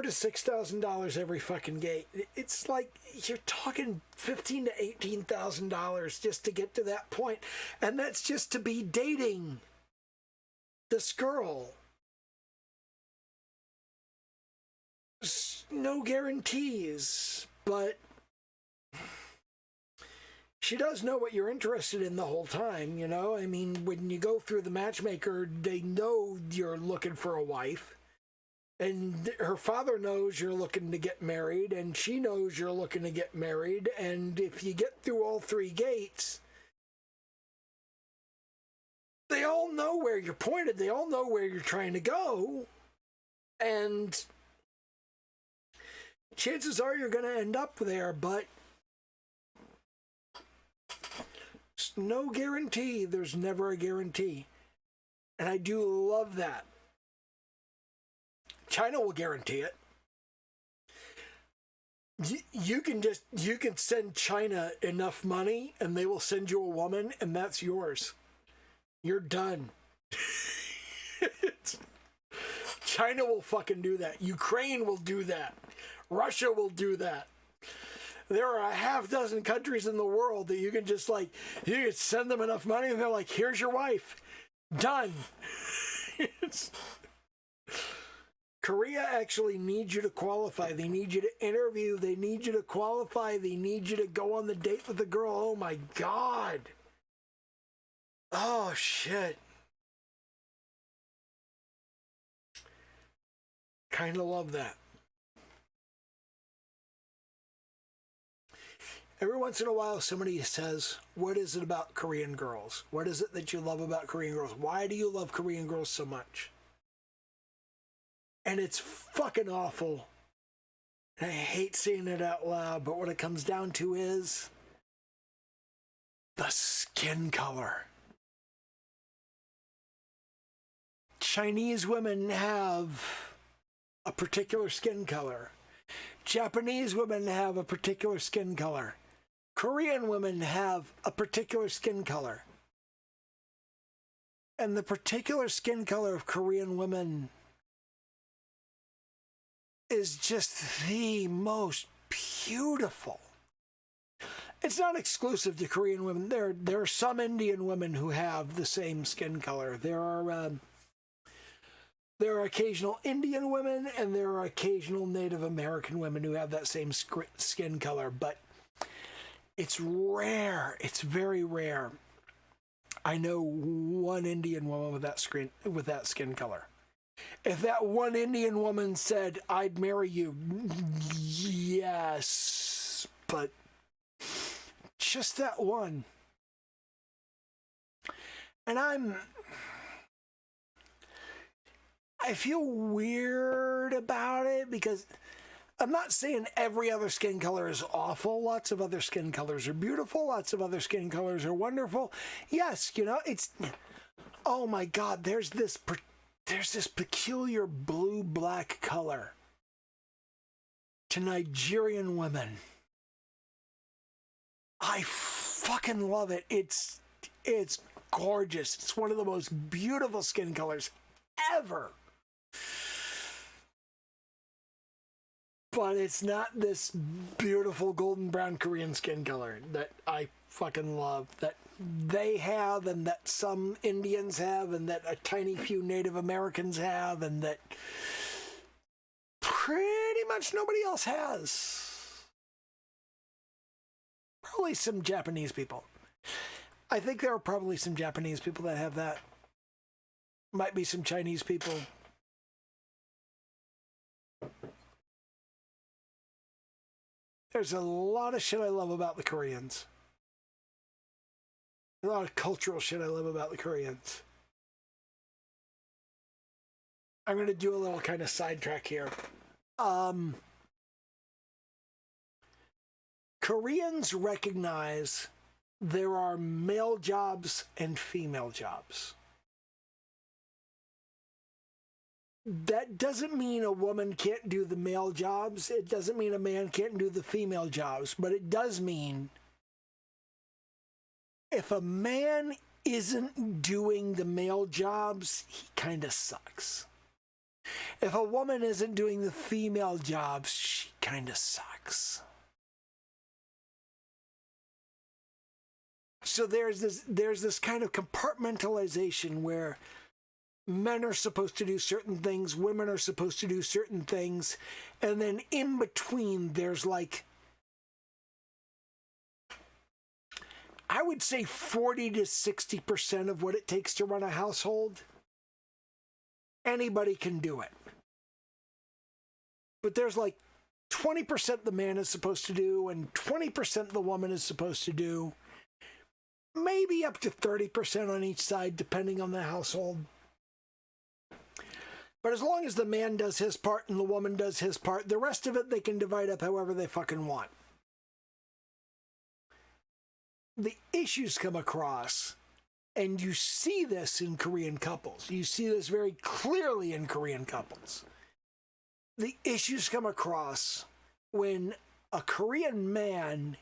to $6,000 every fucking gate. It's like you're talking $15,000 to $18,000 just to get to that point. And that's just to be dating this girl. No guarantees, but she does know what you're interested in the whole time, you know? I mean, when you go through the matchmaker, they know you're looking for a wife. And her father knows you're looking to get married, and she knows you're looking to get married. And if you get through all 3 gates, they all know where you're pointed. They all know where you're trying to go. And chances are you're going to end up there, but there's no guarantee. There's never a guarantee. And I do love that. China will guarantee it. You can send China enough money and they will send you a woman, and that's yours. You're done. China will fucking do that. Ukraine will do that. Russia will do that. There are a half dozen countries in the world that you can just you can send them enough money and they're like, here's your wife. Done. Korea actually needs you to qualify. They need you to interview. They need you to qualify. They need you to go on the date with the girl. Oh my God. Oh shit. Kind of love that. Every once in a while, somebody says, what is it about Korean girls? What is it that you love about Korean girls? Why do you love Korean girls so much? And it's fucking awful. And I hate saying it out loud, but what it comes down to is the skin color. Chinese women have a particular skin color. Japanese women have a particular skin color. Korean women have a particular skin color. And the particular skin color of Korean women is just the most beautiful. It's not exclusive to Korean women. There are some Indian women who have the same skin color. There are occasional Indian women, and there are occasional Native American women who have that same skin color, but it's rare. It's very rare. I know one Indian woman with that skin color. If that one Indian woman said, I'd marry you, yes, but just that one. And I feel weird about it because I'm not saying every other skin color is awful. Lots of other skin colors are beautiful. Lots of other skin colors are wonderful. Yes, oh my God, there's this peculiar blue-black color to Nigerian women. I fucking love it. It's gorgeous. It's one of the most beautiful skin colors ever. But it's not this beautiful golden brown Korean skin color that I fucking love, that they have, and that some Indians have, and that a tiny few Native Americans have, and that pretty much nobody else has. Probably some Japanese people. I think there are probably some Japanese people that have that. Might be some Chinese people. There's a lot of shit I love about the Koreans. A lot of cultural shit I love about the Koreans. I'm going to do a little kind of sidetrack here. Koreans recognize there are male jobs and female jobs. That doesn't mean a woman can't do the male jobs. It doesn't mean a man can't do the female jobs. But it does mean if a man isn't doing the male jobs, he kind of sucks. If a woman isn't doing the female jobs, she kind of sucks. So there's this kind of compartmentalization where men are supposed to do certain things, women are supposed to do certain things, and then in between there's like, I would say 40 to 60% of what it takes to run a household. Anybody can do it. But there's like 20% the man is supposed to do and 20% the woman is supposed to do. Maybe up to 30% on each side, depending on the household. But as long as the man does his part and the woman does his part, the rest of it they can divide up however they fucking want. The issues come across, and you see this in Korean couples. You see this very clearly in Korean couples. The issues come across when a Korean man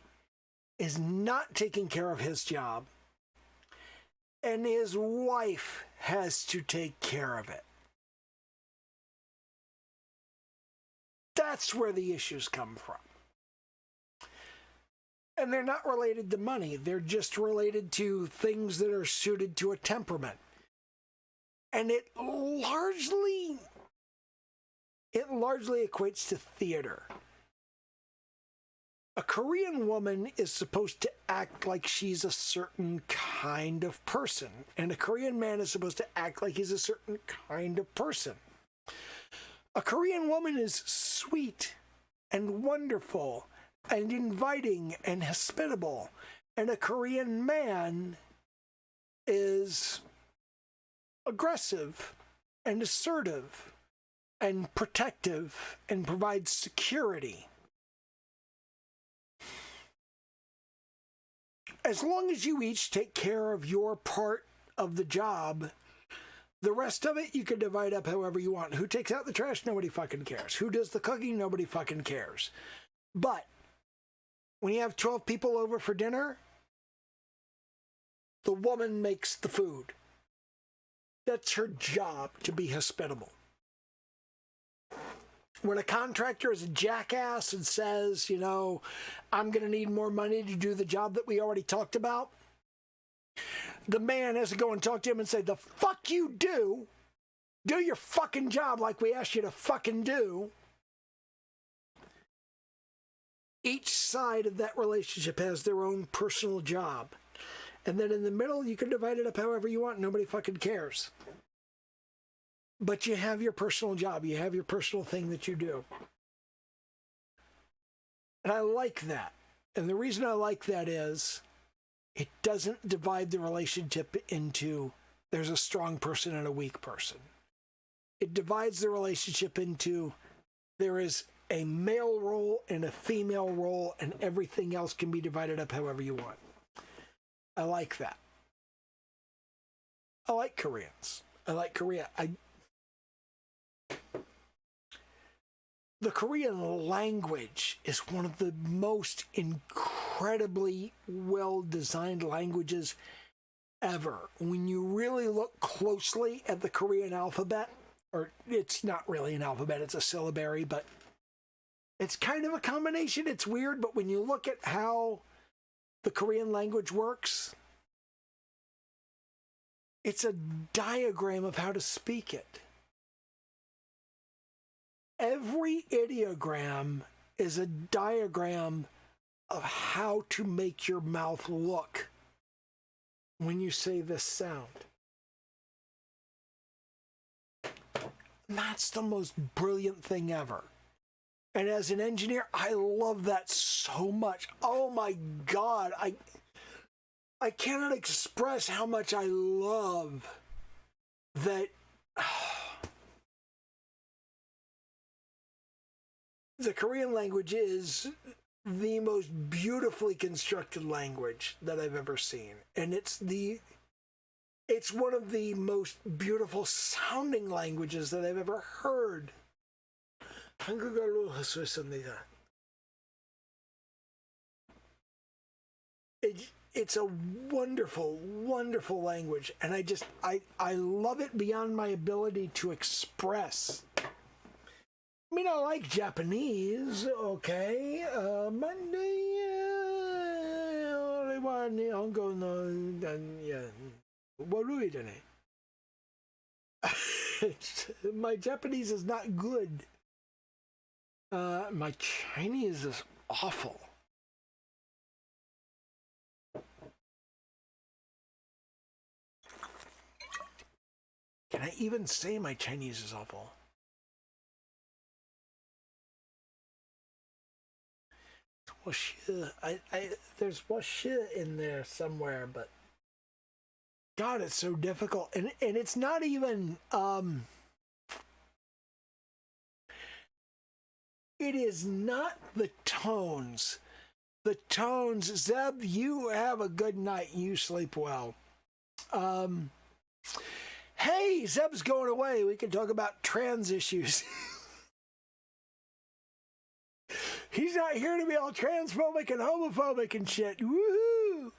is not taking care of his job, and his wife has to take care of it. That's where the issues come from. And they're not related to money. They're just related to things that are suited to a temperament. And it largely equates to theater. A Korean woman is supposed to act like she's a certain kind of person. And a Korean man is supposed to act like he's a certain kind of person. A Korean woman is sweet and wonderful and inviting and hospitable. And a Korean man is aggressive and assertive and protective and provides security. As long as you each take care of your part of the job, the rest of it you can divide up however you want. Who takes out the trash? Nobody fucking cares. Who does the cooking? Nobody fucking cares. But when you have 12 people over for dinner, the woman makes the food. That's her job, to be hospitable. When a contractor is a jackass and says, I'm going to need more money to do the job that we already talked about, the man has to go and talk to him and say, the fuck you do? Do your fucking job like we asked you to fucking do. Each side of that relationship has their own personal job. And then in the middle, you can divide it up however you want. Nobody fucking cares. But you have your personal job. You have your personal thing that you do. And I like that. And the reason I like that is it doesn't divide the relationship into there's a strong person and a weak person. It divides the relationship into there is a male role and a female role, and everything else can be divided up however you want. I like that. I like Koreans. I like Korea. The Korean language is one of the most incredibly well-designed languages ever. When you really look closely at the Korean alphabet, or it's not really an alphabet, it's a syllabary, but it's kind of a combination. It's weird, but when you look at how the Korean language works, it's a diagram of how to speak it. Every ideogram is a diagram of how to make your mouth look when you say this sound. That's the most brilliant thing ever. And as an engineer, I love that so much. Oh my God. I cannot express how much I love that. The Korean language is the most beautifully constructed language that I've ever seen. And it's one of the most beautiful sounding languages that I've ever heard. It's a wonderful, wonderful language, and I love it beyond my ability to express. I mean, I like Japanese, okay. My Japanese is not good. My Chinese is awful. Can I even say my Chinese is awful? There's 我是 in there somewhere, but God, it's so difficult. And it's not even it is not the tones. The tones, Zeb, you have a good night. You sleep well. Hey, Zeb's going away. We can talk about trans issues. He's not here to be all transphobic and homophobic and shit. Woohoo!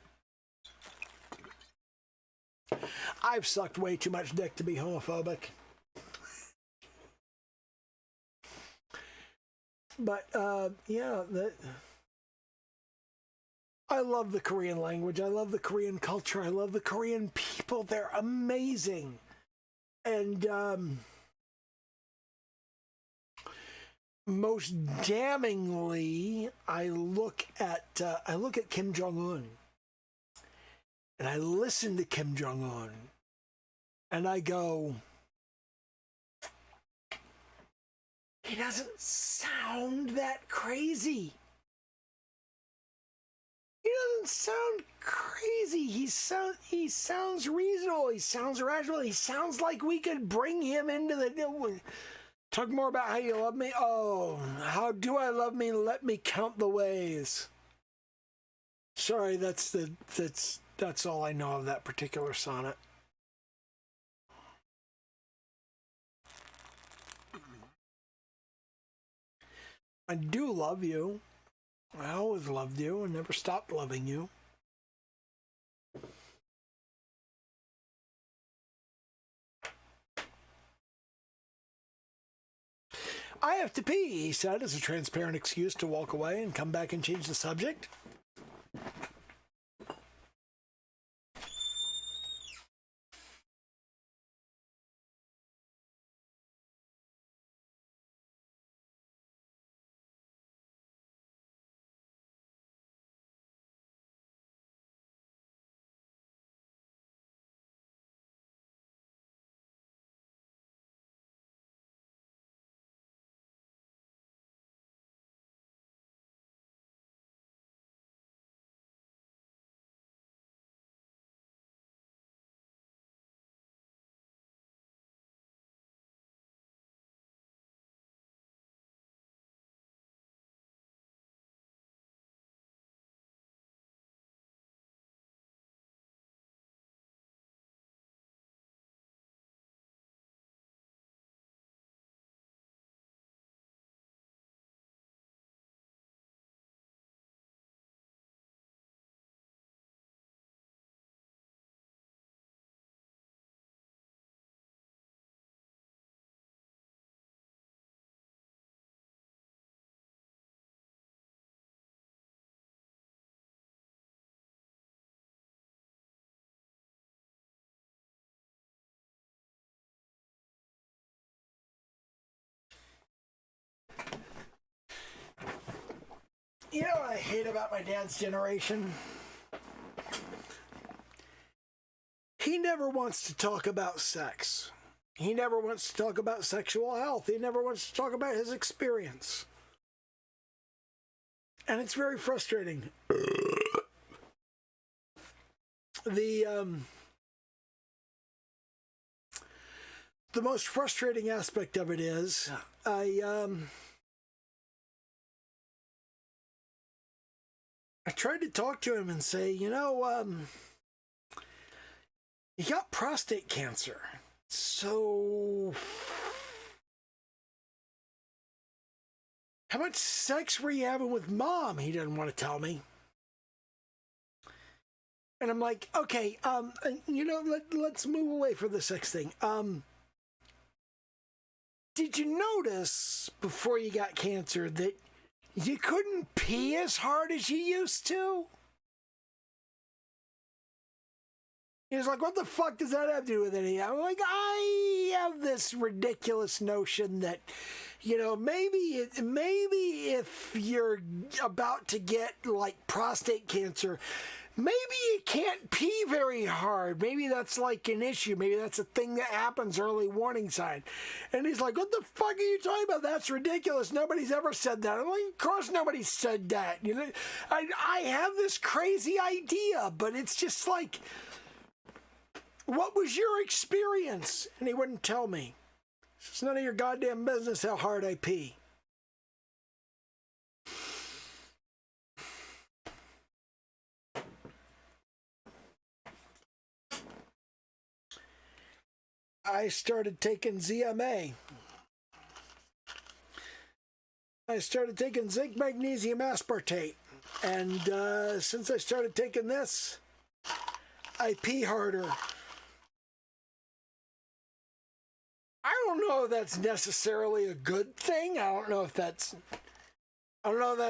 I've sucked way too much dick to be homophobic. But, yeah, I love the Korean language. I love the Korean culture. I love the Korean people. They're amazing. And, most damningly, I look at Kim Jong-un, and I listen to Kim Jong-un, and I go, he doesn't sound that crazy. He doesn't sound crazy. He sounds reasonable. He sounds rational. He sounds like we could bring him into the. Talk more about how you love me. Oh, how do I love me? Let me count the ways. Sorry, that's all I know of that particular sonnet. I do love you. I always loved you and never stopped loving you. I have to pee, he said, as a transparent excuse to walk away and come back and change the subject. You know what I hate about my dad's generation? He never wants to talk about sex. He never wants to talk about sexual health. He never wants to talk about his experience. And it's very frustrating. The most frustrating aspect of it is I tried to talk to him and say, you know, he got prostate cancer. So how much sex were you having with mom? He didn't want to tell me. And I'm like, okay, you know, let's move away from the sex thing. Did you notice before you got cancer that you couldn't pee as hard as you used to? He was like, what the fuck does that have to do with anything? I'm like, I have this ridiculous notion that, you know, maybe if you're about to get, like, prostate cancer, maybe you can't pee very hard. Maybe that's, like, an issue. Maybe that's a thing that happens, early warning sign. And he's like, what the fuck are you talking about? That's ridiculous. Nobody's ever said that. I'm like, of course nobody said that. You know, I have this crazy idea, but it's just like, what was your experience? And he wouldn't tell me. It's none of your goddamn business how hard I pee. I started taking ZMA. I started taking zinc, magnesium, aspartate. And since I started taking this, I pee harder. I don't know if that's necessarily a good thing. I don't know if that's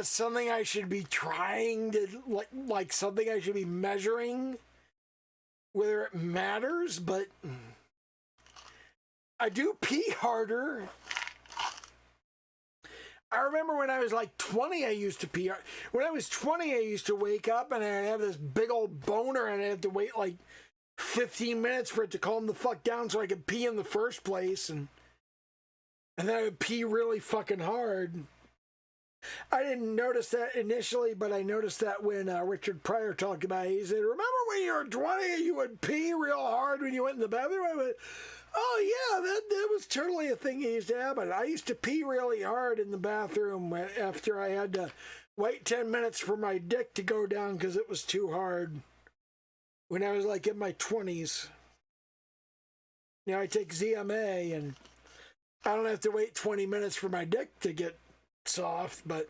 something I should be trying to, like something I should be measuring, whether it matters, but I do pee harder. I remember when I was like 20, I used to pee. When I was 20, I used to wake up and I'd have this big old boner and I'd have to wait like 15 minutes for it to calm the fuck down so I could pee in the first place, and then I would pee really fucking hard. I didn't notice that initially, but I noticed that when Richard Pryor talked about it. He said, remember when you were 20 you would pee real hard when you went in the bathroom? I went, oh yeah, that was totally a thing that used to happen. I used to pee really hard in the bathroom after I had to wait 10 minutes for my dick to go down because it was too hard. When I was like in my 20s. Now I take ZMA and I don't have to wait 20 minutes for my dick to get soft, but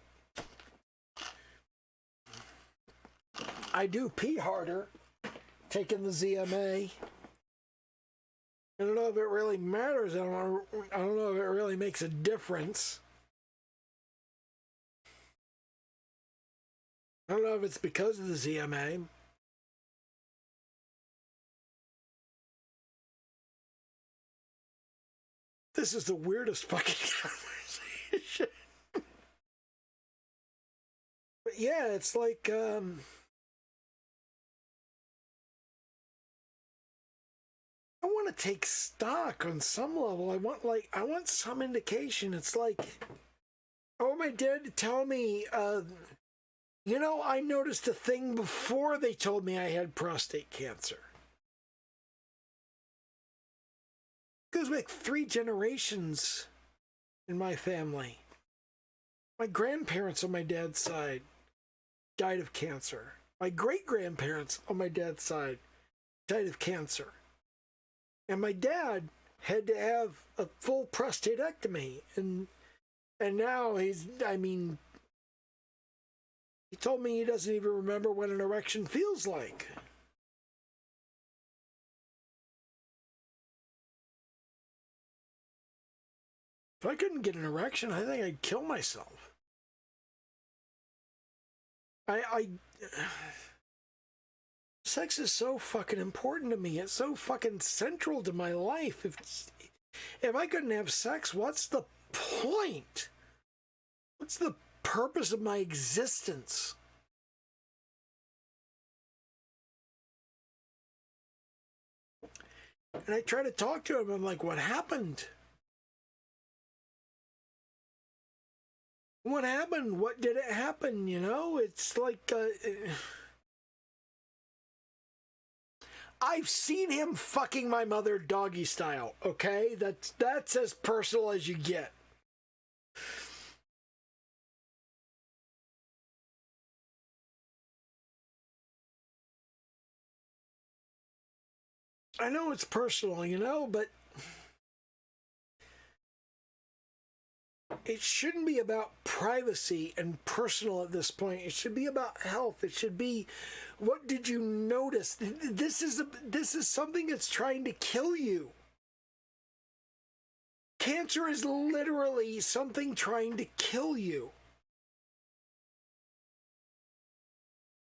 I do pee harder taking the ZMA. I don't know if it really matters. I don't know if it really makes a difference. I don't know if it's because of the ZMA. This is the weirdest fucking conversation. But yeah, it's like, I want to take stock on some level. I want some indication. It's like, I want my dad to tell me, you know, I noticed a thing before they told me I had prostate cancer. Goes back 3 generations in my family. My grandparents on my dad's side died of cancer. My great-grandparents on my dad's side died of cancer. And my dad had to have a full prostatectomy. And now he told me he doesn't even remember what an erection feels like. If I couldn't get an erection, I think I'd kill myself. Sex is so fucking important to me. It's so fucking central to my life. If I couldn't have sex, what's the point? What's the purpose of my existence? And I try to talk to him. I'm like, what happened? What happened? What did it happen? You know, it's like, I've seen him fucking my mother doggy style, okay? That's as personal as you get. I know it's personal, you know, but it shouldn't be about privacy and personal at this point. It should be about health. It should be, what did you notice? This is something that's trying to kill you. Cancer is literally something trying to kill you.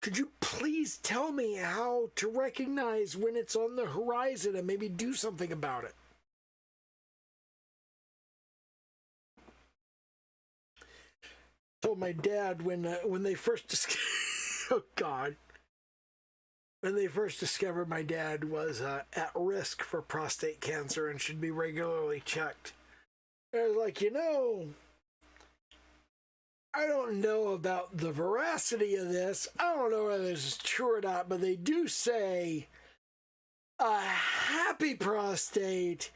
Could you please tell me how to recognize when it's on the horizon and maybe do something about it? Told my dad when they first oh God, when they first discovered my dad was at risk for prostate cancer and should be regularly checked. I was like, you know, I don't know about the veracity of this. I don't know whether this is true or not, but they do say a happy prostate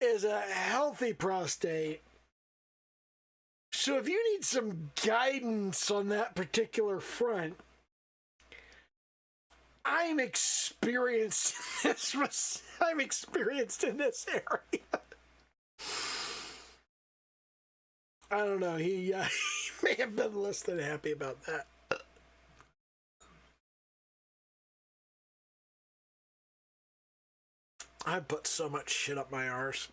is a healthy prostate. So if you need some guidance on that particular front, I'm experienced in this. I'm experienced in this area. I don't know. He may have been less than happy about that. I put so much shit up my arse.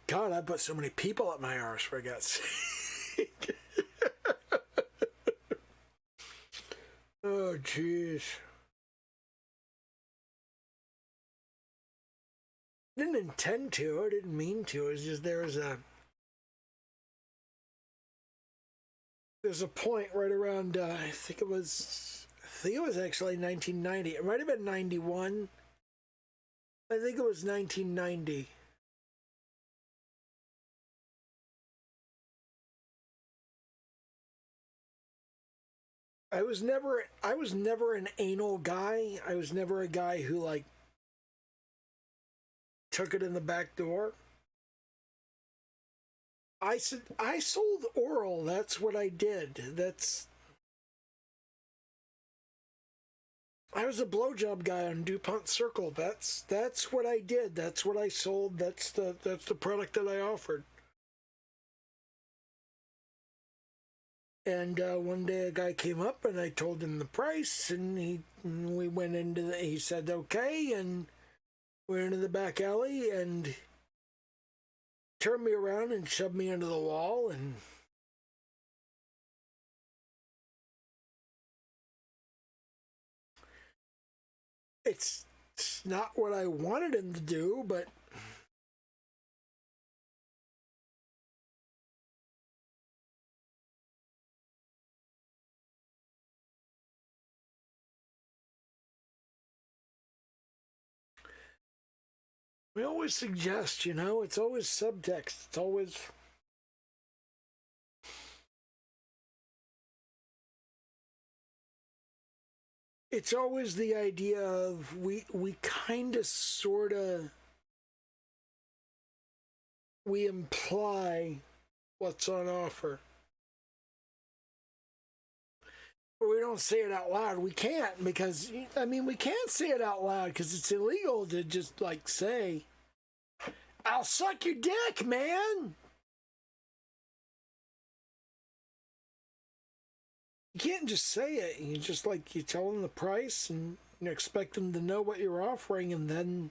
God, I put so many people up my arse, for God's sake. Oh, jeez. Didn't intend to. I didn't mean to. It's just there's a point right around. I think it was actually 1990. It might have been 91. I think it was 1990. I was never an anal guy. I was never a guy who like took it in the back door. I sold oral. That's what I did. I was a blowjob guy on DuPont Circle. That's what I did. That's what I sold. That's the product that I offered. And one day a guy came up and I told him the price, and we went into he said okay, and we went into the back alley and turned me around and shoved me into the wall, and it's not what I wanted him to do, but we always suggest, you know, it's always subtext. It's always the idea of we kind of sort of we imply what's on offer. But we don't say it out loud. We can't, because I mean we can't say it out loud because it's illegal to just like say, "I'll suck your dick, man." You can't just say it. You just like you tell them the price and you expect them to know what you're offering, and then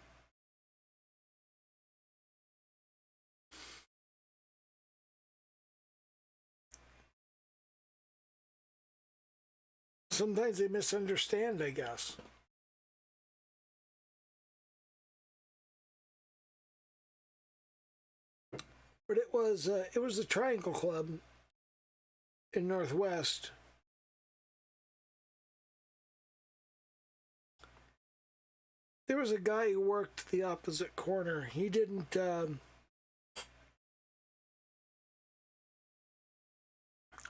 sometimes they misunderstand, I guess. But it was the Triangle Club in Northwest. There was a guy who worked the opposite corner. He didn't.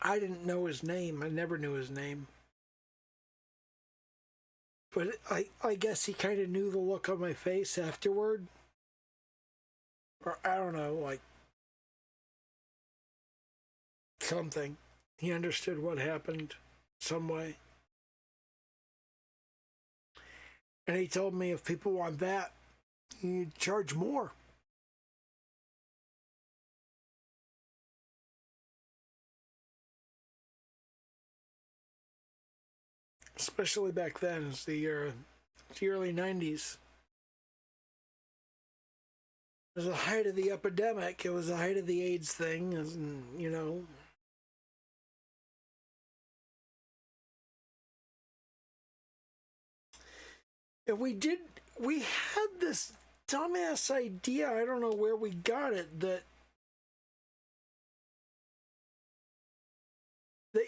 I didn't know his name. I never knew his name. But I guess he kind of knew the look on my face afterward. Or I don't know, like something. He understood what happened some way. And he told me if people want that, you charge more. Especially back then, it's the early 90s. It was the height of the epidemic. It was the height of the AIDS thing, and, you know. And we had this dumbass idea, I don't know where we got it, that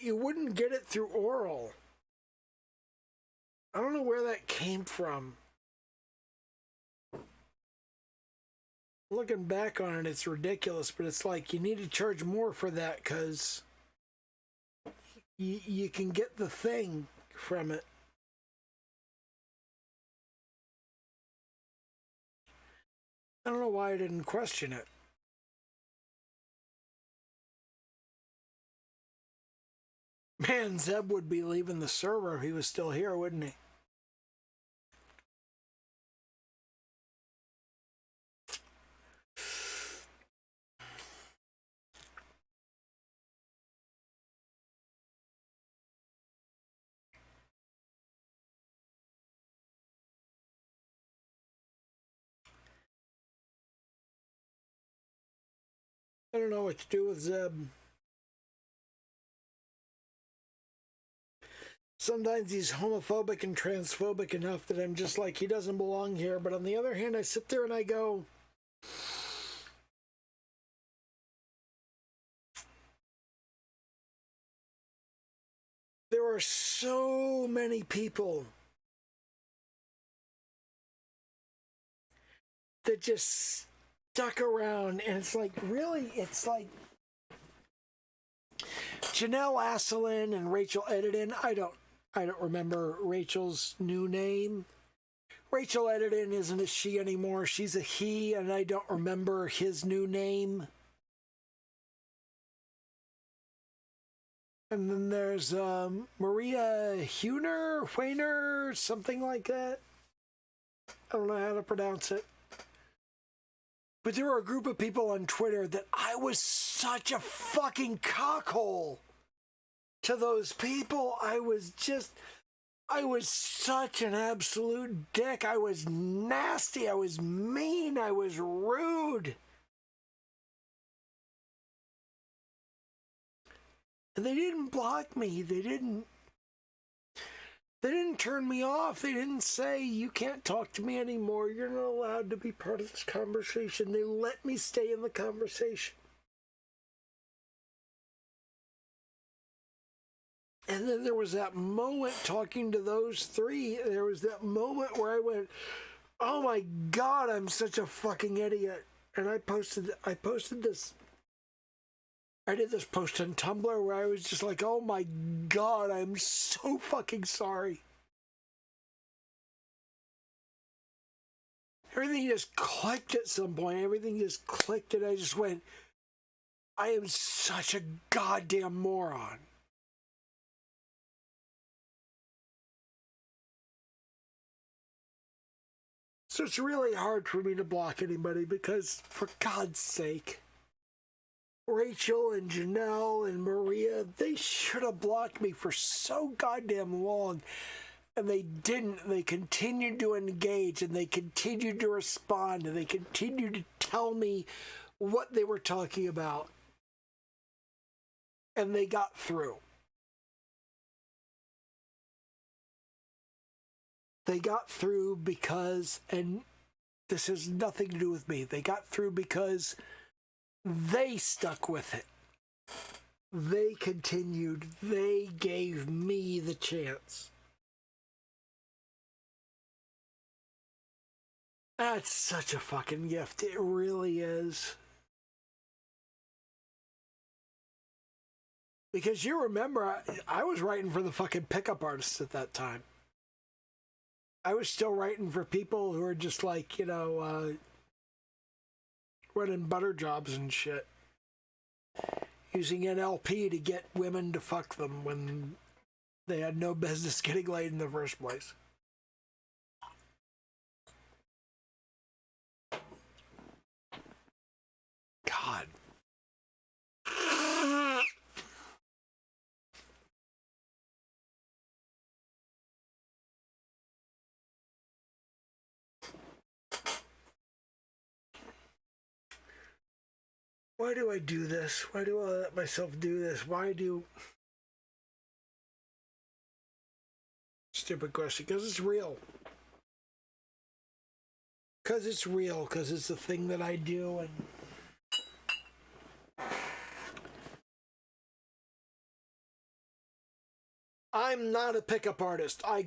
you wouldn't get it through oral. I don't know where that came from. Looking back on it, it's ridiculous, but it's like you need to charge more for that because you can get the thing from it. I don't know why I didn't question it. Man, Zeb would be leaving the server if he was still here, wouldn't he? I don't know what to do with Zeb. Sometimes he's homophobic and transphobic enough that I'm just like, he doesn't belong here. But on the other hand, I sit there and I go, there are so many people that just stuck around, and it's like, really, it's like Janelle Asselin and Rachel Edidin. I don't remember Rachel's new name. Rachel Edidin isn't a she anymore. She's a he, and I don't remember his new name. And then there's Maria Huener, something like that. I don't know how to pronounce it. But there were a group of people on Twitter that I was such a fucking cockhole to those people. I was such an absolute dick. I was nasty. I was mean. I was rude. And they didn't block me. They didn't turn me off. They didn't say, you can't talk to me anymore. You're not allowed to be part of this conversation. They let me stay in the conversation. And then there was that moment talking to those three. There was that moment where I went, oh my God, I'm such a fucking idiot. And I posted this. I did this post on Tumblr where I was just like, oh my God, I'm so fucking sorry. Everything just clicked at some point. Everything just clicked, and I just went, I am such a goddamn moron. So it's really hard for me to block anybody because, for God's sake, Rachel and Janelle and Maria, they should have blocked me for so goddamn long. And they didn't. They continued to engage, and they continued to respond, and they continued to tell me what they were talking about. And they got through. They got through because, and this has nothing to do with me, they got through because they stuck with it. They continued. They gave me the chance. That's such a fucking gift. It really is. Because you remember, I was writing for the fucking pickup artists at that time. I was still writing for people who are just like, running butter jobs and shit. Using NLP to get women to fuck them when they had no business getting laid in the first place. God. Why do I do this? Why do I let myself do this? Why do... Stupid question. Because it's real. Because it's real. Because it's the thing that I do. And I'm not a pickup artist. I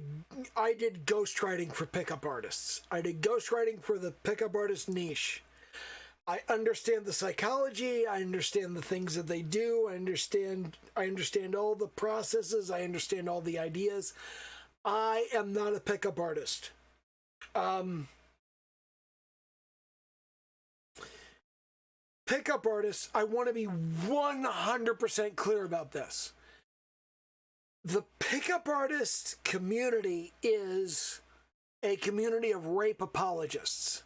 did ghostwriting for pickup artists. I did ghostwriting for the pickup artist niche. I understand the psychology. I understand the things that they do. I understand all the processes. I understand all the ideas. I am not a pickup artist. Pickup artists, I want to be 100% clear about this. The pickup artist community is a community of rape apologists.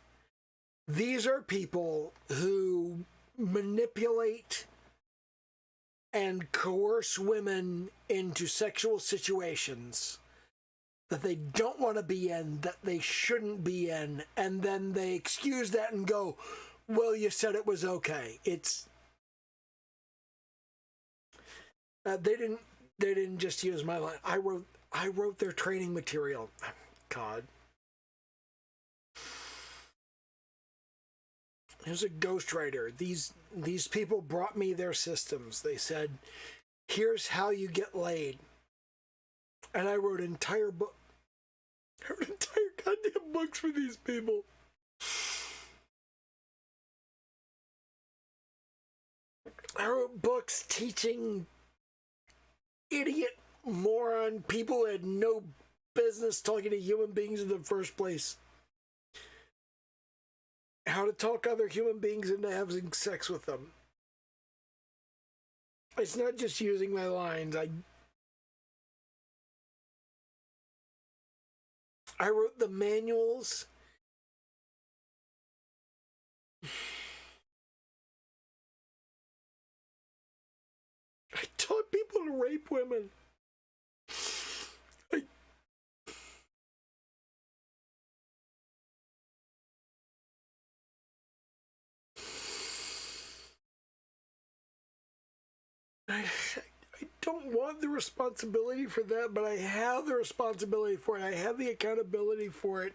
These are people who manipulate and coerce women into sexual situations that they don't want to be in, that they shouldn't be in, and then they excuse that and go, well, you said it was okay. It's... They didn't just use my line. I wrote their training material. God. There's a ghostwriter. These people brought me their systems. They said, here's how you get laid. And I wrote entire book. I wrote entire goddamn books for these people. I wrote books teaching idiot, moron people who had no business talking to human beings in the first place. How to talk other human beings into having sex with them. It's not just using my lines. I wrote the manuals. I taught people to rape women. I don't want the responsibility for that, but I have the responsibility for it. I have the accountability for it.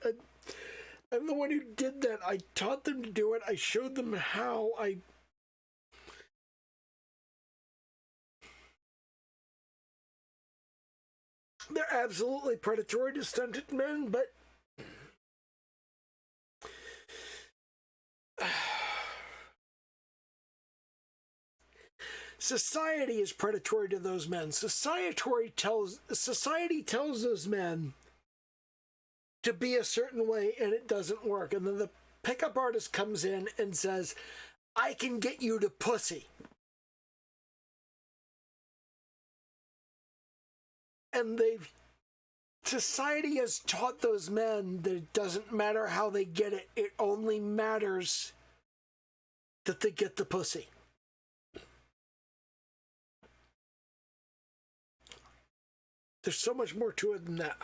I'm the one who did that. I taught them to do it. I showed them how. They're absolutely predatory to stunted men, but society is predatory to those men. Society tells those men to be a certain way, and it doesn't work. And then the pickup artist comes in and says, I can get you to pussy. And society has taught those men that it doesn't matter how they get it. It only matters that they get the pussy. There's so much more to it than that.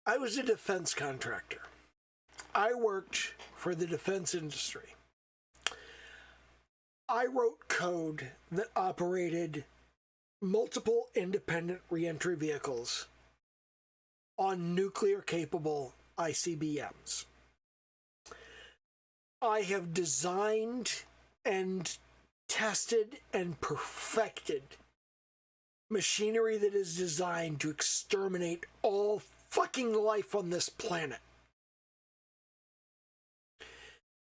I was a defense contractor. I worked for the defense industry. I wrote code that operated multiple independent reentry vehicles on nuclear-capable ICBMs. I have designed and tested and perfected machinery that is designed to exterminate all fucking life on this planet.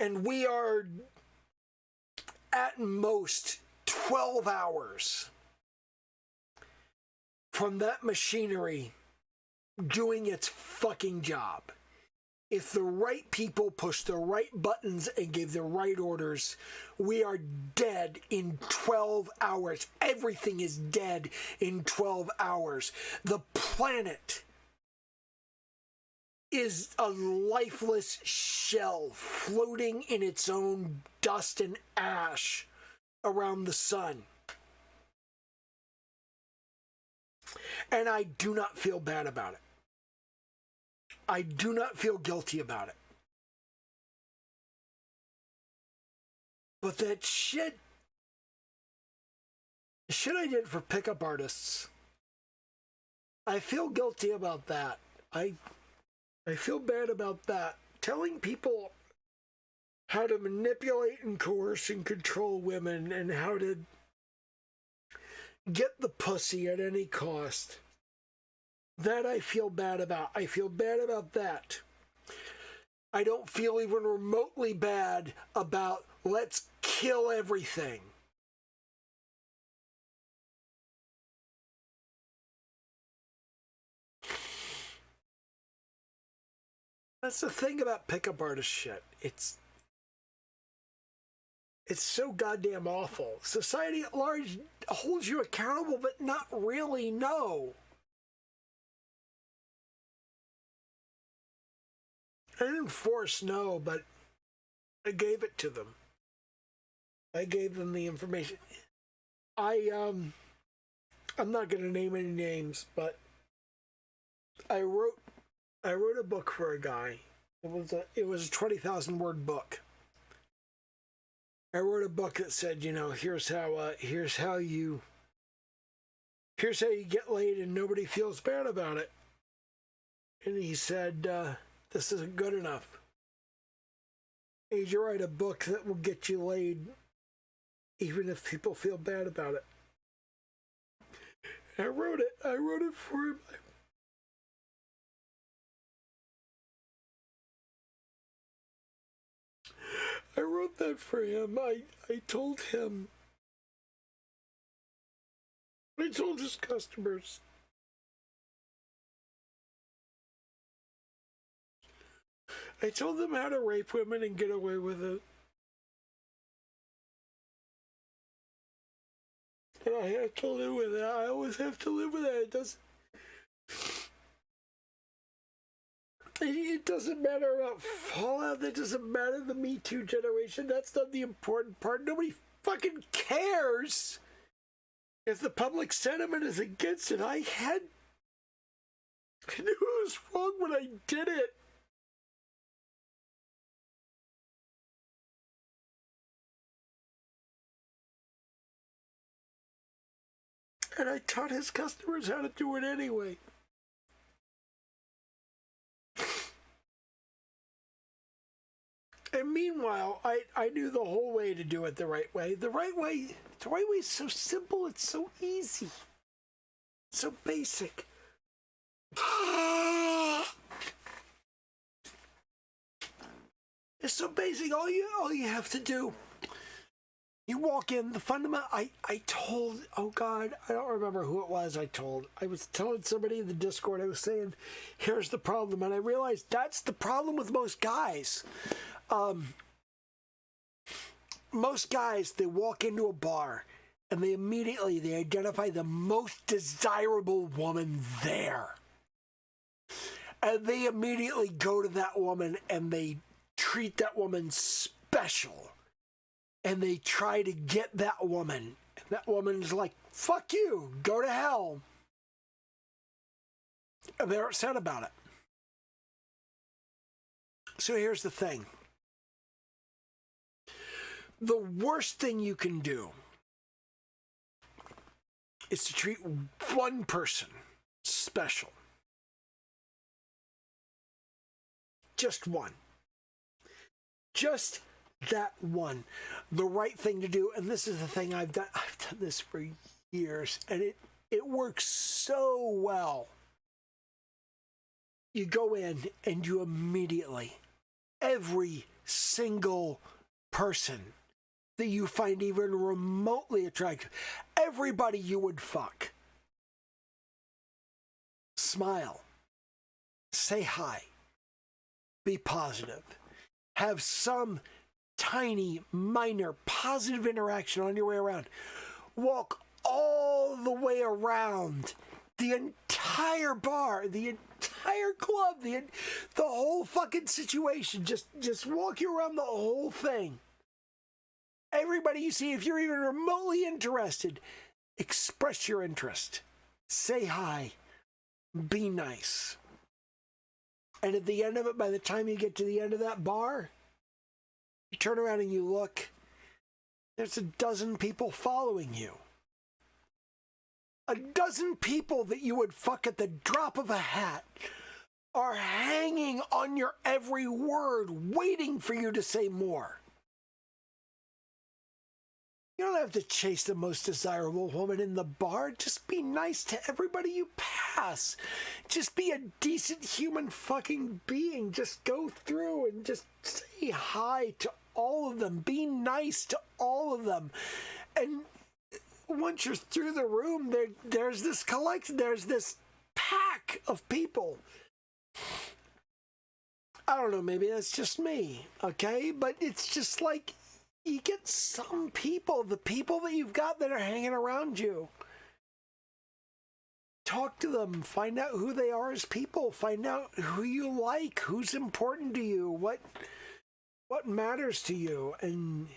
And we are at most 12 hours from that machinery doing its fucking job. If the right people push the right buttons and give the right orders, we are dead in 12 hours. Everything is dead in 12 hours. The planet is a lifeless shell floating in its own dust and ash around the sun. And I do not feel bad about it. I do not feel guilty about it. But that shit I did for pickup artists, I feel guilty about that. I feel bad about that. Telling people how to manipulate and coerce and control women and how to get the pussy at any cost. That I feel bad about. I feel bad about that. I don't feel even remotely bad about let's kill everything. That's the thing about pickup artist shit. It's so goddamn awful. Society at large holds you accountable, but not really, no. I didn't force no, but I gave it to them. I gave them the information. I'm not going to name any names, but I wrote a book for a guy. It was a 20,000 word book. I wrote a book that said, here's how you get laid and nobody feels bad about it. And he said, this isn't good enough. I need you to write a book that will get you laid even if people feel bad about it. And I wrote it for him. I wrote that for him. I told him. I told his customers. I told them how to rape women and get away with it. And I have to live with that. I always have to live with that. It doesn't matter about Fallout. That doesn't matter the Me Too generation. That's not the important part. Nobody fucking cares if the public sentiment is against it. I knew it was wrong when I did it. And I taught his customers how to do it anyway. And meanwhile, I knew the whole way to do it the right way. The right way is so simple, it's so easy. So basic. It's so basic. All you have to do. You walk in, the fundamental, I told, oh God, I don't remember who it was I was telling somebody in the Discord, I was saying, here's the problem. And I realized that's the problem with most guys. Most guys, they walk into a bar and they identify the most desirable woman there. And they immediately go to that woman and they treat that woman special. And they try to get that woman. And that woman's like, fuck you, go to hell. And they're upset about it. So here's the thing. The worst thing you can do is to treat one person special. Just one. Just that one. The right thing to do, and this is the thing I've done this for years, and it works so well. You go in and you immediately, every single person that you find even remotely attractive, everybody you would fuck, smile, say hi, be positive, have some tiny, minor, positive interaction on your way around. Walk all the way around the entire bar, the entire club, the whole fucking situation. Just walk you around the whole thing. Everybody you see, if you're even remotely interested, express your interest. Say hi. Be nice. And at the end of it, by the time you get to the end of that bar, you turn around and you look, there's a dozen people following you. A dozen people that you would fuck at the drop of a hat are hanging on your every word, waiting for you to say more. You don't have to chase the most desirable woman in the bar. Just be nice to everybody you pass. Just be a decent human fucking being. Just go through and just say hi to all of them. Be nice to all of them. And once you're through the room, there's this collection, there's this pack of people. I don't know, maybe that's just me, okay? But it's just like, you get some people, the people that you've got that are hanging around you. Talk to them, find out who they are as people, find out who you like, who's important to you, what matters to you. And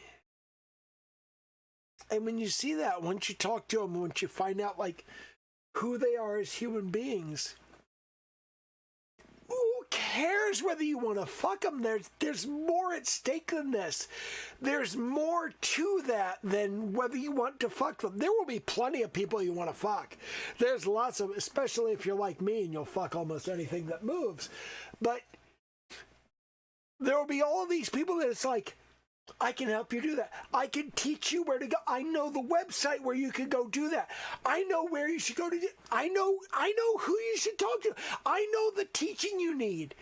when you see that, once you talk to them, once you find out like who they are as human beings, who cares whether you want to fuck them? There's more at stake than this. There's more to that than whether you want to fuck them. There will be plenty of people you want to fuck. There's lots of, especially if you're like me and you'll fuck almost anything that moves. But there will be all of these people that it's like, I can help you do that. I can teach you where to go. I know the website where you can go do that. I know where you should go to. I know who you should talk to. I know the teaching you need.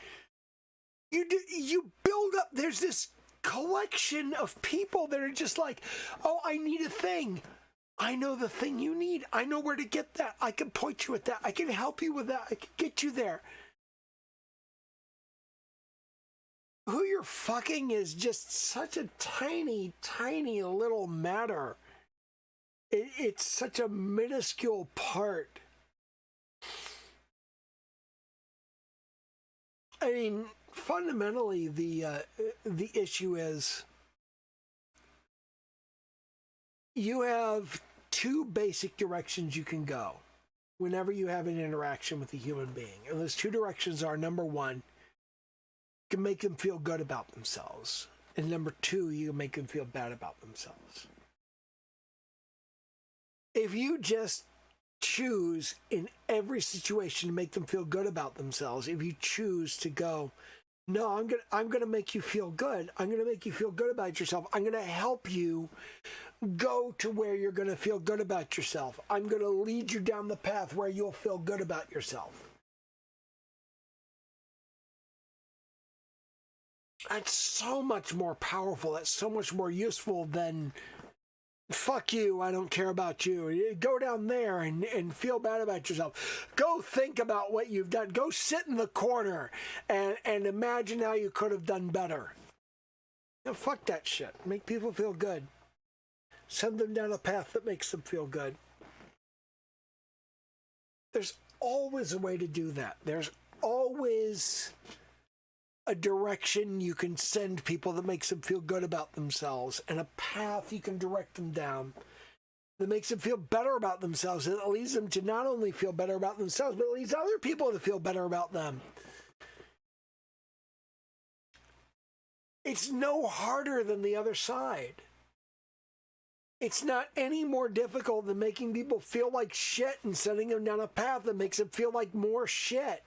You build up. There's this collection of people that are just like, oh, I need a thing. I know the thing you need. I know where to get that. I can point you at that. I can help you with that. I can get you there. Who you're fucking is just such a tiny, tiny little matter. It's such a minuscule part. I mean, fundamentally, the issue is you have two basic directions you can go whenever you have an interaction with a human being. And those two directions are, number one, can make them feel good about themselves. And number two, you can make them feel bad about themselves. If you just choose in every situation to make them feel good about themselves, if you choose to go, no, I'm gonna make you feel good. I'm gonna make you feel good about yourself. I'm gonna help you go to where you're gonna feel good about yourself. I'm gonna lead you down the path where you'll feel good about yourself. That's so much more powerful. That's so much more useful than, fuck you, I don't care about you. Go down there and feel bad about yourself. Go think about what you've done. Go sit in the corner and imagine how you could have done better. No, fuck that shit. Make people feel good. Send them down a path that makes them feel good. There's always a way to do that. There's always a direction you can send people that makes them feel good about themselves, and a path you can direct them down that makes them feel better about themselves, and it leads them to not only feel better about themselves, but it leads other people to feel better about them. It's no harder than the other side. It's not any more difficult than making people feel like shit and sending them down a path that makes them feel like more shit.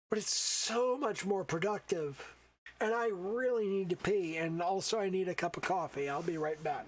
but it's so much more productive. And I really need to pee, and also I need a cup of coffee. I'll be right back.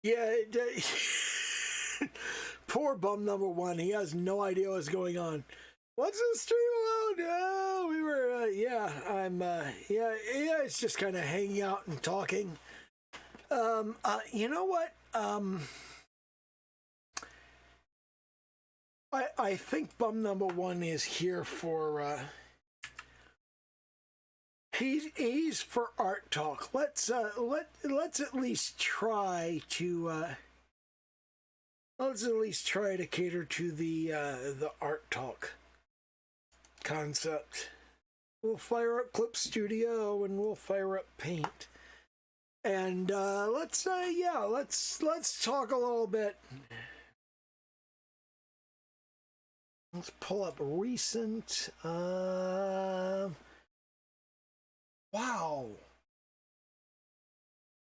Yeah, poor bum number one. He has no idea what's going on. What's the stream about? Oh, we were, it's just kind of hanging out and talking. You know what? I think bum number one is here for, he's for art talk. Let's at least try to, cater to the art talk concept. We'll fire up Clip Studio and we'll fire up Paint, and let's talk a little bit. Let's pull up recent. Wow.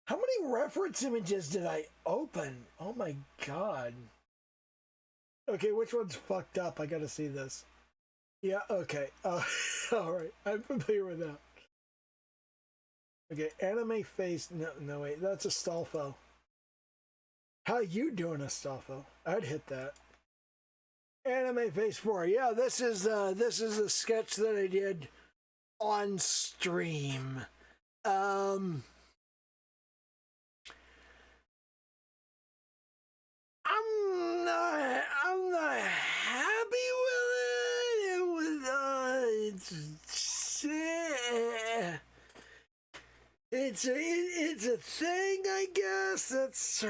How many reference images did I open? Oh my god. Okay, which one's fucked up? I gotta see this. Yeah, okay. Alright, I'm familiar with that. Okay, anime face. No, wait, that's Astolfo. How you doing, Astolfo? I'd hit that. Anime face 4. Yeah, this is a sketch that I did on stream. I'm not happy with it. It was it's a thing, I guess. That's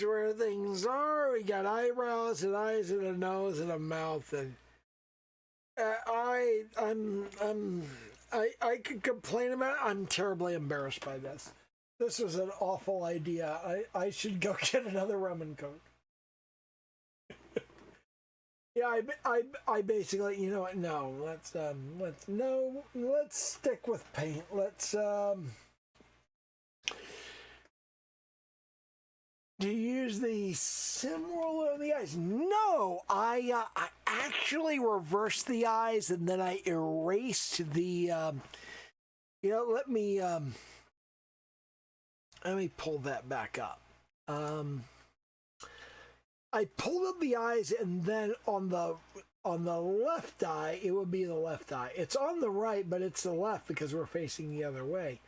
where things are. We got eyebrows and eyes and a nose and a mouth, and I could complain about it. I'm terribly embarrassed by this. This was an awful idea. I should go get another rum and coke. Yeah, I basically, you know what? No, let's stick with Paint. Do you use the sim roller on the eyes? No, I actually reversed the eyes and then I erased the. Let me pull that back up. I pulled up the eyes, and then on the left eye, it would be the left eye. It's on the right, but it's the left because we're facing the other way.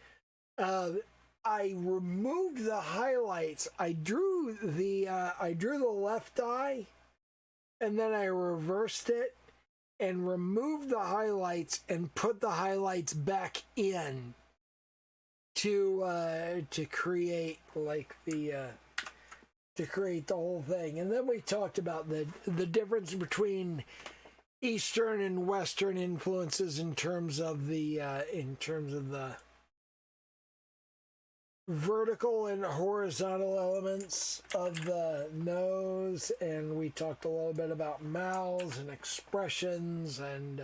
I removed the highlights. I drew the left eye, and then I reversed it and removed the highlights and put the highlights back in to create like to create the whole thing. And then we talked about the difference between Eastern and Western influences in terms of the vertical and horizontal elements of the nose, and we talked a little bit about mouths and expressions, and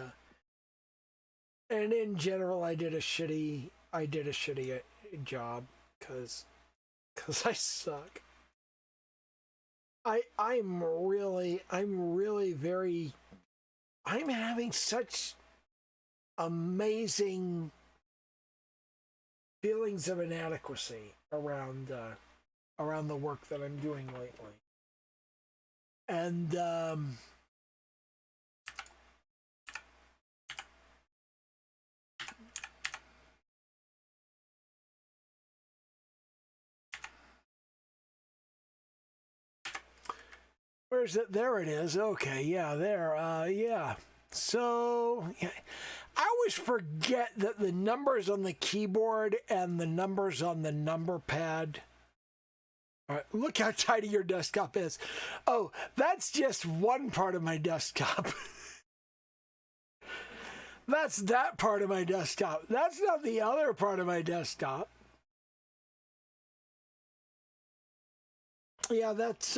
in general, I did a shitty job because I suck. I'm having such amazing feelings of inadequacy around the work that I'm doing lately. And where's it? There it is. Okay, yeah, there. Yeah. So, yeah. I always forget that the numbers on the keyboard and the numbers on the number pad. All right, look how tidy your desktop is. Oh, that's just one part of my desktop. That's that part of my desktop. That's not the other part of my desktop. Yeah, that's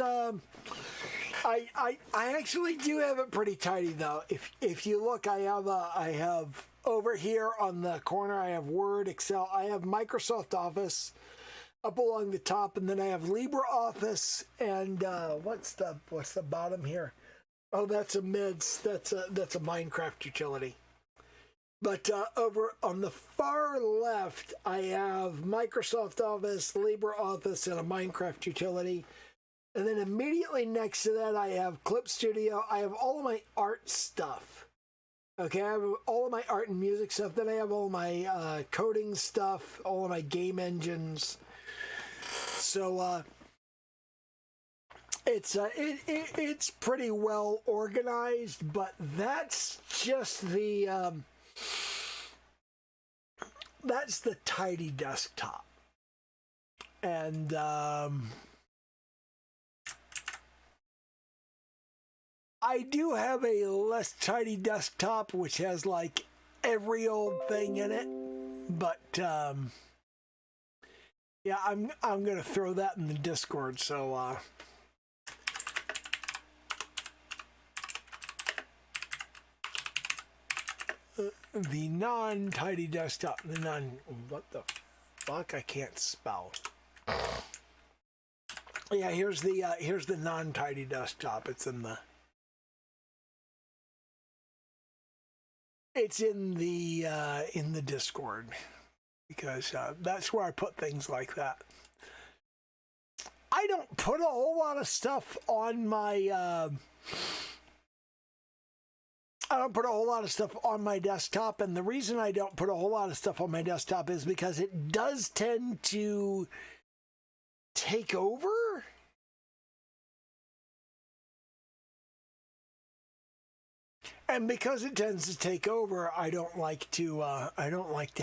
I actually do have it pretty tidy though. If you look, I have over here on the corner, I have Word, Excel, I have Microsoft Office up along the top, and then I have LibreOffice, and what's the bottom here? Oh, that's a Mids. That's a Minecraft utility. But over on the far left, I have Microsoft Office, LibreOffice, and a Minecraft utility. And then immediately next to that, I have Clip Studio. I have all of my art stuff. Okay, I have all of my art and music stuff. Then I have all my coding stuff, all of my game engines. So it's pretty well organized, but that's just that's the tidy desktop. And I do have a less tidy desktop, which has like every old thing in it, but yeah, I'm gonna throw that in the Discord. So the non-tidy desktop, what the fuck? I can't spell. Yeah, here's the non-tidy desktop. It's in the Discord, because that's where I put things like that. I don't put a whole lot of stuff on my desktop, and the reason I don't put a whole lot of stuff on my desktop is because it does tend to take over. And because it tends to take over, I don't like to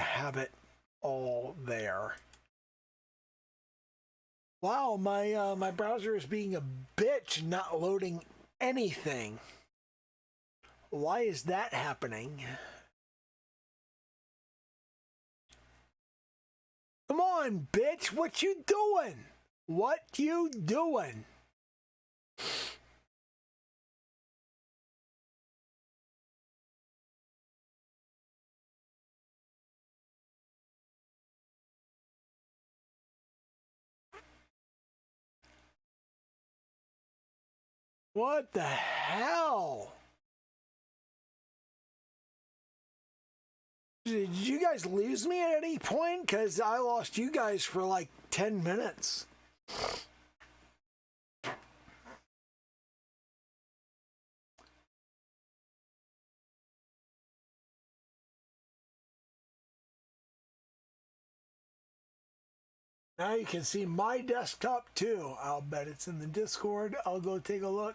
have it all there. Wow, my browser is being a bitch, not loading anything. Why is that happening? Come on, bitch, what you doing? What you doing? What the hell? Did you guys lose me at any point? Because I lost you guys for like 10 minutes. Now you can see my desktop too. I'll bet it's in the Discord. I'll go take a look.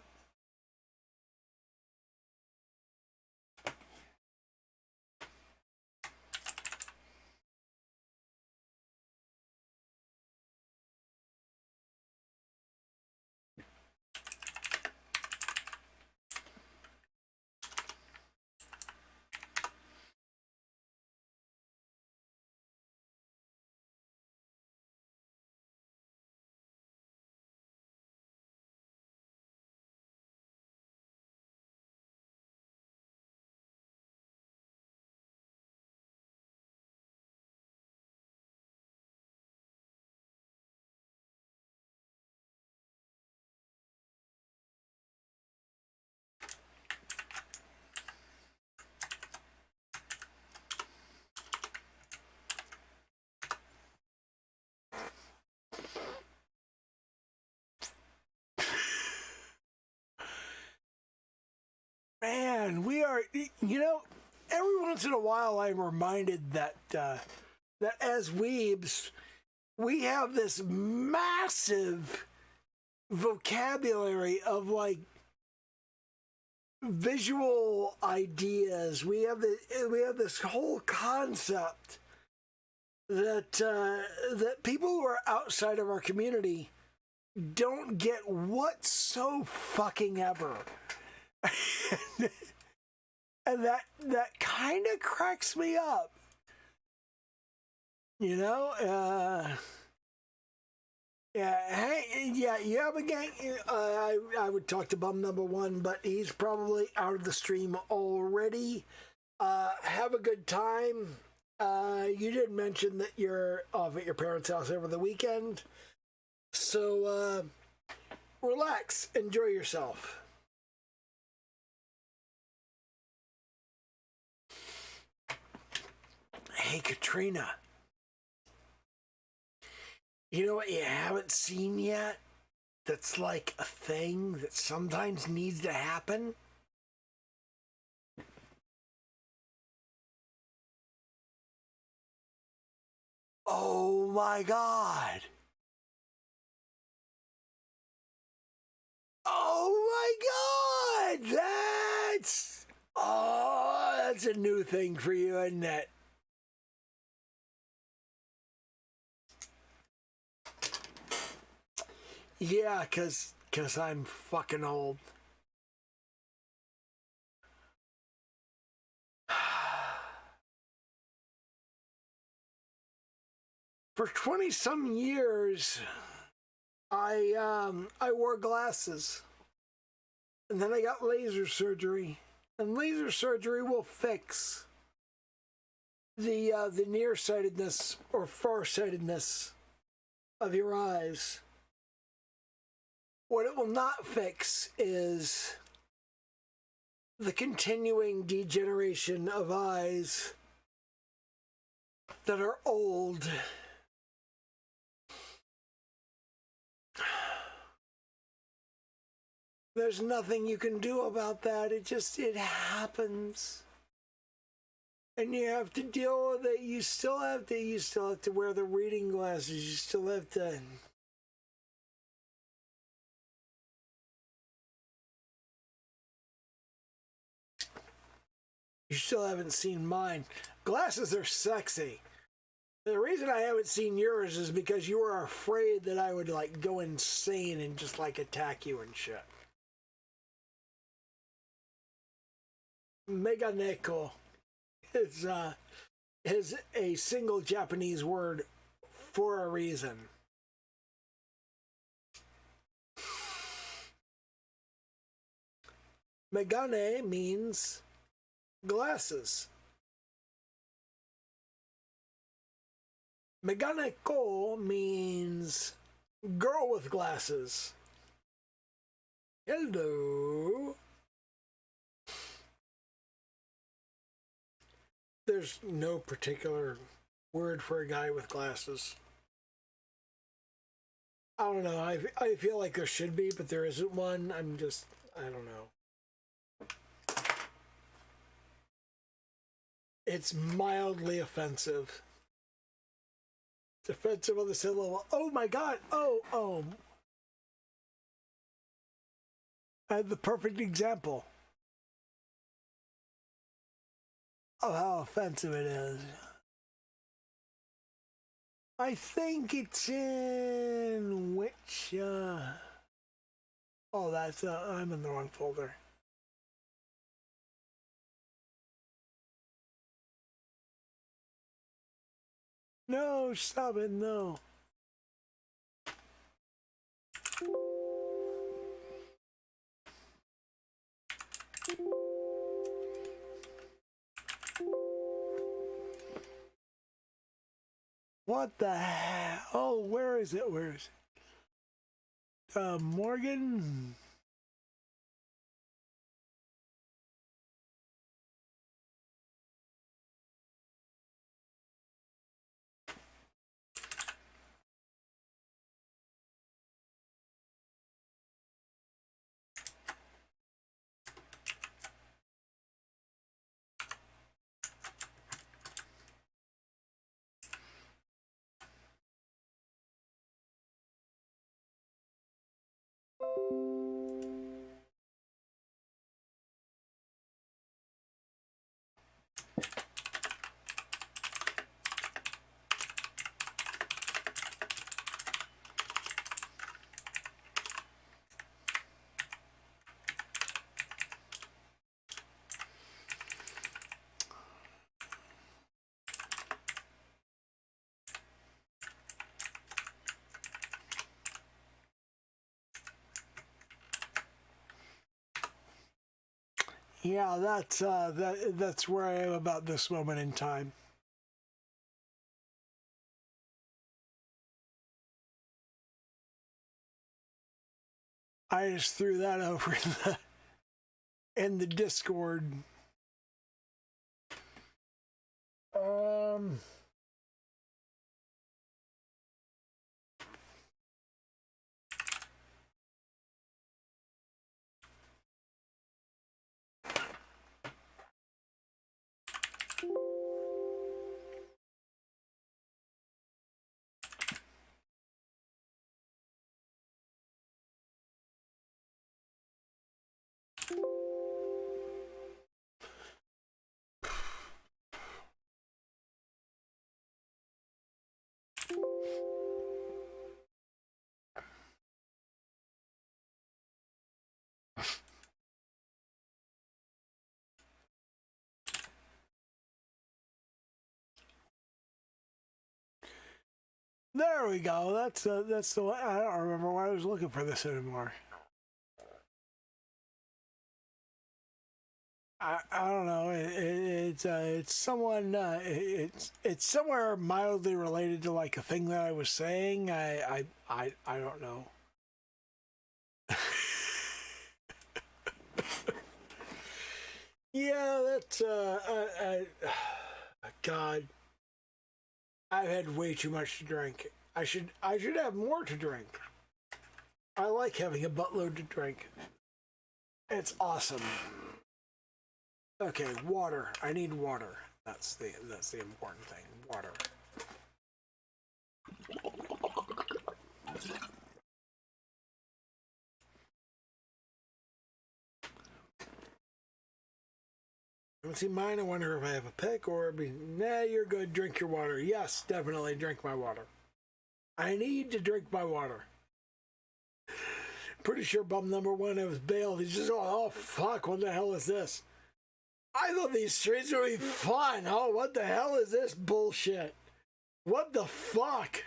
Man, we are, every once in a while I'm reminded that that as weebs, we have this massive vocabulary of like visual ideas. We have this whole concept that that people who are outside of our community don't get whatso fucking ever. And that kind of cracks me up, yeah. Hey, yeah, you have a gang. I would talk to Bum Number One, but he's probably out of the stream already. Have a good time. You did mention that you're off at your parents' house over the weekend, so relax, enjoy yourself. Hey, Katrina. You know what you haven't seen yet? That's like a thing that sometimes needs to happen? Oh my God. Oh my God. That's a new thing for you, isn't it? Yeah, cause I'm fucking old. For 20 some years, I wore glasses, and then I got laser surgery, and laser surgery will fix the nearsightedness or farsightedness of your eyes. What it will not fix is the continuing degeneration of eyes that are old. There's nothing you can do about that. It happens. And you have to deal with it. You still have to wear the reading glasses. You still have to. You still haven't seen mine. Glasses are sexy. The reason I haven't seen yours is because you were afraid that I would like go insane and just like attack you and shit. Meganeko is a single Japanese word for a reason. Megane means glasses. Meganeko means girl with glasses. Hello. There's no particular word for a guy with glasses. I don't know. I feel like there should be, but there isn't one. I don't know. It's mildly offensive. defensive on the same level. Oh my god. Oh. I had the perfect example of how offensive it is. I think it's in which, oh, that's, I'm in the wrong folder. No, stop it, no. What the hell? Oh, where is it? Where is it? Morgan? Yeah, that's where I am about this moment in time. I just threw that over in the Discord. There we go. That's the way. I don't remember why I was looking for this anymore. I don't know. It's someone. It's somewhere mildly related to like a thing that I was saying. I don't know. Yeah, that's God. I've had way too much to drink. I should have more to drink. I like having a buttload to drink. It's awesome. Okay, water. I need water. That's the important thing. Water. Let's see mine. I wonder if I have a pick or nah, you're good. Drink your water. Yes, definitely drink my water. I need to drink my water. Pretty sure bum number one was bailed. He's just, oh fuck, what the hell is this? I thought these streets would be fun. Oh, what the hell is this bullshit? What the fuck?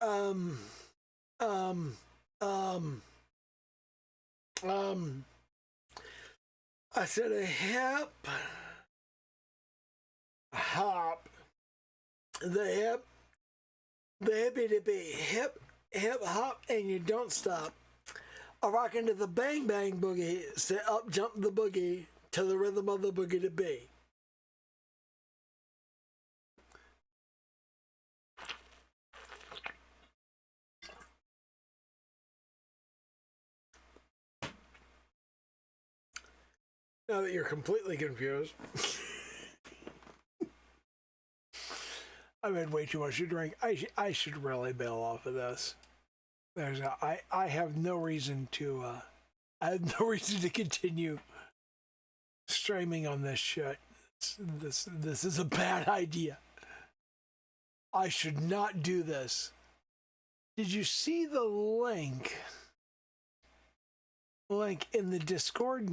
um, um, um, I said a hip, a hop, the hippie to be hip, hip hop, and you don't stop. I rock into the bang bang boogie, say up jump the boogie to the rhythm of the boogie to be. Now that you're completely confused. I've had way too much to drink. I should really bail off of this. I have no reason to I have no reason to continue streaming on this shit. This is a bad idea. I should not do this. Did you see the link? Link in the Discord?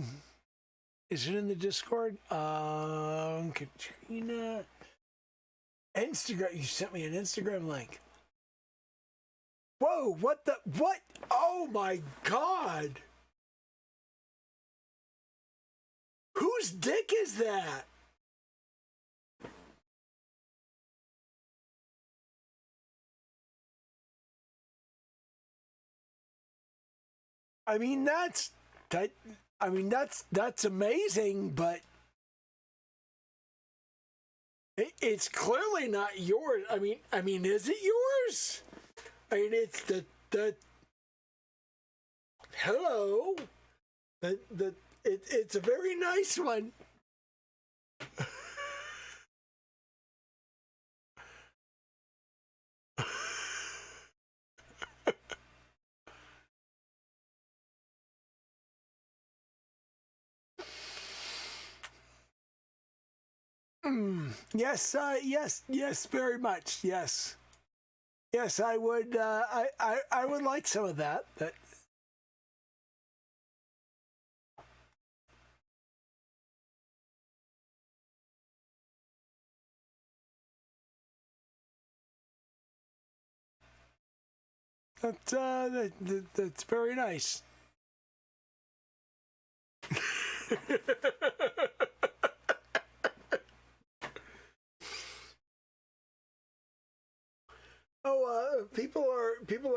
Is it in the Discord? Katrina. Instagram. You sent me an Instagram link. Whoa, what the? What? Oh my God. Whose dick is that? I mean, that's amazing, but it's clearly not yours. I mean, is it yours? I mean, it's the hello. It's a very nice one. Yes, yes, very much. Yes, I would. I would like some of that. That's very nice. Oh, people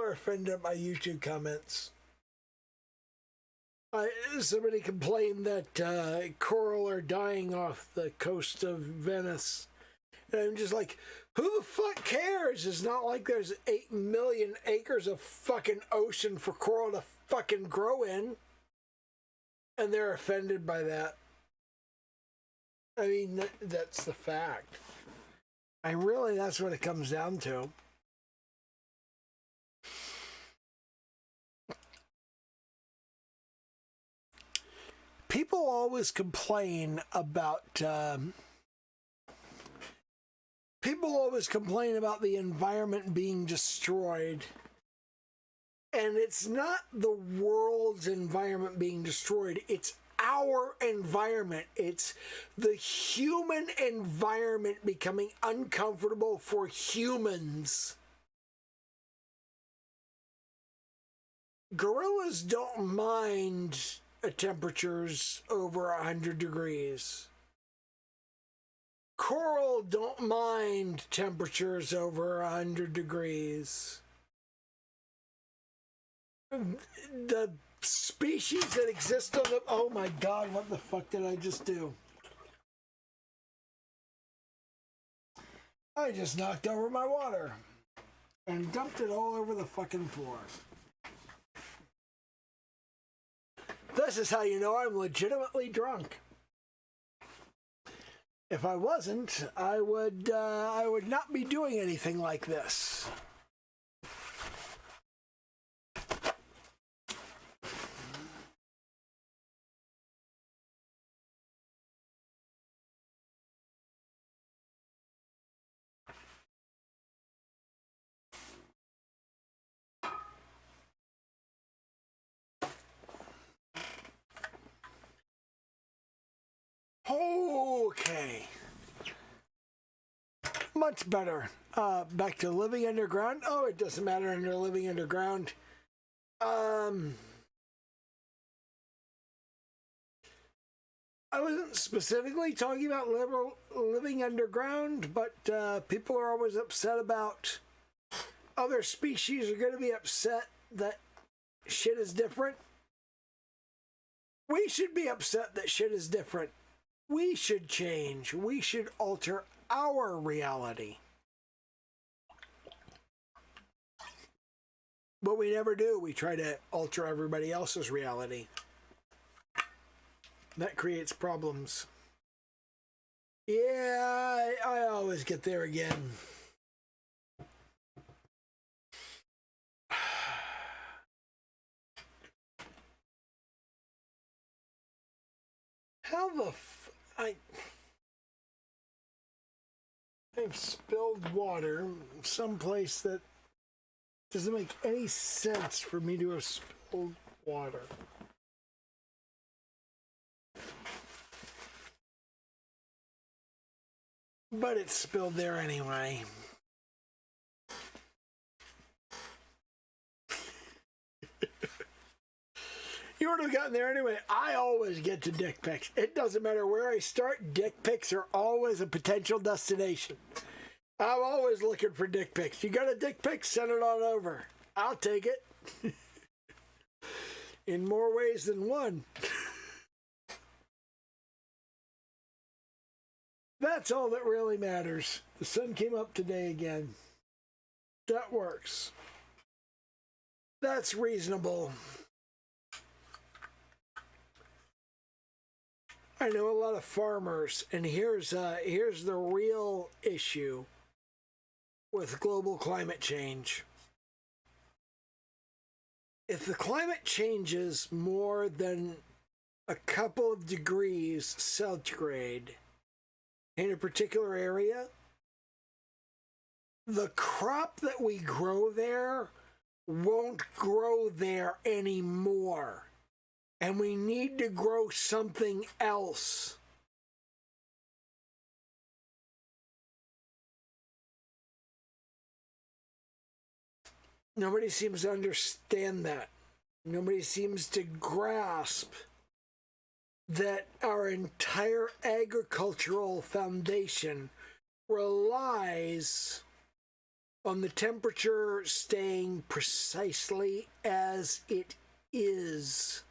are offended by YouTube comments. Somebody complained that coral are dying off the coast of Venice, and I'm just like, who the fuck cares? It's not like there's 8 million acres of fucking ocean for coral to fucking grow in, and they're offended by that. I mean, that's the fact. That's what it comes down to. People always complain about the environment being destroyed, and it's not the world's environment being destroyed, it's our environment. It's the human environment becoming uncomfortable for humans. Gorillas don't mind temperatures over 100 degrees. Coral don't mind temperatures over 100 degrees. The species that exist on the... Oh my God, what the fuck did I just do? I just knocked over my water and dumped it all over the fucking floor. This is how you know I'm legitimately drunk. If I wasn't, I would not be doing anything like this. Okay. Much better. Back to living underground. Oh, it doesn't matter under living underground. I wasn't specifically talking about living underground, but people are always upset about other species are going to be upset that shit is different. We should be upset that shit is different. We should change. We should alter our reality. But we never do. We try to alter everybody else's reality. That creates problems. Yeah, I always get there again. How the I've spilled water someplace that doesn't make any sense for me to have spilled water. But it's spilled there anyway. You would have gotten there anyway. I always get to dick pics. It doesn't matter where I start, dick pics are always a potential destination. I'm always looking for dick pics. You got a dick pic? Send it on over. I'll take it. In more ways than one. That's all that really matters. The sun came up today again. That works. That's reasonable. I know a lot of farmers, and here's the real issue with global climate change. If the climate changes more than a couple of degrees centigrade in a particular area, the crop that we grow there won't grow there anymore. And we need to grow something else. Nobody seems to understand that. Nobody seems to grasp that our entire agricultural foundation relies on the temperature staying precisely as it is.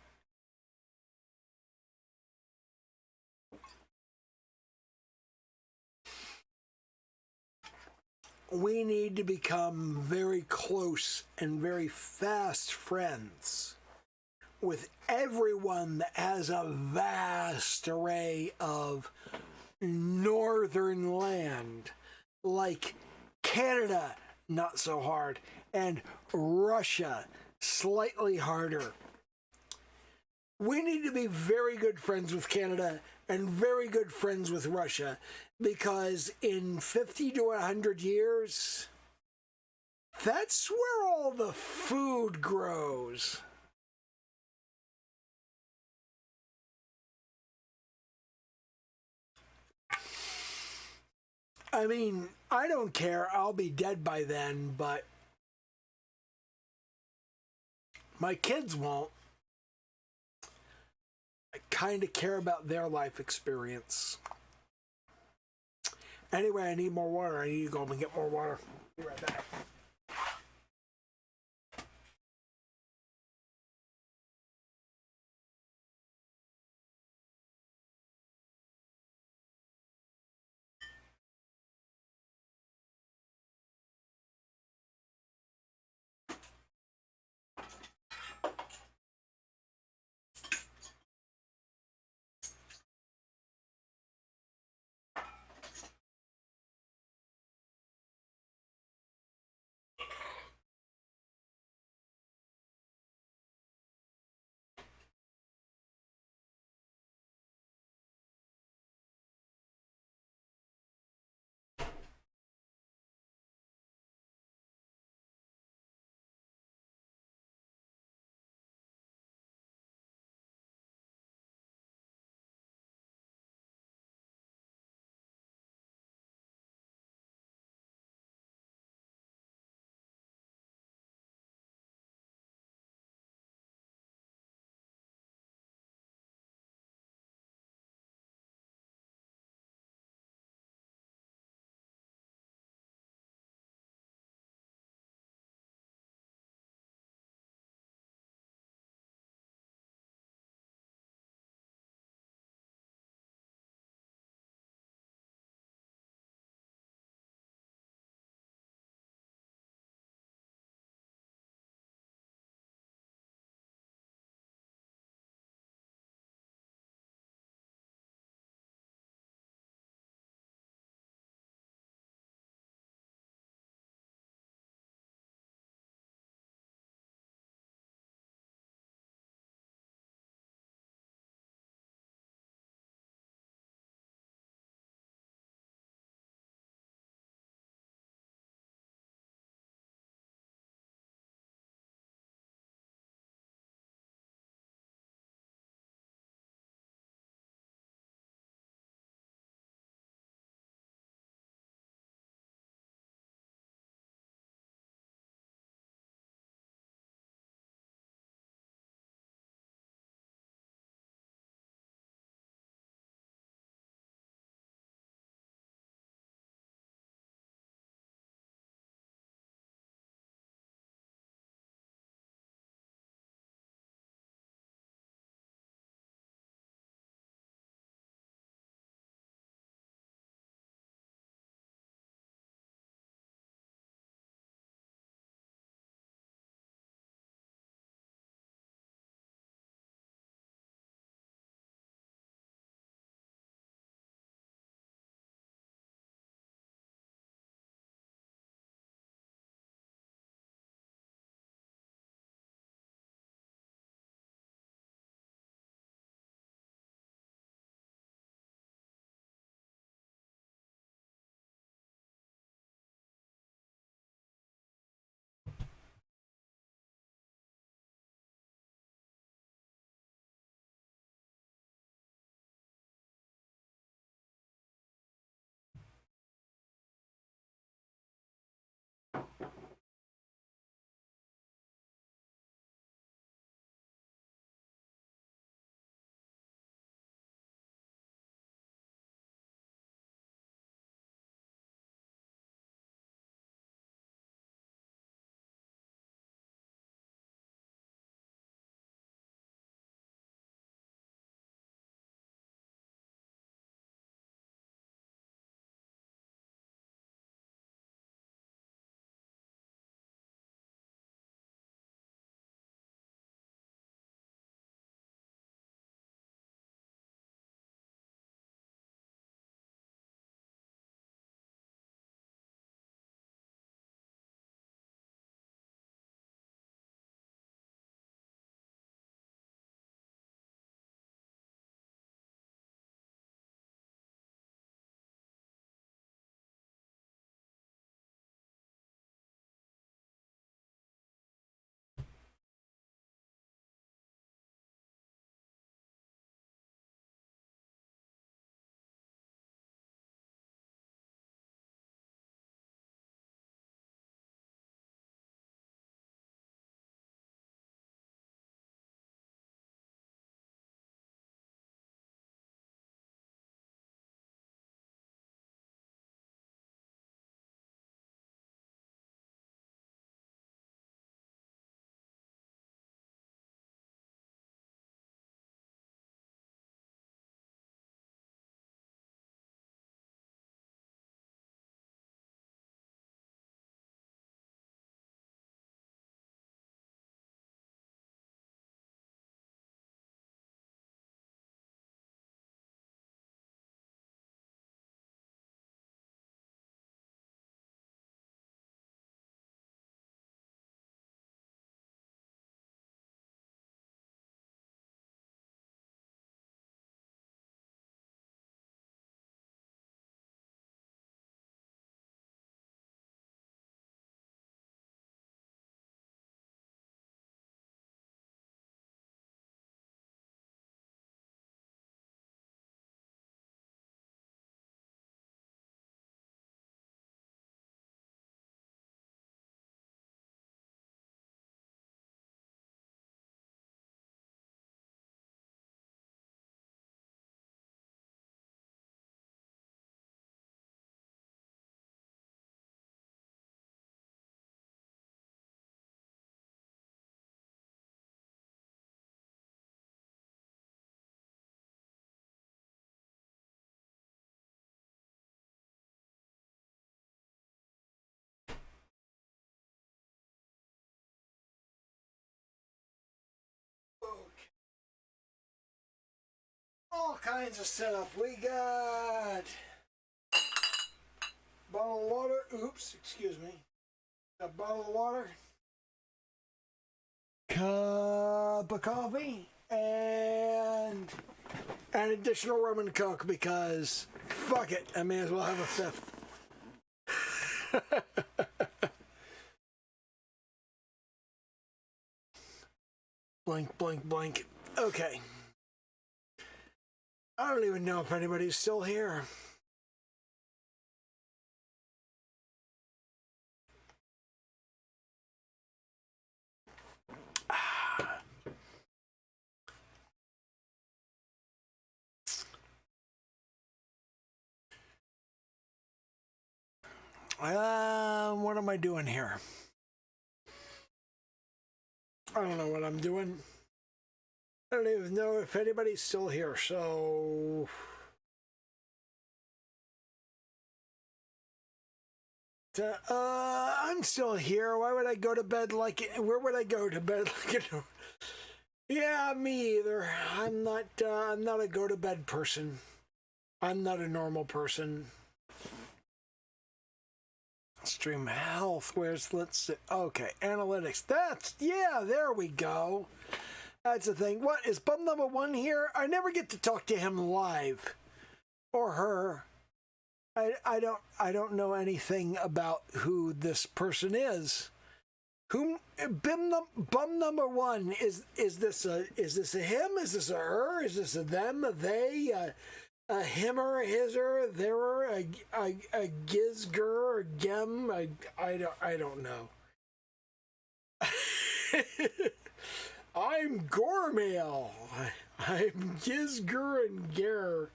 We need to become very close and very fast friends with everyone that has a vast array of northern land, like Canada, not so hard, and Russia, slightly harder. We need to be very good friends with Canada and very good friends with Russia, because in 50 to 100 years, that's where all the food grows. I mean, I don't care. I'll be dead by then, but my kids won't. I kind of care about their life experience. Anyway, I need more water. I need to go and get more water. Be right back. all kinds of stuff. We got bottle of water. Oops, excuse me. A bottle of water, cup of coffee, and an additional rum and coke because fuck it, I may as well have a fifth. Blank, blank, blank. Okay. I don't even know if anybody's still here. What am I doing here? I don't know what I'm doing. I don't even know if anybody's still here, so... I'm still here. Why would I go to bed like it? Where would I go to bed like it? Yeah, me either. I'm not a go-to-bed person. I'm not a normal person. Stream health, let's see. Okay, analytics. Yeah, there we go. That's the thing. What, is bum number 1 here? I never get to talk to him live. Or her. I don't know anything about who this person is. Bum number 1, is this a him? Is this a her? Is this a them? A they? A him or a his or their, a gizger or gem? I don't know. I'm Gormail. I'm Gizger and Ger.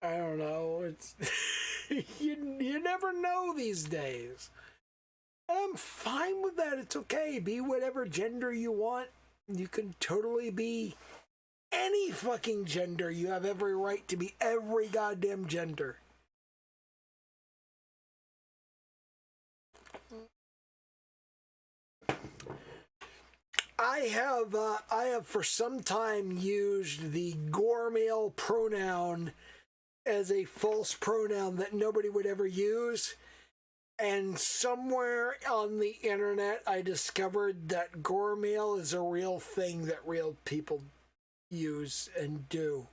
I don't know. It's you never know these days. I'm fine with that. It's okay. Be whatever gender you want. You can totally be any fucking gender. You have every right to be every goddamn gender. I have for some time used the Gormail pronoun as a false pronoun that nobody would ever use. And somewhere on the internet, I discovered that Gormail is a real thing that real people use and do.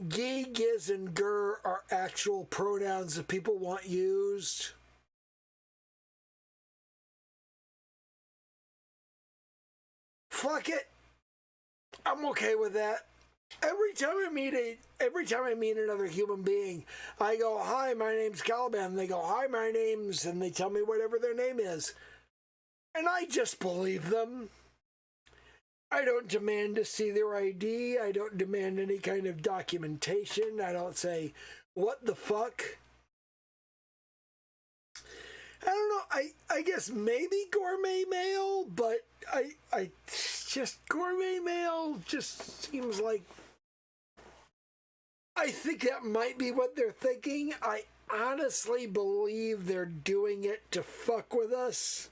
Ge, giz, and ger are actual pronouns that people want used. Fuck it. I'm okay with that. Every time I meet another human being, I go, "Hi, my name's Caliban." They go, "Hi, my name's," and they tell me whatever their name is. And I just believe them. I don't demand to see their ID. I don't demand any kind of documentation. I don't say, "What the fuck?" I don't know. I guess maybe gourmet mail, but I just gourmet mail just seems like, I think that might be what they're thinking. I honestly believe they're doing it to fuck with us.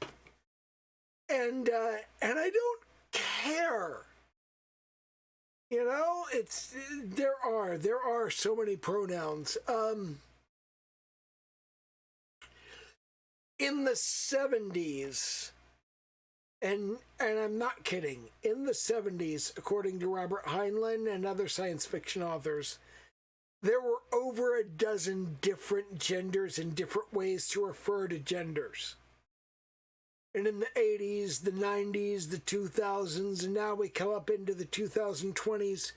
And I don't care. You know, there are so many pronouns. In the 70s, and I'm not kidding, in the 70s, according to Robert Heinlein and other science fiction authors, there were over a dozen different genders and different ways to refer to genders. And in the 80s, the 90s, the 2000s, and now we come up into the 2020s,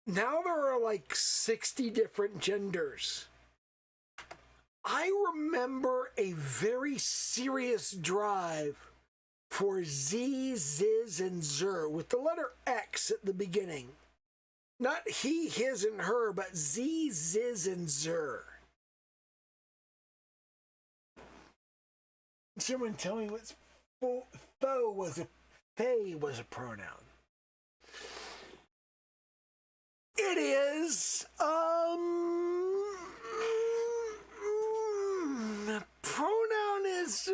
now there are like 60 different genders. I remember a very serious drive for Z, Ziz, and Zer with the letter X at the beginning. Not he, his, and her, but Z, Ziz, and Zer. Someone tell me what faux was a pronoun. It is, pronoun is,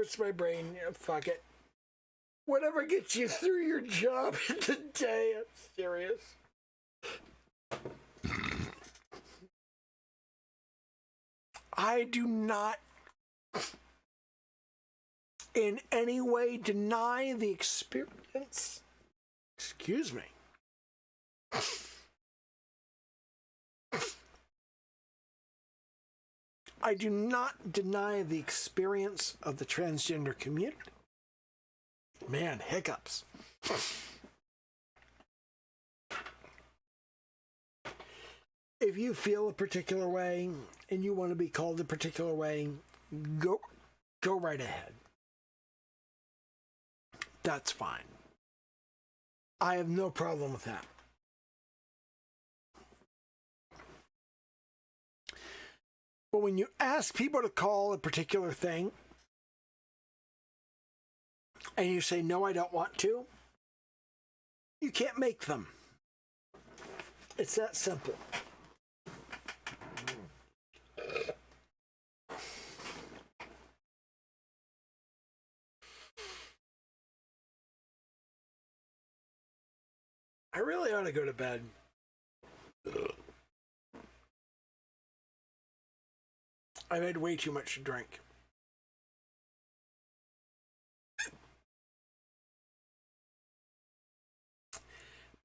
hurts my brain. Fuck it. Whatever gets you through your job in the day. I'm serious. I do not in any way deny the experience. Excuse me. I do not deny the experience of the transgender community. Man, hiccups. If you feel a particular way and you want to be called a particular way, go right ahead. That's fine. I have no problem with that. But when you ask people to call a particular thing and you say, no, I don't want to, you can't make them. It's that simple. I really ought to go to bed. I've had way too much to drink.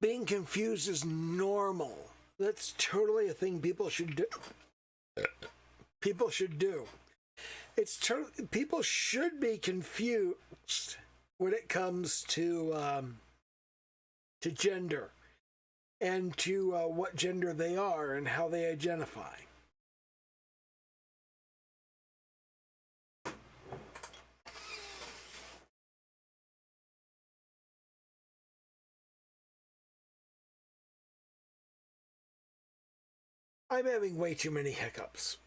Being confused is normal. That's totally a thing people should do. People should do. People should be confused when it comes to gender and to what gender they are and how they identify. I'm having way too many hiccups.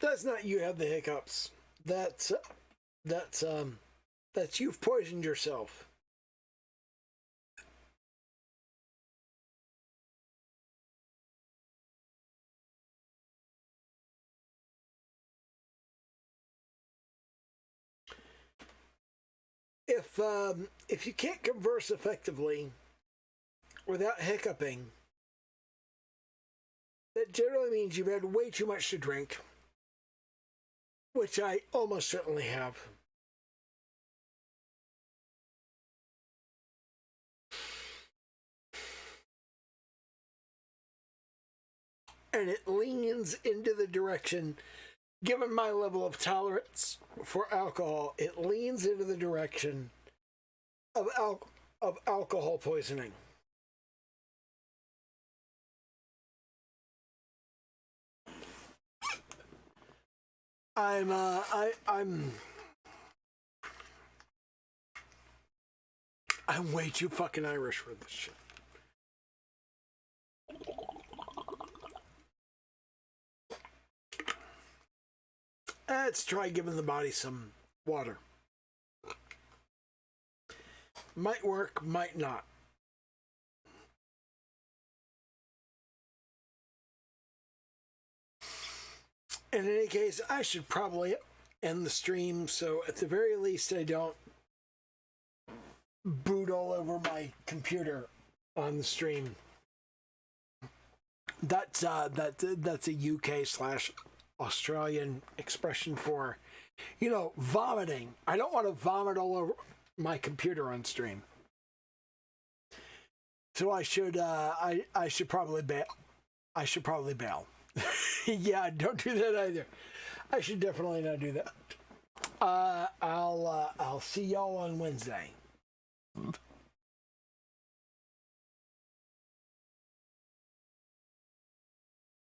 That's not you have the hiccups. That's you've poisoned yourself. If you can't converse effectively without hiccuping, that generally means you've had way too much to drink, which I almost certainly have. And it leans into the direction, given my level of tolerance for alcohol, it leans into the direction of alcohol poisoning. I'm way too fucking Irish for this shit. Let's try giving the body some water. Might work, might not. In any case, I should probably end the stream, so at the very least I don't boot all over my computer on the stream. That's a UK/Australian expression for, vomiting. I don't want to vomit all over my computer on stream. So I should probably bail. Yeah, don't do that either. I should definitely not do that. I'll see y'all on Wednesday.